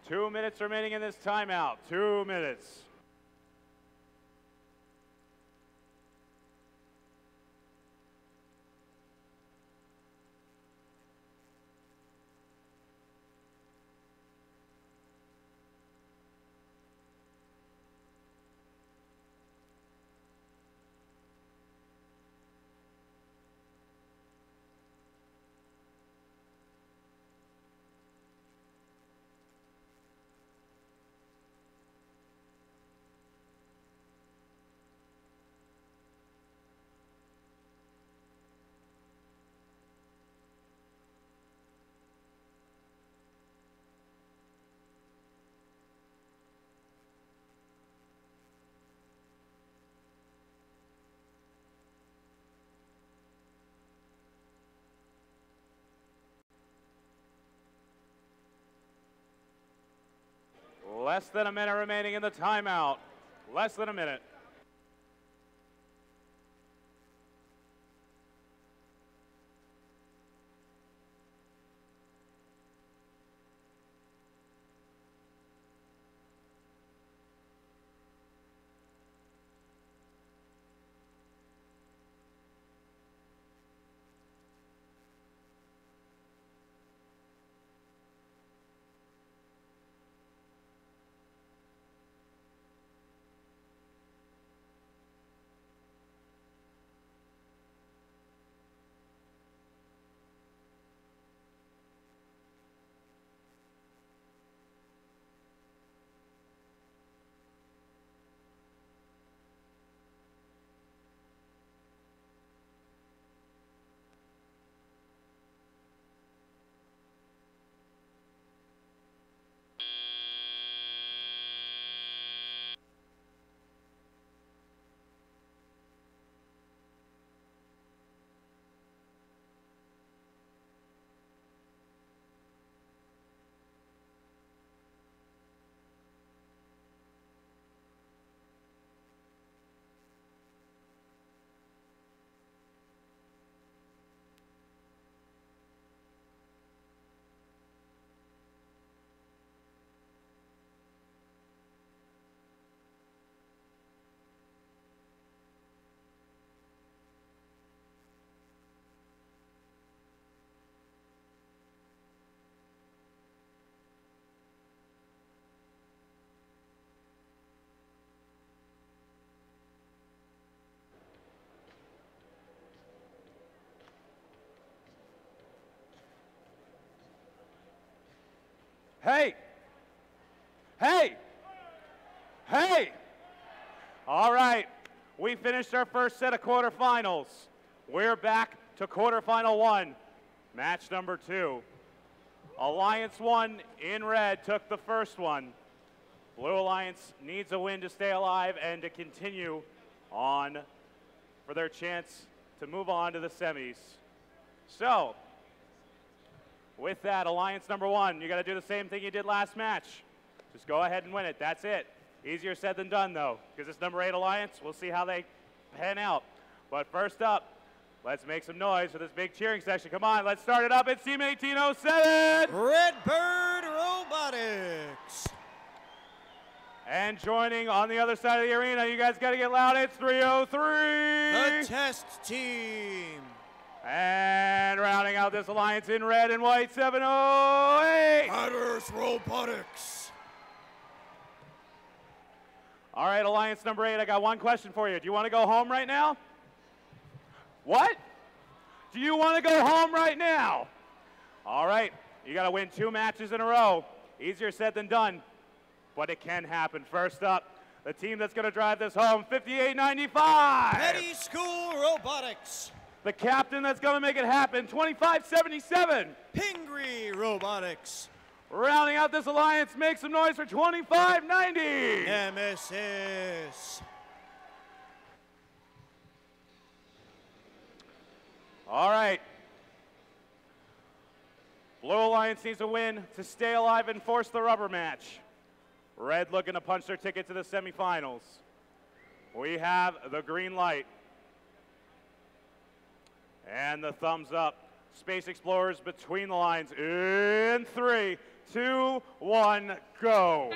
Two minutes remaining in this timeout. 2 minutes. Less than a minute remaining in the timeout. Less than a minute. Hey! Hey! Hey! All right, we finished our first set of quarterfinals. We're back to quarterfinal 1, match number 2. Alliance 1 in red took the first one. Blue Alliance needs a win to stay alive and to continue on for their chance to move on to the semis. So, with that, Alliance number 1, you got to do the same thing you did last match. Just go ahead and win it. That's it. Easier said than done, though, because it's number 8 Alliance. We'll see how they pan out. But first up, let's make some noise for this big cheering session. Come on, let's start it up. It's Team 1807. Redbird Robotics. And joining on the other side of the arena, you guys got to get loud. It's 303. The test team. And rounding out this alliance in red and white, 708. Hatters Robotics. All right, alliance number 8, I got one question for you. Do you want to go home right now? What? Do you want to go home right now? All right, you got to win 2 matches in a row. Easier said than done, but it can happen. First up, the team that's going to drive this home, 5895. Petty School Robotics. The captain that's going to make it happen, 2577. Pingree Robotics. Rounding out this alliance, make some noise for 2590. Nemesis. All right. Blue Alliance needs a win to stay alive and force the rubber match. Red looking to punch their ticket to the semifinals. We have the green light. And the thumbs up. Space Explorers between the lines in 3, 2, 1, go.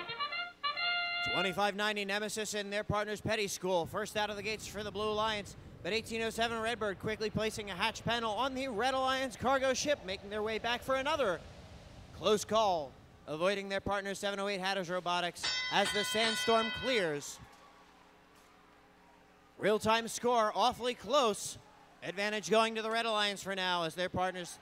2590 Nemesis and their partners Petty School. First out of the gates for the Blue Alliance. But 1807 Redbird quickly placing a hatch panel on the Red Alliance cargo ship, making their way back for another close call, avoiding their partner 708 Hatters Robotics as the sandstorm clears. Real-time score awfully close. Advantage going to the Red Alliance for now as their partners,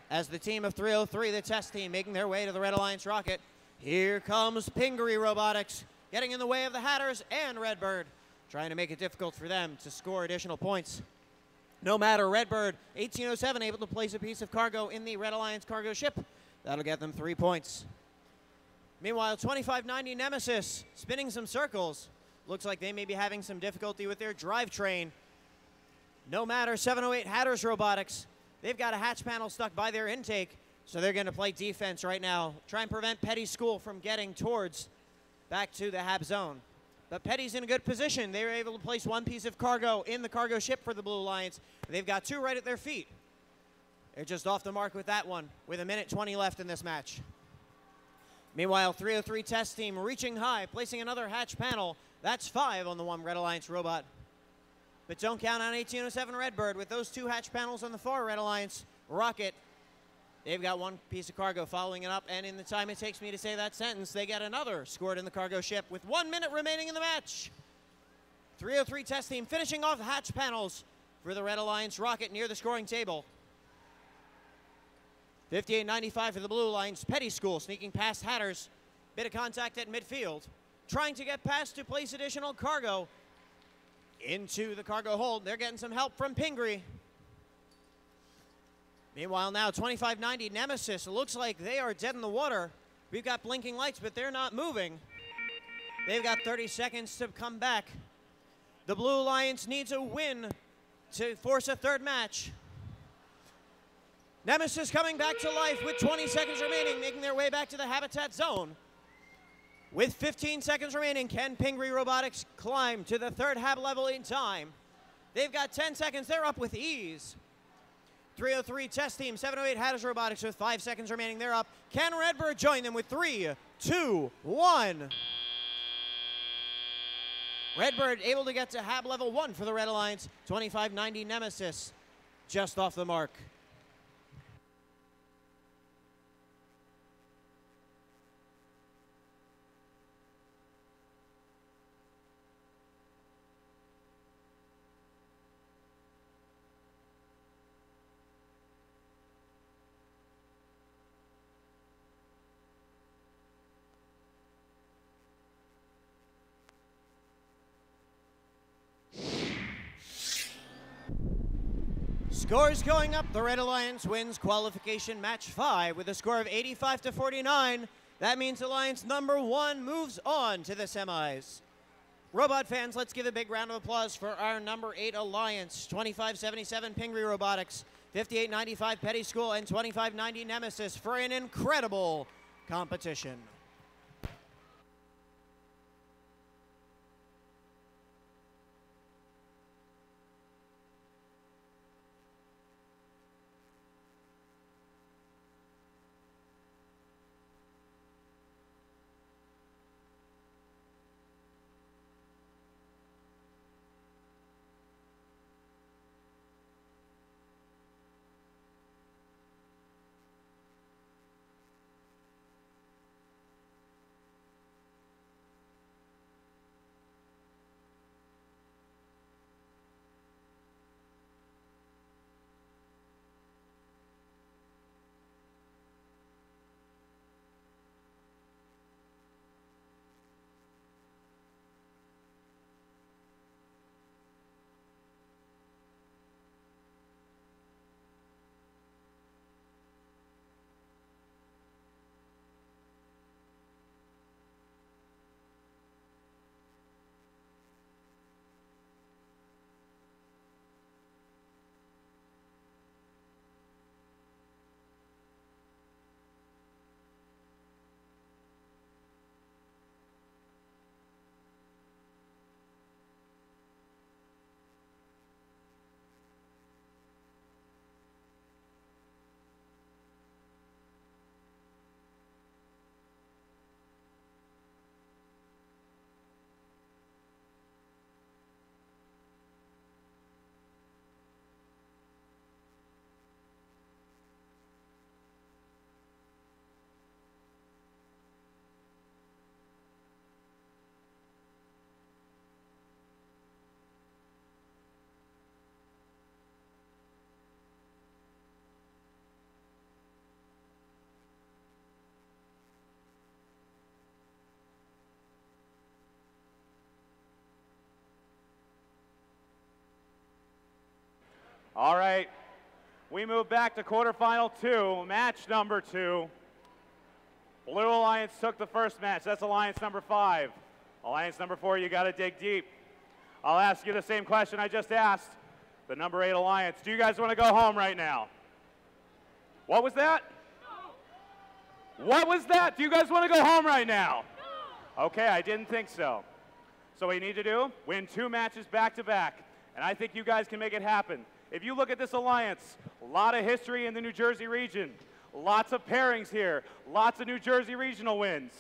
as the team of 303, the test team, making their way to the Red Alliance rocket. Here comes Pingree Robotics, getting in the way of the Hatters and Redbird, trying to make it difficult for them to score additional points. No matter, Redbird, 1807, able to place a piece of cargo in the Red Alliance cargo ship. That'll get them 3 points. Meanwhile, 2590 Nemesis, spinning some circles. Looks like they may be having some difficulty with their drivetrain. No matter, 708 Hatters Robotics, they've got a hatch panel stuck by their intake, so they're going to play defense right now, try and prevent Petty School from getting towards back to the HAB zone. But Petty's in a good position. They were able to place one piece of cargo in the cargo ship for the Blue Alliance. They've got two right at their feet. They're just off the mark with that one, with 1:20 left in this match. Meanwhile, 303 test team reaching high, placing another hatch panel. That's 5 on the one Red Alliance robot. But don't count on 1807 Redbird. With those 2 hatch panels on the far Red Alliance rocket, they've got one piece of cargo following it up, and in the time it takes me to say that sentence, they get another scored in the cargo ship with 1 minute remaining in the match. 303 test team finishing off the hatch panels for the Red Alliance rocket near the scoring table. 58.95 for the Blue Alliance. Petty School sneaking past Hatters. Bit of contact at midfield. Trying to get past to place additional cargo into the cargo hold. They're getting some help from Pingree. Meanwhile now, 25.90 Nemesis. It looks like they are dead in the water. We've got blinking lights, but they're not moving. They've got 30 seconds to come back. The Blue Alliance needs a win to force a third match. Nemesis coming back to life with 20 seconds remaining, making their way back to the habitat zone. With 15 seconds remaining, can Pingree Robotics climb to the third HAB level in time? They've got 10 seconds. They're up with ease. 303 test team, 708 Hatters Robotics with 5 seconds remaining. They're up. Can Redbird join them with 3, 2, 1? Redbird able to get to HAB level 1 for the Red Alliance. 25.90 Nemesis just off the mark. Scores going up. The Red Alliance wins qualification match 5 with a score of 85-49. That means Alliance number 1 moves on to the semis. Robot fans, let's give a big round of applause for our number 8 Alliance. 25.77 Pingree Robotics, 58.95 Petty School, and 25.90 Nemesis for an incredible competition. All right, we move back to quarterfinal 2, match number 2. Blue Alliance took the first match. That's Alliance number 5. Alliance number 4, you got to dig deep. I'll ask you the same question I just asked the number 8 Alliance. Do you guys want to go home right now? What was that? What was that? Do you guys want to go home right now? Okay, I didn't think so. So what you need to do, win 2 matches back-to-back. And I think you guys can make it happen. If you look at this alliance, a lot of history in the New Jersey region. Lots of pairings here. Lots of New Jersey regional wins.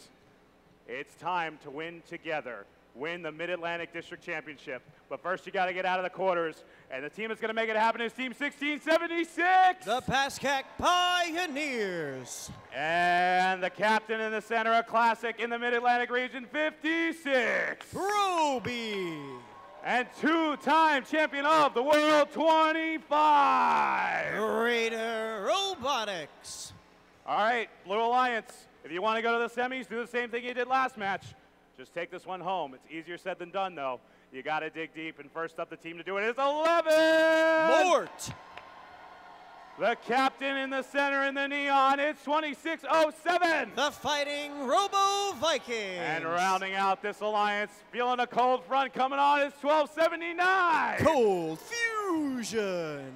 It's time to win together. Win the Mid-Atlantic District Championship. But first you got to get out of the quarters. And the team that's going to make it happen is Team 1676. The Pascack Pioneers. And the captain in the center of Classic in the Mid-Atlantic region, 56. Roby. And 2-time champion of the world, 25. Raider Robotics. All right, Blue Alliance, if you want to go to the semis, do the same thing you did last match. Just take this one home. It's easier said than done, though. You got to dig deep, and first up the team to do it is 11. Mort. The captain in the center in the neon, it's 2607. The Fighting Robo Vikings. And rounding out this alliance, feeling a cold front coming on, is 1279. Cold Fusion.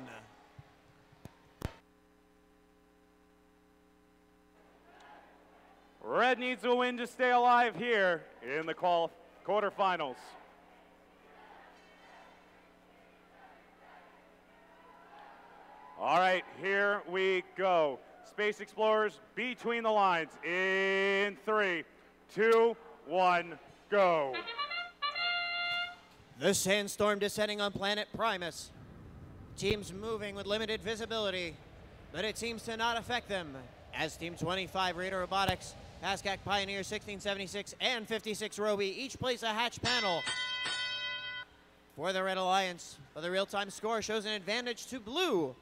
Red needs a win to stay alive here in the quarterfinals. All right, here we go. Space Explorers between the lines in 3, 2, 1, go. The sandstorm descending on planet Primus. Teams moving with limited visibility, but it seems to not affect them, as Team 25 Raider Robotics, Pascack Pioneers 1676, and 56 Roby each place a hatch panel for the Red Alliance. But the real-time score shows an advantage to Blue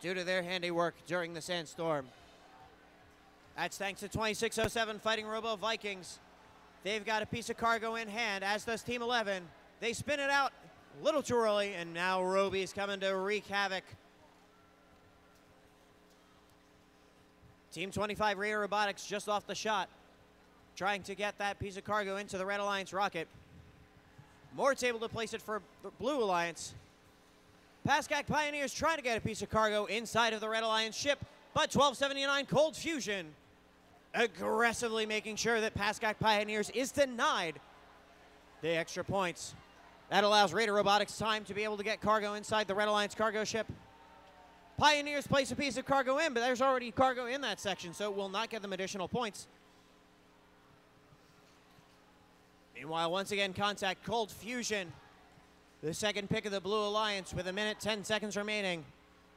due to their handiwork during the sandstorm. That's thanks to 2607 Fighting Robo Vikings. They've got a piece of cargo in hand, as does Team 11. They spin it out a little too early, and now Roby's coming to wreak havoc. Team 25 Raider Robotics just off the shot, trying to get that piece of cargo into the Red Alliance rocket. Mort's able to place it for the Blue Alliance. Pascack Pioneers trying to get a piece of cargo inside of the Red Alliance ship, but 1279 Cold Fusion aggressively making sure that Pascack Pioneers is denied the extra points. That allows Raider Robotics time to be able to get cargo inside the Red Alliance cargo ship. Pioneers place a piece of cargo in, but there's already cargo in that section, so it will not get them additional points. Meanwhile, once again, contact Cold Fusion, the second pick of the Blue Alliance with 1 minute, 10 seconds remaining,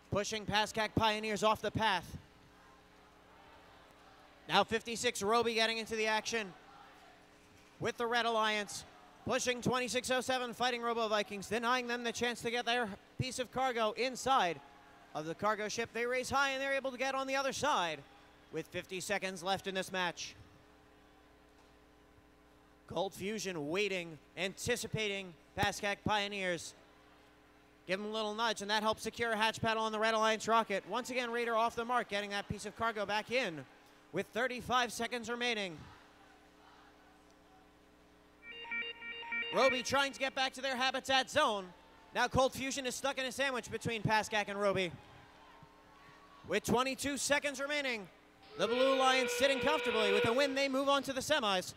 pushing Pascack Pioneers off the path. Now 56 Roby getting into the action with the Red Alliance, pushing 2607 Fighting Robo Vikings, denying them the chance to get their piece of cargo inside of the cargo ship. They raise high and they're able to get on the other side with 50 seconds left in this match. Cold Fusion waiting, anticipating Pascack Pioneers. Give them a little nudge, and that helps secure a hatch panel on the Red Alliance rocket. Once again, Raider off the mark, getting that piece of cargo back in with 35 seconds remaining. Roby trying to get back to their habitat zone. Now Cold Fusion is stuck in a sandwich between Pascack and Roby. With 22 seconds remaining, the Blue Alliance sitting comfortably. With a win, they move on to the semis.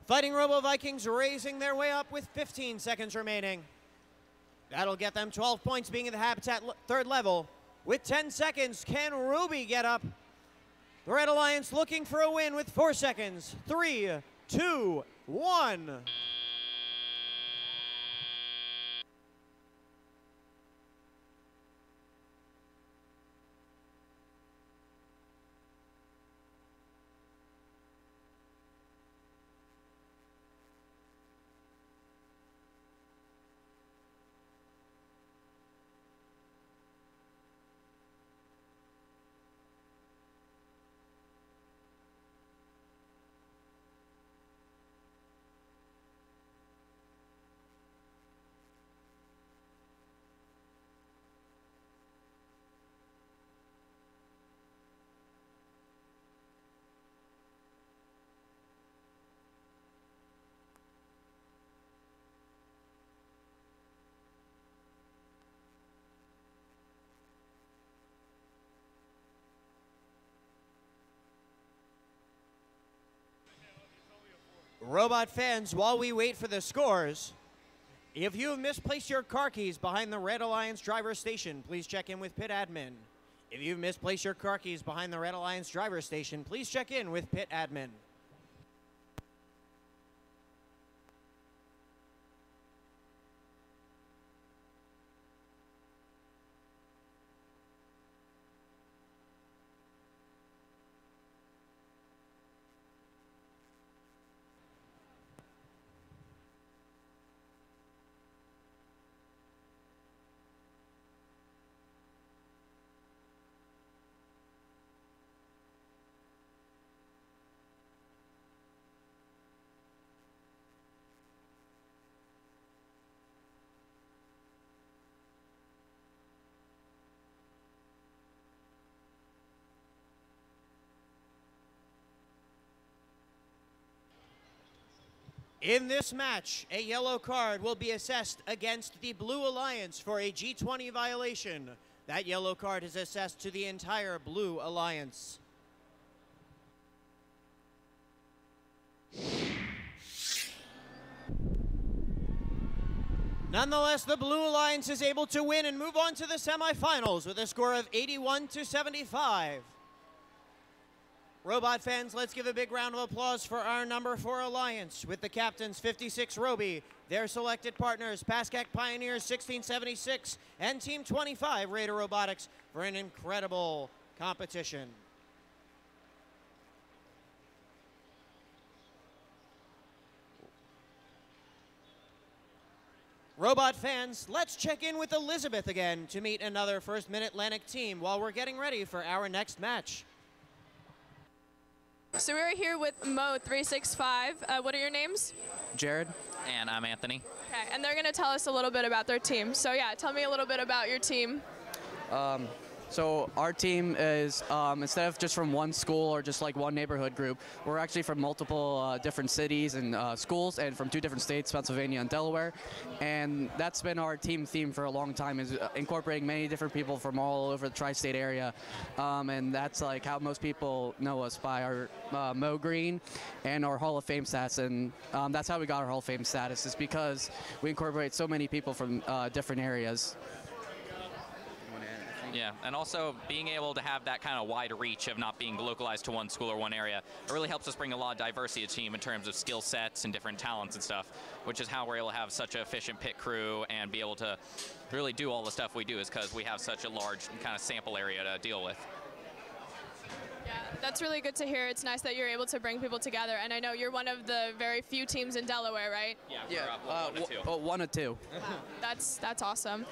Fighting Robo Vikings raising their way up with 15 seconds remaining. That'll get them 12 points, being in the habitat third level. With 10 seconds, can Roby get up? The Red Alliance looking for a win with 4 seconds. 3, 2, 1. Robot fans, while we wait for the scores, if you have misplaced your car keys behind the Red Alliance driver station, please check in with pit admin. If you've misplaced your car keys behind the Red Alliance driver station, please check in with pit admin. In this match, a yellow card will be assessed against the Blue Alliance for a G20 violation. That yellow card is assessed to the entire Blue Alliance. Nonetheless, the Blue Alliance is able to win and move on to the semifinals with a score of 81-75. Robot fans, let's give a big round of applause for our number 4 Alliance with the captains 56 Roby, their selected partners Pascack Pioneers 1676 and Team 25 Raider Robotics for an incredible competition. Robot fans, let's check in with Elizabeth again to meet another First Mid-Atlantic team while we're getting ready for our next match. So we're here with Mo365. What are your names? Jared. And I'm Anthony. Okay, and they're going to tell us a little bit about their team. So yeah, tell me a little bit about your team. So our team is, instead of just from one school or just like one neighborhood group, we're actually from multiple different cities and schools and from 2 different states, Pennsylvania and Delaware. And that's been our team theme for a long time, is incorporating many different people from all over the tri-state area. And that's like how most people know us, by our Mo Green and our Hall of Fame stats. And that's how we got our Hall of Fame status, is because we incorporate so many people from different areas. Yeah, and also being able to have that kind of wide reach of not being localized to one school or one area, it really helps us bring a lot of diversity to the team in terms of skill sets and different talents and stuff, which is how we're able to have such an efficient pit crew and be able to really do all the stuff we do, is because we have such a large kind of sample area to deal with. Yeah, that's really good to hear. It's nice that you're able to bring people together, and I know you're one of the very few teams in Delaware, right? Yeah, one of two. Wow, that's awesome.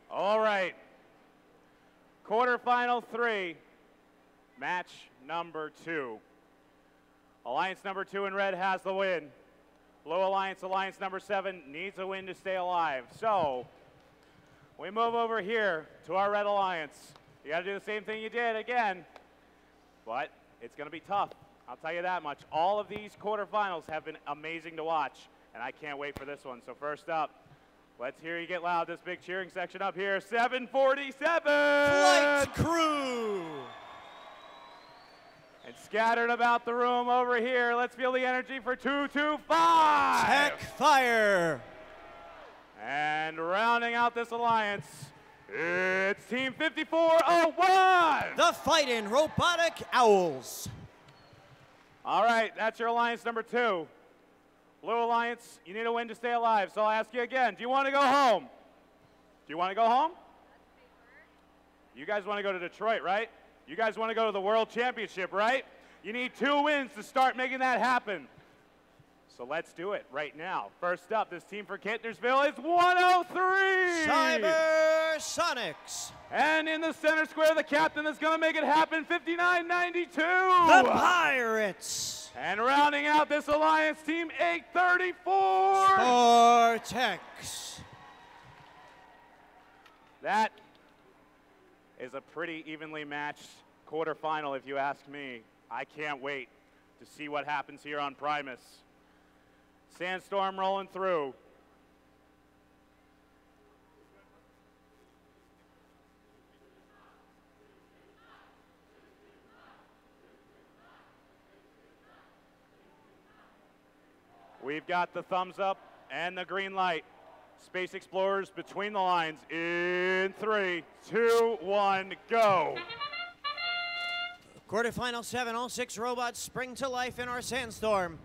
All right. Quarterfinal 3, match number 2. Alliance number 2 in red has the win. Blue Alliance, Alliance number 7, needs a win to stay alive. So we move over here to our Red Alliance. You got to do the same thing you did again, but it's going to be tough. I'll tell you that much. All of these quarterfinals have been amazing to watch, and I can't wait for this one. So first up, let's hear you get loud. This big cheering section up here, 747! Flight crew! And scattered about the room over here, let's feel the energy for 225! Tech Fire! And rounding out this alliance, it's Team 5401! The Fightin' Robotic Owls. All right, that's your alliance number 2. Blue Alliance, you need a win to stay alive, so I'll ask you again. Do you want to go home? Do you want to go home? You guys want to go to Detroit, right? You guys want to go to the World Championship, right? You need 2 wins to start making that happen. So let's do it right now. First up, this team for Kintnersville is 103. Cybersonics. And in the center square, the captain is going to make it happen, 59-92. The Pirates. And rounding out this alliance team, 834. Vortex. That is a pretty evenly matched quarterfinal, if you ask me. I can't wait to see what happens here on Primus. Sandstorm rolling through. We've got the thumbs up and the green light. Space Explorers between the lines in 3, 2, 1, go. Quarterfinal 7, all 6 robots spring to life in our Sandstorm.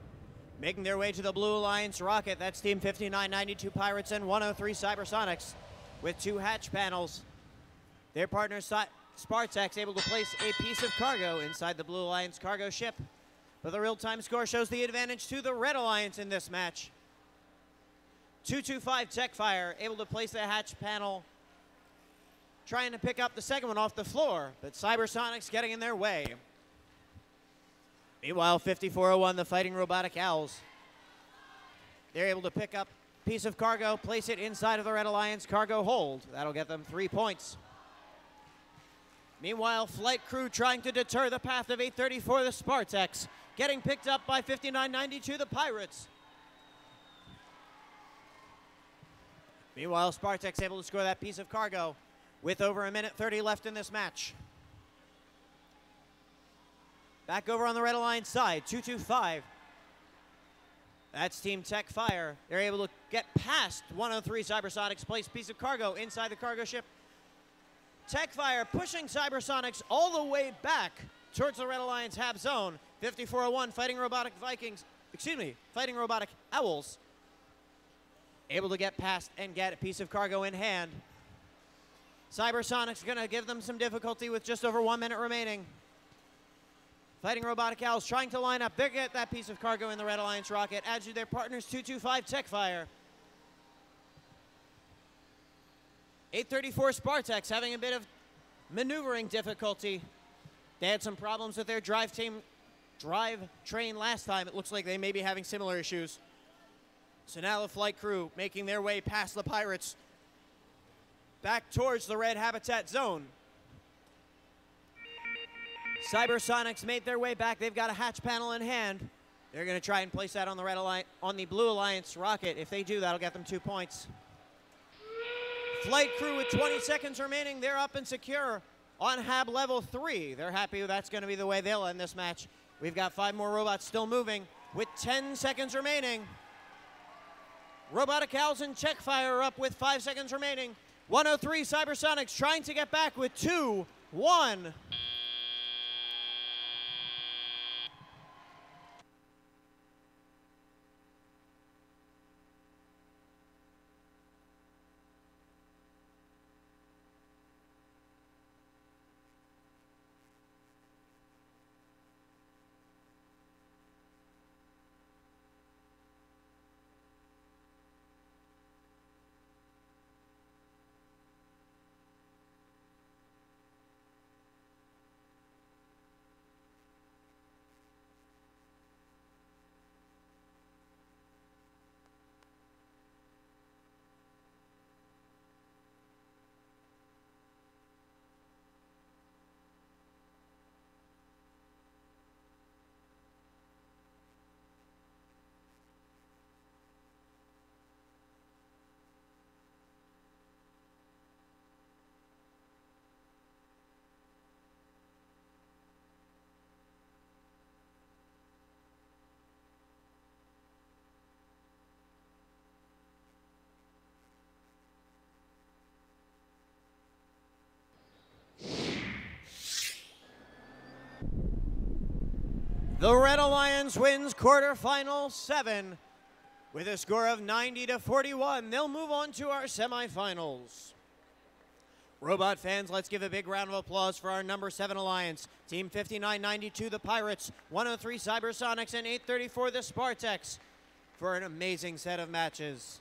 Making their way to the Blue Alliance rocket, that's Team 5992 Pirates and 103 Cybersonics with 2 hatch panels. Their partner Spartax able to place a piece of cargo inside the Blue Alliance cargo ship. But the real-time score shows the advantage to the Red Alliance in this match. 225 Techfire able to place the hatch panel, trying to pick up the second one off the floor, but Cybersonics getting in their way. Meanwhile, 5401, the Fighting Robotic Owls. They're able to pick up a piece of cargo, place it inside of the Red Alliance cargo hold. That'll get them 3 points. Meanwhile, Flight Crew trying to deter the path of 834, the Spartax, getting picked up by 5992, the Pirates. Meanwhile, Spartax able to score that piece of cargo with over 1:30 left in this match. Back over on the Red Alliance side, 225. That's Team Techfire. They're able to get past 103 Cybersonics, place piece of cargo inside the cargo ship. Techfire pushing Cybersonics all the way back towards the Red Alliance HAB zone. 5401, Fighting Robotic Owls. Able to get past and get a piece of cargo in hand. Cybersonics gonna give them some difficulty with just over 1 minute remaining. Fighting Robotic Owls trying to line up. They get that piece of cargo in the Red Alliance rocket, as do their partners 225 Techfire. 834 Spartax having a bit of maneuvering difficulty. They had some problems with their drive train last time. It looks like they may be having similar issues. So now the Flight Crew making their way past the Pirates back towards the red habitat zone. Cybersonics made their way back. They've got a hatch panel in hand. They're going to try and place that on the Blue Alliance rocket. If they do, that'll get them 2 points. Flight Crew with 20 seconds remaining. They're up and secure on HAB level 3. They're happy that's going to be the way they'll end this match. We've got 5 more robots still moving with 10 seconds remaining. Robotic Owls and Techfire are up with 5 seconds remaining. 103 Cybersonics trying to get back with 2, 1. The Red Alliance wins quarterfinal 7 with a score of 90-41. They'll move on to our semifinals. Robot fans, let's give a big round of applause for our number 7 alliance. Team 5992, the Pirates, 103 Cybersonics, and 834, the Spartax. for an amazing set of matches.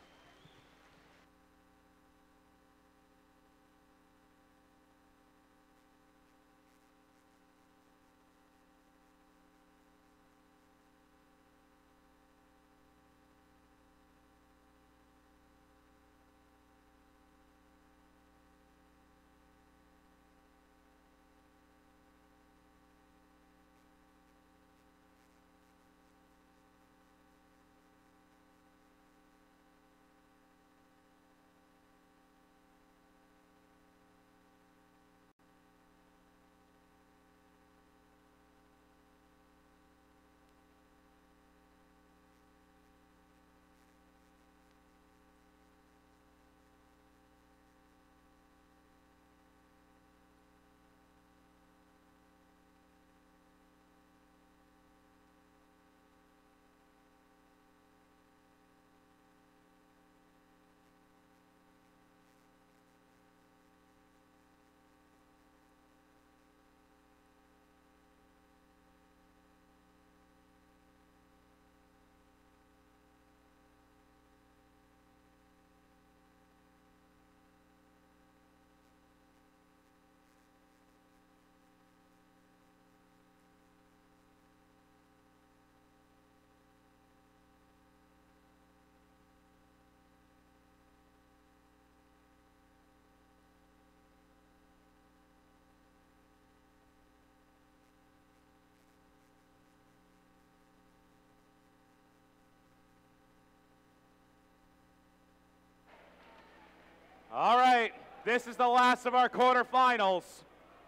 All right, this is the last of our quarterfinals.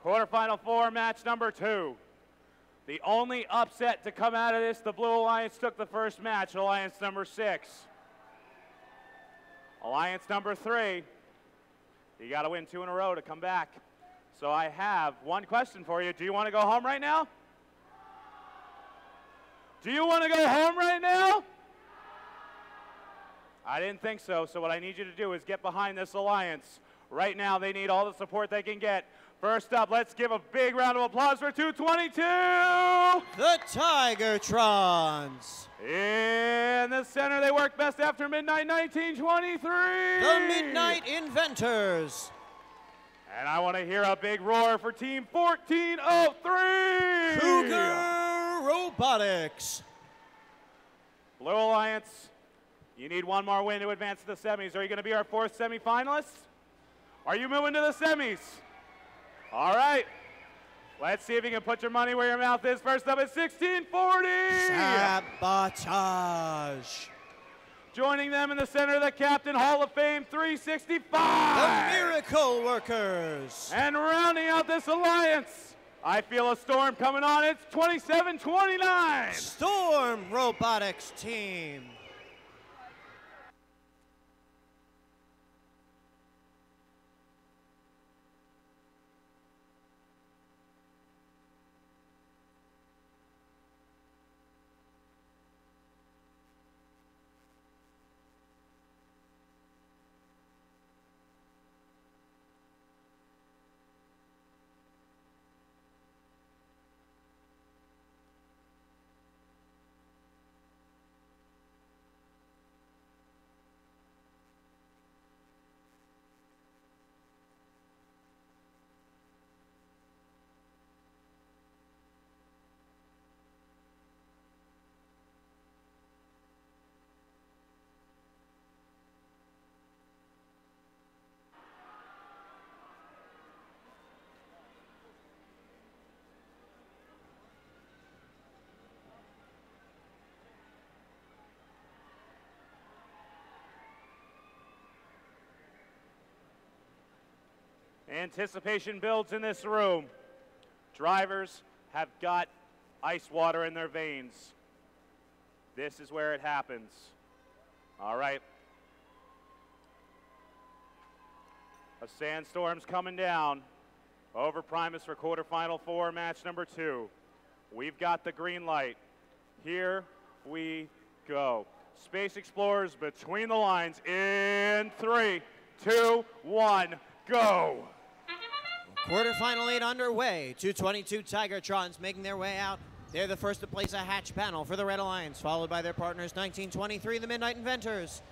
Quarterfinal 4, match number 2. The only upset to come out of this, the Blue Alliance took the first match, Alliance number 6. Alliance number 3, you got to win 2 in a row to come back. So I have one question for you. Do you want to go home right now? Do you want to go home right now? I didn't think so, so what I need you to do is get behind this alliance. Right now, they need all the support they can get. First up, let's give a big round of applause for 222! The Tigertrons. In the center, they work best after midnight, 1923! The Midnight Inventors. And I want to hear a big roar for Team 1403! Cougar Robotics. Blue Alliance, you need one more win to advance to the semis. Are you going to be our 4th semifinalist? Are you moving to the semis? All right. Let's see if you can put your money where your mouth is. First up is 1640. Sabotage. Joining them in the center of the Captain Hall of Fame 365. The Miracle Workers. And rounding out this alliance, I feel a storm coming on. It's 2729. Storm Robotics team. Anticipation builds in this room. Drivers have got ice water in their veins. This is where it happens. All right. A sandstorm's coming down over Primus for quarterfinal 4, match number 2. We've got the green light. Here we go. Space Explorers between the lines in 3, 2, 1, go. Quarterfinal 8 underway. 222 Tigertrons making their way out They're the first to place a hatch panel for the Red Alliance, followed by their partners 1923, the Midnight Inventors.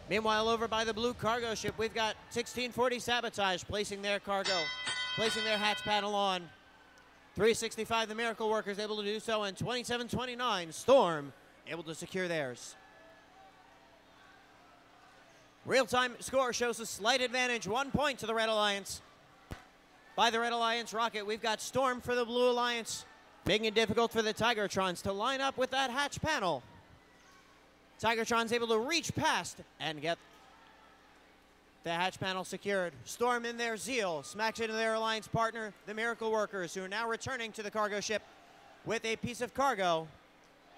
Meanwhile, over by the blue cargo ship, we've got 1640 Sabotage placing their hatch panel on. 365, the Miracle Workers, able to do so, and 2729, Storm, able to secure theirs. Real-time score shows a slight advantage, 1 point to the Red Alliance. By the Red Alliance rocket, we've got Storm for the Blue Alliance, making it difficult for the Tigertrons to line up with that hatch panel. Tigertron's able to reach past and get the hatch panel secured. Storm in their zeal smacks into their alliance partner, the Miracle Workers, who are now returning to the cargo ship with a piece of cargo.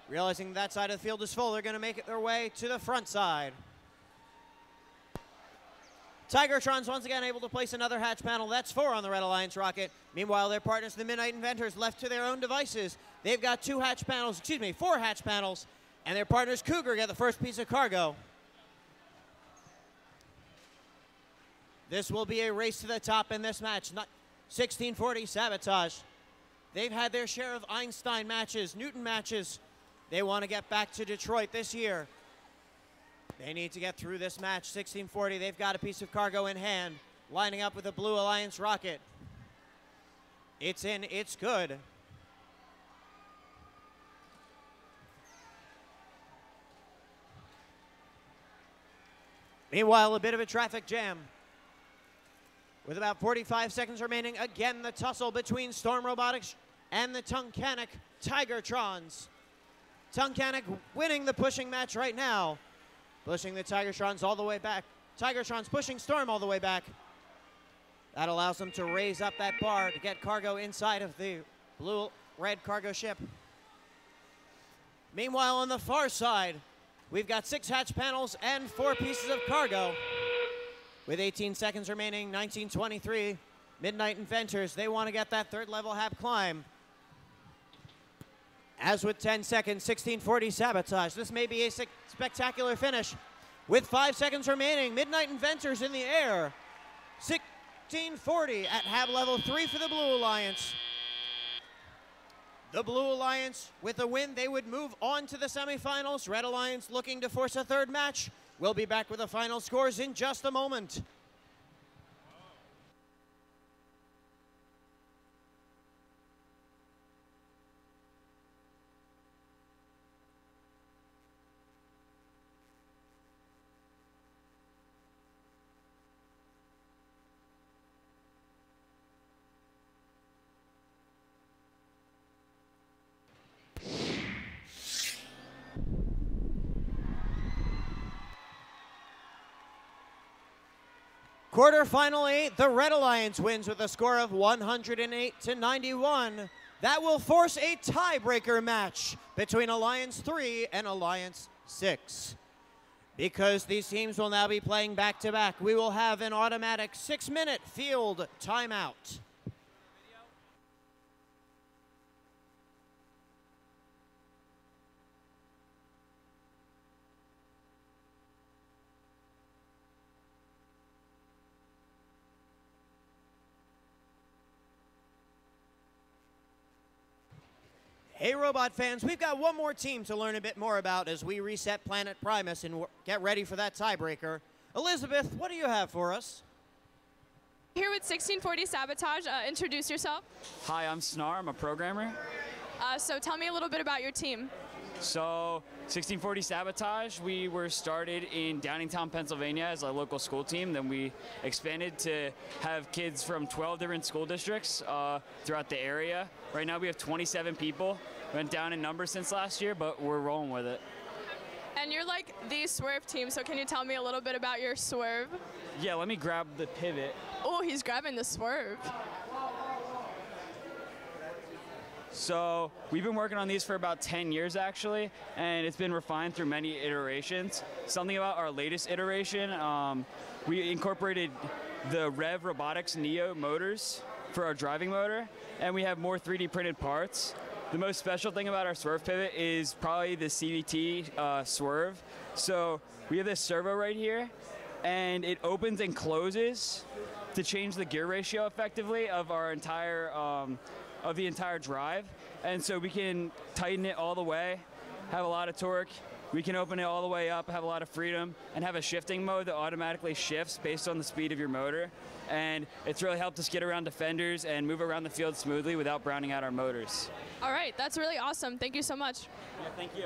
Realizing that side of the field is full, they're going to make their way to the front side. Tigertron's once again able to place another hatch panel. That's 4 on the Red Alliance rocket. Meanwhile, their partners, the Midnight Inventors, left to their own devices. They've got 4 hatch panels, and their partners, Cougar, get the first piece of cargo. This will be a race to the top in this match. 1640 Sabotage. They've had their share of Einstein matches, Newton matches. They want to get back to Detroit this year. They need to get through this match. 1640, they've got a piece of cargo in hand, lining up with the Blue Alliance rocket. It's in, it's good. Meanwhile, a bit of a traffic jam. With about 45 seconds remaining, again the tussle between Storm Robotics and the Tunkhannock Tigertrons. Tunkhannock winning the pushing match right now. Pushing the Tigertrons all the way back. Tigertrons pushing Storm all the way back. That allows them to raise up that bar to get cargo inside of the blue-red cargo ship. Meanwhile, on the far side, we've got 6 hatch panels and 4 pieces of cargo. With 18 seconds remaining, 1923, Midnight Inventors, they want to get that 3rd level hap climb. As with 10 seconds, 1640 Sabotage. This may be a spectacular finish. With 5 seconds remaining, Midnight Inventors in the air. 1640 at hab level 3 for the Blue Alliance. The Blue Alliance, with a win, they would move on to the semifinals. Red Alliance looking to force a 3rd match. We'll be back with the final scores in just a moment. Quarterfinal 8, the Red Alliance wins with a score of 108-91. That will force a tiebreaker match between Alliance 3 and Alliance 6. Because these teams will now be playing back-to-back, we will have an automatic 6-minute field timeout. Hey, Robot fans, we've got one more team to learn a bit more about as we reset Planet Primus and get ready for that tiebreaker. Elizabeth, what do you have for us? Here with 1640 Sabotage. Introduce yourself. Hi, I'm Snar. I'm a programmer. So tell me a little bit about your team. So 1640 Sabotage, we were started in Downingtown, Pennsylvania as a local school team. Then we expanded to have kids from 12 different school districts throughout the area. Right now we have 27 people. Went down in numbers since last year, but we're rolling with it. And you're like the swerve team, so can you tell me a little bit about your swerve? Yeah, let me grab the pivot. Oh, he's grabbing the swerve. So we've been working on these for about 10 years actually, and it's been refined through many iterations. Something about our latest iteration, we incorporated the Rev Robotics Neo motors for our driving motor, and we have more 3D printed parts. The most special thing about our swerve pivot is probably the CVT swerve. So we have this servo right here, and it opens and closes to change the gear ratio effectively of our entire of the entire drive. And so we can tighten it all the way, have a lot of torque. We can open it all the way up, have a lot of freedom, and have a shifting mode that automatically shifts based on the speed of your motor. And it's really helped us get around defenders and move around the field smoothly without browning out our motors. All right, that's really awesome. Thank you so much. Yeah, thank you.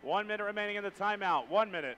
One minute remaining in the timeout. 1 minute.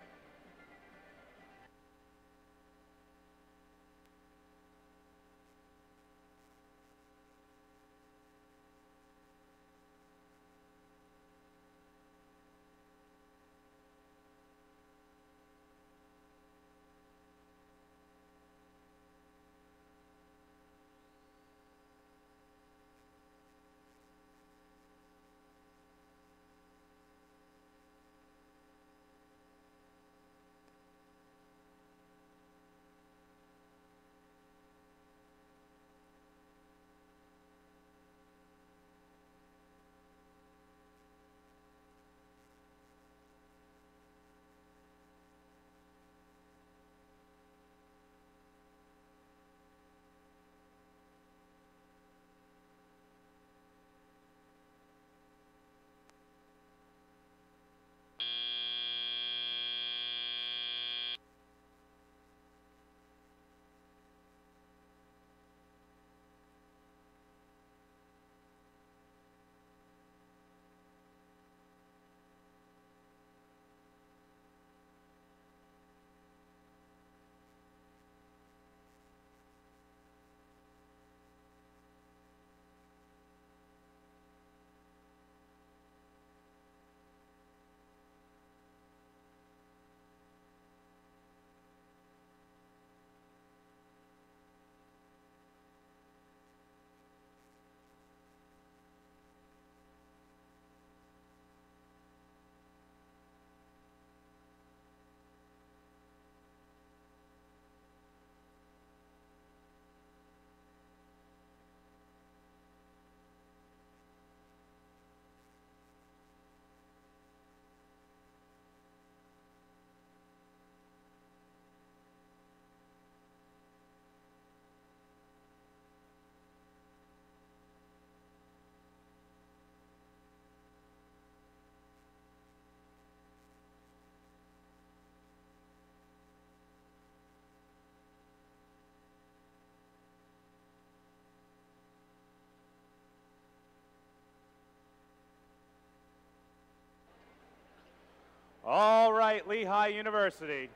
All right, Lehigh University.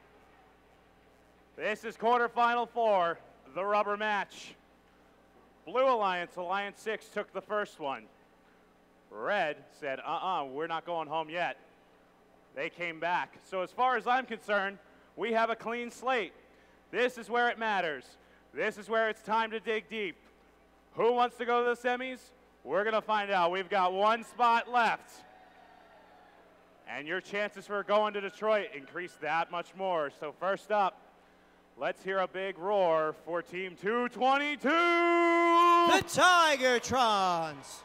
This is quarterfinal 4, the rubber match. Blue Alliance, Alliance 6, took the first one. Red said, we're not going home yet. They came back. So as far as I'm concerned, we have a clean slate. This is where it matters. This is where it's time to dig deep. Who wants to go to the semis? We're going to find out. We've got one spot left. And your chances for going to Detroit increase that much more. So first up, let's hear a big roar for Team 222. The Tigertrons.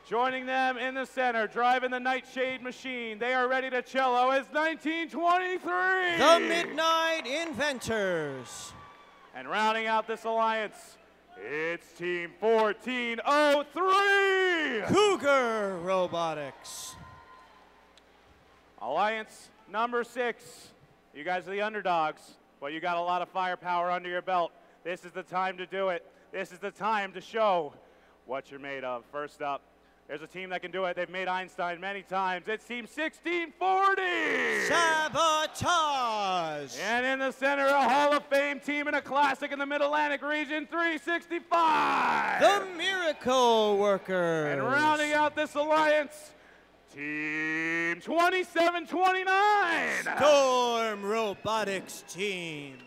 Joining them in the center, driving the Nightshade machine, they are ready to cello as 1923. The Midnight Inventors. And rounding out this alliance, it's Team 1403. Cougar Robotics. Alliance number 6. You guys are the underdogs, but you got a lot of firepower under your belt. This is the time to do it. This is the time to show what you're made of. First up, there's a team that can do it. They've made Einstein many times. It's Team 1640. Sabotage. And in the center, a Hall of Fame team and a classic in the Mid-Atlantic region, 365. The Miracle Workers. And rounding out this alliance, Team 2729. Storm Robotics Team.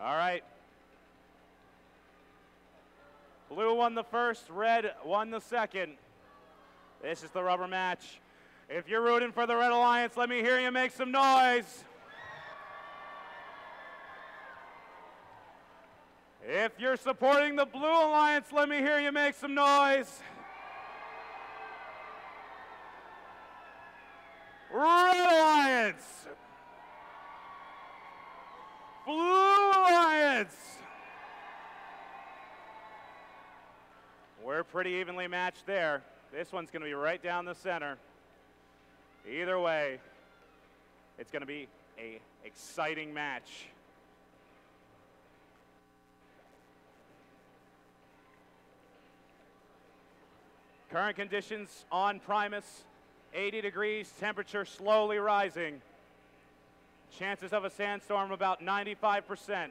All right. Blue won the first, red won the second. This is the rubber match. If you're rooting for the Red Alliance, let me hear you make some noise. If you're supporting the Blue Alliance, let me hear you make some noise. Red Alliance. Blue Alliance. We're pretty evenly matched there. This one's going to be right down the center. Either way, it's going to be an exciting match. Current conditions on Primus, 80 degrees, temperature slowly rising. Chances of a sandstorm about 95%.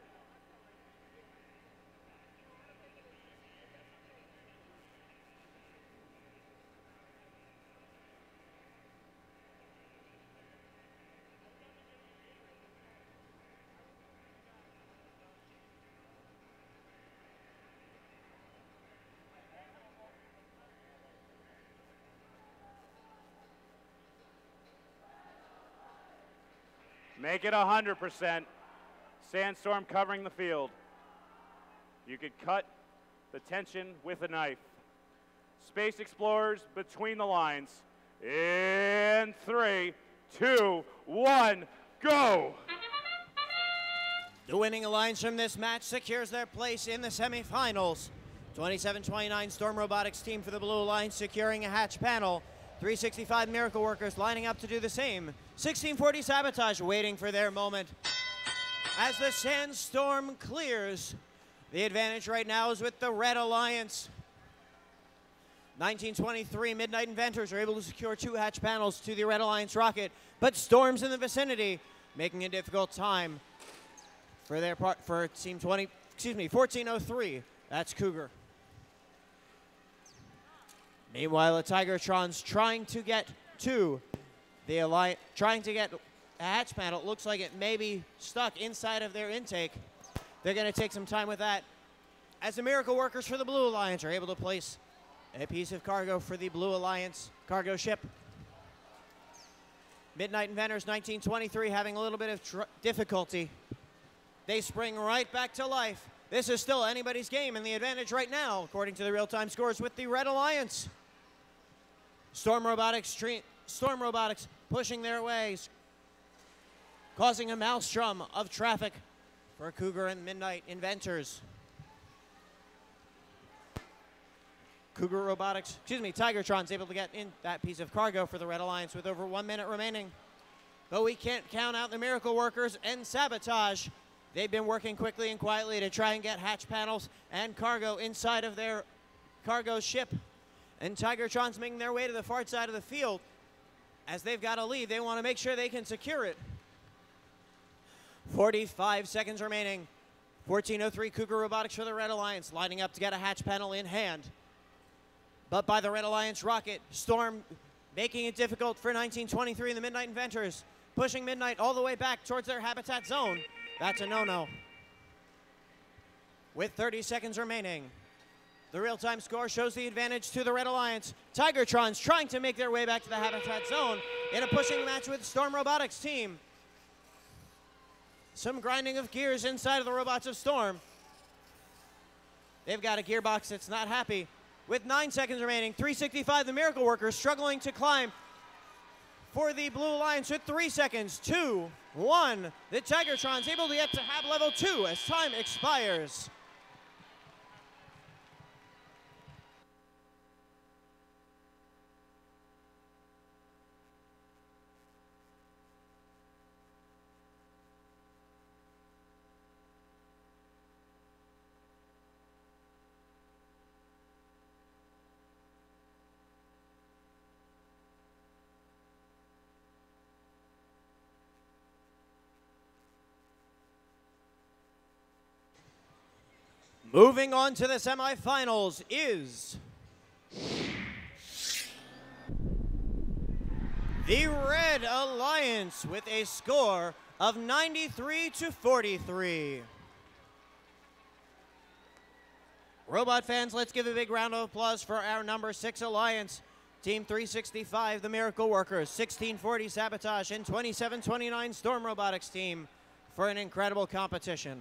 Make it 100%. Sandstorm covering the field. You could cut the tension with a knife. Space Explorers between the lines. In 3, 2, 1, go! The winning alliance from this match secures their place in the semifinals. 27-29 Storm Robotics team for the Blue Alliance securing a hatch panel. 365 Miracle Workers lining up to do the same. 1640 Sabotage waiting for their moment. As the sandstorm clears, the advantage right now is with the Red Alliance. 1923 Midnight Inventors are able to secure 2 hatch panels to the Red Alliance rocket, but storms in the vicinity, making a difficult time for their part for team 1403. That's Cougar. Meanwhile, the Tigertrons trying to get to the alliance, trying to get a hatch panel. It looks like it may be stuck inside of their intake. They're going to take some time with that. As the Miracle Workers for the Blue Alliance are able to place a piece of cargo for the Blue Alliance cargo ship. Midnight Inventors 1923 having a little bit of difficulty. They spring right back to life. This is still anybody's game, and the advantage right now, according to the real-time scores, with the Red Alliance. Storm Robotics pushing their ways, causing a maelstrom of traffic for Cougar and Midnight Inventors. Tigertron's able to get in that piece of cargo for the Red Alliance with over 1 minute remaining. But we can't count out the Miracle Workers and Sabotage. They've been working quickly and quietly to try and get hatch panels and cargo inside of their cargo ship. And Tigertron's making their way to the far side of the field. As they've got a lead, they want to make sure they can secure it. 45 seconds remaining. 14:03 Cougar Robotics for the Red Alliance, lining up to get a hatch panel in hand. But by the Red Alliance rocket, Storm making it difficult for 1923 and the Midnight Inventors, pushing Midnight all the way back towards their habitat zone. That's a no-no. With 30 seconds remaining, the real-time score shows the advantage to the Red Alliance. Tigertron's trying to make their way back to the habitat zone in a pushing match with Storm Robotics team. Some grinding of gears inside of the robots of Storm. They've got a gearbox that's not happy. With 9 seconds remaining, 365, the Miracle Workers struggling to climb for the Blue Alliance with 3 seconds. 2, 1. The Tigertron's able to get to hab level 2 as time expires. Moving on to the semifinals is the Red Alliance with a score of 93-43. Robot fans, let's give a big round of applause for our number 6 Alliance. Team 365, the Miracle Workers, 1640 Sabotage, and 2729 Storm Robotics team for an incredible competition.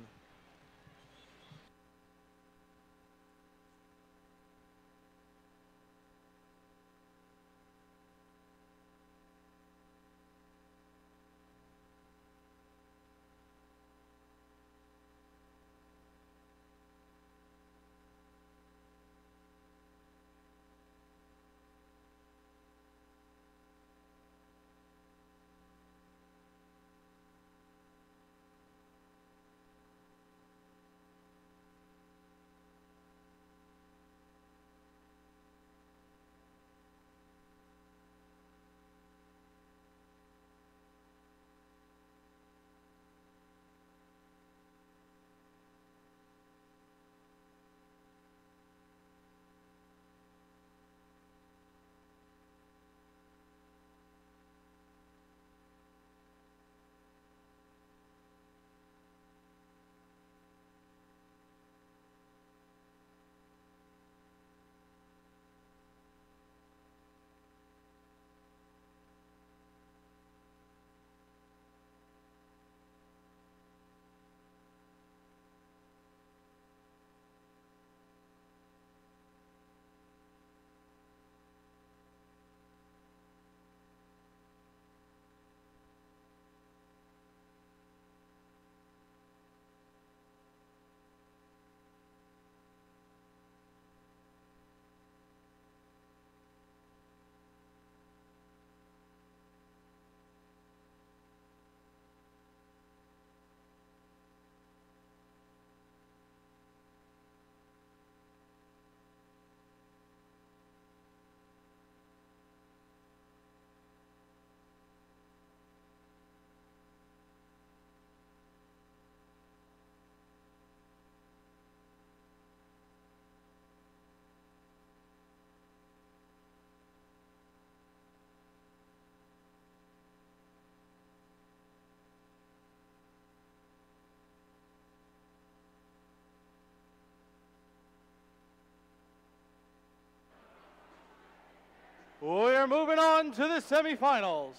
We're moving on to the semifinals.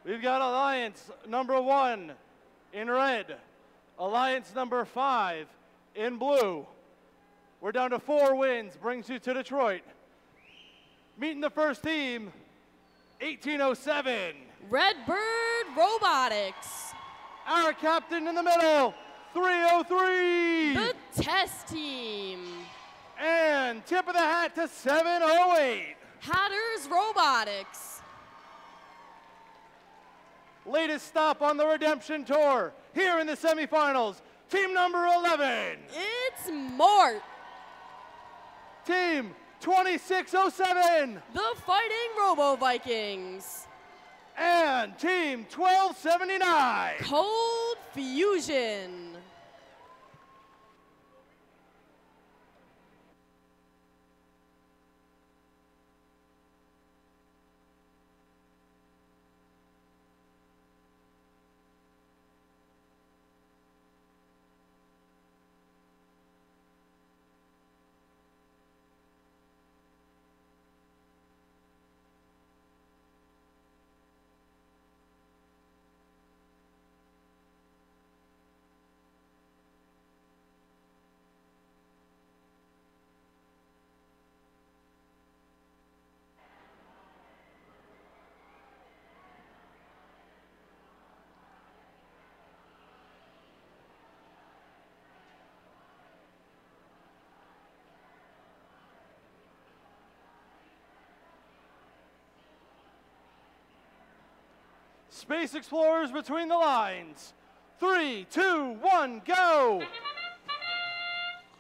We've got Alliance number 1 in red, Alliance number 5 in blue. We're down to 4 wins, brings you to Detroit. Meeting the first team, 1807. Redbird Robotics. Our captain in the middle, 303. The test team. And tip of the hat to 708. Hatters Robotics. Latest stop on the Redemption Tour, here in the semifinals, team number 11. It's Mort. Team 2607. The Fighting Robo Vikings. And team 1279. Cold Fusion. Space Explorers between the lines. 3, 2, 1, go!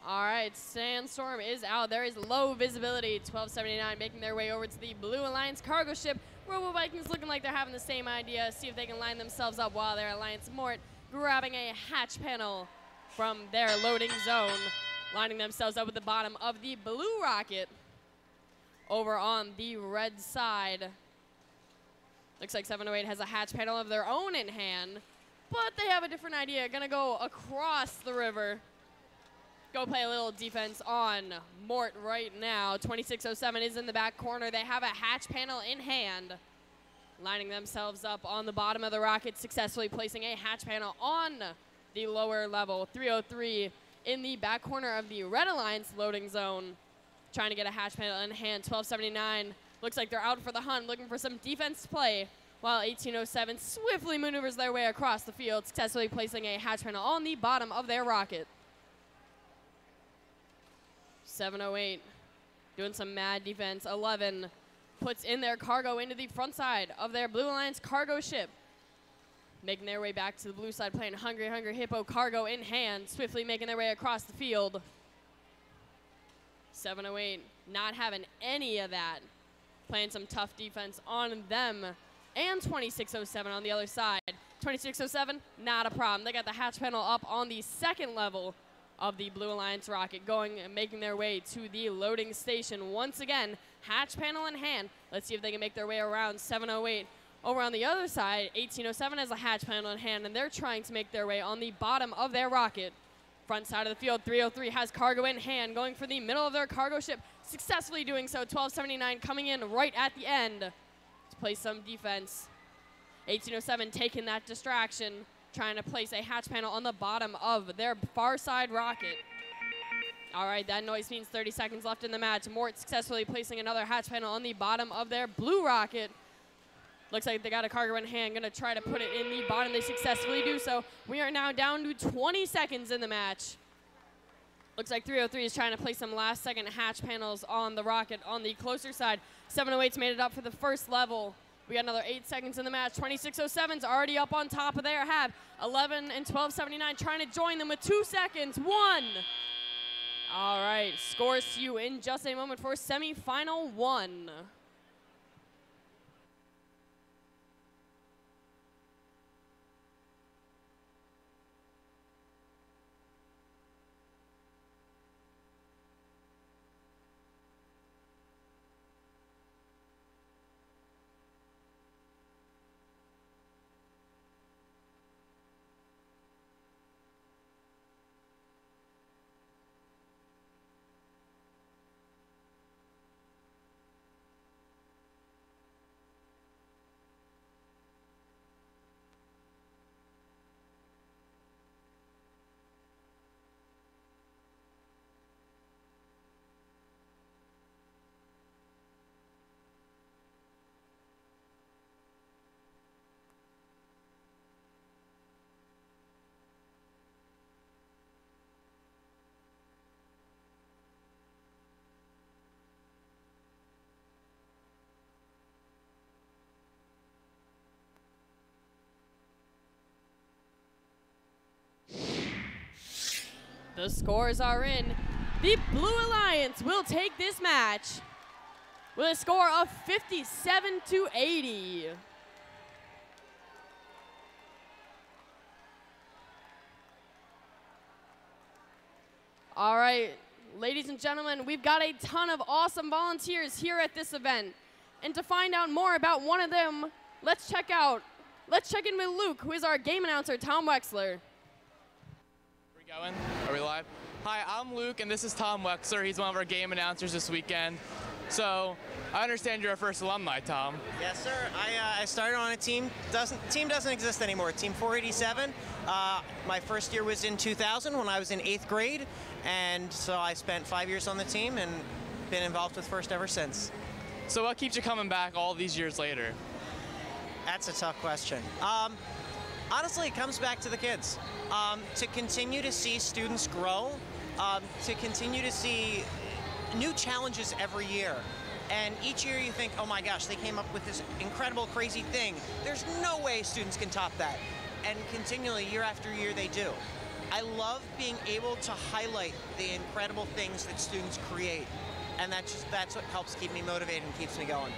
All right, Sandstorm is out. There is low visibility. 1279 making their way over to the Blue Alliance cargo ship. Robo Vikings looking like they're having the same idea. See if they can line themselves up while their Alliance Mort grabbing a hatch panel from their loading zone, lining themselves up at the bottom of the Blue rocket over on the red side. Looks like 708 has a hatch panel of their own in hand, but they have a different idea. Gonna go across the river. Go play a little defense on Mort right now. 2607 is in the back corner. They have a hatch panel in hand, lining themselves up on the bottom of the rocket, successfully placing a hatch panel on the lower level. 303 in the back corner of the Red Alliance loading zone, trying to get a hatch panel in hand. 1279 looks like they're out for the hunt, looking for some defense to play, while 1807 swiftly maneuvers their way across the field, successfully placing a hatch panel on the bottom of their rocket. 708 doing some mad defense. 11 puts in their cargo into the front side of their Blue Alliance cargo ship, making their way back to the blue side, playing Hungry Hungry Hippo cargo in hand, swiftly making their way across the field. 708 not having any of that, playing some tough defense on them, and 2607 on the other side. 2607, not a problem. They got the hatch panel up on the second level of the Blue Alliance rocket, going and making their way to the loading station. Once again, hatch panel in hand. Let's see if they can make their way around 708. Over on the other side, 1807 has a hatch panel in hand, and they're trying to make their way on the bottom of their rocket. Front side of the field, 303 has cargo in hand, going for the middle of their cargo ship, successfully doing so. 1279 coming in right at the end to play some defense. 1807 taking that distraction, trying to place a hatch panel on the bottom of their far side rocket. All right, that noise means 30 seconds left in the match. Mort successfully placing another hatch panel on the bottom of their blue rocket. Looks like they got a cargo in hand, gonna try to put it in the bottom. They successfully do so. We are now down to 20 seconds in the match. Looks like 303 is trying to place some last second hatch panels on the rocket on the closer side. 708's made it up for the first level. We got another 8 seconds in the match. 2607's already up on top of their hab. 11 and 1279 trying to join them with 2 seconds. 1. All right, scores to you in just a moment for semifinal 1. The scores are in. The Blue Alliance will take this match with a score of 57-80. All right, ladies and gentlemen, we've got a ton of awesome volunteers here at this event. And to find out more about one of them, let's check in with Luke, who is our game announcer, Tom Wexler. Are we going? Are we live? Hi, I'm Luke, and this is Tom Wexler. He's one of our game announcers this weekend. So, I understand you're our first alumni, Tom. Yes, sir. I started on a team. Team doesn't exist anymore. Team 487. My first year was in 2000 when I was in 8th grade, and so I spent 5 years on the team and been involved with First ever since. So what keeps you coming back all these years later? That's a tough question. Honestly, it comes back to the kids. To continue to see students grow, to continue to see new challenges every year. And each year you think, oh my gosh, they came up with this incredible, crazy thing. There's no way students can top that. And continually, year after year, they do. I love being able to highlight the incredible things that students create. And that's what helps keep me motivated and keeps me going.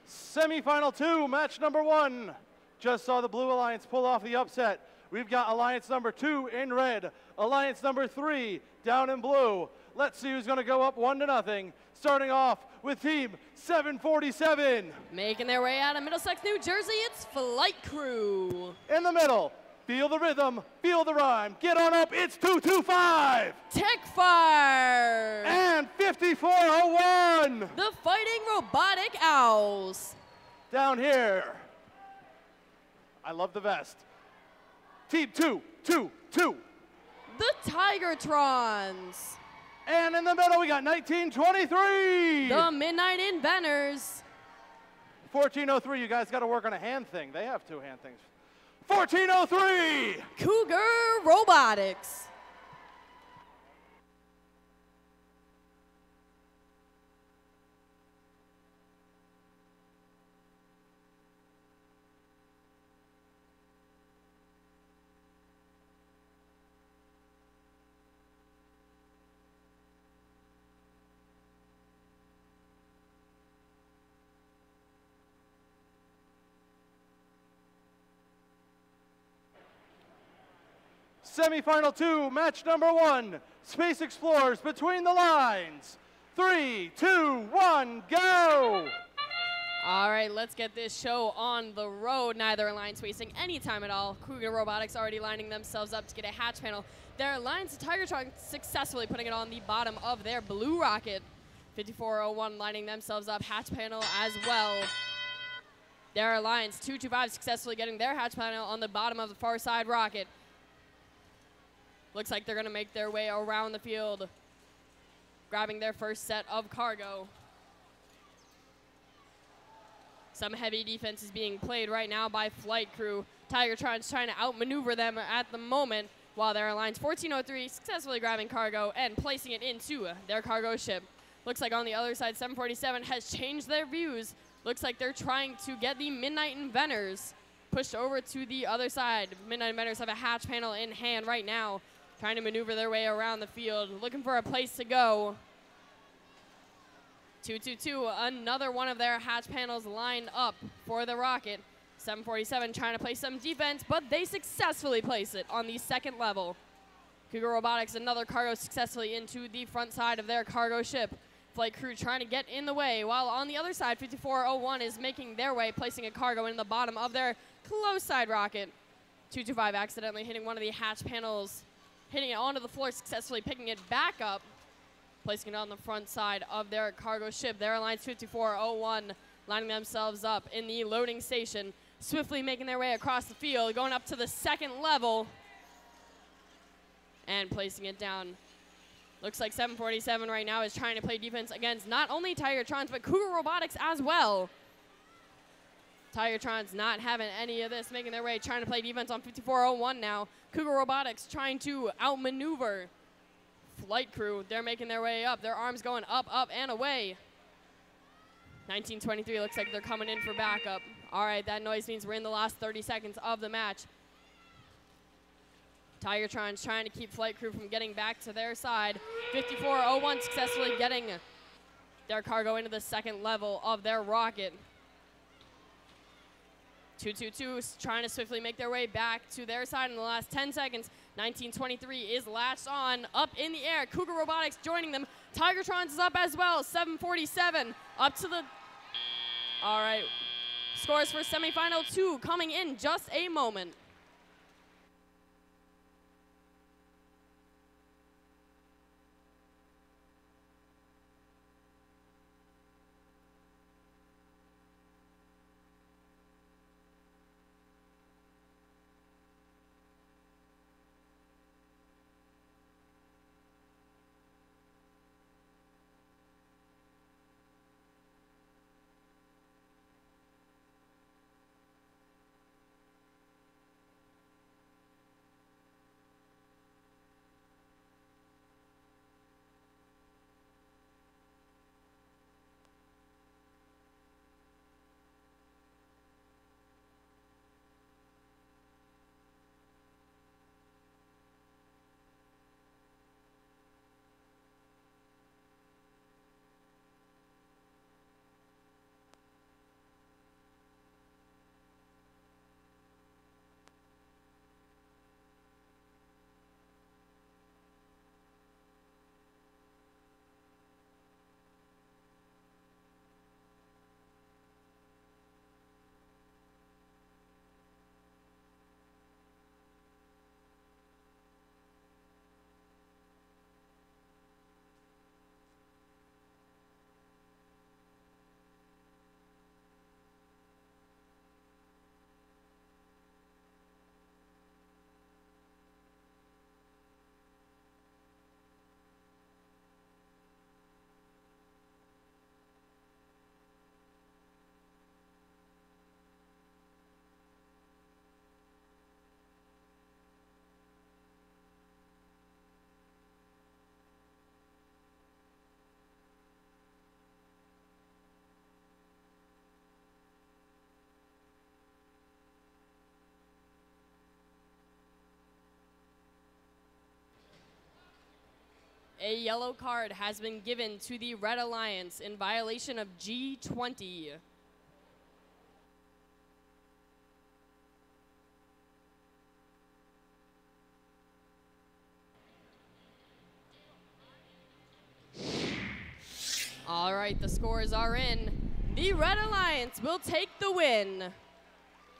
Semifinal 2, match number 1. Just saw the Blue Alliance pull off the upset. We've got Alliance number 2 in red, Alliance number 3 down in blue. Let's see who's going to go up 1-0. Starting off with Team 747. Making their way out of Middlesex, New Jersey, it's Flight Crew. In the middle, feel the rhythm, feel the rhyme. Get on up, it's 225. Tech Fire. And 5401. The Fighting Robotic Owls. Down here, I love the vest. Team 222. The Tigertrons. And in the middle, we got 1923. The Midnight Inventors. 1403, you guys got to work on a hand thing. They have 2 hand things. 1403. Cougar Robotics. Semifinal 2, match number 1. Space Explorers between the lines. 3, 2, 1, go! All right, let's get this show on the road. Neither alliance wasting any time at all. Cougar Robotics already lining themselves up to get a hatch panel. Their alliance, the Tigertron, successfully putting it on the bottom of their blue rocket. 5401 lining themselves up, hatch panel as well. Their alliance, 225, successfully getting their hatch panel on the bottom of the far side rocket. Looks like they're going to make their way around the field, grabbing their first set of cargo. Some heavy defense is being played right now by Flight Crew. Tigertron's trying to outmaneuver them at the moment, while their alliance 1403 successfully grabbing cargo and placing it into their cargo ship. Looks like on the other side, 747 has changed their views. Looks like they're trying to get the Midnight Inventors. pushed over to the other side. Midnight Inventors have a hatch panel in hand right now, trying to maneuver their way around the field, looking for a place to go. 2-2-2, another one of their hatch panels lined up for the rocket. 747 trying to play some defense, but they successfully place it on the second level. Cougar Robotics, another cargo successfully into the front side of their cargo ship. Flight crew trying to get in the way, while on the other side, 5401 is making their way, placing a cargo in the bottom of their close side rocket. 225 accidentally hitting one of the hatch panels, hitting it onto the floor, successfully picking it back up, placing it on the front side of their cargo ship. Their Alliance 5401 lining themselves up in the loading station, swiftly making their way across the field, going up to the second level, and placing it down. Looks like 747 right now is trying to play defense against not only Tigertrons, but Cougar Robotics as well. Tigertrons not having any of this, making their way, trying to play defense on 5401 now. Cougar Robotics trying to outmaneuver Flight crew. They're making their way up. Their arms going up, up, and away. 1923 looks like they're coming in for backup. All right, that noise means we're in the last 30 seconds of the match. Tigertron's trying to keep Flight crew from getting back to their side. 5401 successfully getting their cargo into the second level of their rocket. 222 is trying to swiftly make their way back to their side in the last 10 seconds. 1923 is latched on, up in the air. Cougar Robotics joining them. Tigertrons is up as well. 747 up to the... All right. Scores for semifinal 2 coming in just a moment. A yellow card has been given to the Red Alliance in violation of G20. All right, the scores are in. The Red Alliance will take the win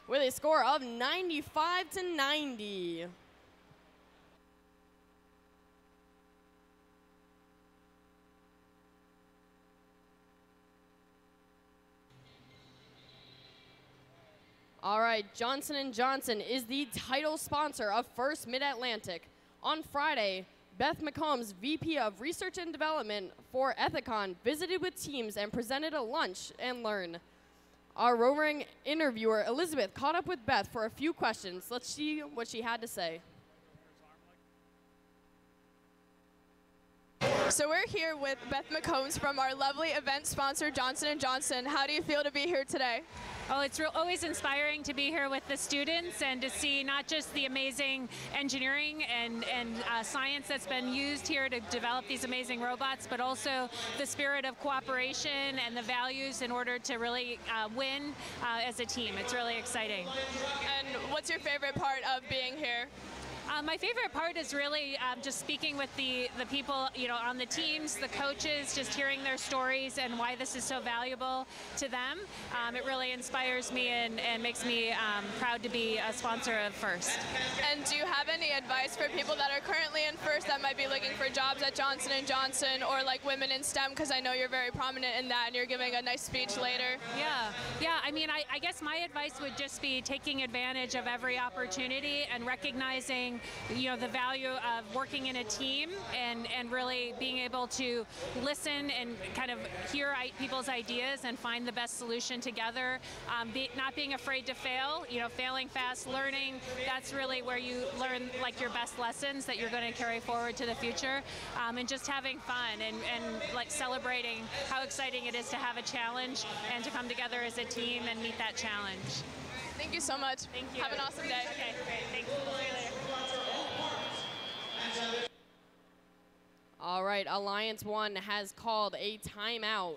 with a score of 95-90. All right, Johnson & Johnson is the title sponsor of First Mid-Atlantic. On Friday, Beth McCombs, VP of Research and Development for Ethicon, visited with teams and presented a lunch and learn. Our roving interviewer, Elizabeth, caught up with Beth for a few questions. Let's see what she had to say. So we're here with Beth McCombs from our lovely event sponsor, Johnson & Johnson. How do you feel to be here today? Oh, it's always inspiring to be here with the students and to see not just the amazing engineering and science that's been used here to develop these amazing robots, but also the spirit of cooperation and the values in order to really win as a team. It's really exciting. And what's your favorite part of being here? My favorite part is really just speaking with the people, on the teams, the coaches, just hearing their stories and why this is so valuable to them. It really inspires me and makes me proud to be a sponsor of FIRST. And do you have any advice for people that are currently in FIRST that might be looking for jobs at Johnson & Johnson or like women in STEM? Because I know you're very prominent in that and you're giving a nice speech later. Yeah. I mean, I guess my advice would just be taking advantage of every opportunity and recognizing the value of working in a team and really being able to listen and kind of hear people's ideas and find the best solution together. Not being afraid to fail, failing fast, learning, that's really where you learn like your best lessons that you're going to carry forward to the future. And just having fun and like celebrating how exciting it is to have a challenge and to come together as a team and meet that challenge. Thank you so much. Thank you. Have an awesome day. Okay, great. Thanks. See you later. All right, Alliance 1 has called a timeout.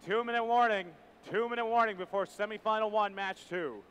2-minute warning. 2-minute warning before semifinal 1, match 2.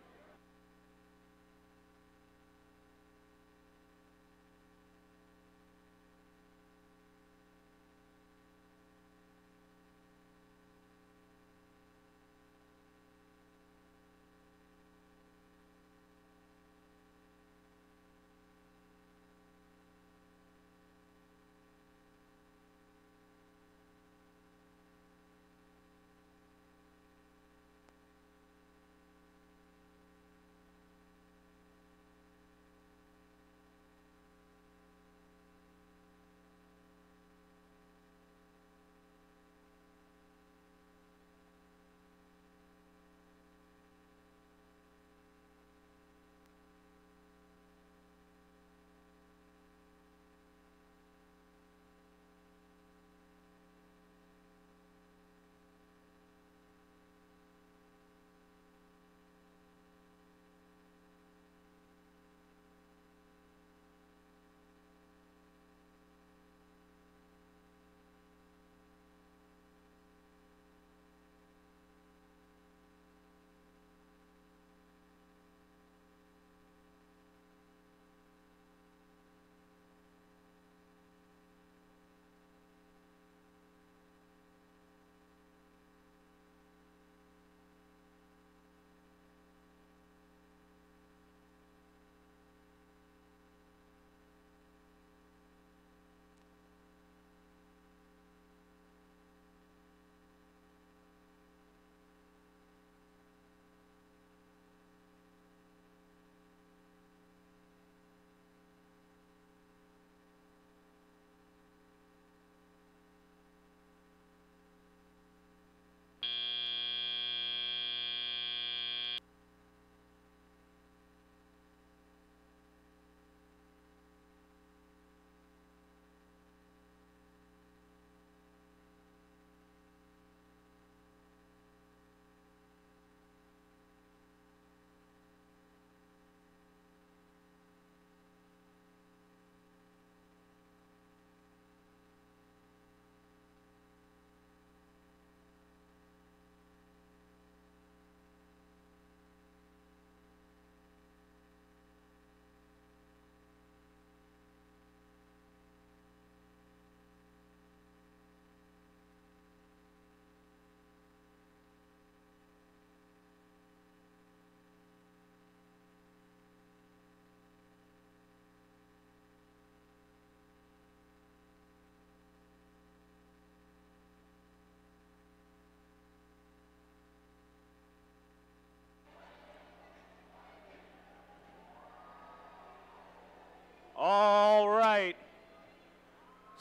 All right.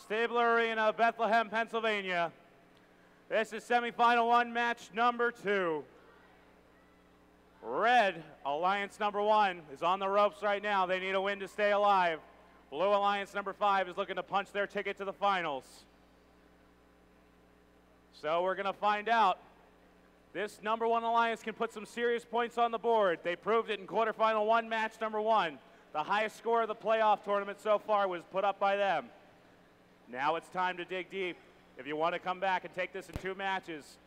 Stabler Arena, Bethlehem, Pennsylvania. This is semifinal 1, match number 2. Red, Alliance number 1, is on the ropes right now. They need a win to stay alive. Blue Alliance number 5 is looking to punch their ticket to the finals. So we're going to find out. This number 1 Alliance can put some serious points on the board. They proved it in quarterfinal 1, match number 1. The highest score of the playoff tournament so far was put up by them. Now it's time to dig deep if you want to come back and take this in 2 matches.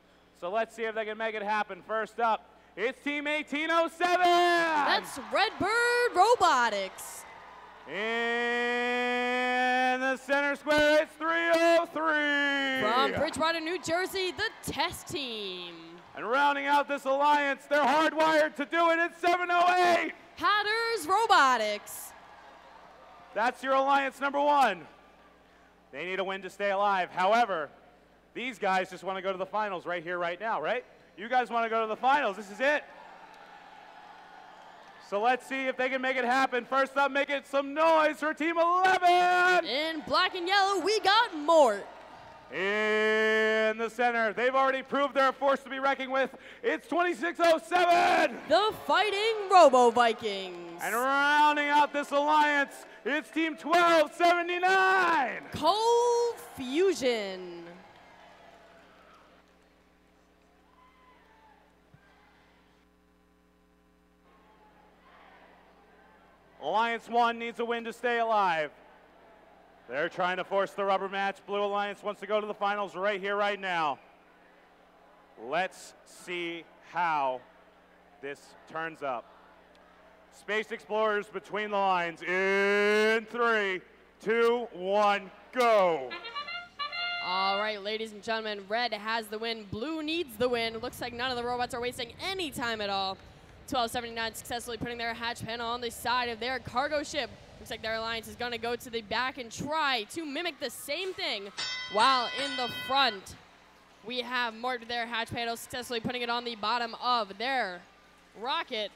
So let's see if they can make it happen. First up, it's Team 1807! That's Redbird Robotics. In the center square, it's 303! From Bridgewater, New Jersey, the Test Team. And rounding out this alliance, they're hardwired to do it, it's 708! Hatters Robotics. That's your alliance number 1. They need a win to stay alive. However, these guys just want to go to the finals right here, right now, right? You guys want to go to the finals. This is it. So let's see if they can make it happen. First up, make it some noise for Team 11. In black and yellow, we got Mort. In the center, they've already proved they're a force to be reckoned with. It's 2607. The Fighting Robo Vikings. And rounding out this alliance, it's Team 1279. Cold Fusion. Alliance 1 needs a win to stay alive. They're trying to force the rubber match. Blue Alliance wants to go to the finals right here, right now. Let's see how this turns up. Space Explorers between the lines in 3, 2, 1, go. All right, ladies and gentlemen, red has the win. Blue needs the win. Looks like none of the robots are wasting any time at all. 1279 successfully putting their hatch panel on the side of their cargo ship. Looks like their alliance is going to go to the back and try to mimic the same thing, while in the front, we have Mort with their hatch panel successfully putting it on the bottom of their rocket.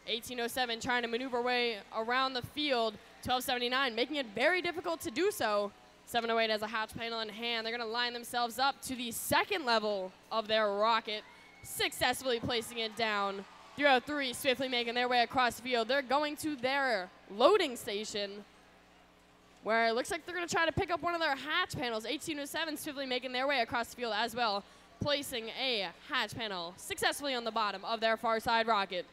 1807 trying to maneuver way around the field. 1279 making it very difficult to do so. 708 has a hatch panel in hand. They're going to line themselves up to the second level of their rocket, successfully placing it down. 303 swiftly making their way across the field. They're going to their loading station, where it looks like they're going to try to pick up one of their hatch panels. 1807 swiftly making their way across the field as well, placing a hatch panel successfully on the bottom of their far side rocket.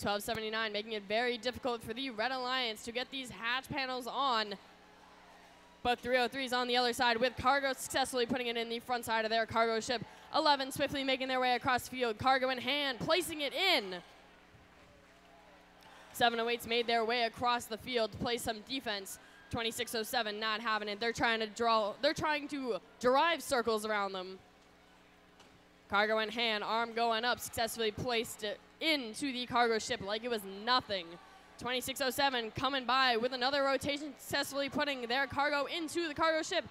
1279 making it very difficult for the Red Alliance to get these hatch panels on. But 303 is on the other side with cargo successfully putting it in the front side of their cargo ship. 11 swiftly making their way across the field, cargo in hand, placing it in. 708's made their way across the field to play some defense. 2607 not having it. They're trying to drive circles around them. Cargo in hand, arm going up, successfully placed it into the cargo ship like it was nothing. 2607 coming by with another rotation, successfully putting their cargo into the cargo ship.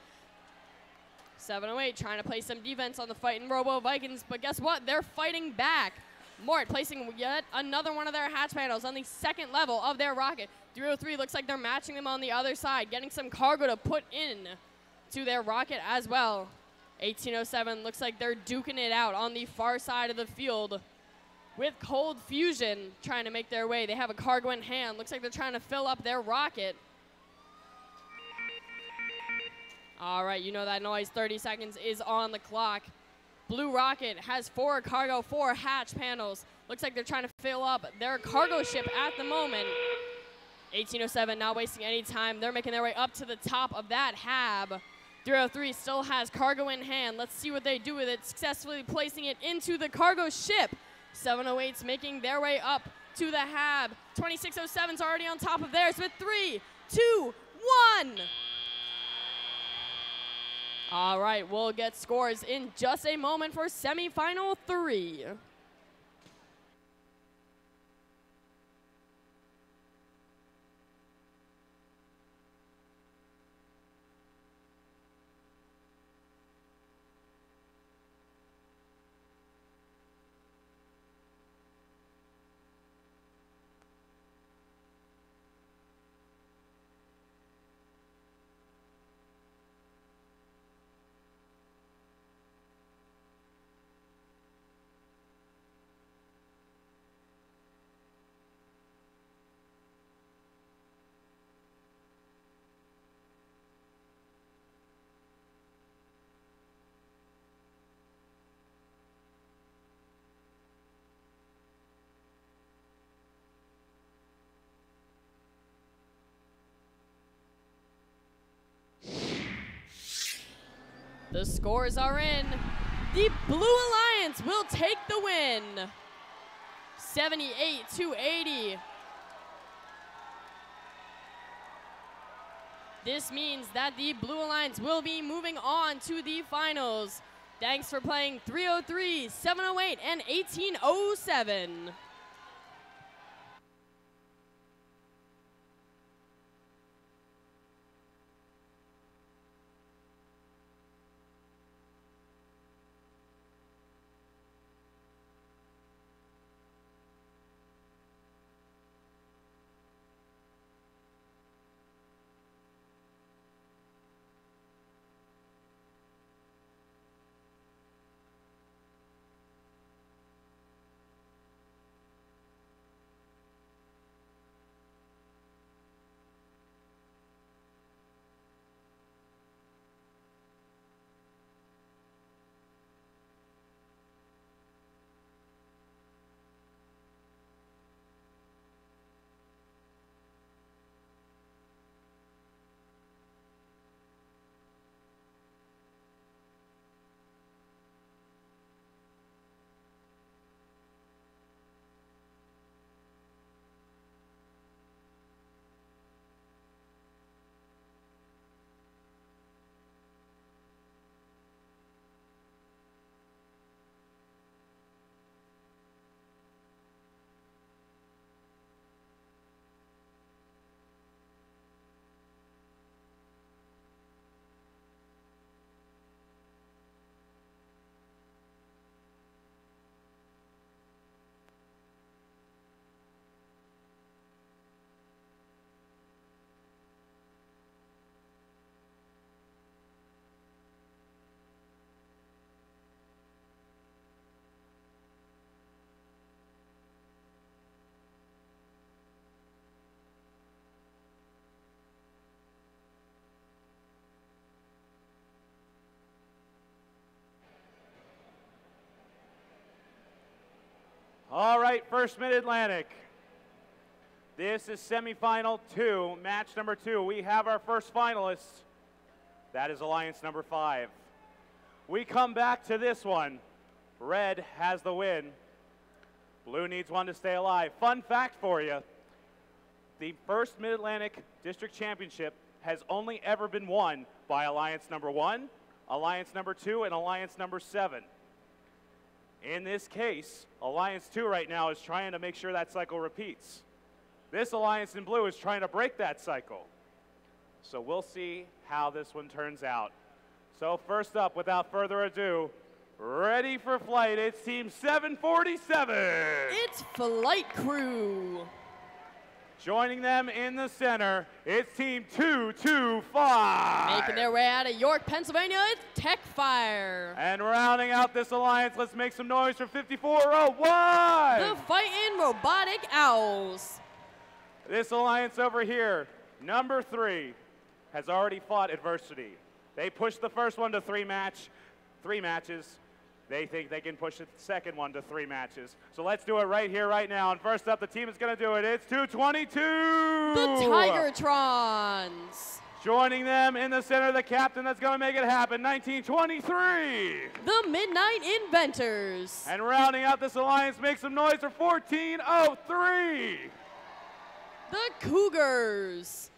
708 trying to play some defense on the fighting Robo Vikings, but guess what? They're fighting back. Mort placing yet another one of their hatch panels on the second level of their rocket. 303 looks like they're matching them on the other side, getting some cargo to put in to their rocket as well. 1807 looks like they're duking it out on the far side of the field with Cold Fusion trying to make their way. They have a cargo in hand. Looks like they're trying to fill up their rocket. All right, you know that noise. 30 seconds is on the clock. Blue Rocket has 4 cargo, 4 hatch panels. Looks like they're trying to fill up their cargo ship at the moment. 1807 not wasting any time. They're making their way up to the top of that hab. 303 still has cargo in hand. Let's see what they do with it, successfully placing it into the cargo ship. 708's making their way up to the hab. 2607's already on top of theirs with 3, 2, 1. All right, we'll get scores in just a moment for semifinal 3. The scores are in. The Blue Alliance will take the win. 78-80. This means that the Blue Alliance will be moving on to the finals. Thanks for playing 303, 708, and 1807. All right, First Mid-Atlantic. This is semifinal 2, match number 2. We have our first finalist. That is Alliance number 5. We come back to this one. Red has the win. Blue needs one to stay alive. Fun fact for you. The first Mid-Atlantic District Championship has only ever been won by Alliance number 1, Alliance number 2, and Alliance number 7. In this case, Alliance 2 right now is trying to make sure that cycle repeats. This Alliance in blue is trying to break that cycle. So we'll see how this one turns out. So first up, without further ado, ready for flight, it's Team 747. It's Flight Crew. Joining them in the center, it's Team 225. Making their way out of York, Pennsylvania, it's Tech Fire. And rounding out this alliance, let's make some noise for 5401. The Fightin' Robotic Owls. This alliance over here, number 3, has already fought adversity. They pushed the first one to 3 matches. They think they can push the second one to 3 matches. So let's do it right here, right now. And first up, the team is going to do it. It's 222. The Tigertrons. Joining them in the center, the captain that's going to make it happen, 1923. The Midnight Inventors. And rounding out this alliance, make some noise for 1403. The Cougars.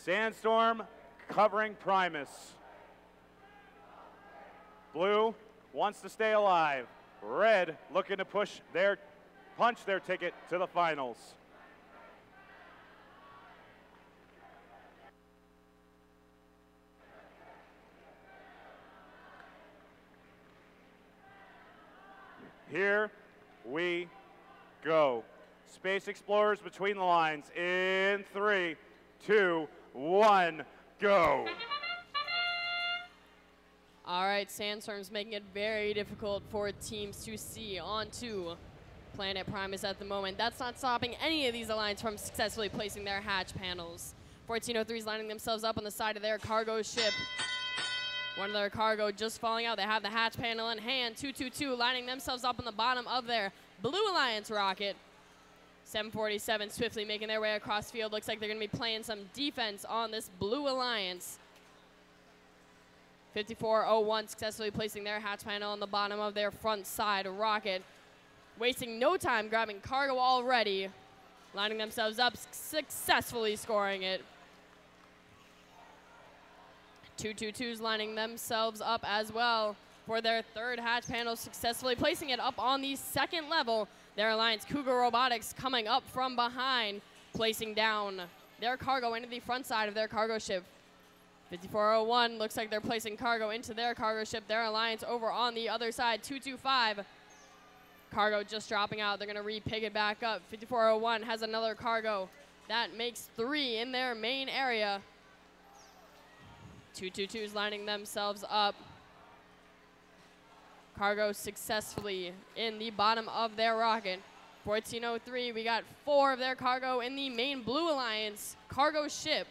Sandstorm covering Primus. Blue wants to stay alive. Red looking to punch their ticket to the finals. Here we go. Space Explorers between the lines in 3, 2, 1, go. All right, Sandstorm's making it very difficult for teams to see onto Planet Primus at the moment. That's not stopping any of these alliances from successfully placing their hatch panels. 1403's lining themselves up on the side of their cargo ship. One of their cargo just falling out. They have the hatch panel in hand. 222 lining themselves up on the bottom of their Blue Alliance rocket. 747 swiftly making their way across field. Looks like they're going to be playing some defense on this Blue Alliance. 5401 successfully placing their hatch panel on the bottom of their front side rocket. Wasting no time grabbing cargo already. Lining themselves up, successfully scoring it. 222's lining themselves up as well for their third hatch panel, successfully placing it up on the second level. Their Alliance Cougar Robotics coming up from behind, placing down their cargo into the front side of their cargo ship. 5401 looks like they're placing cargo into their cargo ship. Their Alliance over on the other side, 225. Cargo just dropping out. They're going to re-pick it back up. 5401 has another cargo. That makes 3 in their main area. 222's lining themselves up. Cargo successfully in the bottom of their rocket. 1403, we got 4 of their cargo in the main Blue Alliance cargo ship.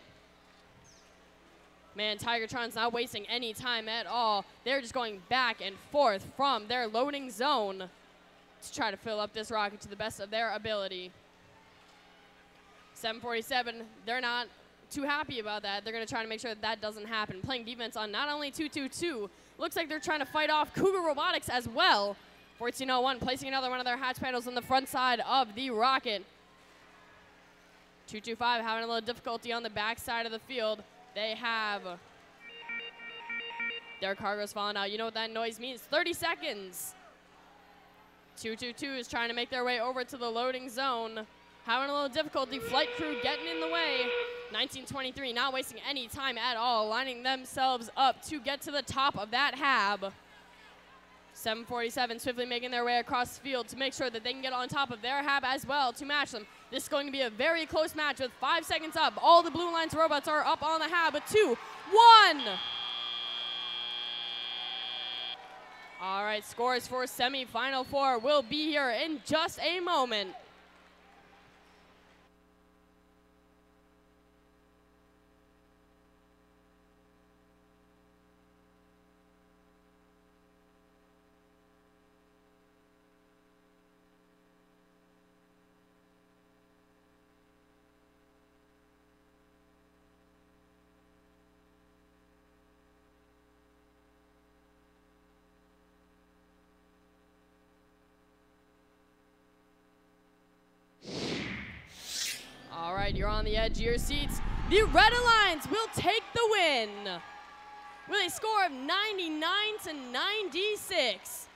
Man, Tigertron's not wasting any time at all. They're just going back and forth from their loading zone to try to fill up this rocket to the best of their ability. 747, they're not too happy about that. They're going to try to make sure that that doesn't happen. Playing defense on not only 222, looks like they're trying to fight off Cougar Robotics as well. 1401 placing another one of their hatch panels on the front side of the rocket. 225 having a little difficulty on the back side of the field. They have their cargo's falling out. You know what that noise means? 30 seconds. 222 is trying to make their way over to the loading zone. Having a little difficulty. Flight crew getting in the way. 1923 not wasting any time at all. Lining themselves up to get to the top of that hab. 747 swiftly making their way across the field to make sure that they can get on top of their hab as well to match them. This is going to be a very close match with 5 seconds up. All the Blue Alliance robots are up on the hab with 2, 1. All right, scores for semifinal 4 will be here in just a moment. right, you're on the edge of your seats. The Red Alliance will take the win with a score of 99-96.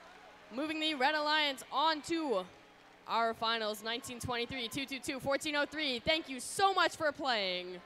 Moving the Red Alliance on to our finals, 1923, 222, 1403. Thank you so much for playing.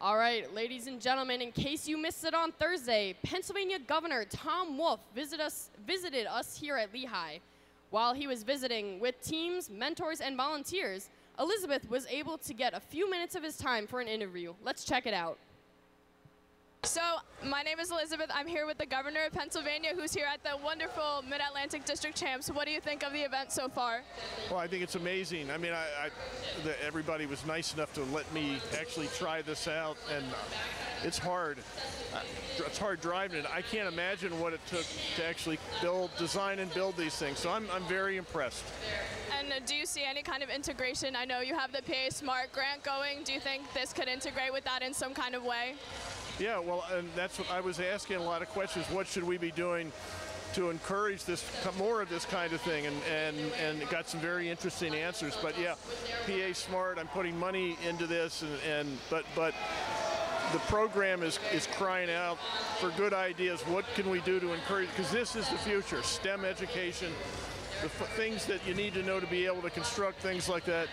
All right, ladies and gentlemen, in case you missed it on Thursday, Pennsylvania Governor Tom Wolf visited us here at Lehigh. While he was visiting with teams, mentors, and volunteers, Elizabeth was able to get a few minutes of his time for an interview. Let's check it out. So, my name is Elizabeth. I'm here with the governor of Pennsylvania, who's here at the wonderful Mid-Atlantic District Champs. What do you think of the event so far? Well, I think it's amazing. I mean, everybody was nice enough to let me actually try this out, and it's hard. It's hard driving it. I can't imagine what it took to actually design and build these things. So I'm very impressed. And do you see any kind of integration? I know you have the PA Smart grant going. Do you think this could integrate with that in some kind of way? Yeah, well, and that's what I was asking a lot of questions. What should we be doing to encourage this, more of this kind of thing? And got some very interesting answers. But yeah, PA Smart, I'm putting money into this, but the program is crying out for good ideas. What can we do to encourage? Because this is the future, STEM education, the things that you need to know to be able to construct things like that.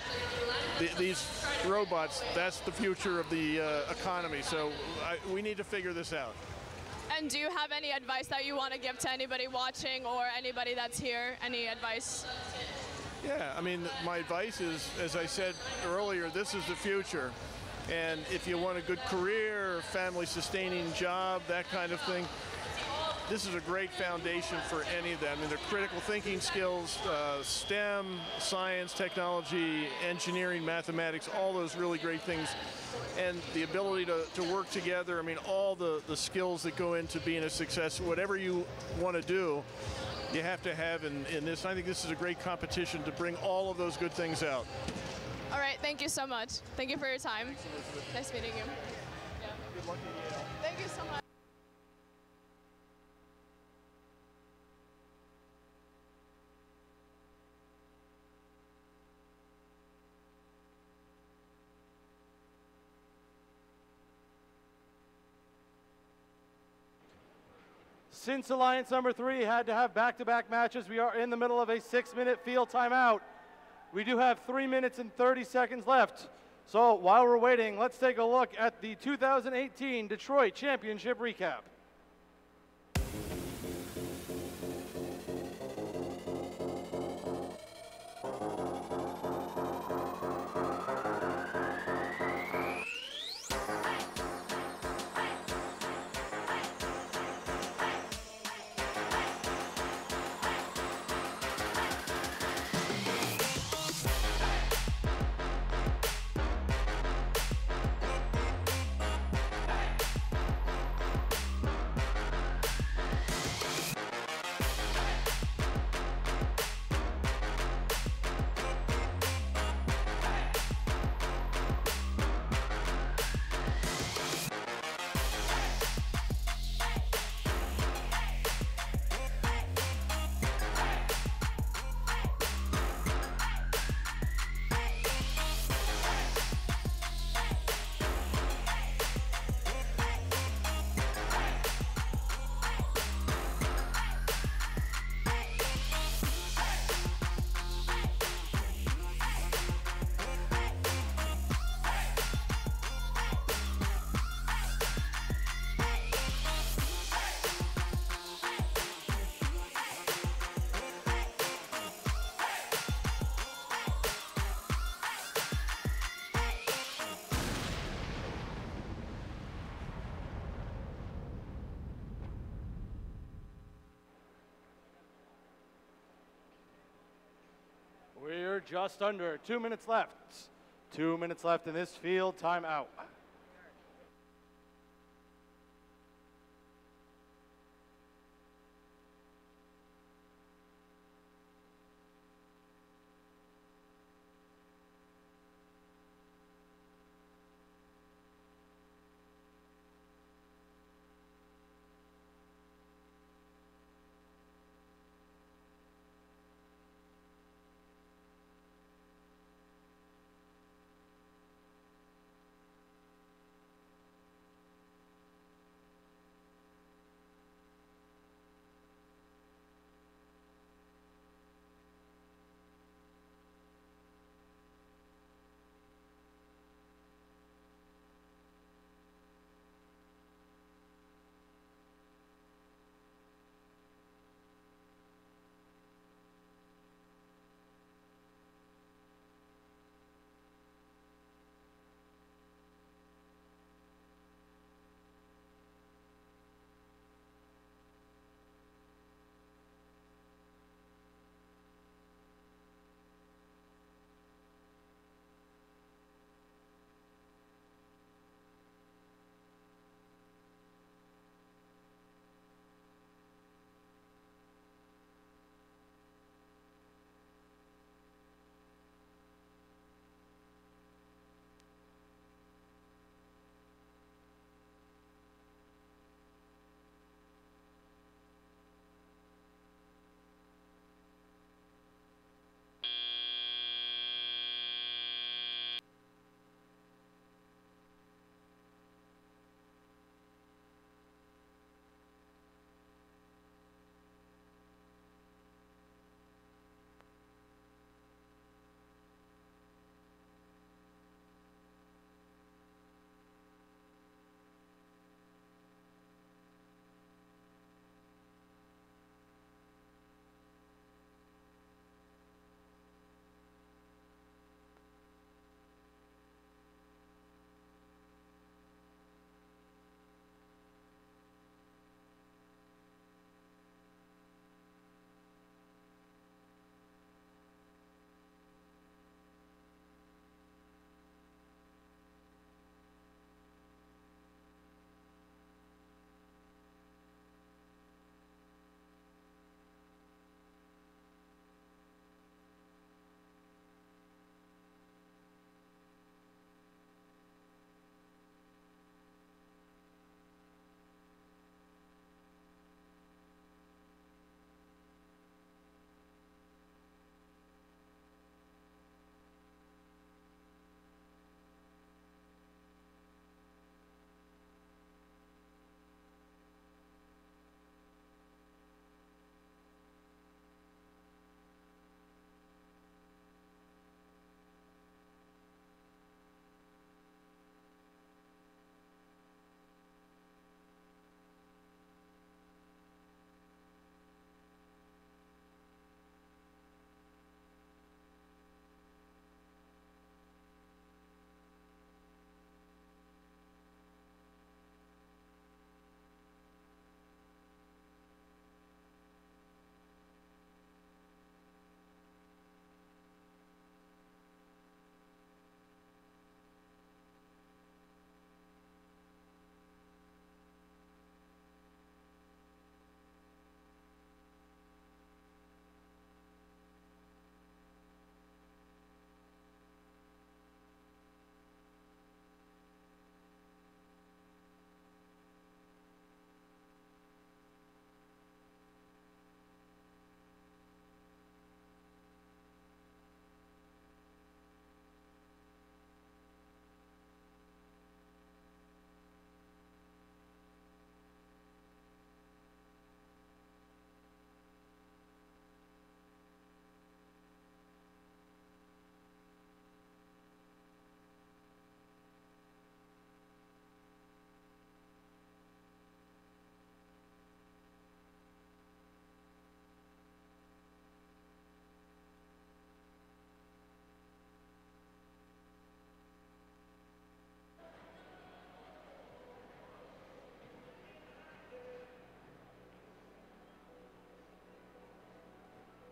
These robots, that's the future of the economy. So we need to figure this out. And do you have any advice that you want to give to anybody watching or anybody that's here? Any advice? Yeah, I mean, my advice is, as I said earlier, this is the future. And if you want a good career, family-sustaining job, that kind of thing, this is a great foundation for any of them. I mean, their critical thinking skills, STEM, science, technology, engineering, mathematics, all those really great things. And the ability to work together, I mean, all the skills that go into being a success, whatever you want to do, you have to have in this. I think this is a great competition to bring all of those good things out. All right, thank you so much. Thank you for your time. Nice meeting you. Yeah. Good luck to you. Thank you so much. Since Alliance number 3 had to have back-to-back matches, we are in the middle of a 6-minute field timeout. We do have 3 minutes and 30 seconds left. So while we're waiting, let's take a look at the 2018 Detroit Championship recap. We're just under 2 minutes left. 2 minutes left in this field timeout.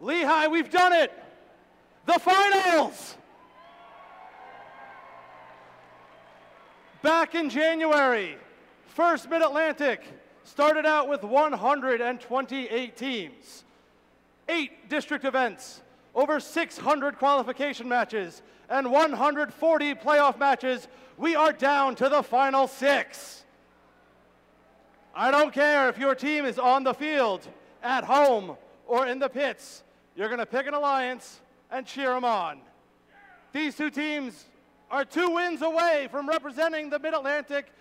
Lehigh, we've done it. The finals. Back in January, First Mid-Atlantic started out with 128 teams, 8 district events, over 600 qualification matches, and 140 playoff matches. We are down to the final 6. I don't care if your team is on the field, at home, or in the pits. You're going to pick an alliance and cheer them on. These 2 teams are 2 wins away from representing the Mid-Atlantic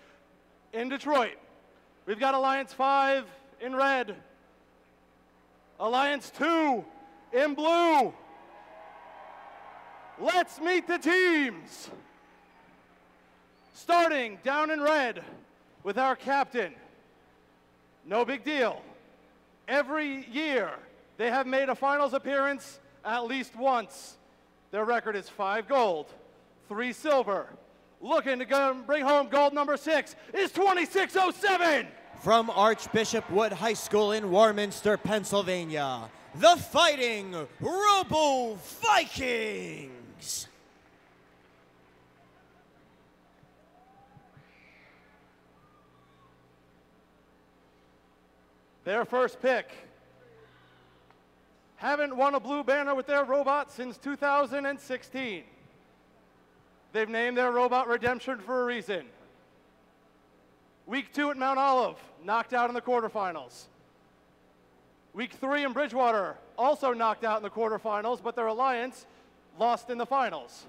in Detroit. We've got Alliance 5 in red, Alliance 2 in blue. Let's meet the teams. Starting down in red with our captain. No big deal. Every year they have made a finals appearance at least once. Their record is 5 gold, 3 silver. Looking to bring home gold number 6 is 2607. From Archbishop Wood High School in Warminster, Pennsylvania, the Fighting Robo Vikings. Their first pick. Haven't won a blue banner with their robot since 2016. They've named their robot Redemption for a reason. Week 2 at Mount Olive, knocked out in the quarterfinals. Week 3 in Bridgewater, also knocked out in the quarterfinals, but their alliance lost in the finals.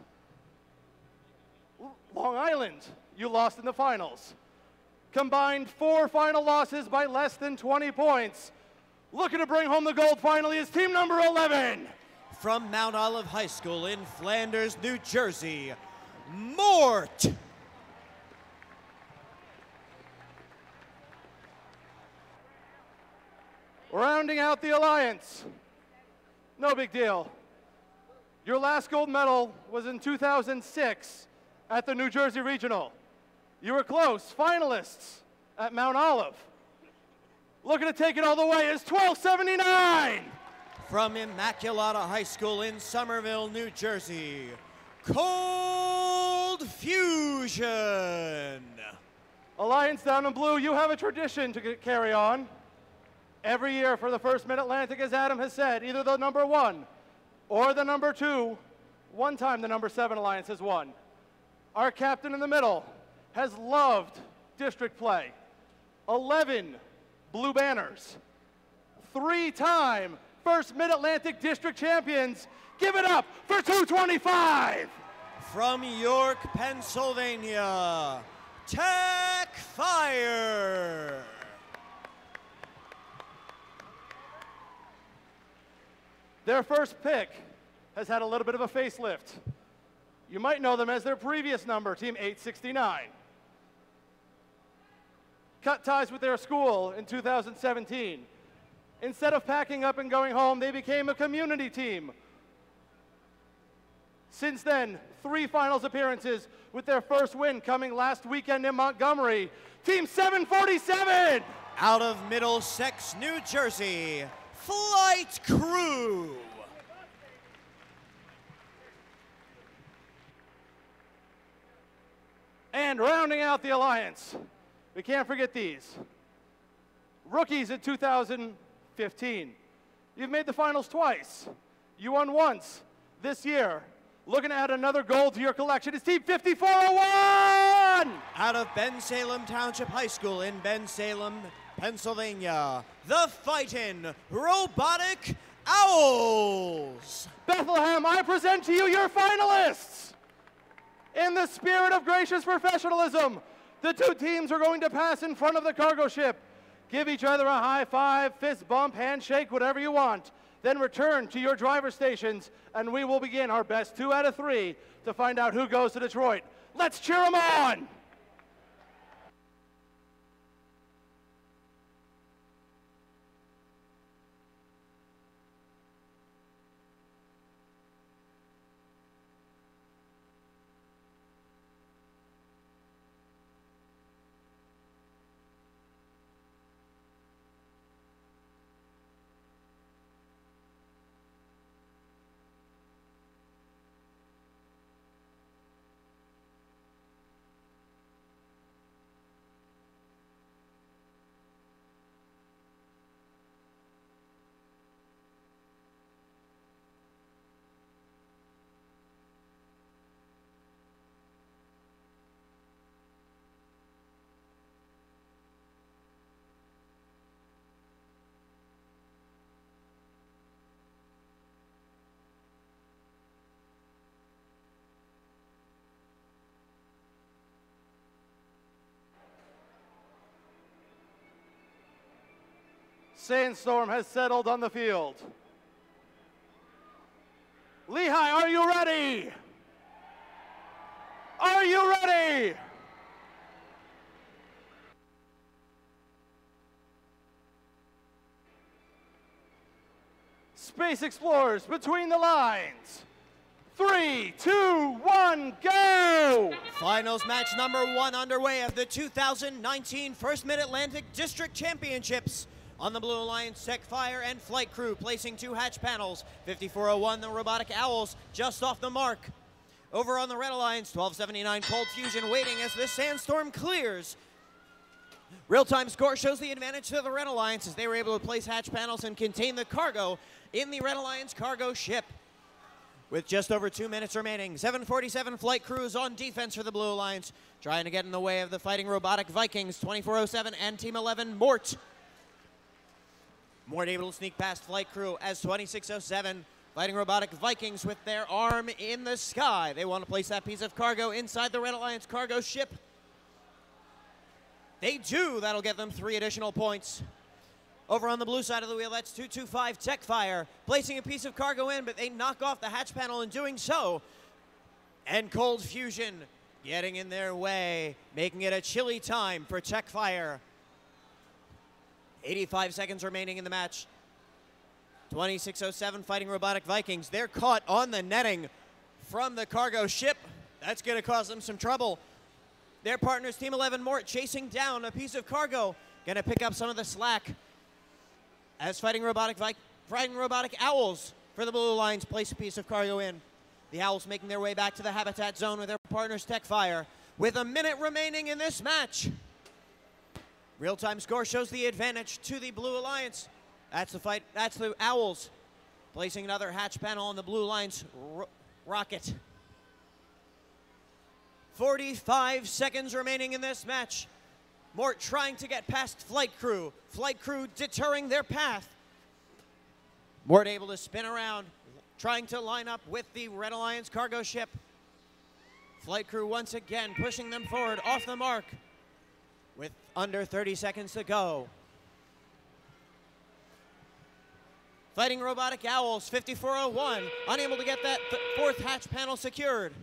Long Island, you lost in the finals. Combined 4 final losses by less than 20 points. Looking to bring home the gold finally is team number 11. From Mount Olive High School in Flanders, New Jersey, Mort. Rounding out the alliance. No big deal. Your last gold medal was in 2006 at the New Jersey Regional. You were close, finalists at Mount Olive. Looking to take it all the way is 1279. From Immaculata High School in Somerville, New Jersey, Cold Fusion. Alliance down in blue, you have a tradition to carry on. Every year for the First Mid-Atlantic, as Adam has said, either the number 1 or the number 2. One time the number 7 Alliance has won. Our captain in the middle has loved district play. 11 blue banners. 3-time First Mid-Atlantic District Champions. Give it up for 225. From York, Pennsylvania, Tech Fire. Their first pick has had a little bit of a facelift. You might know them as their previous number, Team 869. Cut ties with their school in 2017. Instead of packing up and going home, they became a community team. Since then, 3 finals appearances, with their first win coming last weekend in Montgomery. Team 747! Out of Middlesex, New Jersey, Flight Crew. And rounding out the alliance, we can't forget these. Rookies in 2015. You've made the finals twice. You won once this year. Looking to add another gold to your collection is Team 5401! Out of Bensalem Township High School in Bensalem, Pennsylvania, the Fightin' Robotic Owls. Bethlehem, I present to you your finalists. In the spirit of gracious professionalism, the 2 teams are going to pass in front of the cargo ship. Give each other a high five, fist bump, handshake, whatever you want. Then return to your driver stations, and we will begin our best 2 out of 3 to find out who goes to Detroit. Let's cheer them on! Sandstorm has settled on the field. Lehigh, are you ready? Are you ready? Space Explorers, between the lines. 3, 2, 1, go! Finals match number 1 underway of the 2019 First Mid-Atlantic District Championships. On the Blue Alliance, Tech Fire and Flight Crew placing 2 hatch panels. 5401, the Robotic Owls, just off the mark. Over on the Red Alliance, 1279 Cold Fusion waiting as the Sandstorm clears. Real-time score shows the advantage to the Red Alliance as they were able to place hatch panels and contain the cargo in the Red Alliance cargo ship. With just over 2 minutes remaining, 747 Flight Crew is on defense for the Blue Alliance, trying to get in the way of the Fighting Robotic Vikings, 2407 and Team 11 Mort. Mort able to sneak past Flight Crew as 2607 Fighting Robotic Vikings with their arm in the sky. They want to place that piece of cargo inside the Red Alliance cargo ship. They do. That'll get them 3 additional points. Over on the blue side of the wheel, that's 225 Tech Fire, placing a piece of cargo in, but they knock off the hatch panel in doing so. And Cold Fusion getting in their way, making it a chilly time for Tech Fire. 85 seconds remaining in the match. 2607 Fighting Robotic Vikings. They're caught on the netting from the cargo ship. That's going to cause them some trouble. Their partners, Team 11 Mort, chasing down a piece of cargo. Going to pick up some of the slack as Fighting Robotic Owls for the Blue Alliance place a piece of cargo in. The Owls making their way back to the habitat zone with their partners, Tech Fire. With a minute remaining in this match. Real-time score shows the advantage to the Blue Alliance. That's the Owls placing another hatch panel on the Blue Alliance rocket. 45 seconds remaining in this match. Mort trying to get past Flight Crew. Flight Crew deterring their path. Mort able to spin around, trying to line up with the Red Alliance cargo ship. Flight Crew once again pushing them forward off the mark with under 30 seconds to go. Fighting Robotic Owls, 5401, unable to get that 4th hatch panel secured.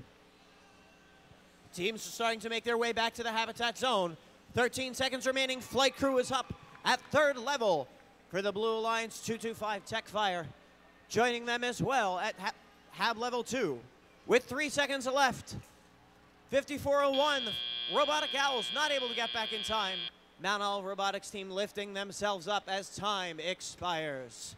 Teams are starting to make their way back to the habitat zone. 13 seconds remaining. Flight Crew is up at 3rd level for the Blue Alliance, 225 Tech Fire. Joining them as well at Hab level 2. With 3 seconds left. 5401, Robotic Owls not able to get back in time. Mount Olive Robotics team lifting themselves up as time expires.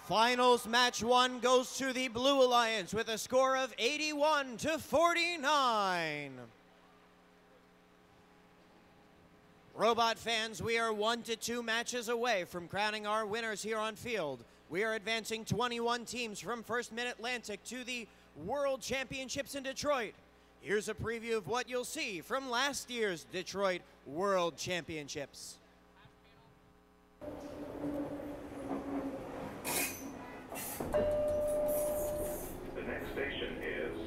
Finals match 1 goes to the Blue Alliance with a score of 81-49. Robot fans, we are 1 to 2 matches away from crowning our winners here on field. We are advancing 21 teams from First Mid-Atlantic to the World Championships in Detroit. Here's a preview of what you'll see from last year's Detroit World Championships. The next station is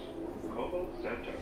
Kobo Center.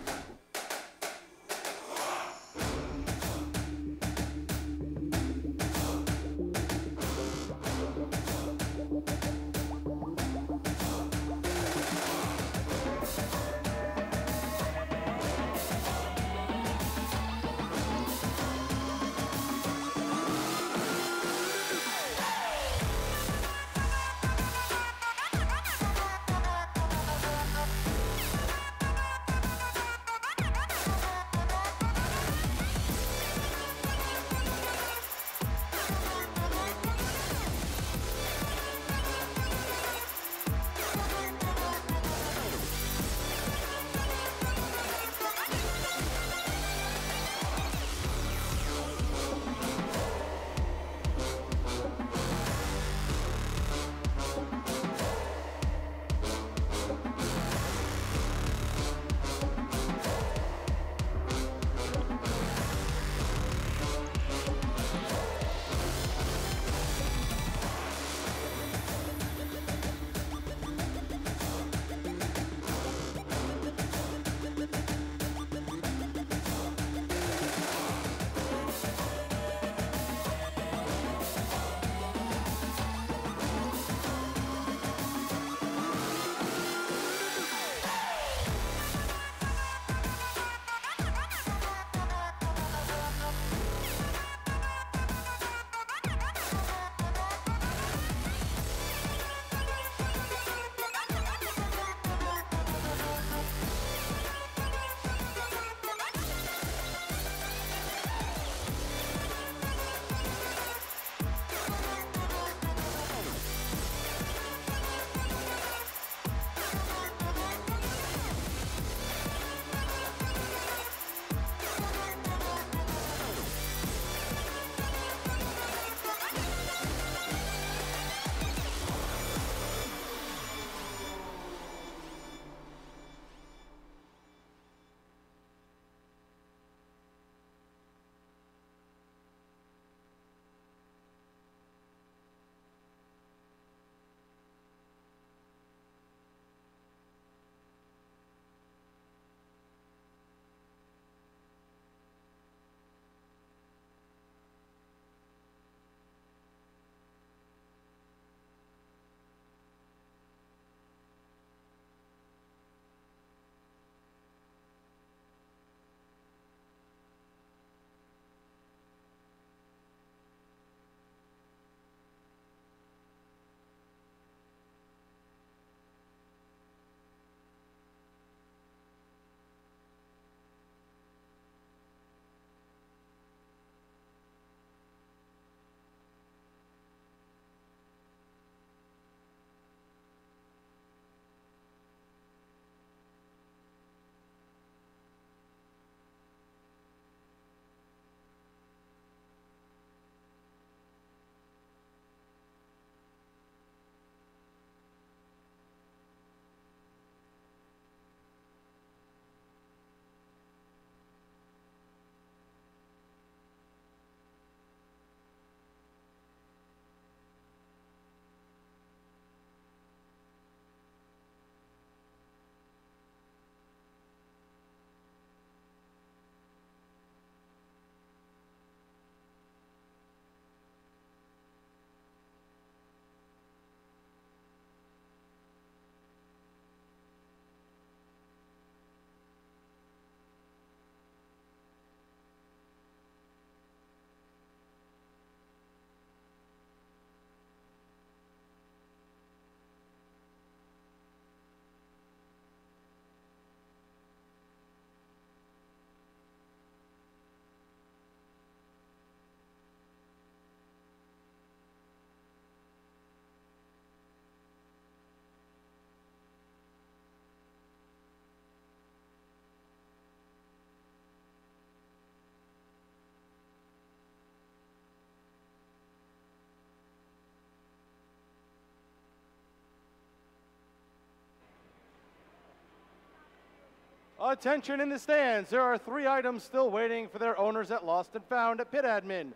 Attention in the stands. There are 3 items still waiting for their owners at Lost and Found at Pit Admin.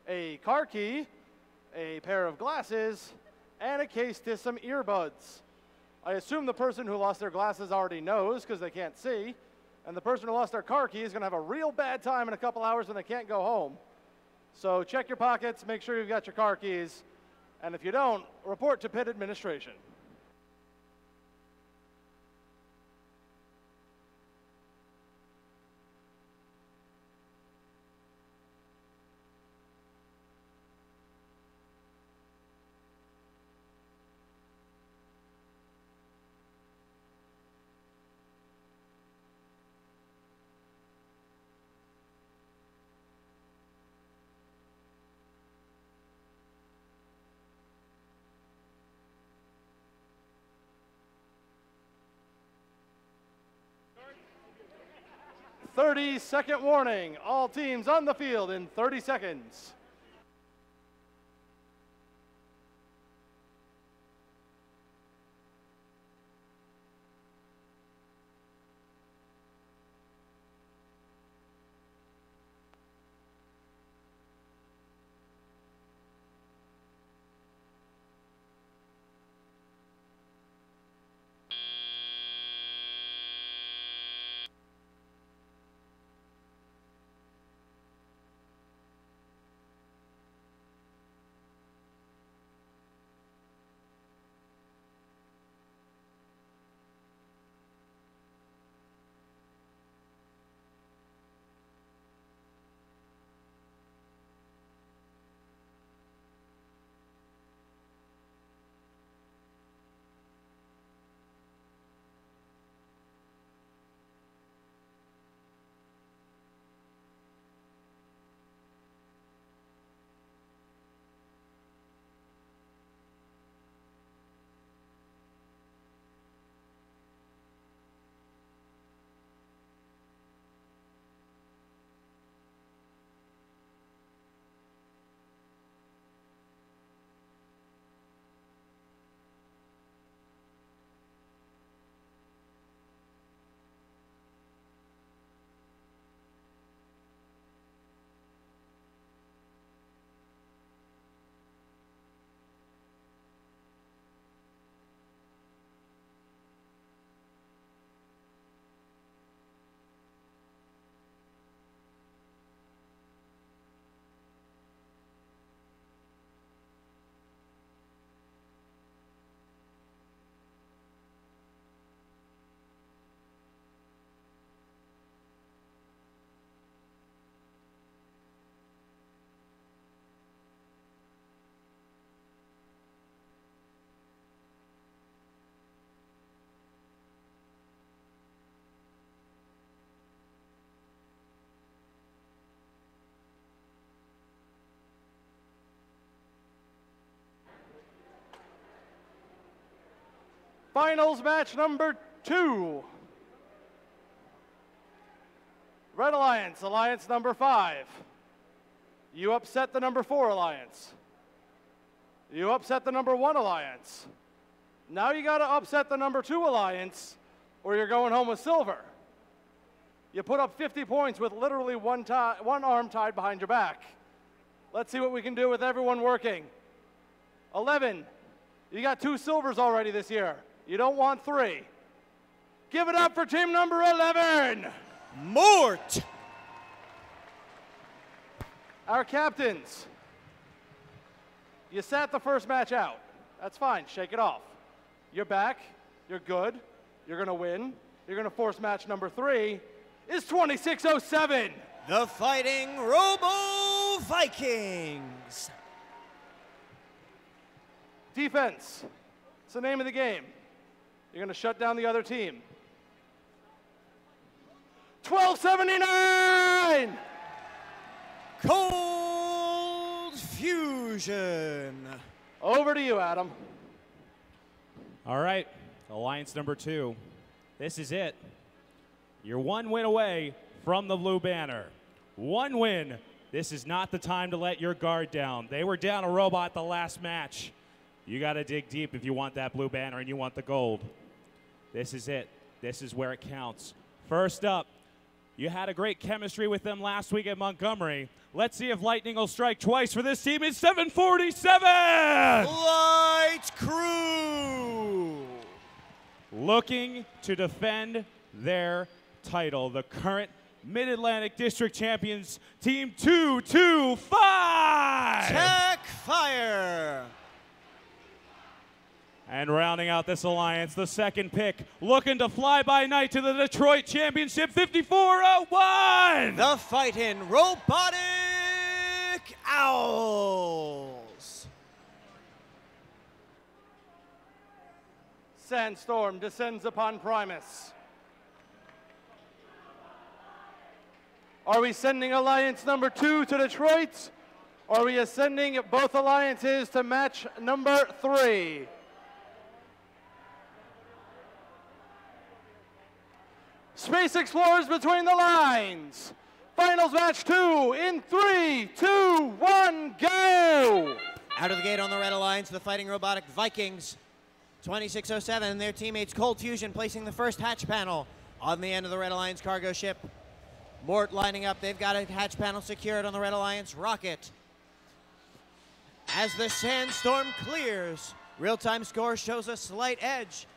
A car key, a pair of glasses, and a case to some earbuds. I assume the person who lost their glasses already knows because they can't see, and the person who lost their car key is going to have a real bad time in a couple hours when they can't go home. So check your pockets, make sure you've got your car keys, and if you don't, report to pit administration. "30-second warning. All teams on the field in 30 seconds. Finals match number 2. Red Alliance, Alliance number 5. You upset the number 4 Alliance. You upset the number 1 Alliance. Now you got to upset the number 2 Alliance, or you're going home with silver. You put up 50 points with literally one arm tied behind your back. Let's see what we can do with everyone working. 11. You got 2 silvers already this year. You don't want 3. Give it up for team number 11. Mort. Our captains. You sat the first match out. That's fine. Shake it off. You're back. You're good. You're going to win. You're going to force match number 3. Is 2607. The Fighting Robo Vikings. Defense. It's the name of the game. You're going to shut down the other team. 1279. Cold Fusion. Over to you, Adam. All right, Alliance number 2. This is it. You're 1 win away from the blue banner. 1 win. This is not the time to let your guard down. They were down a robot the last match. You got to dig deep if you want that blue banner and you want the gold. This is it. This is where it counts. First up, you had a great chemistry with them last week at Montgomery. Let's see if lightning will strike twice for this team. It's 747! Light Crew! Looking to defend their title, the current Mid-Atlantic District Champions, Team 225! Tech Fire! And rounding out this alliance, the second pick, looking to fly by night to the Detroit Championship, 5401! The Fightin' Robotic Owls! Sandstorm descends upon Primus. Are we sending alliance number 2 to Detroit? Or are we sending both alliances to match number 3? Space Explorers between the lines. Finals match 2 in 3, 2, 1, go! Out of the gate on the Red Alliance, the Fighting Robotic Vikings. 2607 and their teammates Cold Fusion placing the first hatch panel on the end of the Red Alliance cargo ship. Mort lining up. They've got a hatch panel secured on the Red Alliance rocket. As the sandstorm clears, real-time score shows a slight edge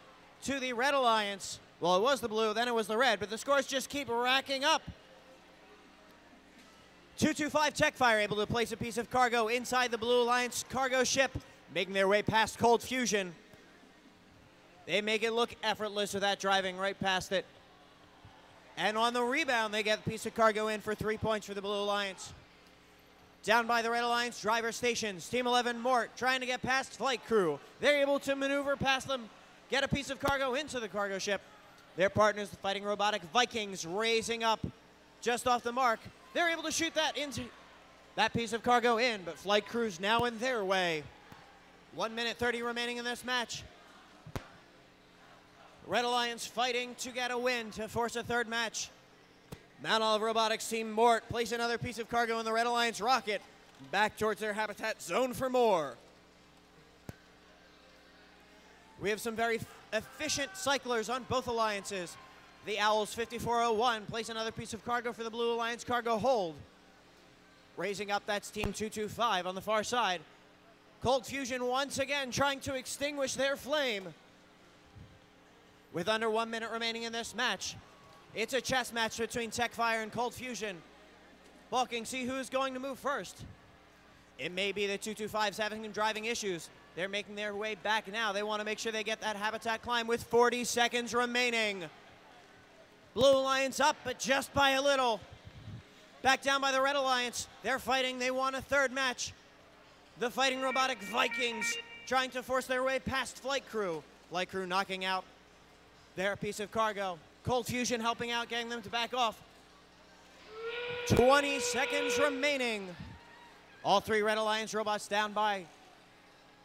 to the Red Alliance. Well, it was the blue, then it was the red, but the scores just keep racking up. 225 Techfire able to place a piece of cargo inside the Blue Alliance cargo ship, making their way past Cold Fusion. They make it look effortless with that driving right past it. And on the rebound, they get a piece of cargo in for 3 points for the Blue Alliance. Down by the Red Alliance driver stations, Team 11 Mort trying to get past Flight Crew. They're able to maneuver past them, get a piece of cargo into the cargo ship. Their partners, the Fighting Robotic Vikings, raising up just off the mark. They're able to shoot that into that piece of cargo in, but Flight Crew's now in their way. 1 minute 30 remaining in this match. Red Alliance fighting to get a win to force a third match. Mount Olive Robotics Team Mort place another piece of cargo in the Red Alliance rocket. Back towards their habitat zone for more. We have some very efficient cyclers on both alliances. The Owls 5401 place another piece of cargo for the Blue Alliance cargo hold. Raising up, that's Team 225 on the far side. Cold Fusion once again trying to extinguish their flame. With under 1 minute remaining in this match, it's a chess match between Techfire and Cold Fusion. Balking, see who's going to move first. It may be the 225's having some driving issues. They're making their way back now. They want to make sure they get that habitat climb with 40 seconds remaining. Blue Alliance up, but just by a little. Back down by the Red Alliance. They're fighting. They want a third match. The Fighting Robotic Vikings trying to force their way past Flight Crew. Flight Crew knocking out their piece of cargo. Cold Fusion helping out, getting them to back off. 20 seconds remaining. All three Red Alliance robots down by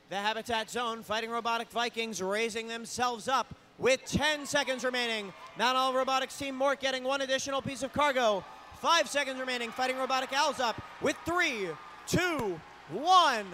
the habitat zone. Fighting Robotic Vikings raising themselves up with 10 seconds remaining. Mount Olive Robotics Team Mort getting one additional piece of cargo. 5 seconds remaining. Fighting Robotic Owls up with 3, 2, 1.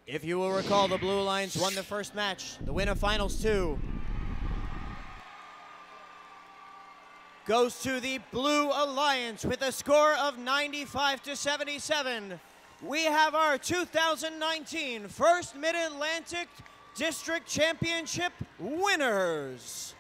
If you will recall, the Blue Alliance won the first match. The win of Finals 2 goes to the Blue Alliance with a score of 95-77. We have our 2019 First Mid-Atlantic District Championship winners.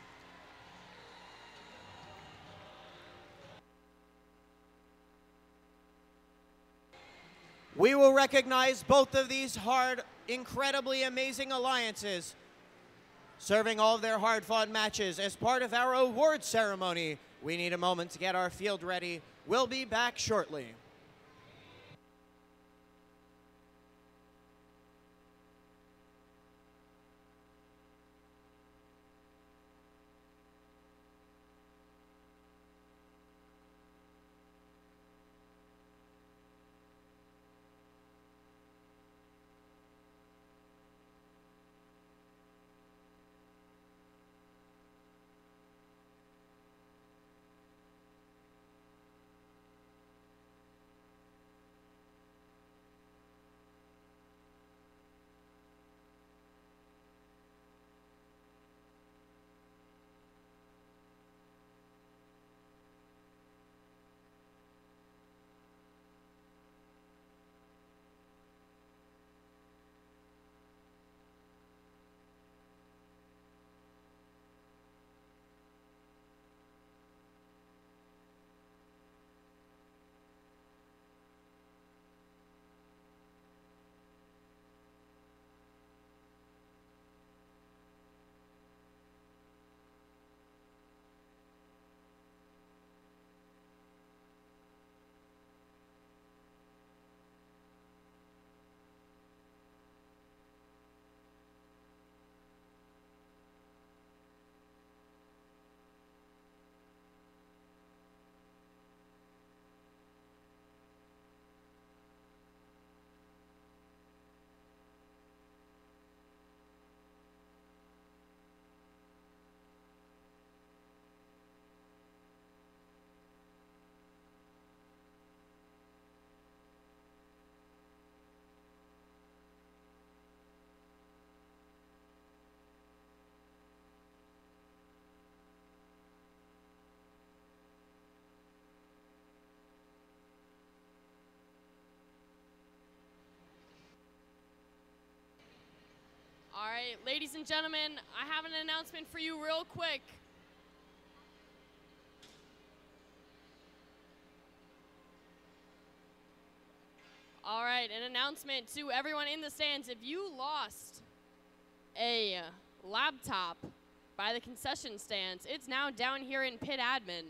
We will recognize both of these hard, incredibly amazing alliances, serving all of their hard-fought matches as part of our award ceremony. We need a moment to get our field ready. We'll be back shortly. All right, ladies and gentlemen, I have an announcement for you real quick. All right, an announcement to everyone in the stands. If you lost a laptop by the concession stands, it's now down here in pit admin.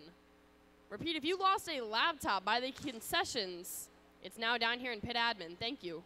Repeat, if you lost a laptop by the concessions, it's now down here in pit admin. Thank you.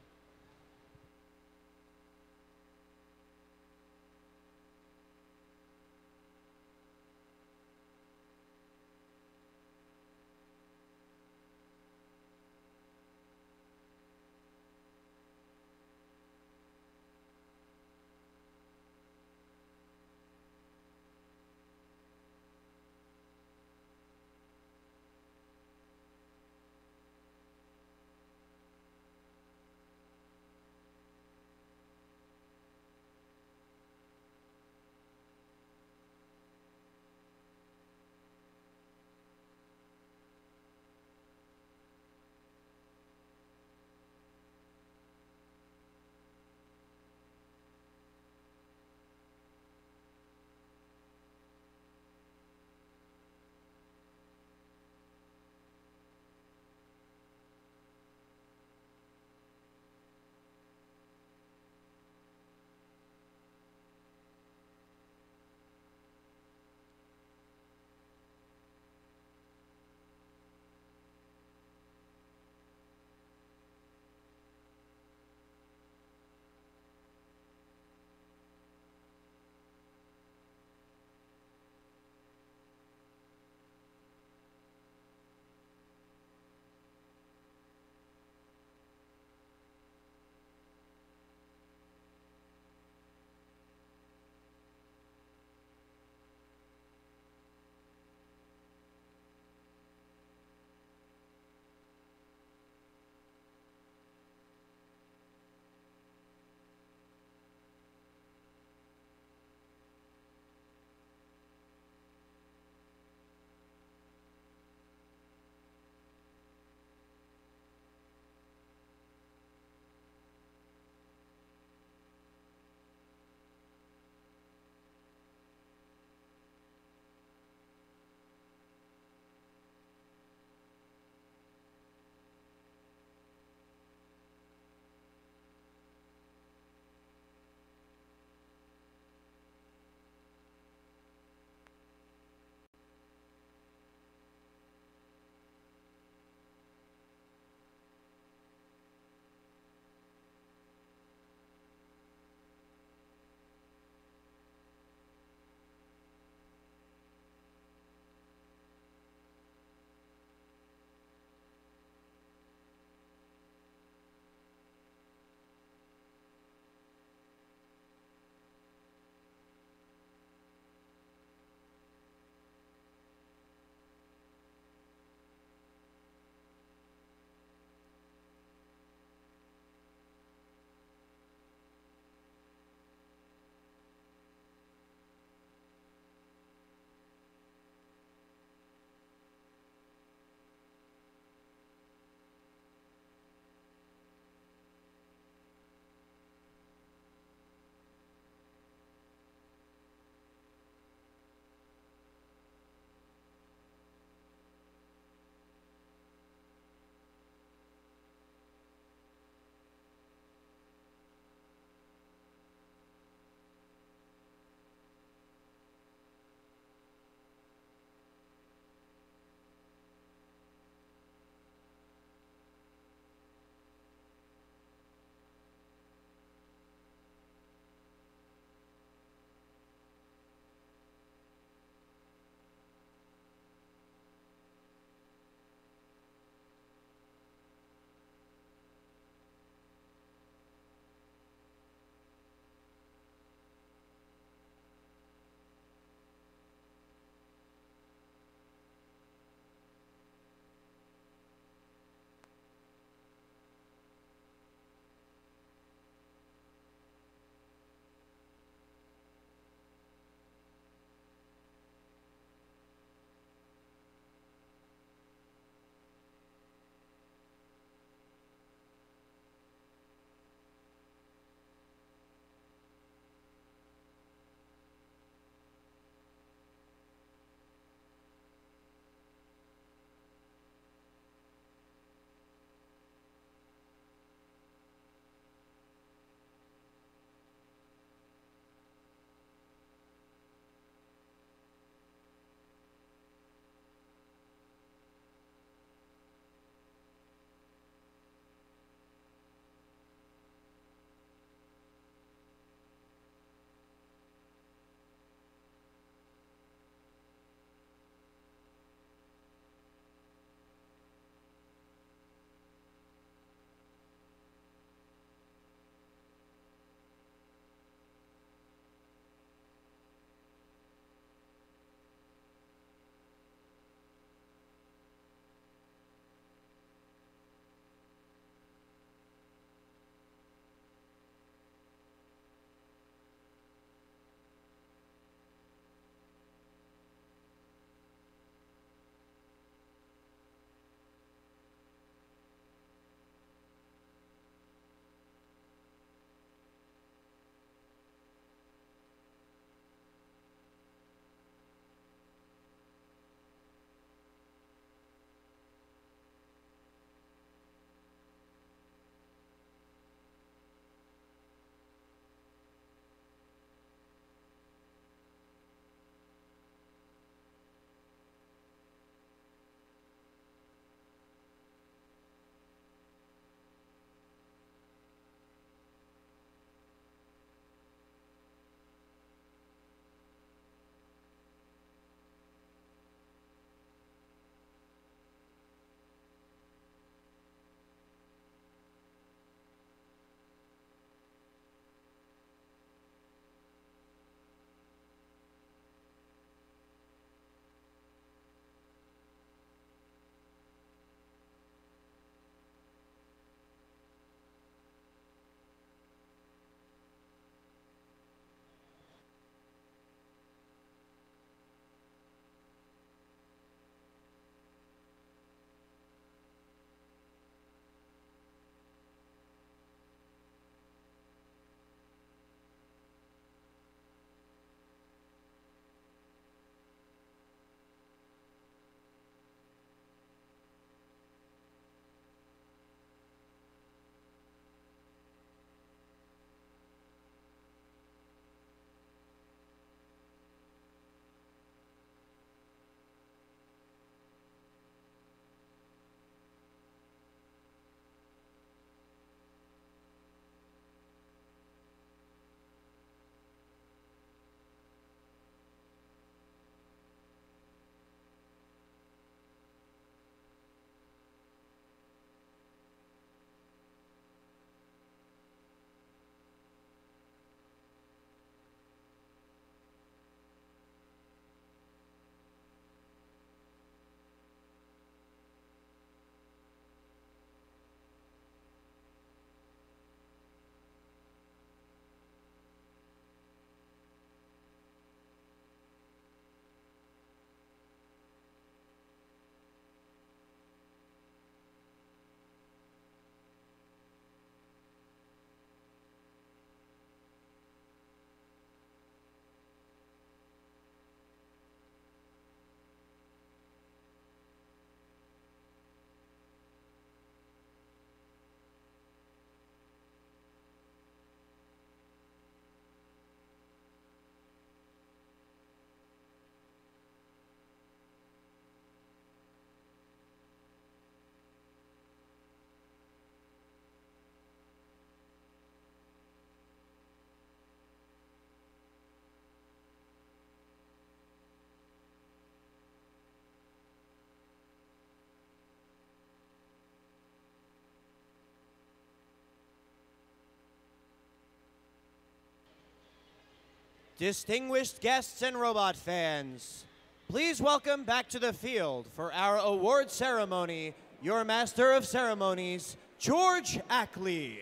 Distinguished guests and robot fans, please welcome back to the field for our award ceremony, your Master of Ceremonies, George Ackley.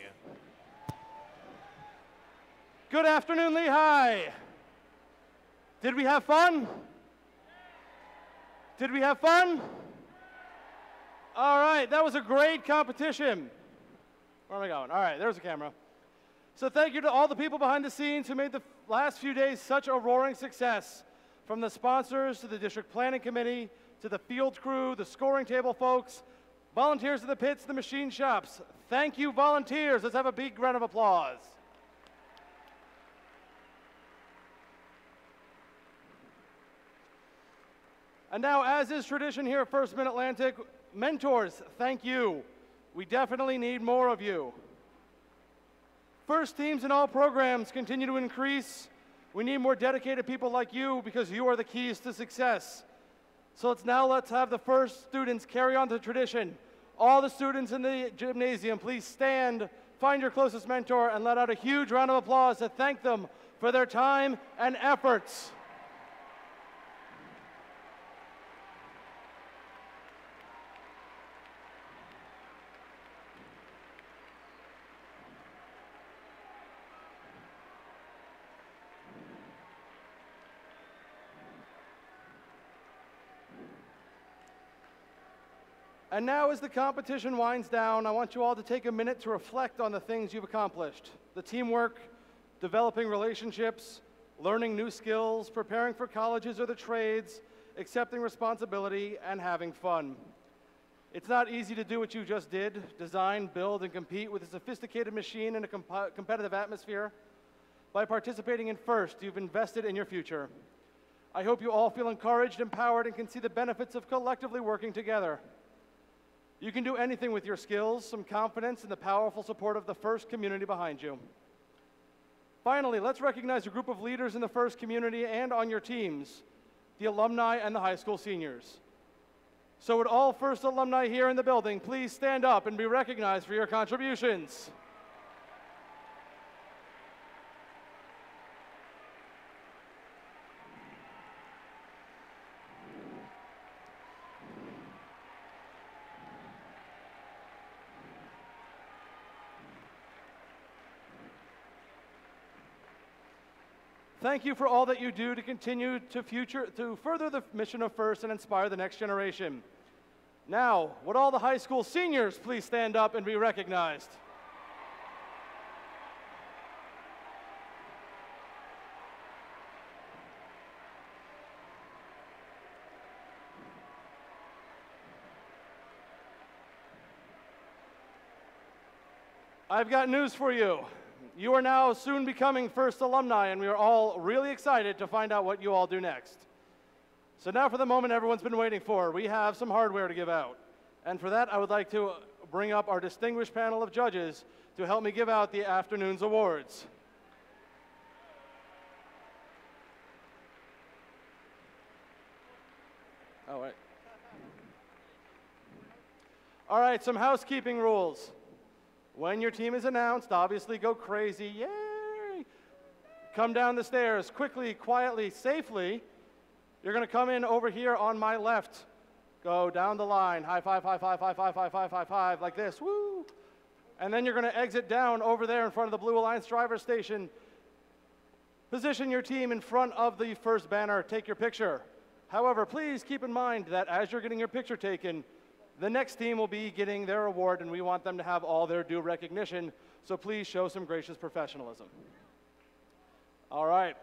Good afternoon, Lehigh. Did we have fun? Did we have fun? All right, that was a great competition. Where am I going? All right, there's the camera. So thank you to all the people behind the scenes who made the last few days such a roaring success. From the sponsors to the district planning committee, to the field crew, the scoring table folks, volunteers of the pits, the machine shops. Thank you, volunteers. Let's have a big round of applause. And now, as is tradition here at First Mid-Atlantic, mentors, thank you. We definitely need more of you. First teams in all programs continue to increase. We need more dedicated people like you because you are the keys to success. So let's have the first students carry on the tradition. All the students in the gymnasium, please stand, find your closest mentor, and let out a huge round of applause to thank them for their time and efforts. And now as the competition winds down, I want you all to take a minute to reflect on the things you've accomplished. The teamwork, developing relationships, learning new skills, preparing for colleges or the trades, accepting responsibility, and having fun. It's not easy to do what you just did, design, build, and compete with a sophisticated machine in a competitive atmosphere. By participating in FIRST, you've invested in your future. I hope you all feel encouraged, empowered, and can see the benefits of collectively working together. You can do anything with your skills, some confidence, and the powerful support of the FIRST community behind you. Finally, let's recognize a group of leaders in the FIRST community and on your teams, the alumni and the high school seniors. So would all FIRST alumni here in the building please stand up and be recognized for your contributions. Thank you for all that you do to continue to further the mission of FIRST and inspire the next generation. Now, would all the high school seniors please stand up and be recognized? I've got news for you. You are now soon becoming FIRST alumni, and we are all really excited to find out what you all do next. So now for the moment everyone's been waiting for. We have some hardware to give out. And for that, I would like to bring up our distinguished panel of judges to help me give out the afternoon's awards. Oh, wait. All right, some housekeeping rules. When your team is announced, obviously go crazy, yay! Come down the stairs quickly, quietly, safely. You're gonna come in over here on my left. Go down the line, high five, high five, high five, high five, high five, like this, woo! And then you're gonna exit down over there in front of the Blue Alliance driver station. Position your team in front of the FIRST banner, take your picture. However, please keep in mind that as you're getting your picture taken, the next team will be getting their award, and we want them to have all their due recognition, so please show some gracious professionalism. All right.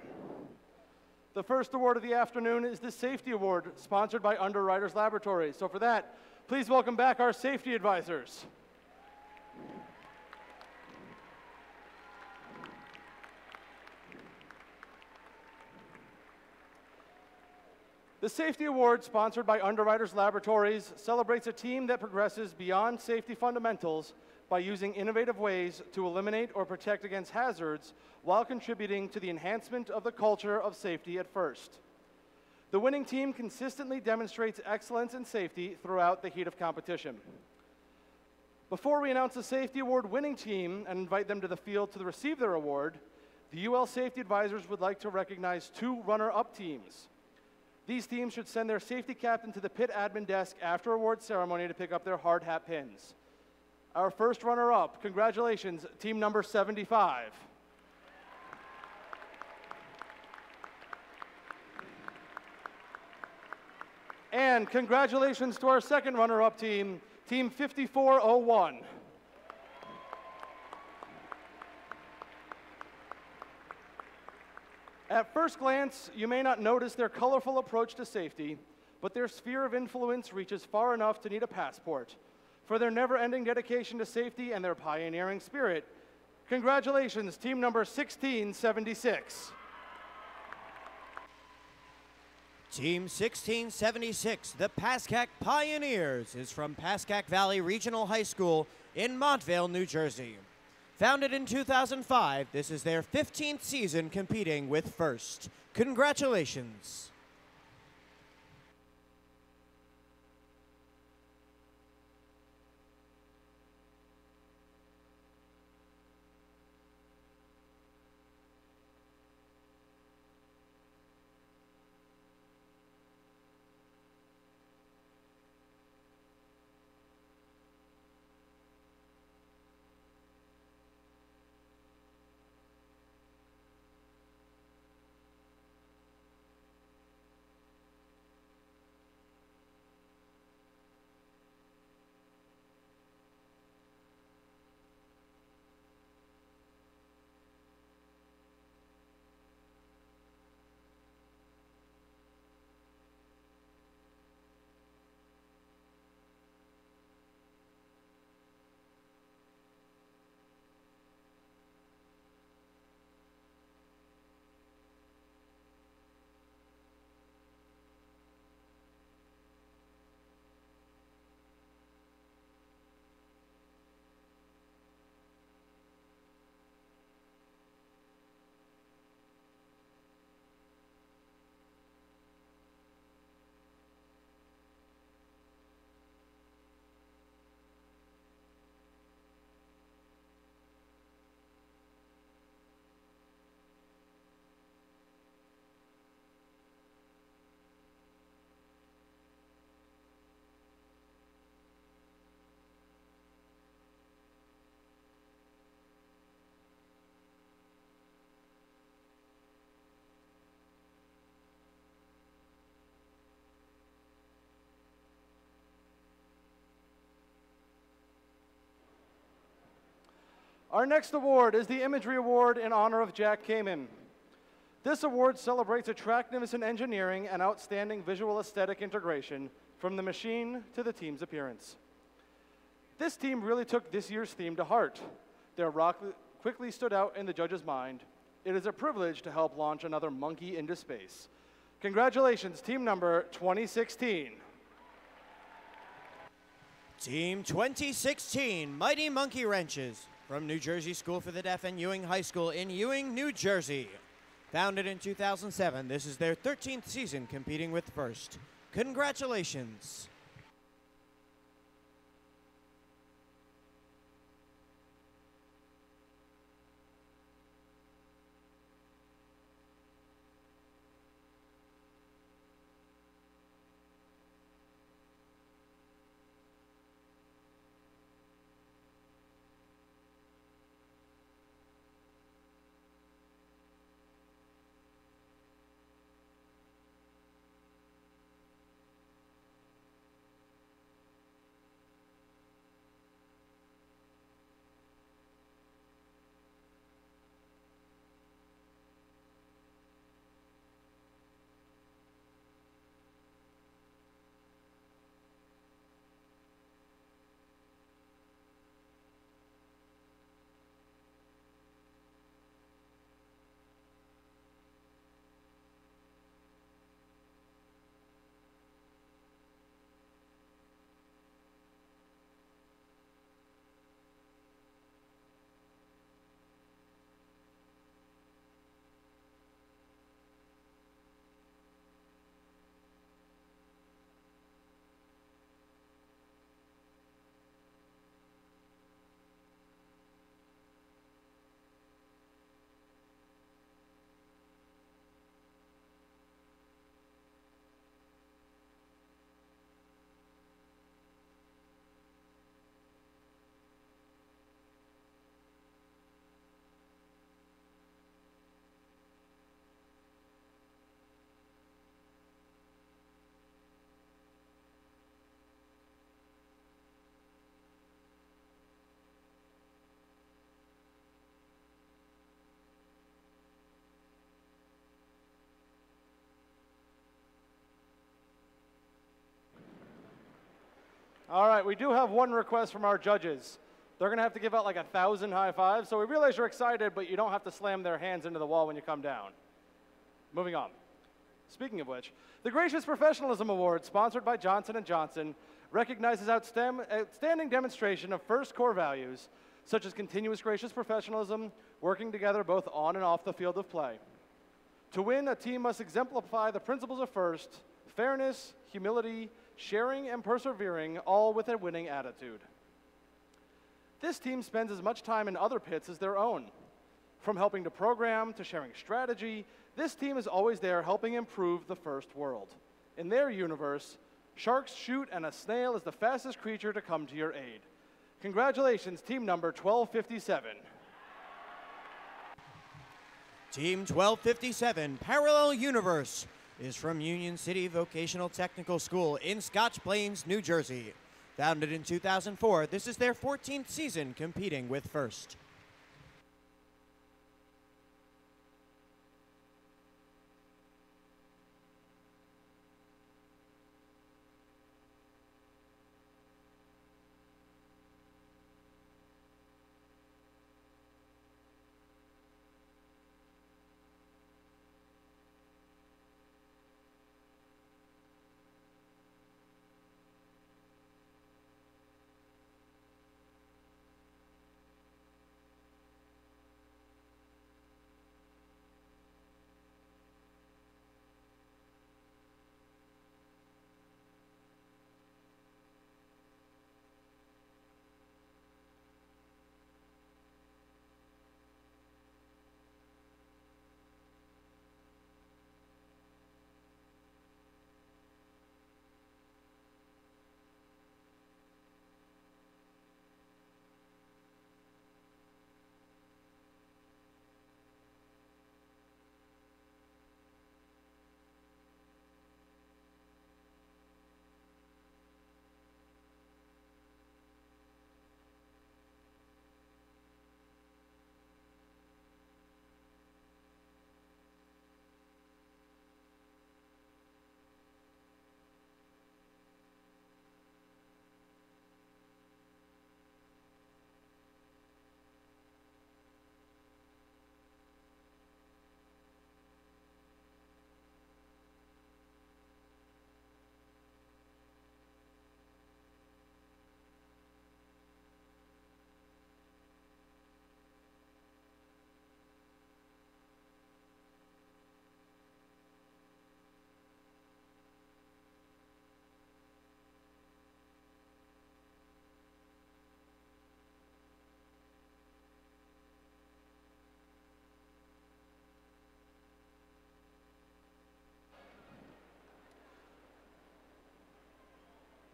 The first award of the afternoon is the Safety Award, sponsored by Underwriters Laboratories. So for that, please welcome back our safety advisors. The Safety Award, sponsored by Underwriters Laboratories, celebrates a team that progresses beyond safety fundamentals by using innovative ways to eliminate or protect against hazards while contributing to the enhancement of the culture of safety at FIRST. The winning team consistently demonstrates excellence in safety throughout the heat of competition. Before we announce the Safety Award winning team and invite them to the field to receive their award, The UL Safety Advisors would like to recognize 2 runner-up teams. These teams should send their safety captain to the pit admin desk after award ceremony to pick up their hard hat pins. Our first runner-up, congratulations, team number 75. And congratulations to our second runner-up team, team 5401. At first glance, you may not notice their colorful approach to safety, but their sphere of influence reaches far enough to need a passport. For their never-ending dedication to safety and their pioneering spirit, congratulations, team number 1676. Team 1676, the Pascack Pioneers, is from Pascack Valley Regional High School in Montvale, New Jersey. Founded in 2005, this is their 15th season competing with First. Congratulations. Our next award is the Imagery Award in honor of Jack Kamen. This award celebrates attractiveness in engineering and outstanding visual aesthetic integration from the machine to the team's appearance. This team really took this year's theme to heart. Their rock quickly stood out in the judge's mind. It is a privilege to help launch another monkey into space. Congratulations, team number 2016. Team 2016, Mighty Monkey Wrenches, from New Jersey School for the Deaf and Ewing High School in Ewing, New Jersey. Founded in 2007, this is their 13th season competing with First. Congratulations. All right, we do have one request from our judges. They're going to have to give out like 1,000 high fives, so we realize you're excited, but you don't have to slam their hands into the wall when you come down. Moving on. Speaking of which, the Gracious Professionalism Award, sponsored by Johnson & Johnson, recognizes outstanding demonstration of first core values, such as continuous gracious professionalism, working together both on and off the field of play. To win, a team must exemplify the principles of first, fairness, humility, sharing, and persevering, all with a winning attitude. This team spends as much time in other pits as their own. From helping to program to sharing strategy, this team is always there helping improve the first world. In their universe, sharks shoot and a snail is the fastest creature to come to your aid. Congratulations, team number 1257. Team 1257, Parallel Universe, is from Union City Vocational Technical School in Scotch Plains, New Jersey. Founded in 2004, this is their 14th season competing with First.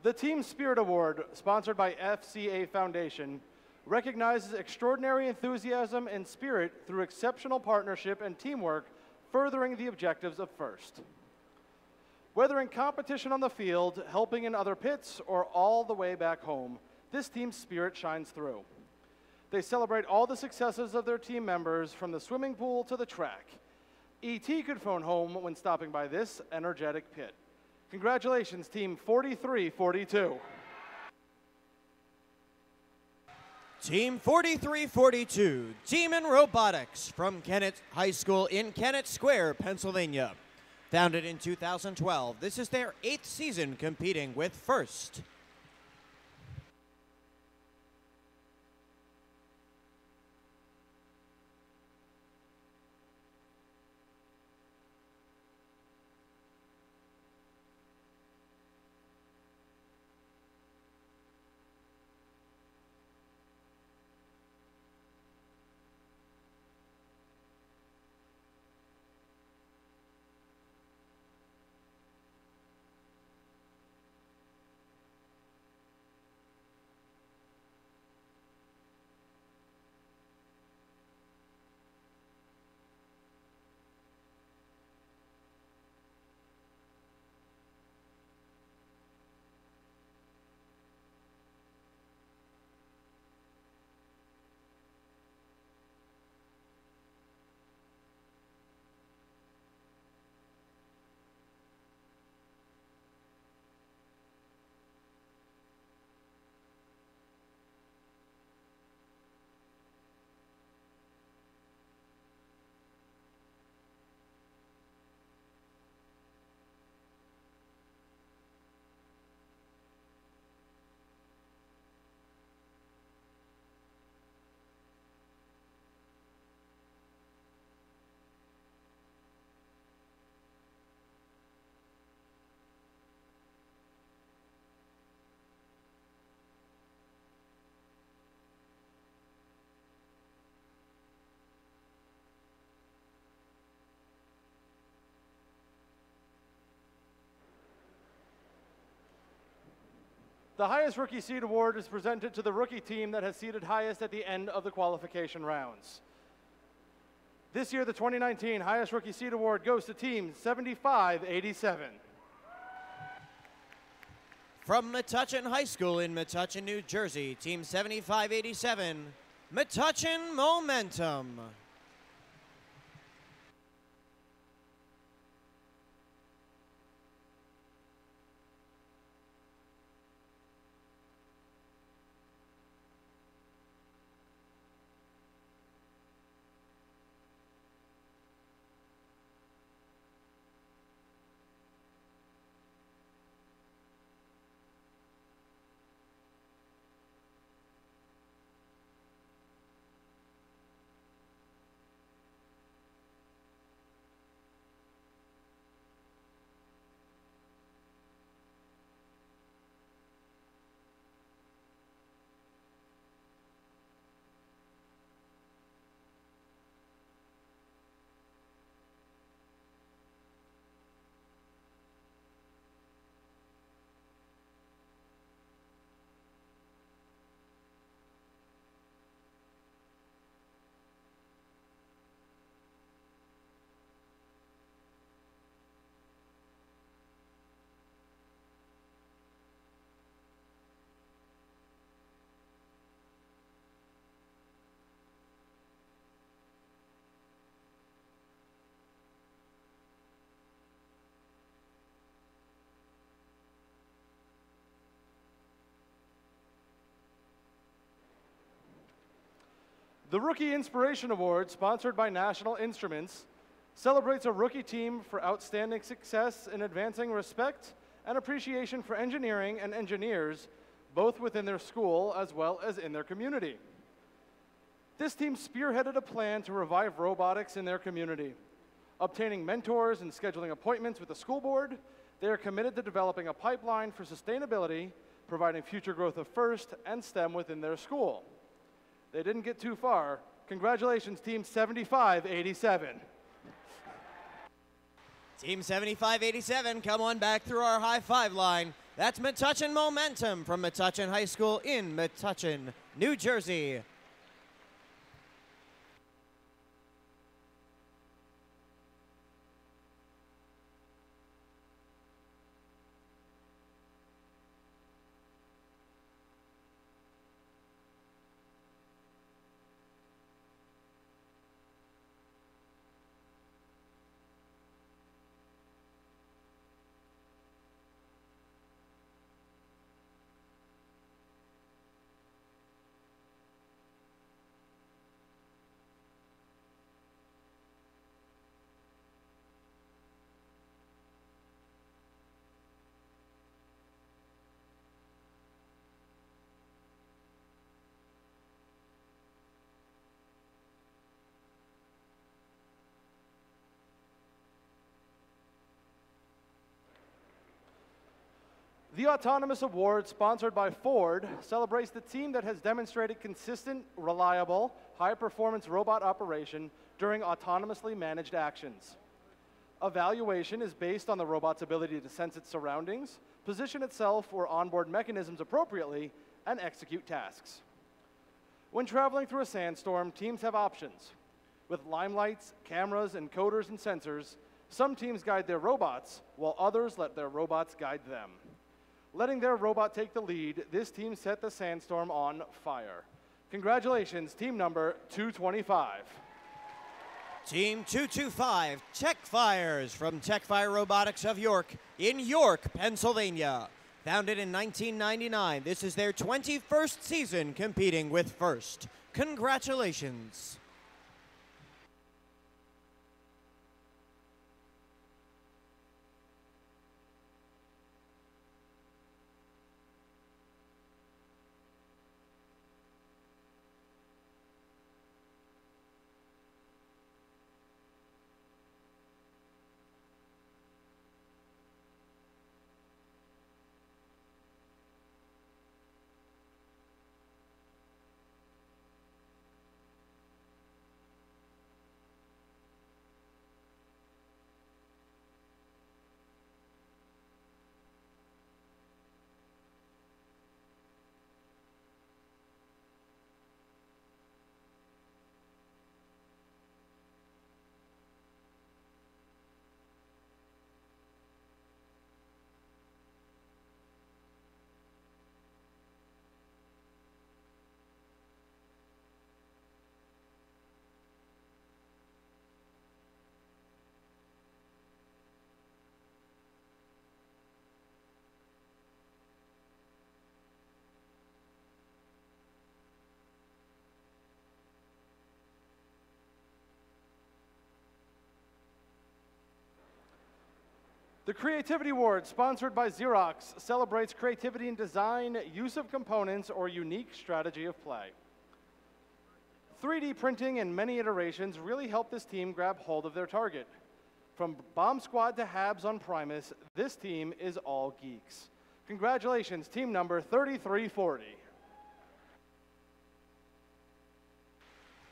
The Team Spirit Award, sponsored by FCA Foundation, recognizes extraordinary enthusiasm and spirit through exceptional partnership and teamwork, furthering the objectives of First. Whether in competition on the field, helping in other pits, or all the way back home, this team's spirit shines through. They celebrate all the successes of their team members, from the swimming pool to the track. E.T. could phone home when stopping by this energetic pit. Congratulations, Team 4342. Team 4342, Team in Robotics, from Kennett High School in Kennett Square, Pennsylvania. Founded in 2012, this is their 8th season competing with First. The highest rookie seed award is presented to the rookie team that has seeded highest at the end of the qualification rounds. This year, the 2019 highest rookie seed award goes to team 7587. From Metuchen High School in Metuchen, New Jersey, team 7587, Metuchen Momentum. The Rookie Inspiration Award, sponsored by National Instruments, celebrates a rookie team for outstanding success in advancing respect and appreciation for engineering and engineers, both within their school as well as in their community. This team spearheaded a plan to revive robotics in their community. Obtaining mentors and scheduling appointments with the school board, they are committed to developing a pipeline for sustainability, providing future growth of FIRST and STEM within their school. They didn't get too far. Congratulations, Team 7587. Team 7587, come on back through our high five line. That's Metuchen Momentum from Metuchen High School in Metuchen, New Jersey. The Autonomous Award, sponsored by Ford, celebrates the team that has demonstrated consistent, reliable, high-performance robot operation during autonomously managed actions. Evaluation is based on the robot's ability to sense its surroundings, position itself or onboard mechanisms appropriately, and execute tasks. When traveling through a sandstorm, teams have options. With limelights, cameras, encoders, and sensors, some teams guide their robots, while others let their robots guide them. Letting their robot take the lead, this team set the sandstorm on fire. Congratulations, team number 225. Team 225, Tech Fires from Tech Fire Robotics of York in York, Pennsylvania. Founded in 1999, this is their 21st season competing with FIRST. Congratulations. The Creativity Award, sponsored by Xerox, celebrates creativity in design, use of components, or unique strategy of play. 3D printing and many iterations really helped this team grab hold of their target. From Bomb Squad to Habs on Primus, this team is all geeks. Congratulations, team number 3340.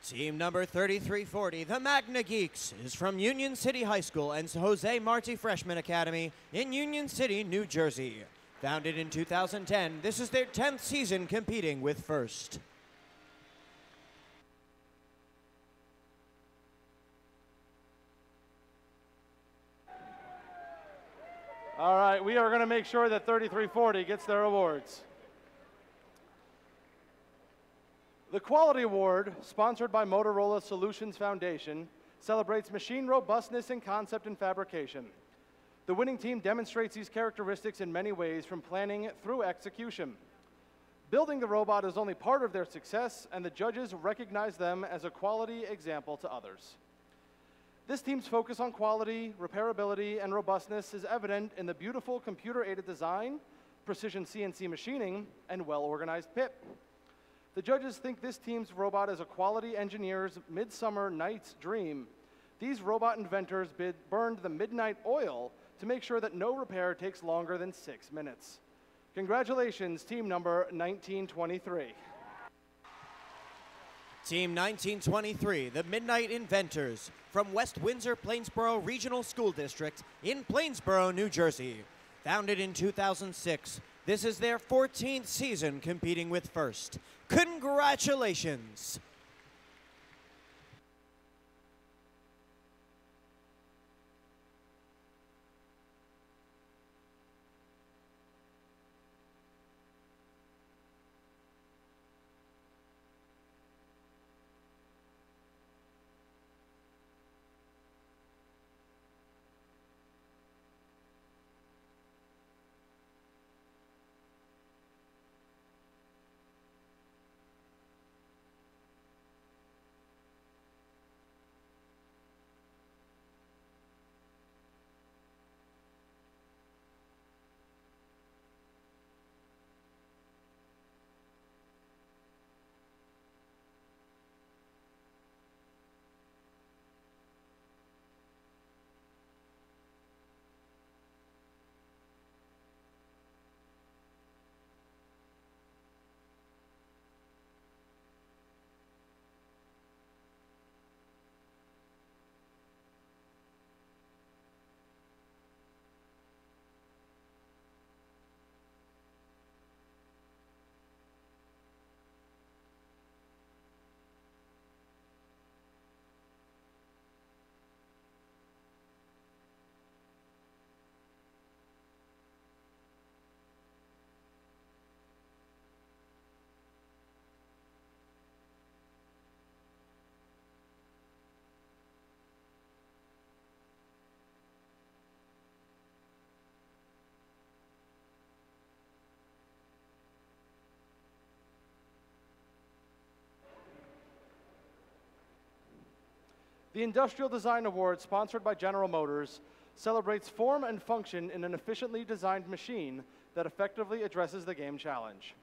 Team number 3340, the Magna Geeks, is from Union City High School and Jose Marti Freshman Academy in Union City, New Jersey. Founded in 2010, this is their 10th season competing with First. All right, we are going to make sure that 3340 gets their awards. The Quality Award, sponsored by Motorola Solutions Foundation, celebrates machine robustness in concept and fabrication. The winning team demonstrates these characteristics in many ways, from planning through execution. Building the robot is only part of their success, and the judges recognize them as a quality example to others. This team's focus on quality, repairability, and robustness is evident in the beautiful computer-aided design, precision CNC machining, and well-organized PIP. The judges think this team's robot is a quality engineer's midsummer night's dream. These robot inventors burned the midnight oil to make sure that no repair takes longer than 6 minutes. Congratulations, team number 1923. Team 1923, the Midnight Inventors, from West Windsor Plainsboro Regional School District in Plainsboro, New Jersey. Founded in 2006, this is their 14th season competing with First. Congratulations! The Industrial Design Award, sponsored by General Motors, celebrates form and function in an efficiently designed machine that effectively addresses the game challenge.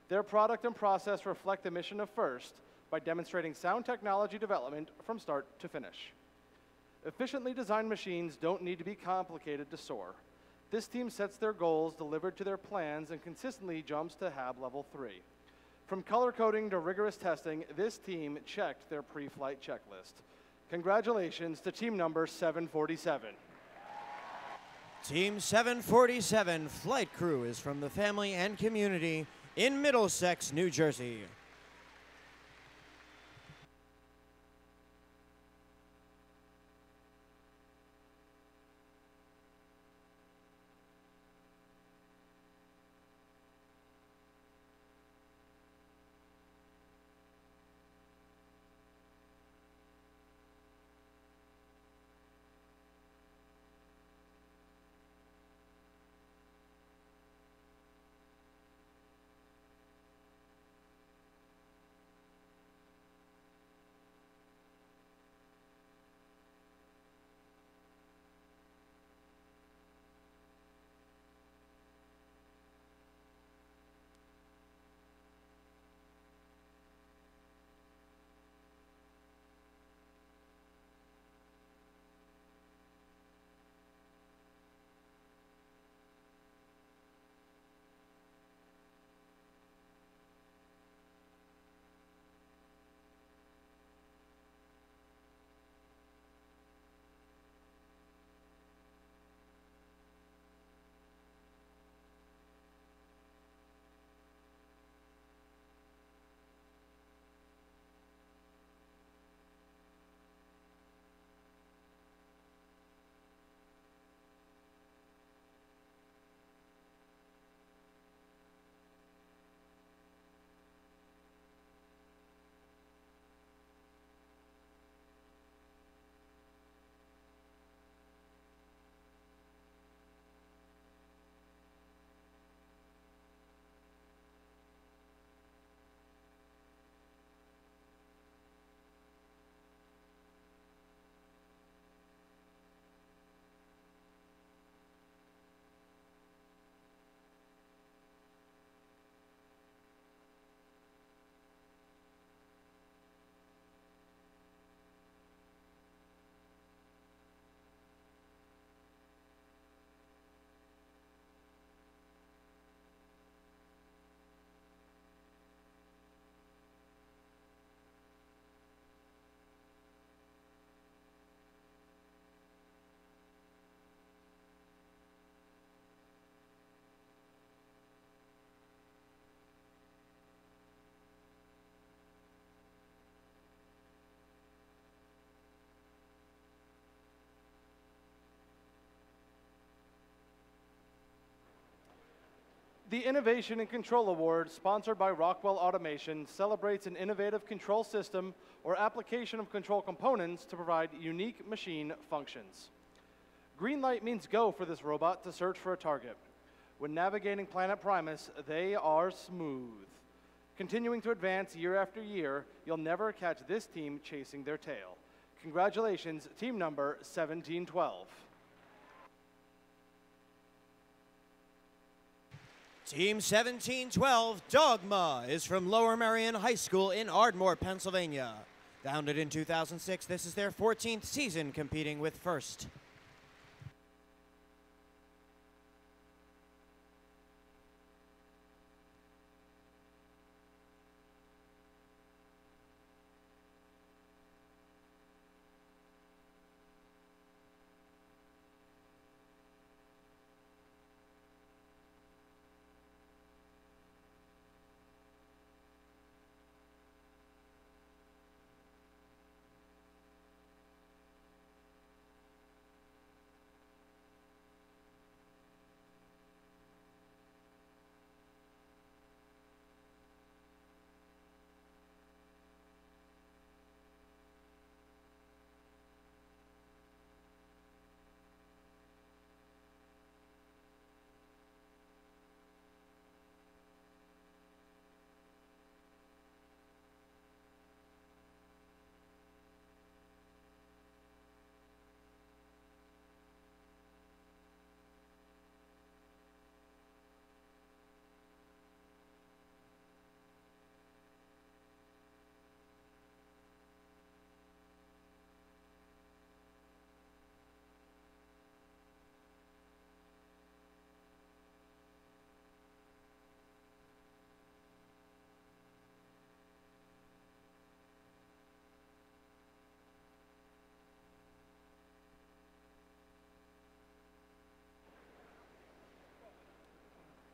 Their product and process reflect the mission of First by demonstrating sound technology development from start to finish. Efficiently designed machines don't need to be complicated to soar. This team sets their goals delivered to their plans and consistently jumps to HAB Level 3. From color coding to rigorous testing, this team checked their pre-flight checklist. Congratulations to team number 747. Team 747 flight crew is from the family and community in Middlesex, New Jersey. The Innovation in Control Award, sponsored by Rockwell Automation, celebrates an innovative control system or application of control components to provide unique machine functions. Green light means go for this robot to search for a target. When navigating Planet Primus, they are smooth. Continuing to advance year after year, you'll never catch this team chasing their tail. Congratulations, team number 1712. Team 1712, Dogma, is from Lower Merion High School in Ardmore, Pennsylvania. Founded in 2006, this is their 14th season competing with First.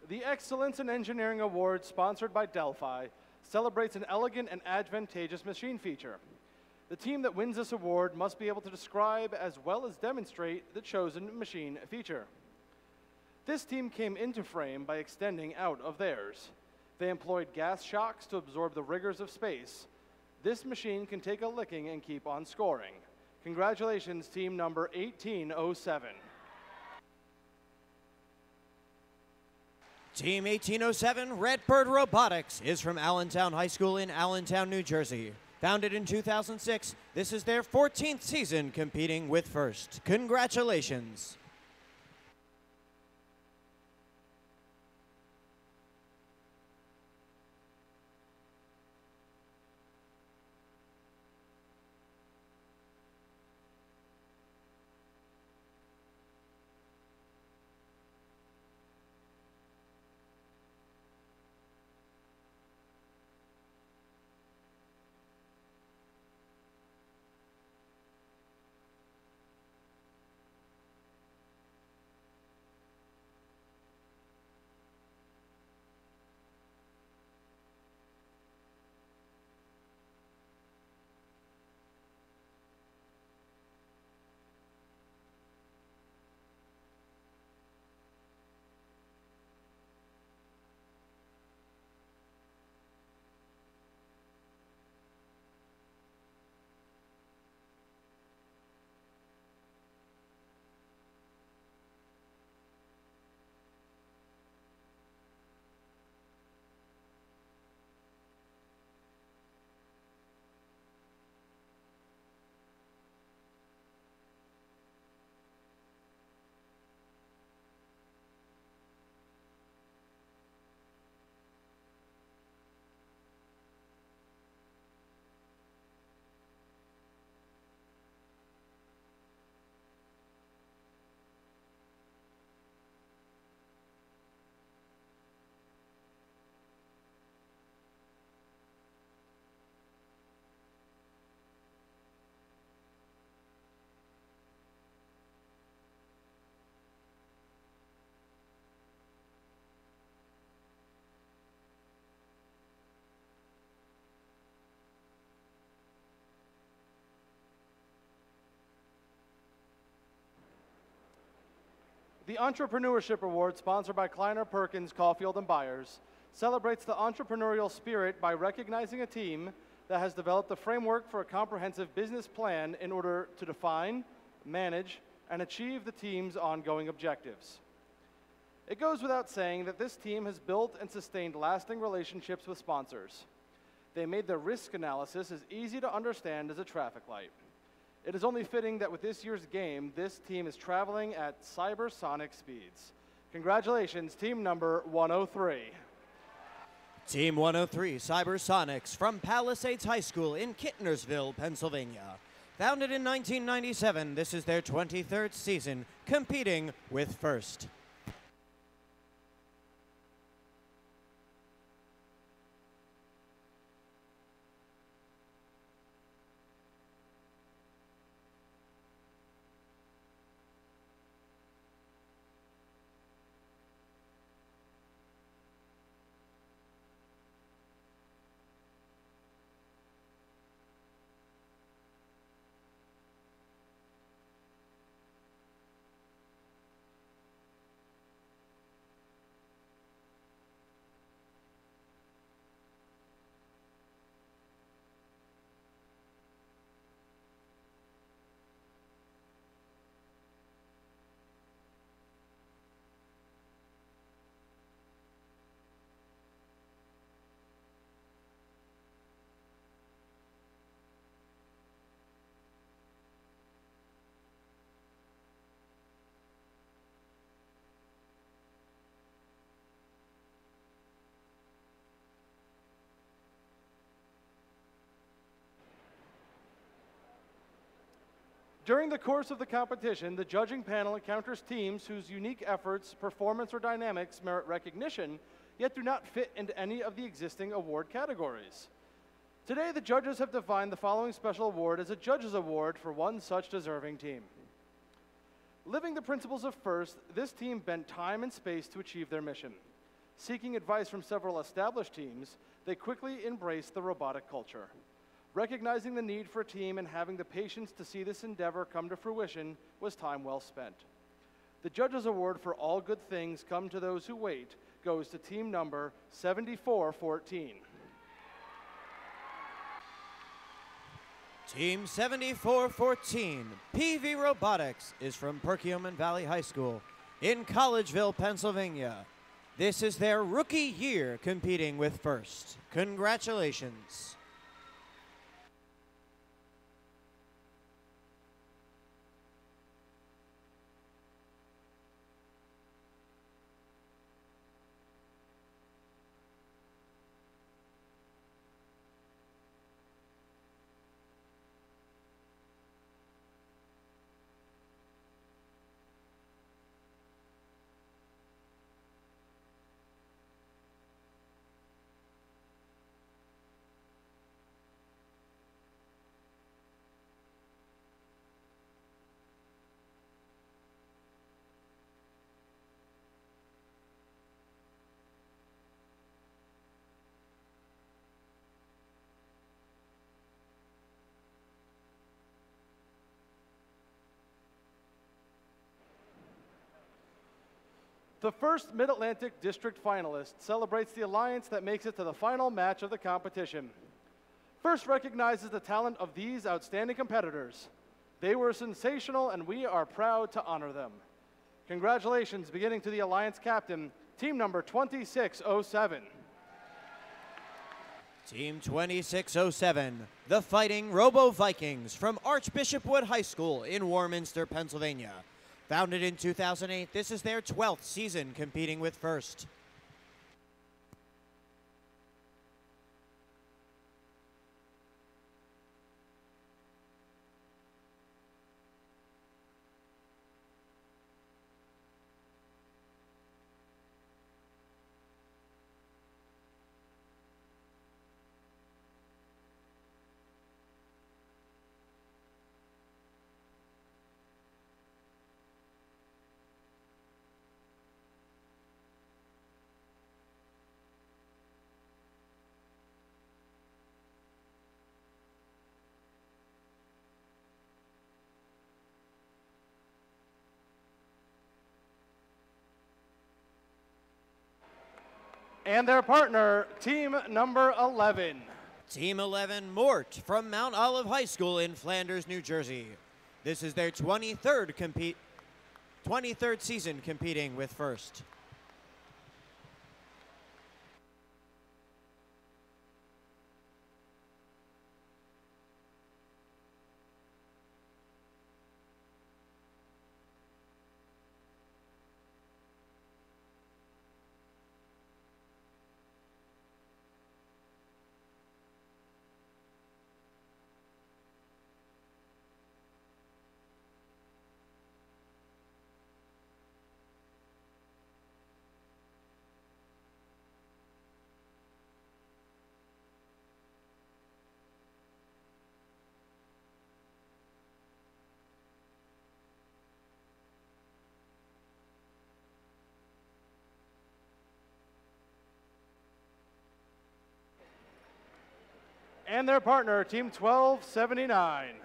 The Excellence in Engineering Award, sponsored by Delphi, celebrates an elegant and advantageous machine feature. The team that wins this award must be able to describe as well as demonstrate the chosen machine feature. This team came into frame by extending out of theirs. They employed gas shocks to absorb the rigors of space. This machine can take a licking and keep on scoring. Congratulations, team number 1807. Team 1807, Redbird Robotics, is from Allentown High School in Allentown, New Jersey. Founded in 2006, this is their 14th season competing with First. Congratulations. The Entrepreneurship Award, sponsored by Kleiner Perkins, Caulfield, and Byers, celebrates the entrepreneurial spirit by recognizing a team that has developed a framework for a comprehensive business plan in order to define, manage, and achieve the team's ongoing objectives. It goes without saying that this team has built and sustained lasting relationships with sponsors. They made their risk analysis as easy to understand as a traffic light. It is only fitting that with this year's game, this team is traveling at cybersonic speeds. Congratulations, team number 103. Team 103, Cybersonics, from Palisades High School in Kittnersville, Pennsylvania. Founded in 1997, this is their 23rd season competing with First. During the course of the competition, the judging panel encounters teams whose unique efforts, performance, or dynamics merit recognition, yet do not fit into any of the existing award categories. Today, the judges have defined the following special award as a judge's award for one such deserving team. Living the principles of First, this team bent time and space to achieve their mission. Seeking advice from several established teams, they quickly embraced the robotic culture. Recognizing the need for a team and having the patience to see this endeavor come to fruition was time well spent. The Judges Award for all good things come to those who wait goes to team number 7414. Team 7414, PV Robotics, is from Perkiomen Valley High School in Collegeville, Pennsylvania. This is their rookie year competing with First. Congratulations. The first Mid-Atlantic District finalist celebrates the alliance that makes it to the final match of the competition. First recognizes the talent of these outstanding competitors. They were sensational, and we are proud to honor them. Congratulations, beginning to the alliance captain, team number 2607. Team 2607, the Fighting Robo Vikings from Archbishop Wood High School in Warminster, Pennsylvania. Founded in 2008, this is their 12th season competing with First. And their partner, team number 11. Team 11, Mort from Mount Olive High School in Flanders, New Jersey. This is their 23rd season competing with First. And their partner, team 1279.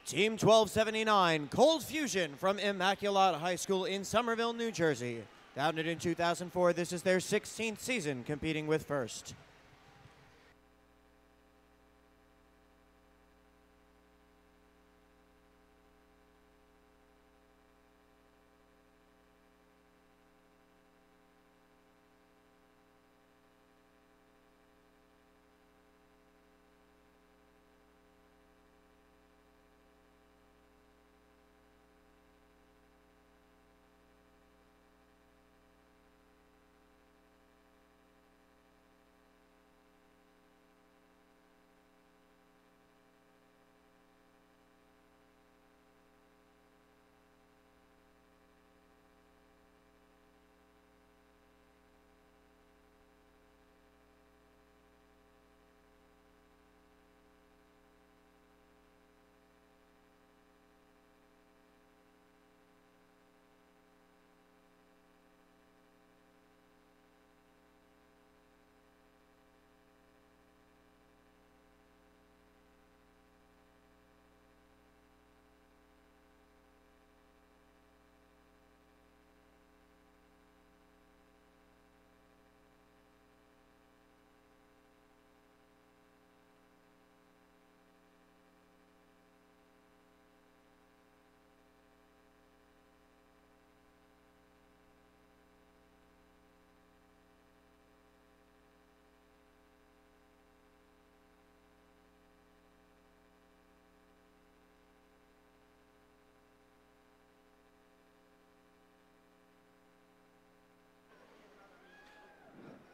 Team 1279, Cold Fusion from Immaculate High School in Somerville, New Jersey. Founded in 2004, this is their 16th season competing with First.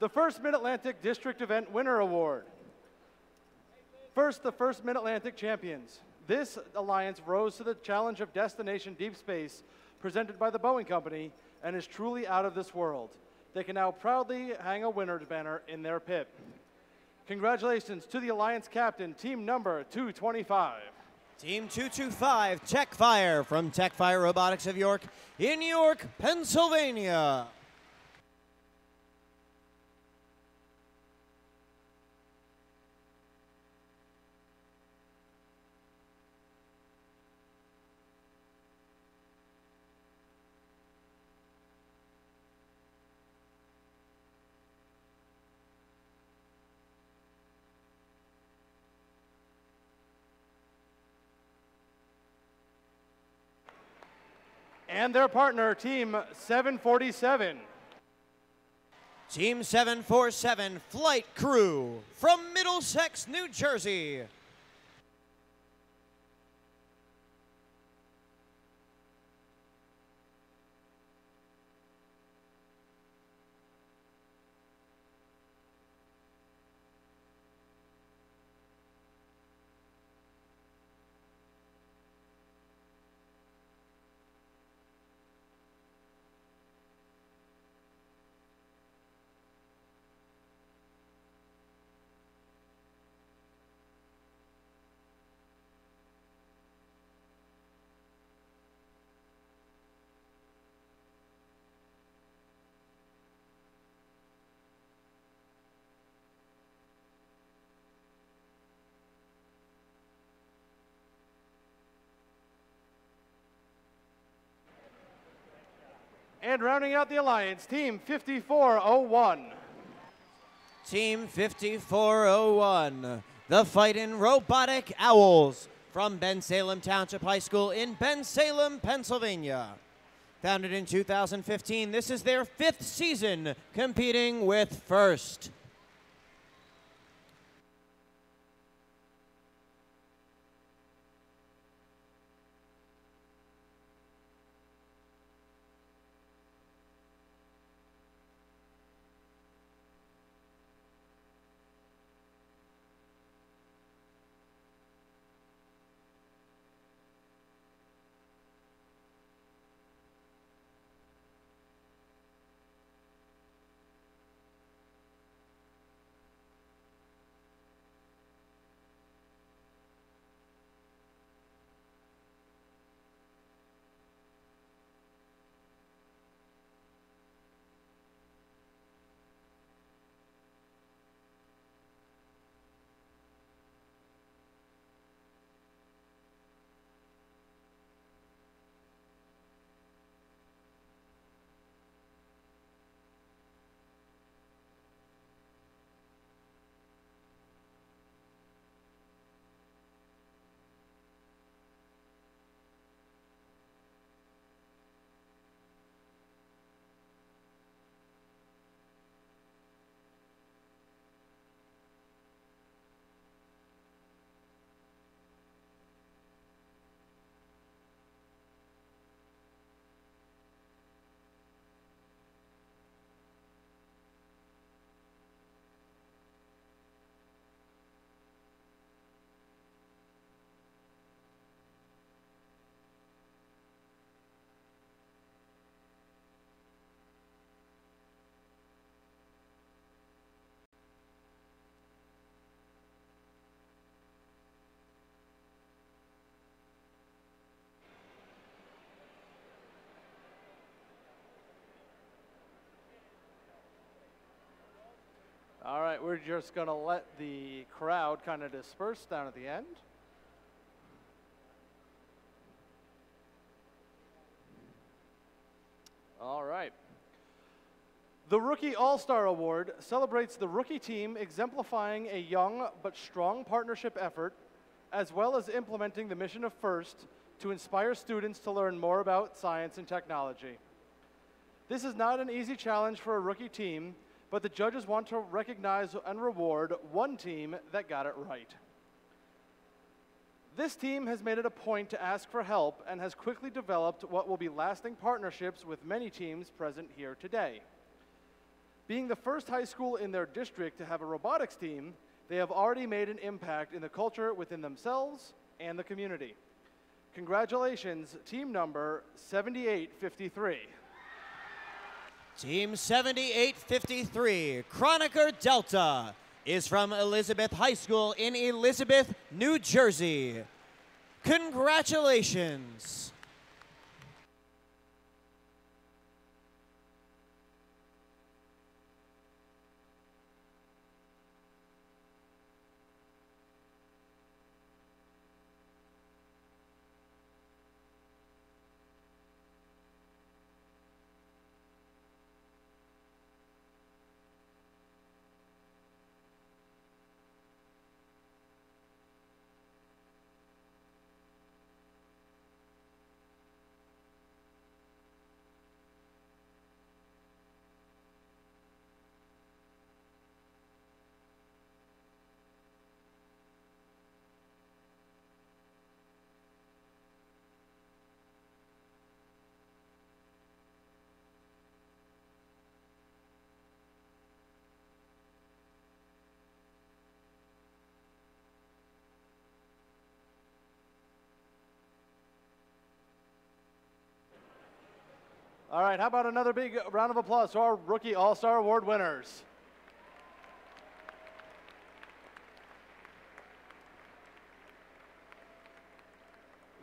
The First Mid-Atlantic District Event Winner Award. First, the First Mid-Atlantic Champions. This alliance rose to the challenge of Destination Deep Space presented by the Boeing Company and is truly out of this world. They can now proudly hang a winner's banner in their pit. Congratulations to the alliance captain, team number 225. Team 225, Techfire from Techfire Robotics of York in York, Pennsylvania. And their partner, team 747. Team 747, Flight Crew from Middlesex, New Jersey. And rounding out the alliance, team 5401. Team 5401, the Fightin' Robotic Owls from Bensalem Township High School in Bensalem, Pennsylvania. Founded in 2015, this is their 5th season competing with First. All right, we're just going to let the crowd kind of disperse down at the end. All right. The Rookie All-Star Award celebrates the rookie team exemplifying a young but strong partnership effort, as well as implementing the mission of First to inspire students to learn more about science and technology. This is not an easy challenge for a rookie team, but the judges want to recognize and reward one team that got it right. This team has made it a point to ask for help and has quickly developed what will be lasting partnerships with many teams present here today. Being the first high school in their district to have a robotics team, they have already made an impact in the culture within themselves and the community. Congratulations, team number 7853. Team 7853, Chroniker Delta, is from Elizabeth High School in Elizabeth, New Jersey. Congratulations. All right, how about another big round of applause to our Rookie All-Star Award winners.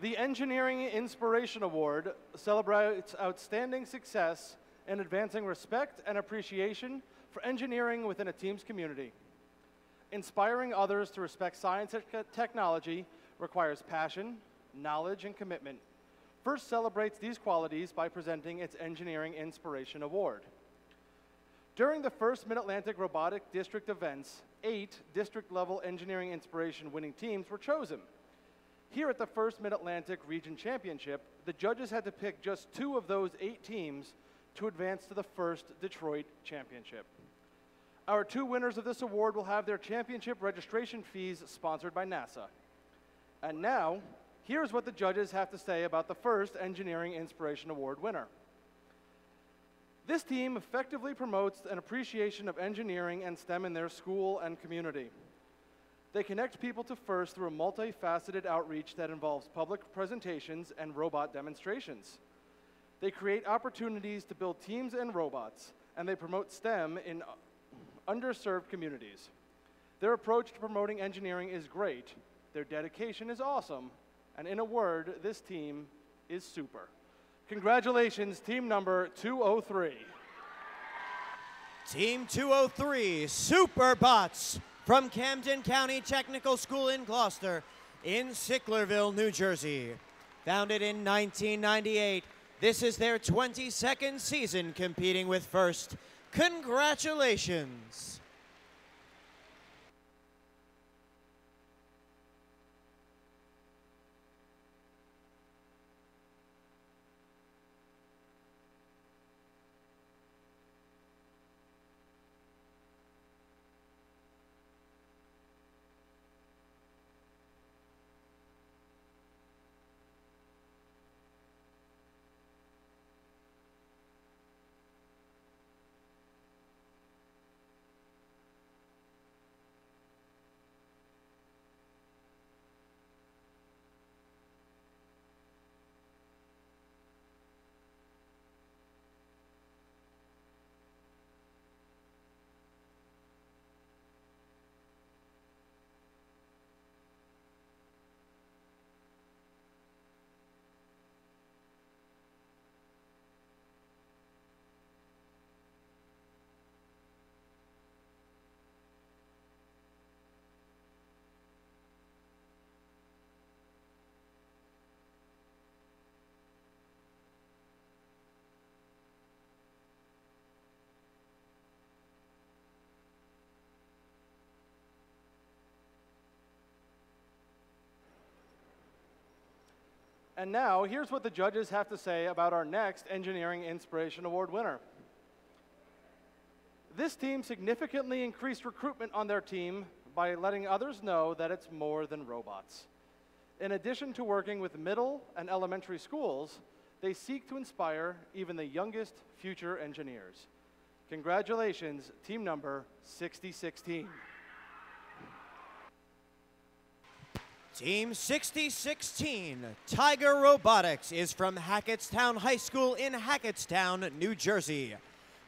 The Engineering Inspiration Award celebrates outstanding success in advancing respect and appreciation for engineering within a team's community. Inspiring others to respect science and technology requires passion, knowledge, and commitment. First celebrates these qualities by presenting its Engineering Inspiration Award. During the first Mid-Atlantic Robotic District events, 8 district-level engineering inspiration winning teams were chosen. Here at the first Mid-Atlantic Region Championship, the judges had to pick just 2 of those 8 teams to advance to the first Detroit Championship. Our 2 winners of this award will have their championship registration fees sponsored by NASA. And now, here's what the judges have to say about the first Engineering Inspiration Award winner. This team effectively promotes an appreciation of engineering and STEM in their school and community. They connect people to FIRST through a multifaceted outreach that involves public presentations and robot demonstrations. They create opportunities to build teams and robots, and they promote STEM in underserved communities. Their approach to promoting engineering is great, their dedication is awesome, and in a word, this team is super. Congratulations, team number 203. Team 203, Superbots, from Camden County Technical School in Gloucester, in Sicklerville, New Jersey. Founded in 1998, this is their 22nd season competing with FIRST. Congratulations. And now, here's what the judges have to say about our next Engineering Inspiration Award winner. This team significantly increased recruitment on their team by letting others know that it's more than robots. In addition to working with middle and elementary schools, they seek to inspire even the youngest future engineers. Congratulations, team number 6016. Team 6016, Tiger Robotics, is from Hackettstown High School in Hackettstown, New Jersey.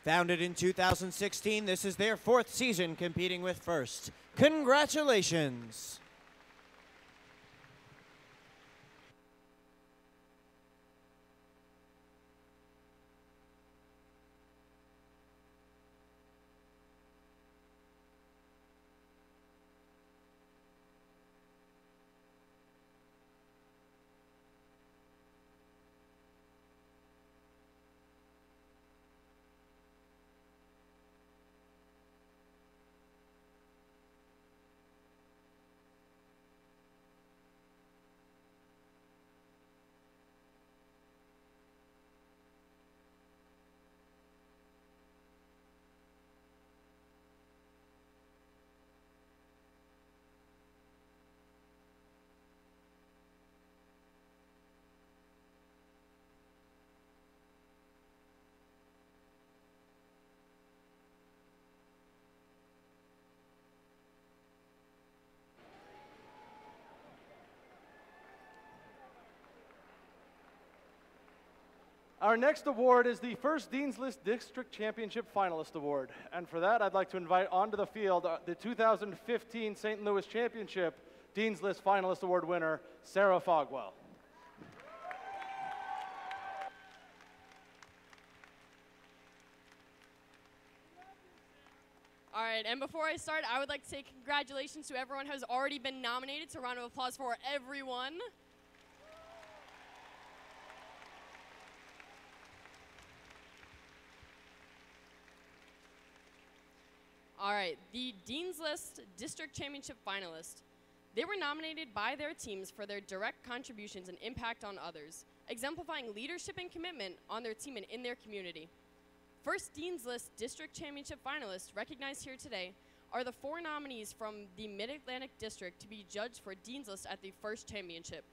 Founded in 2016, this is their 4th season competing with FIRST. Congratulations. Our next award is the first Dean's List District Championship Finalist Award. And for that, I'd like to invite onto the field the 2015 St. Louis Championship Dean's List Finalist Award winner, Sarah Fogwell. All right, and before I start, I would like to say congratulations to everyone who has already been nominated. So a round of applause for everyone. All right, the Dean's List District Championship finalists. They were nominated by their teams for their direct contributions and impact on others, exemplifying leadership and commitment on their team and in their community. First Dean's List District Championship finalists recognized here today are the 4 nominees from the Mid-Atlantic District to be judged for Dean's List at the first championship.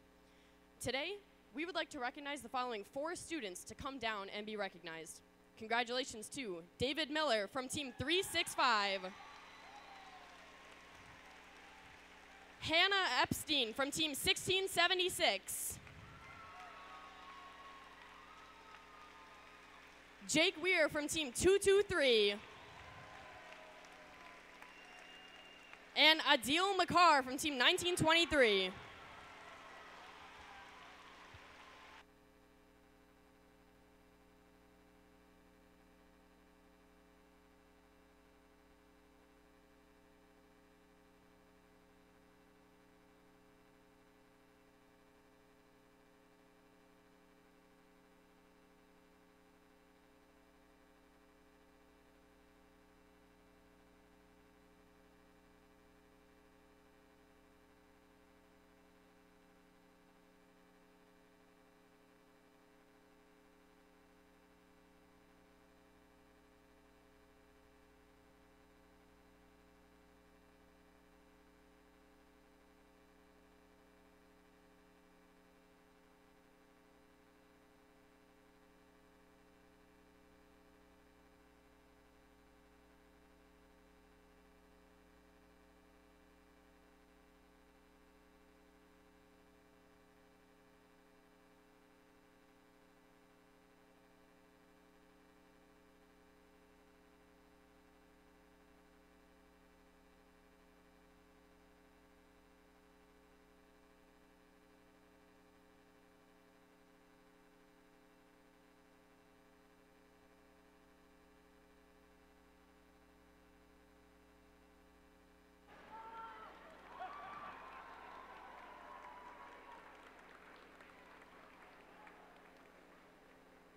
Today, we would like to recognize the following 4 students to come down and be recognized. Congratulations to David Miller from Team 365. Hannah Epstein from Team 1676. Jake Weir from Team 223. And Adil Makar from Team 1923.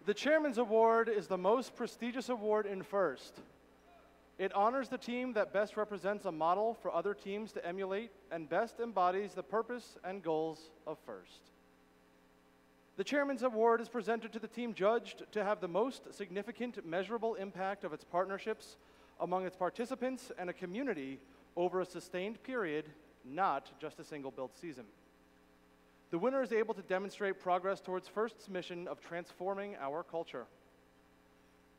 The Chairman's Award is the most prestigious award in FIRST. It honors the team that best represents a model for other teams to emulate and best embodies the purpose and goals of FIRST. The Chairman's Award is presented to the team judged to have the most significant measurable impact of its partnerships among its participants and a community over a sustained period, not just a single build season. The winner is able to demonstrate progress towards FIRST's mission of transforming our culture.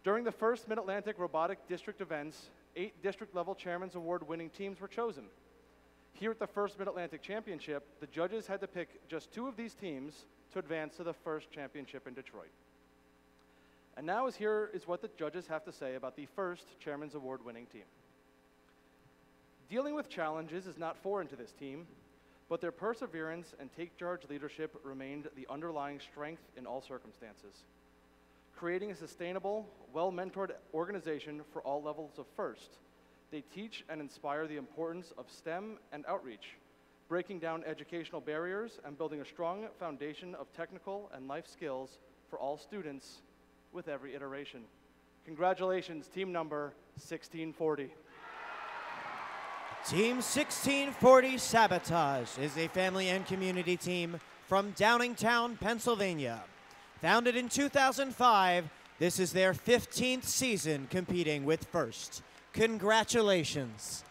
During the first Mid-Atlantic Robotic District events, 8 district-level Chairman's Award-winning teams were chosen. Here at the first Mid-Atlantic Championship, the judges had to pick just 2 of these teams to advance to the first championship in Detroit. And now here is what the judges have to say about the first Chairman's Award-winning team. Dealing with challenges is not foreign to this team, but their perseverance and take-charge leadership remained the underlying strength in all circumstances. Creating a sustainable, well-mentored organization for all levels of FIRST, they teach and inspire the importance of STEM and outreach, breaking down educational barriers and building a strong foundation of technical and life skills for all students with every iteration. Congratulations, team number 1640. Team 1640 Sabotage is a family and community team from Downingtown, Pennsylvania. Founded in 2005, this is their 15th season competing with FIRST. Congratulations.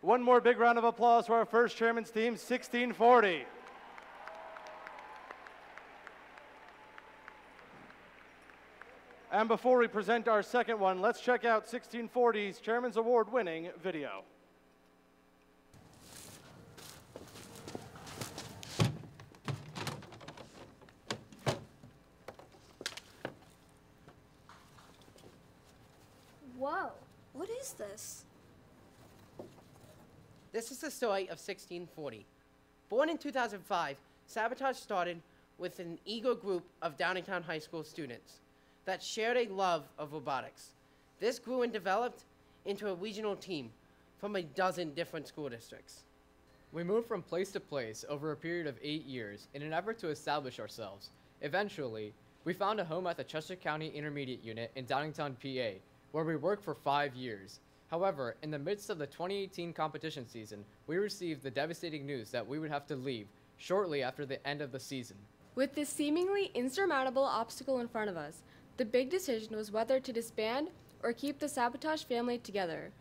One more big round of applause for our first chairman's team, 1640. And before we present our second one, let's check out 1640's Chairman's Award winning video. Whoa, what is this? This is the story of 1640. Born in 2005, Sabotage started with an eager group of Downingtown High School students that shared a love of robotics. This grew and developed into a regional team from a dozen different school districts. We moved from place to place over a period of 8 years in an effort to establish ourselves. Eventually, we found a home at the Chester County Intermediate Unit in Downingtown, PA, where we worked for 5 years. However, in the midst of the 2018 competition season, we received the devastating news that we would have to leave shortly after the end of the season. With this seemingly insurmountable obstacle in front of us, the big decision was whether to disband or keep the Sabotage family together.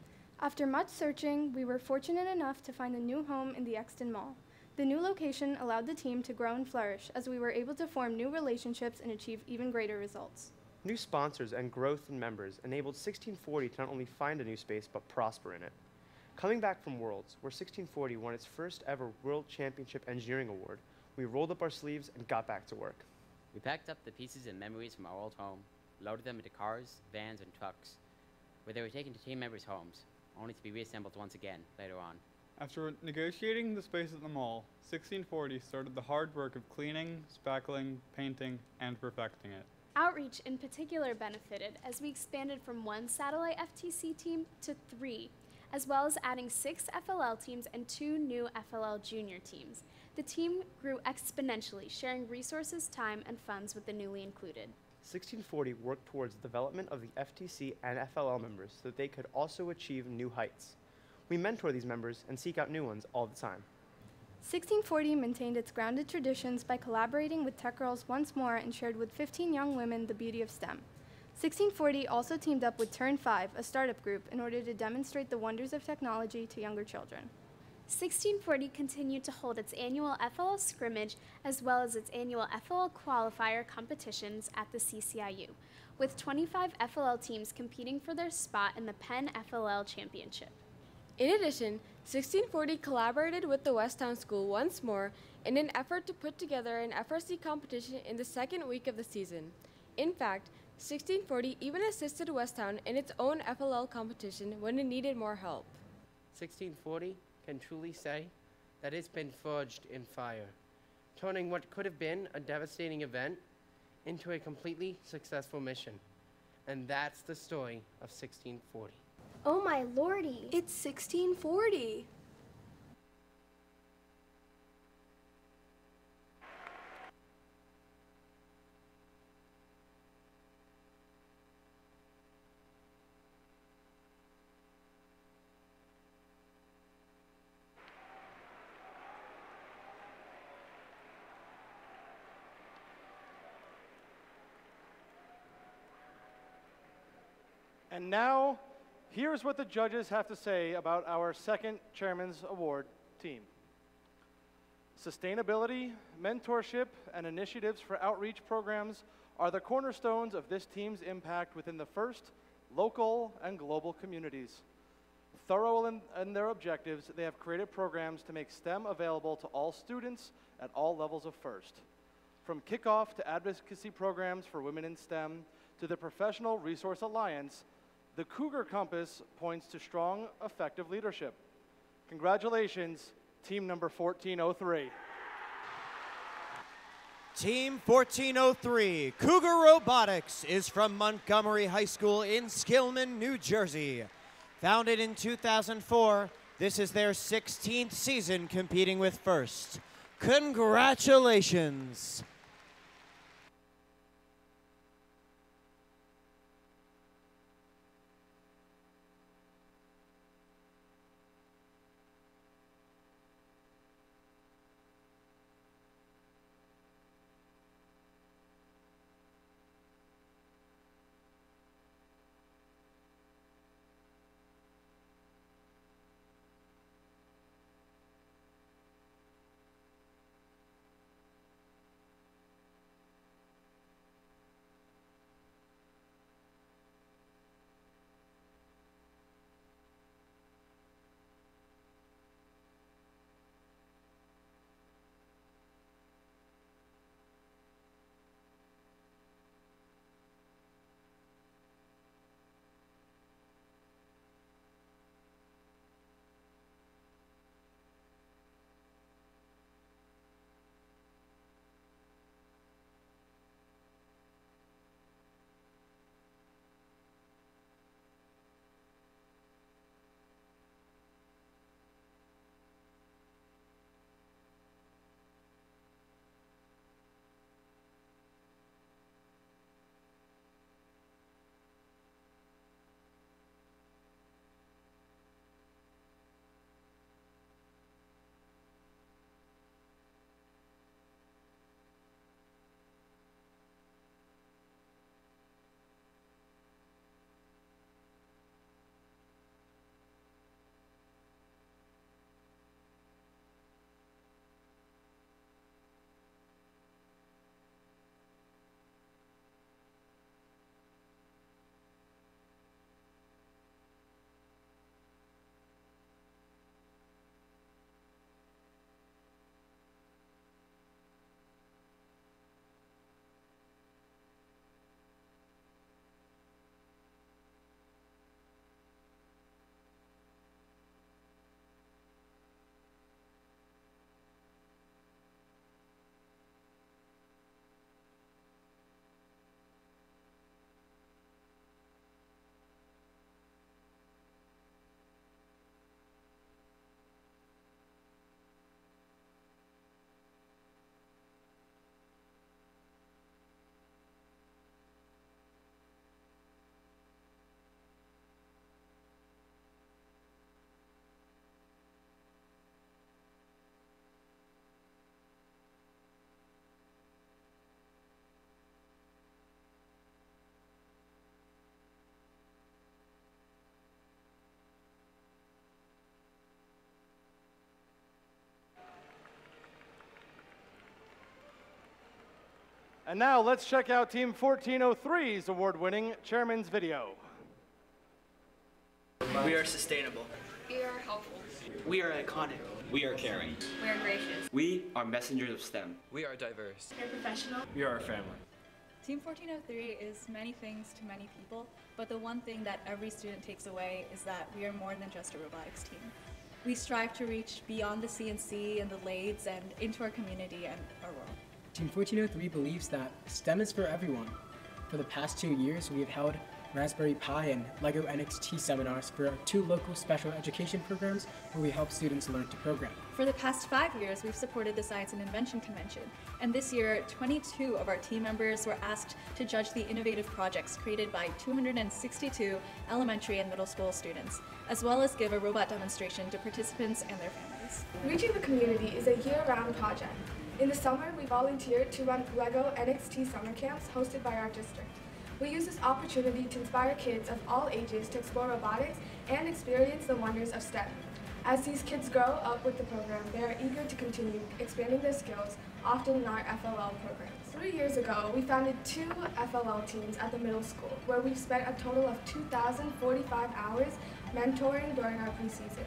After much searching, we were fortunate enough to find a new home in the Exton Mall. The new location allowed the team to grow and flourish as we were able to form new relationships and achieve even greater results. New sponsors and growth in members enabled 1640 to not only find a new space but prosper in it. Coming back from Worlds, where 1640 won its first ever World Championship Engineering Award, we rolled up our sleeves and got back to work. We packed up the pieces and memories from our old home, loaded them into cars, vans, and trucks, where they were taken to team members' homes, only to be reassembled once again later on. After negotiating the space at the mall, 1640 started the hard work of cleaning, spackling, painting, and perfecting it. Outreach in particular benefited as we expanded from 1 satellite FTC team to 3, as well as adding 6 FLL teams and 2 new FLL junior teams. The team grew exponentially, sharing resources, time, and funds with the newly included. 1640 worked towards the development of the FTC and FLL members so that they could also achieve new heights. We mentor these members and seek out new ones all the time. 1640 maintained its grounded traditions by collaborating with Tech Girls once more and shared with 15 young women the beauty of STEM. 1640 also teamed up with Turn 5, a startup group, in order to demonstrate the wonders of technology to younger children. 1640 continued to hold its annual FLL scrimmage as well as its annual FLL qualifier competitions at the CCIU, with 25 FLL teams competing for their spot in the Penn FLL Championship. In addition, 1640 collaborated with the Westtown School once more in an effort to put together an FRC competition in the second week of the season. In fact, 1640 even assisted Westtown in its own FLL competition when it needed more help. 1640 can truly say that it's been forged in fire, turning what could have been a devastating event into a completely successful mission. And that's the story of 1640. Oh my lordy! It's 1640! And now, here's what the judges have to say about our second Chairman's Award team. Sustainability, mentorship, and initiatives for outreach programs are the cornerstones of this team's impact within the first, local, and global communities. Thorough in their objectives, they have created programs to make STEM available to all students at all levels of FIRST. From kickoff to advocacy programs for women in STEM to the Professional Resource Alliance, the Cougar Compass points to strong, effective leadership. Congratulations, team number 1403. Team 1403, Cougar Robotics, is from Montgomery High School in Skillman, New Jersey. Founded in 2004, this is their 16th season competing with FIRST. Congratulations. And now let's check out Team 1403's award-winning chairman's video. We are sustainable. We are helpful. We are iconic. We are caring. We are gracious. We are messengers of STEM. We are diverse. We are professional. We are a family. Team 1403 is many things to many people, but the one thing that every student takes away is that we are more than just a robotics team. We strive to reach beyond the CNC and the lathes and into our community and our world. Team 1403 believes that STEM is for everyone. For the past 2 years, we have held Raspberry Pi and LEGO NXT seminars for our 2 local special education programs where we help students learn to program. For the past 5 years, we've supported the Science and Invention Convention, and this year, 22 of our team members were asked to judge the innovative projects created by 262 elementary and middle school students, as well as give a robot demonstration to participants and their families. Reaching the community is a year-round project. In the summer, we volunteered to run LEGO NXT summer camps hosted by our district. We use this opportunity to inspire kids of all ages to explore robotics and experience the wonders of STEM. As these kids grow up with the program, they are eager to continue expanding their skills, often in our FLL programs. 3 years ago, we founded 2 FLL teams at the middle school, where we've spent a total of 2,045 hours mentoring during our preseason.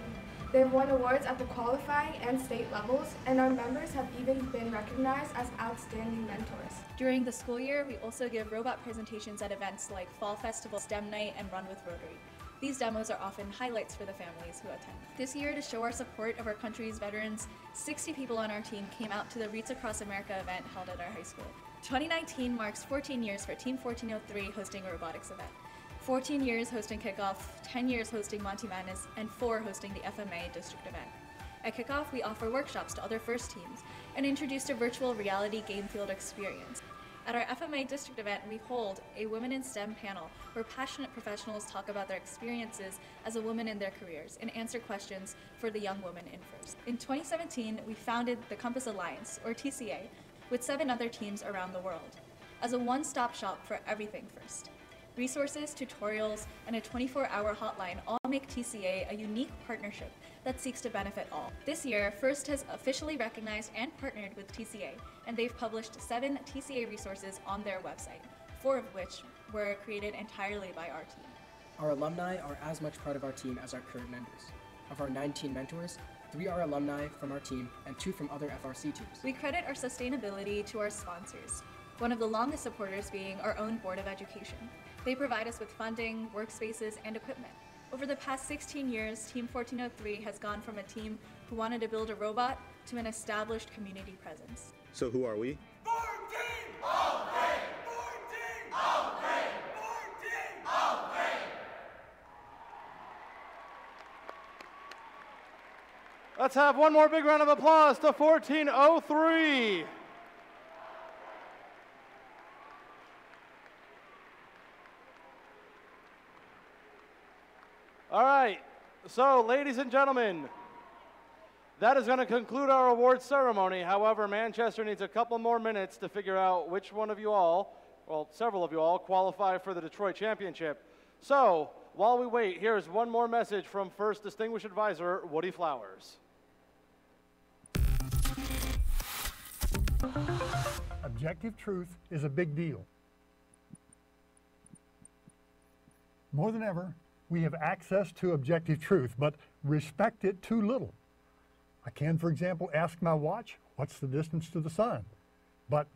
They have won awards at the qualifying and state levels, and our members have even been recognized as outstanding mentors. During the school year, we also give robot presentations at events like Fall Festival, STEM Night, and Run with Rotary. These demos are often highlights for the families who attend. This year, to show our support of our country's veterans, 60 people on our team came out to the Reach Across America event held at our high school. 2019 marks 14 years for Team 1403 hosting a robotics event. 14 years hosting Kickoff, 10 years hosting Monty Madness, and 4 hosting the FMA District event. At Kickoff, we offer workshops to other first teams and introduced a virtual reality game field experience. At our FMA District event, we hold a Women in STEM panel where passionate professionals talk about their experiences as a woman in their careers and answer questions for the young women in first. In 2017, we founded the Compass Alliance, or TCA, with 7 other teams around the world, as a one-stop shop for everything first. Resources, tutorials, and a 24-hour hotline all make TCA a unique partnership that seeks to benefit all. This year, FIRST has officially recognized and partnered with TCA, and they've published 7 TCA resources on their website, 4 of which were created entirely by our team. Our alumni are as much part of our team as our current members. Of our 19 mentors, 3 are alumni from our team and 2 from other FRC teams. We credit our sustainability to our sponsors, one of the longest supporters being our own Board of Education. They provide us with funding, workspaces, and equipment. Over the past 16 years, Team 1403 has gone from a team who wanted to build a robot to an established community presence. So who are we? Let's have one more big round of applause to 1403. All right, so ladies and gentlemen, that is going to conclude our awards ceremony. However, Manchester needs a couple more minutes to figure out which one of you all, well, several of you all, qualify for the Detroit Championship. So, while we wait, here's one more message from First Distinguished Advisor Woody Flowers. Objective truth is a big deal. More than ever, we have access to objective truth, but respect it too little. I can, for example, ask my watch, what's the distance to the sun? But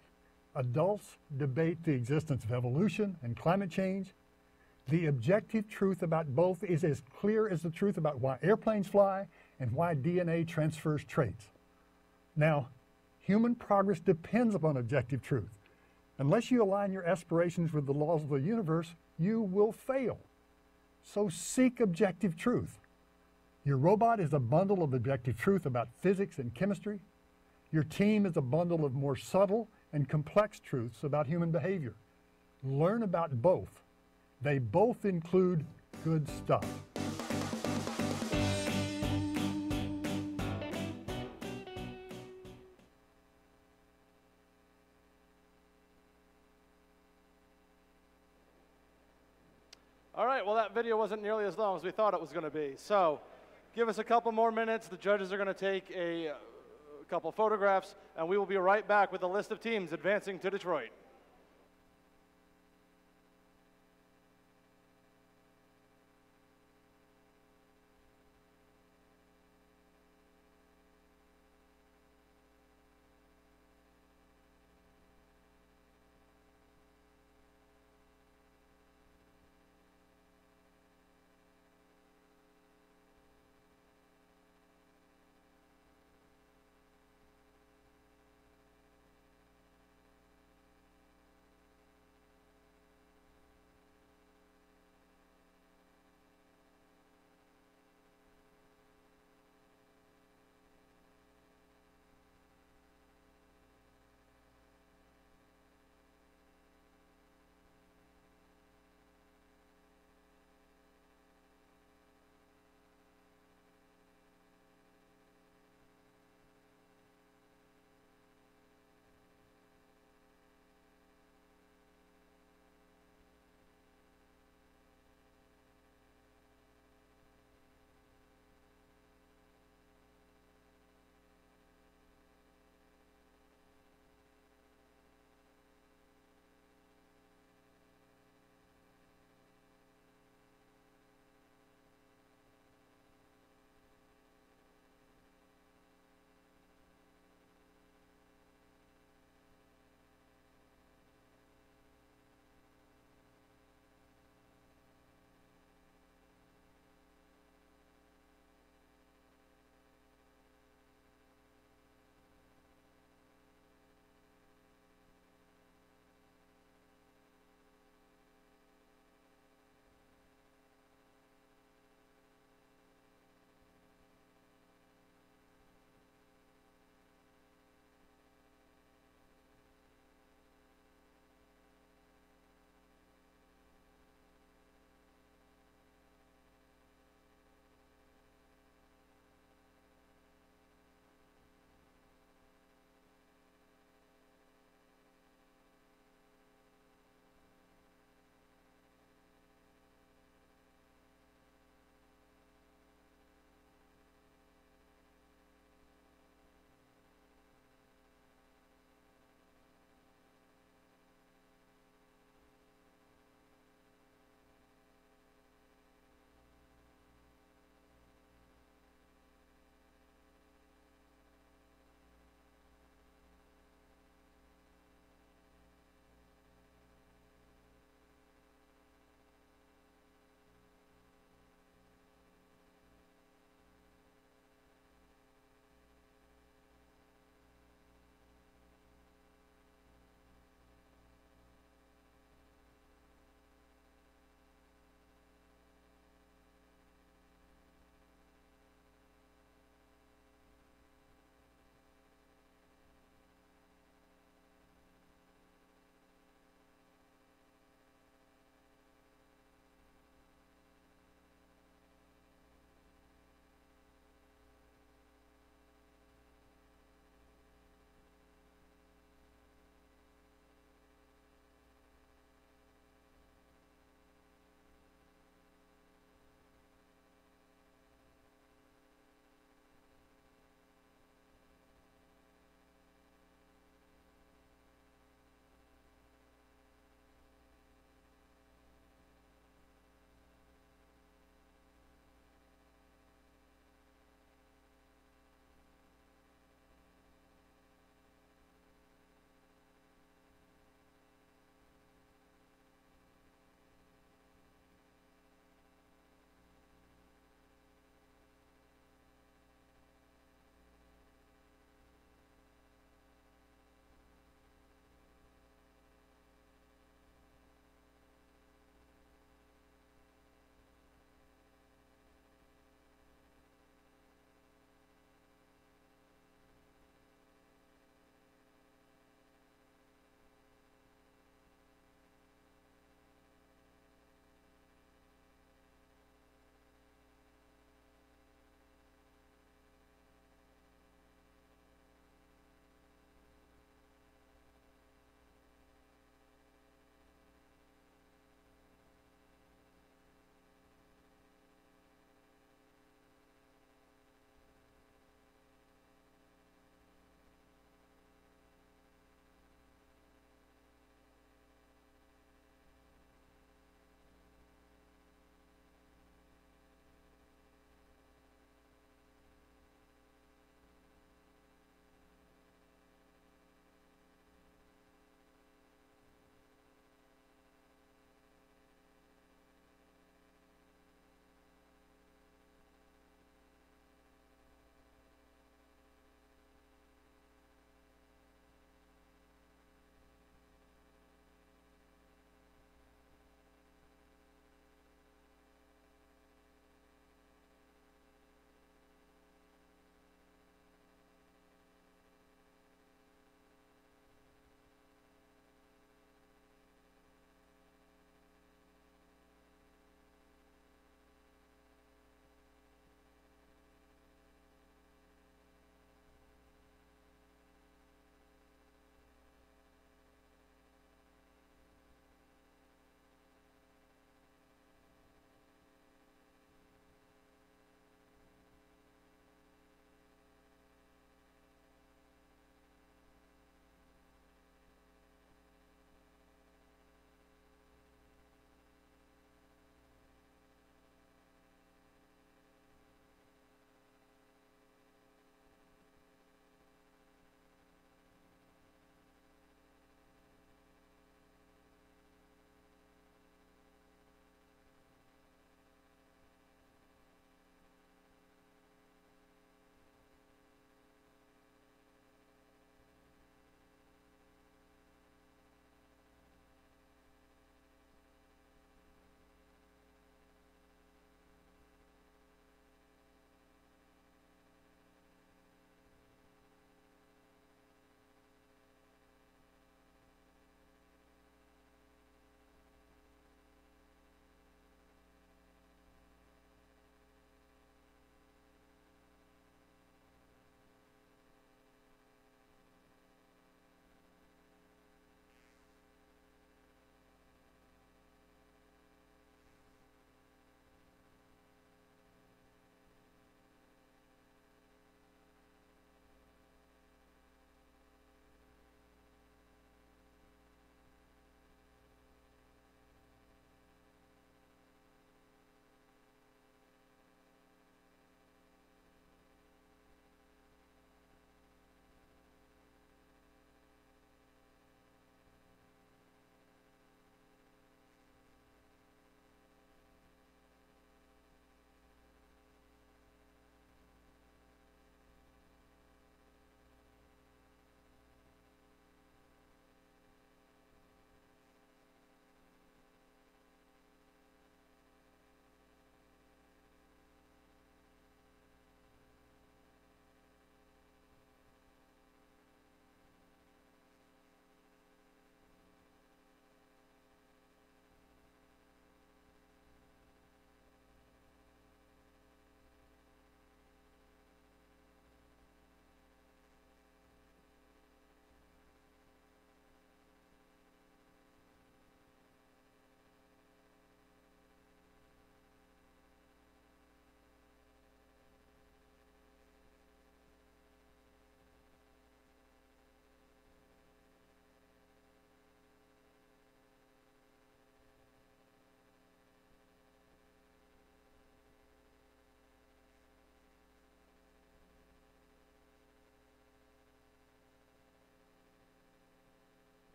adults debate the existence of evolution and climate change. The objective truth about both is as clear as the truth about why airplanes fly and why DNA transfers traits. Now, human progress depends upon objective truth. Unless you align your aspirations with the laws of the universe, you will fail. So seek objective truth. Your robot is a bundle of objective truth about physics and chemistry. Your team is a bundle of more subtle and complex truths about human behavior. Learn about both. They both include good stuff. All right, well, that video wasn't nearly as long as we thought it was going to be. So give us a couple more minutes. The judges are going to take a couple photographs, and we will be right back with a list of teams advancing to Detroit.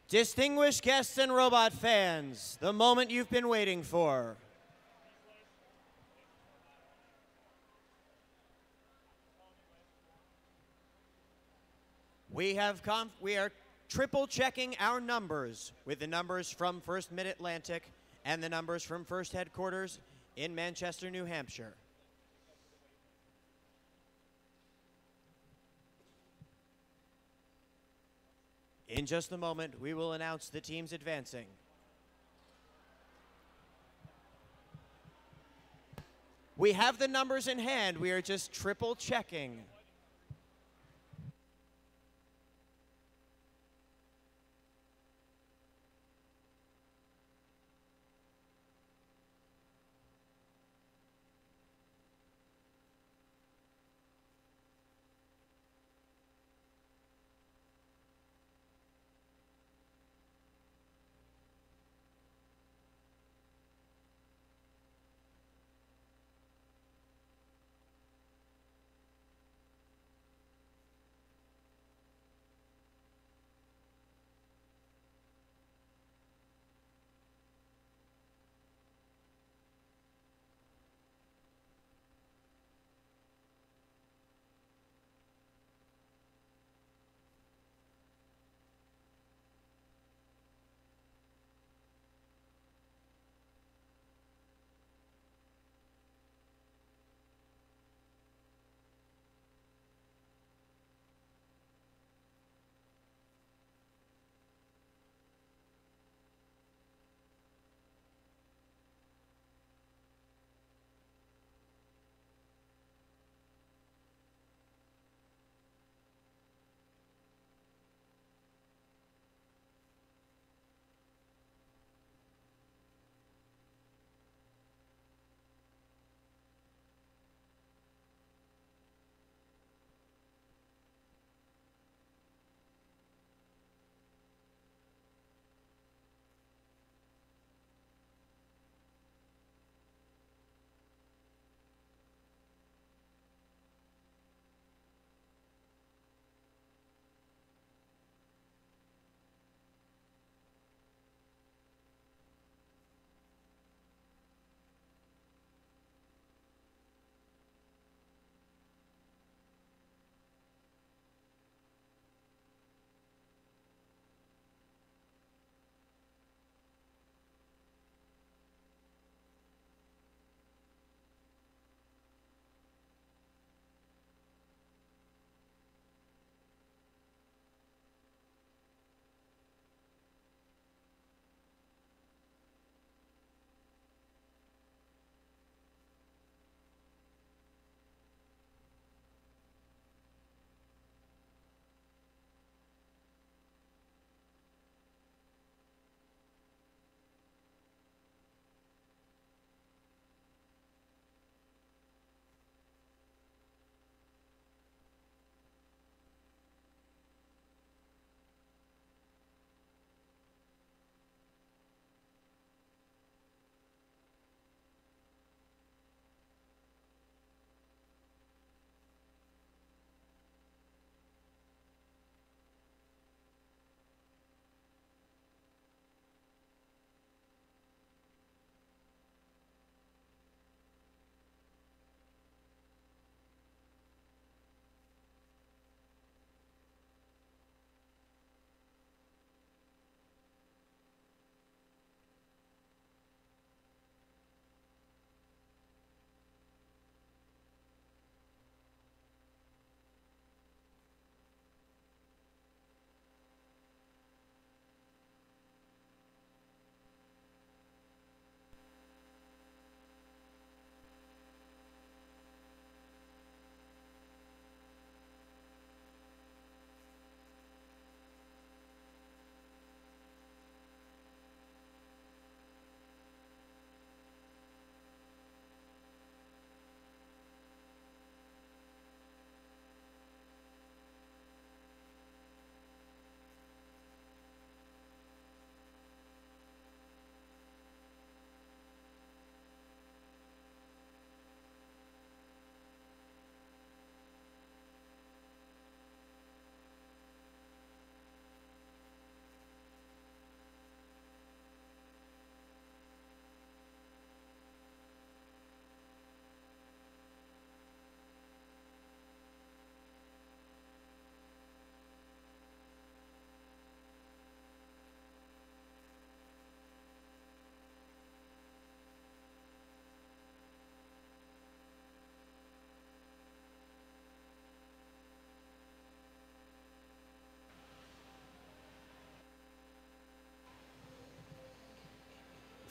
Distinguished guests and robot fans, the moment you've been waiting for. We are triple checking our numbers with the numbers from First Mid-Atlantic and the numbers from First Headquarters in Manchester, New Hampshire. In just a moment, we will announce the teams advancing. We have the numbers in hand. We are just triple checking.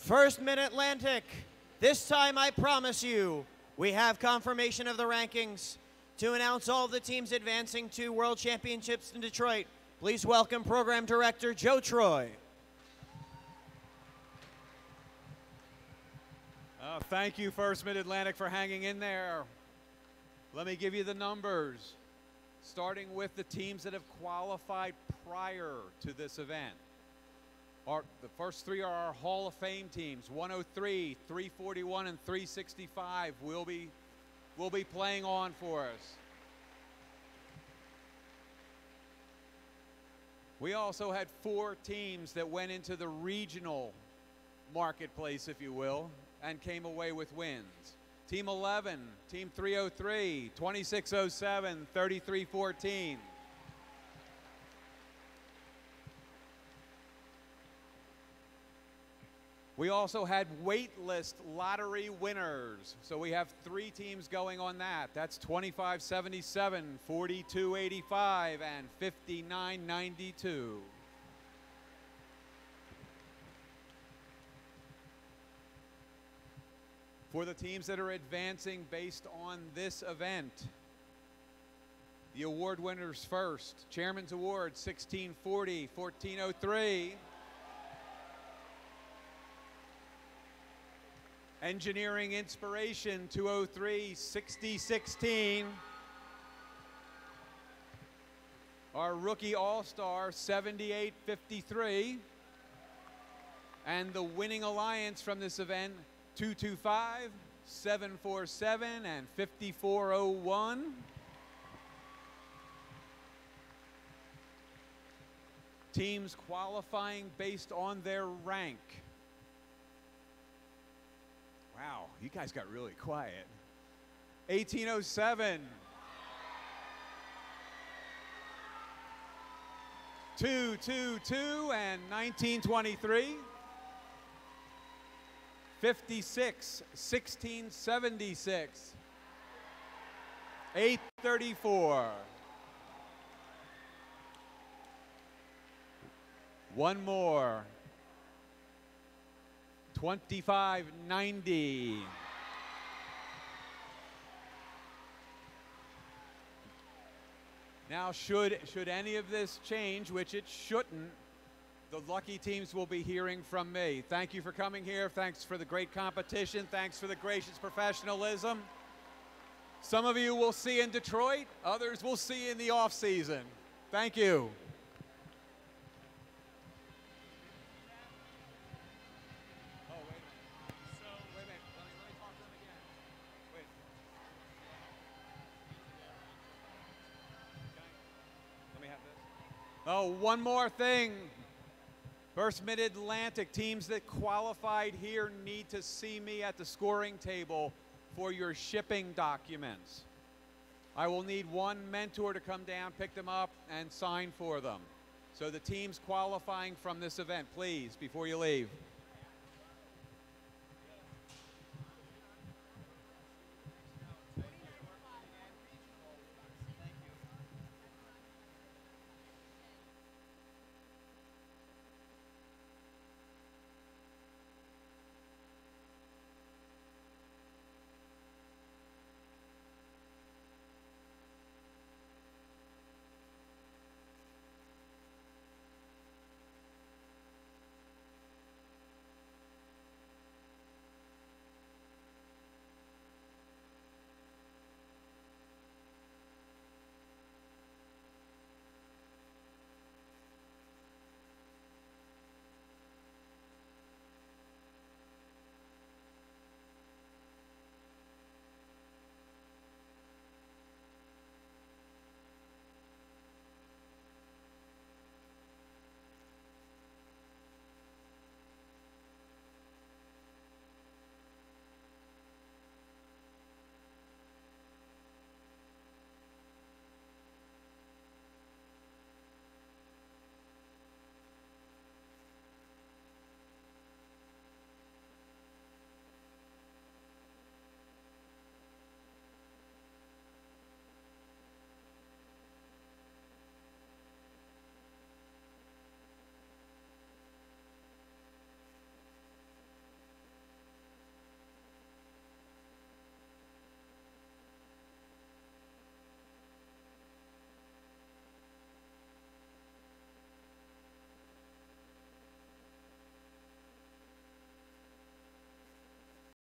First Mid-Atlantic. This time, I promise you, we have confirmation of the rankings. To announce all of the teams advancing to World Championships in Detroit, please welcome Program Director Joe Troy. Thank you, First Mid-Atlantic, for hanging in there. Let me give you the numbers, starting with the teams that have qualified prior to this event. The first three are our Hall of Fame teams. 103, 341, and 365 will be playing on for us. We also had 4 teams that went into the regional marketplace, if you will, and came away with wins. Team 11, Team 303, 2607, 3314. We also had waitlist lottery winners. So we have 3 teams going on that. That's 2577, 4285, and 5992. For the teams that are advancing based on this event, the award winners first. Chairman's Award, 1640, 1403. Engineering Inspiration, 203, 6016. Our Rookie All-Star, 7853. And the winning alliance from this event, 225, 747, and 5401. Teams qualifying based on their rank. Wow, you guys got really quiet. 1807. 222 and 1923. 56, 1676. 834. One more. 2590. Now, should any of this change, which it shouldn't, the lucky teams will be hearing from me. Thank you for coming here. Thanks for the great competition. Thanks for the gracious professionalism. Some of you will see in Detroit. Others will see in the off season. Thank you. Oh, one more thing. First Mid-Atlantic teams that qualified here need to see me at the scoring table for your shipping documents. I will need one mentor to come down, pick them up, and sign for them. So the teams qualifying from this event, please, before you leave.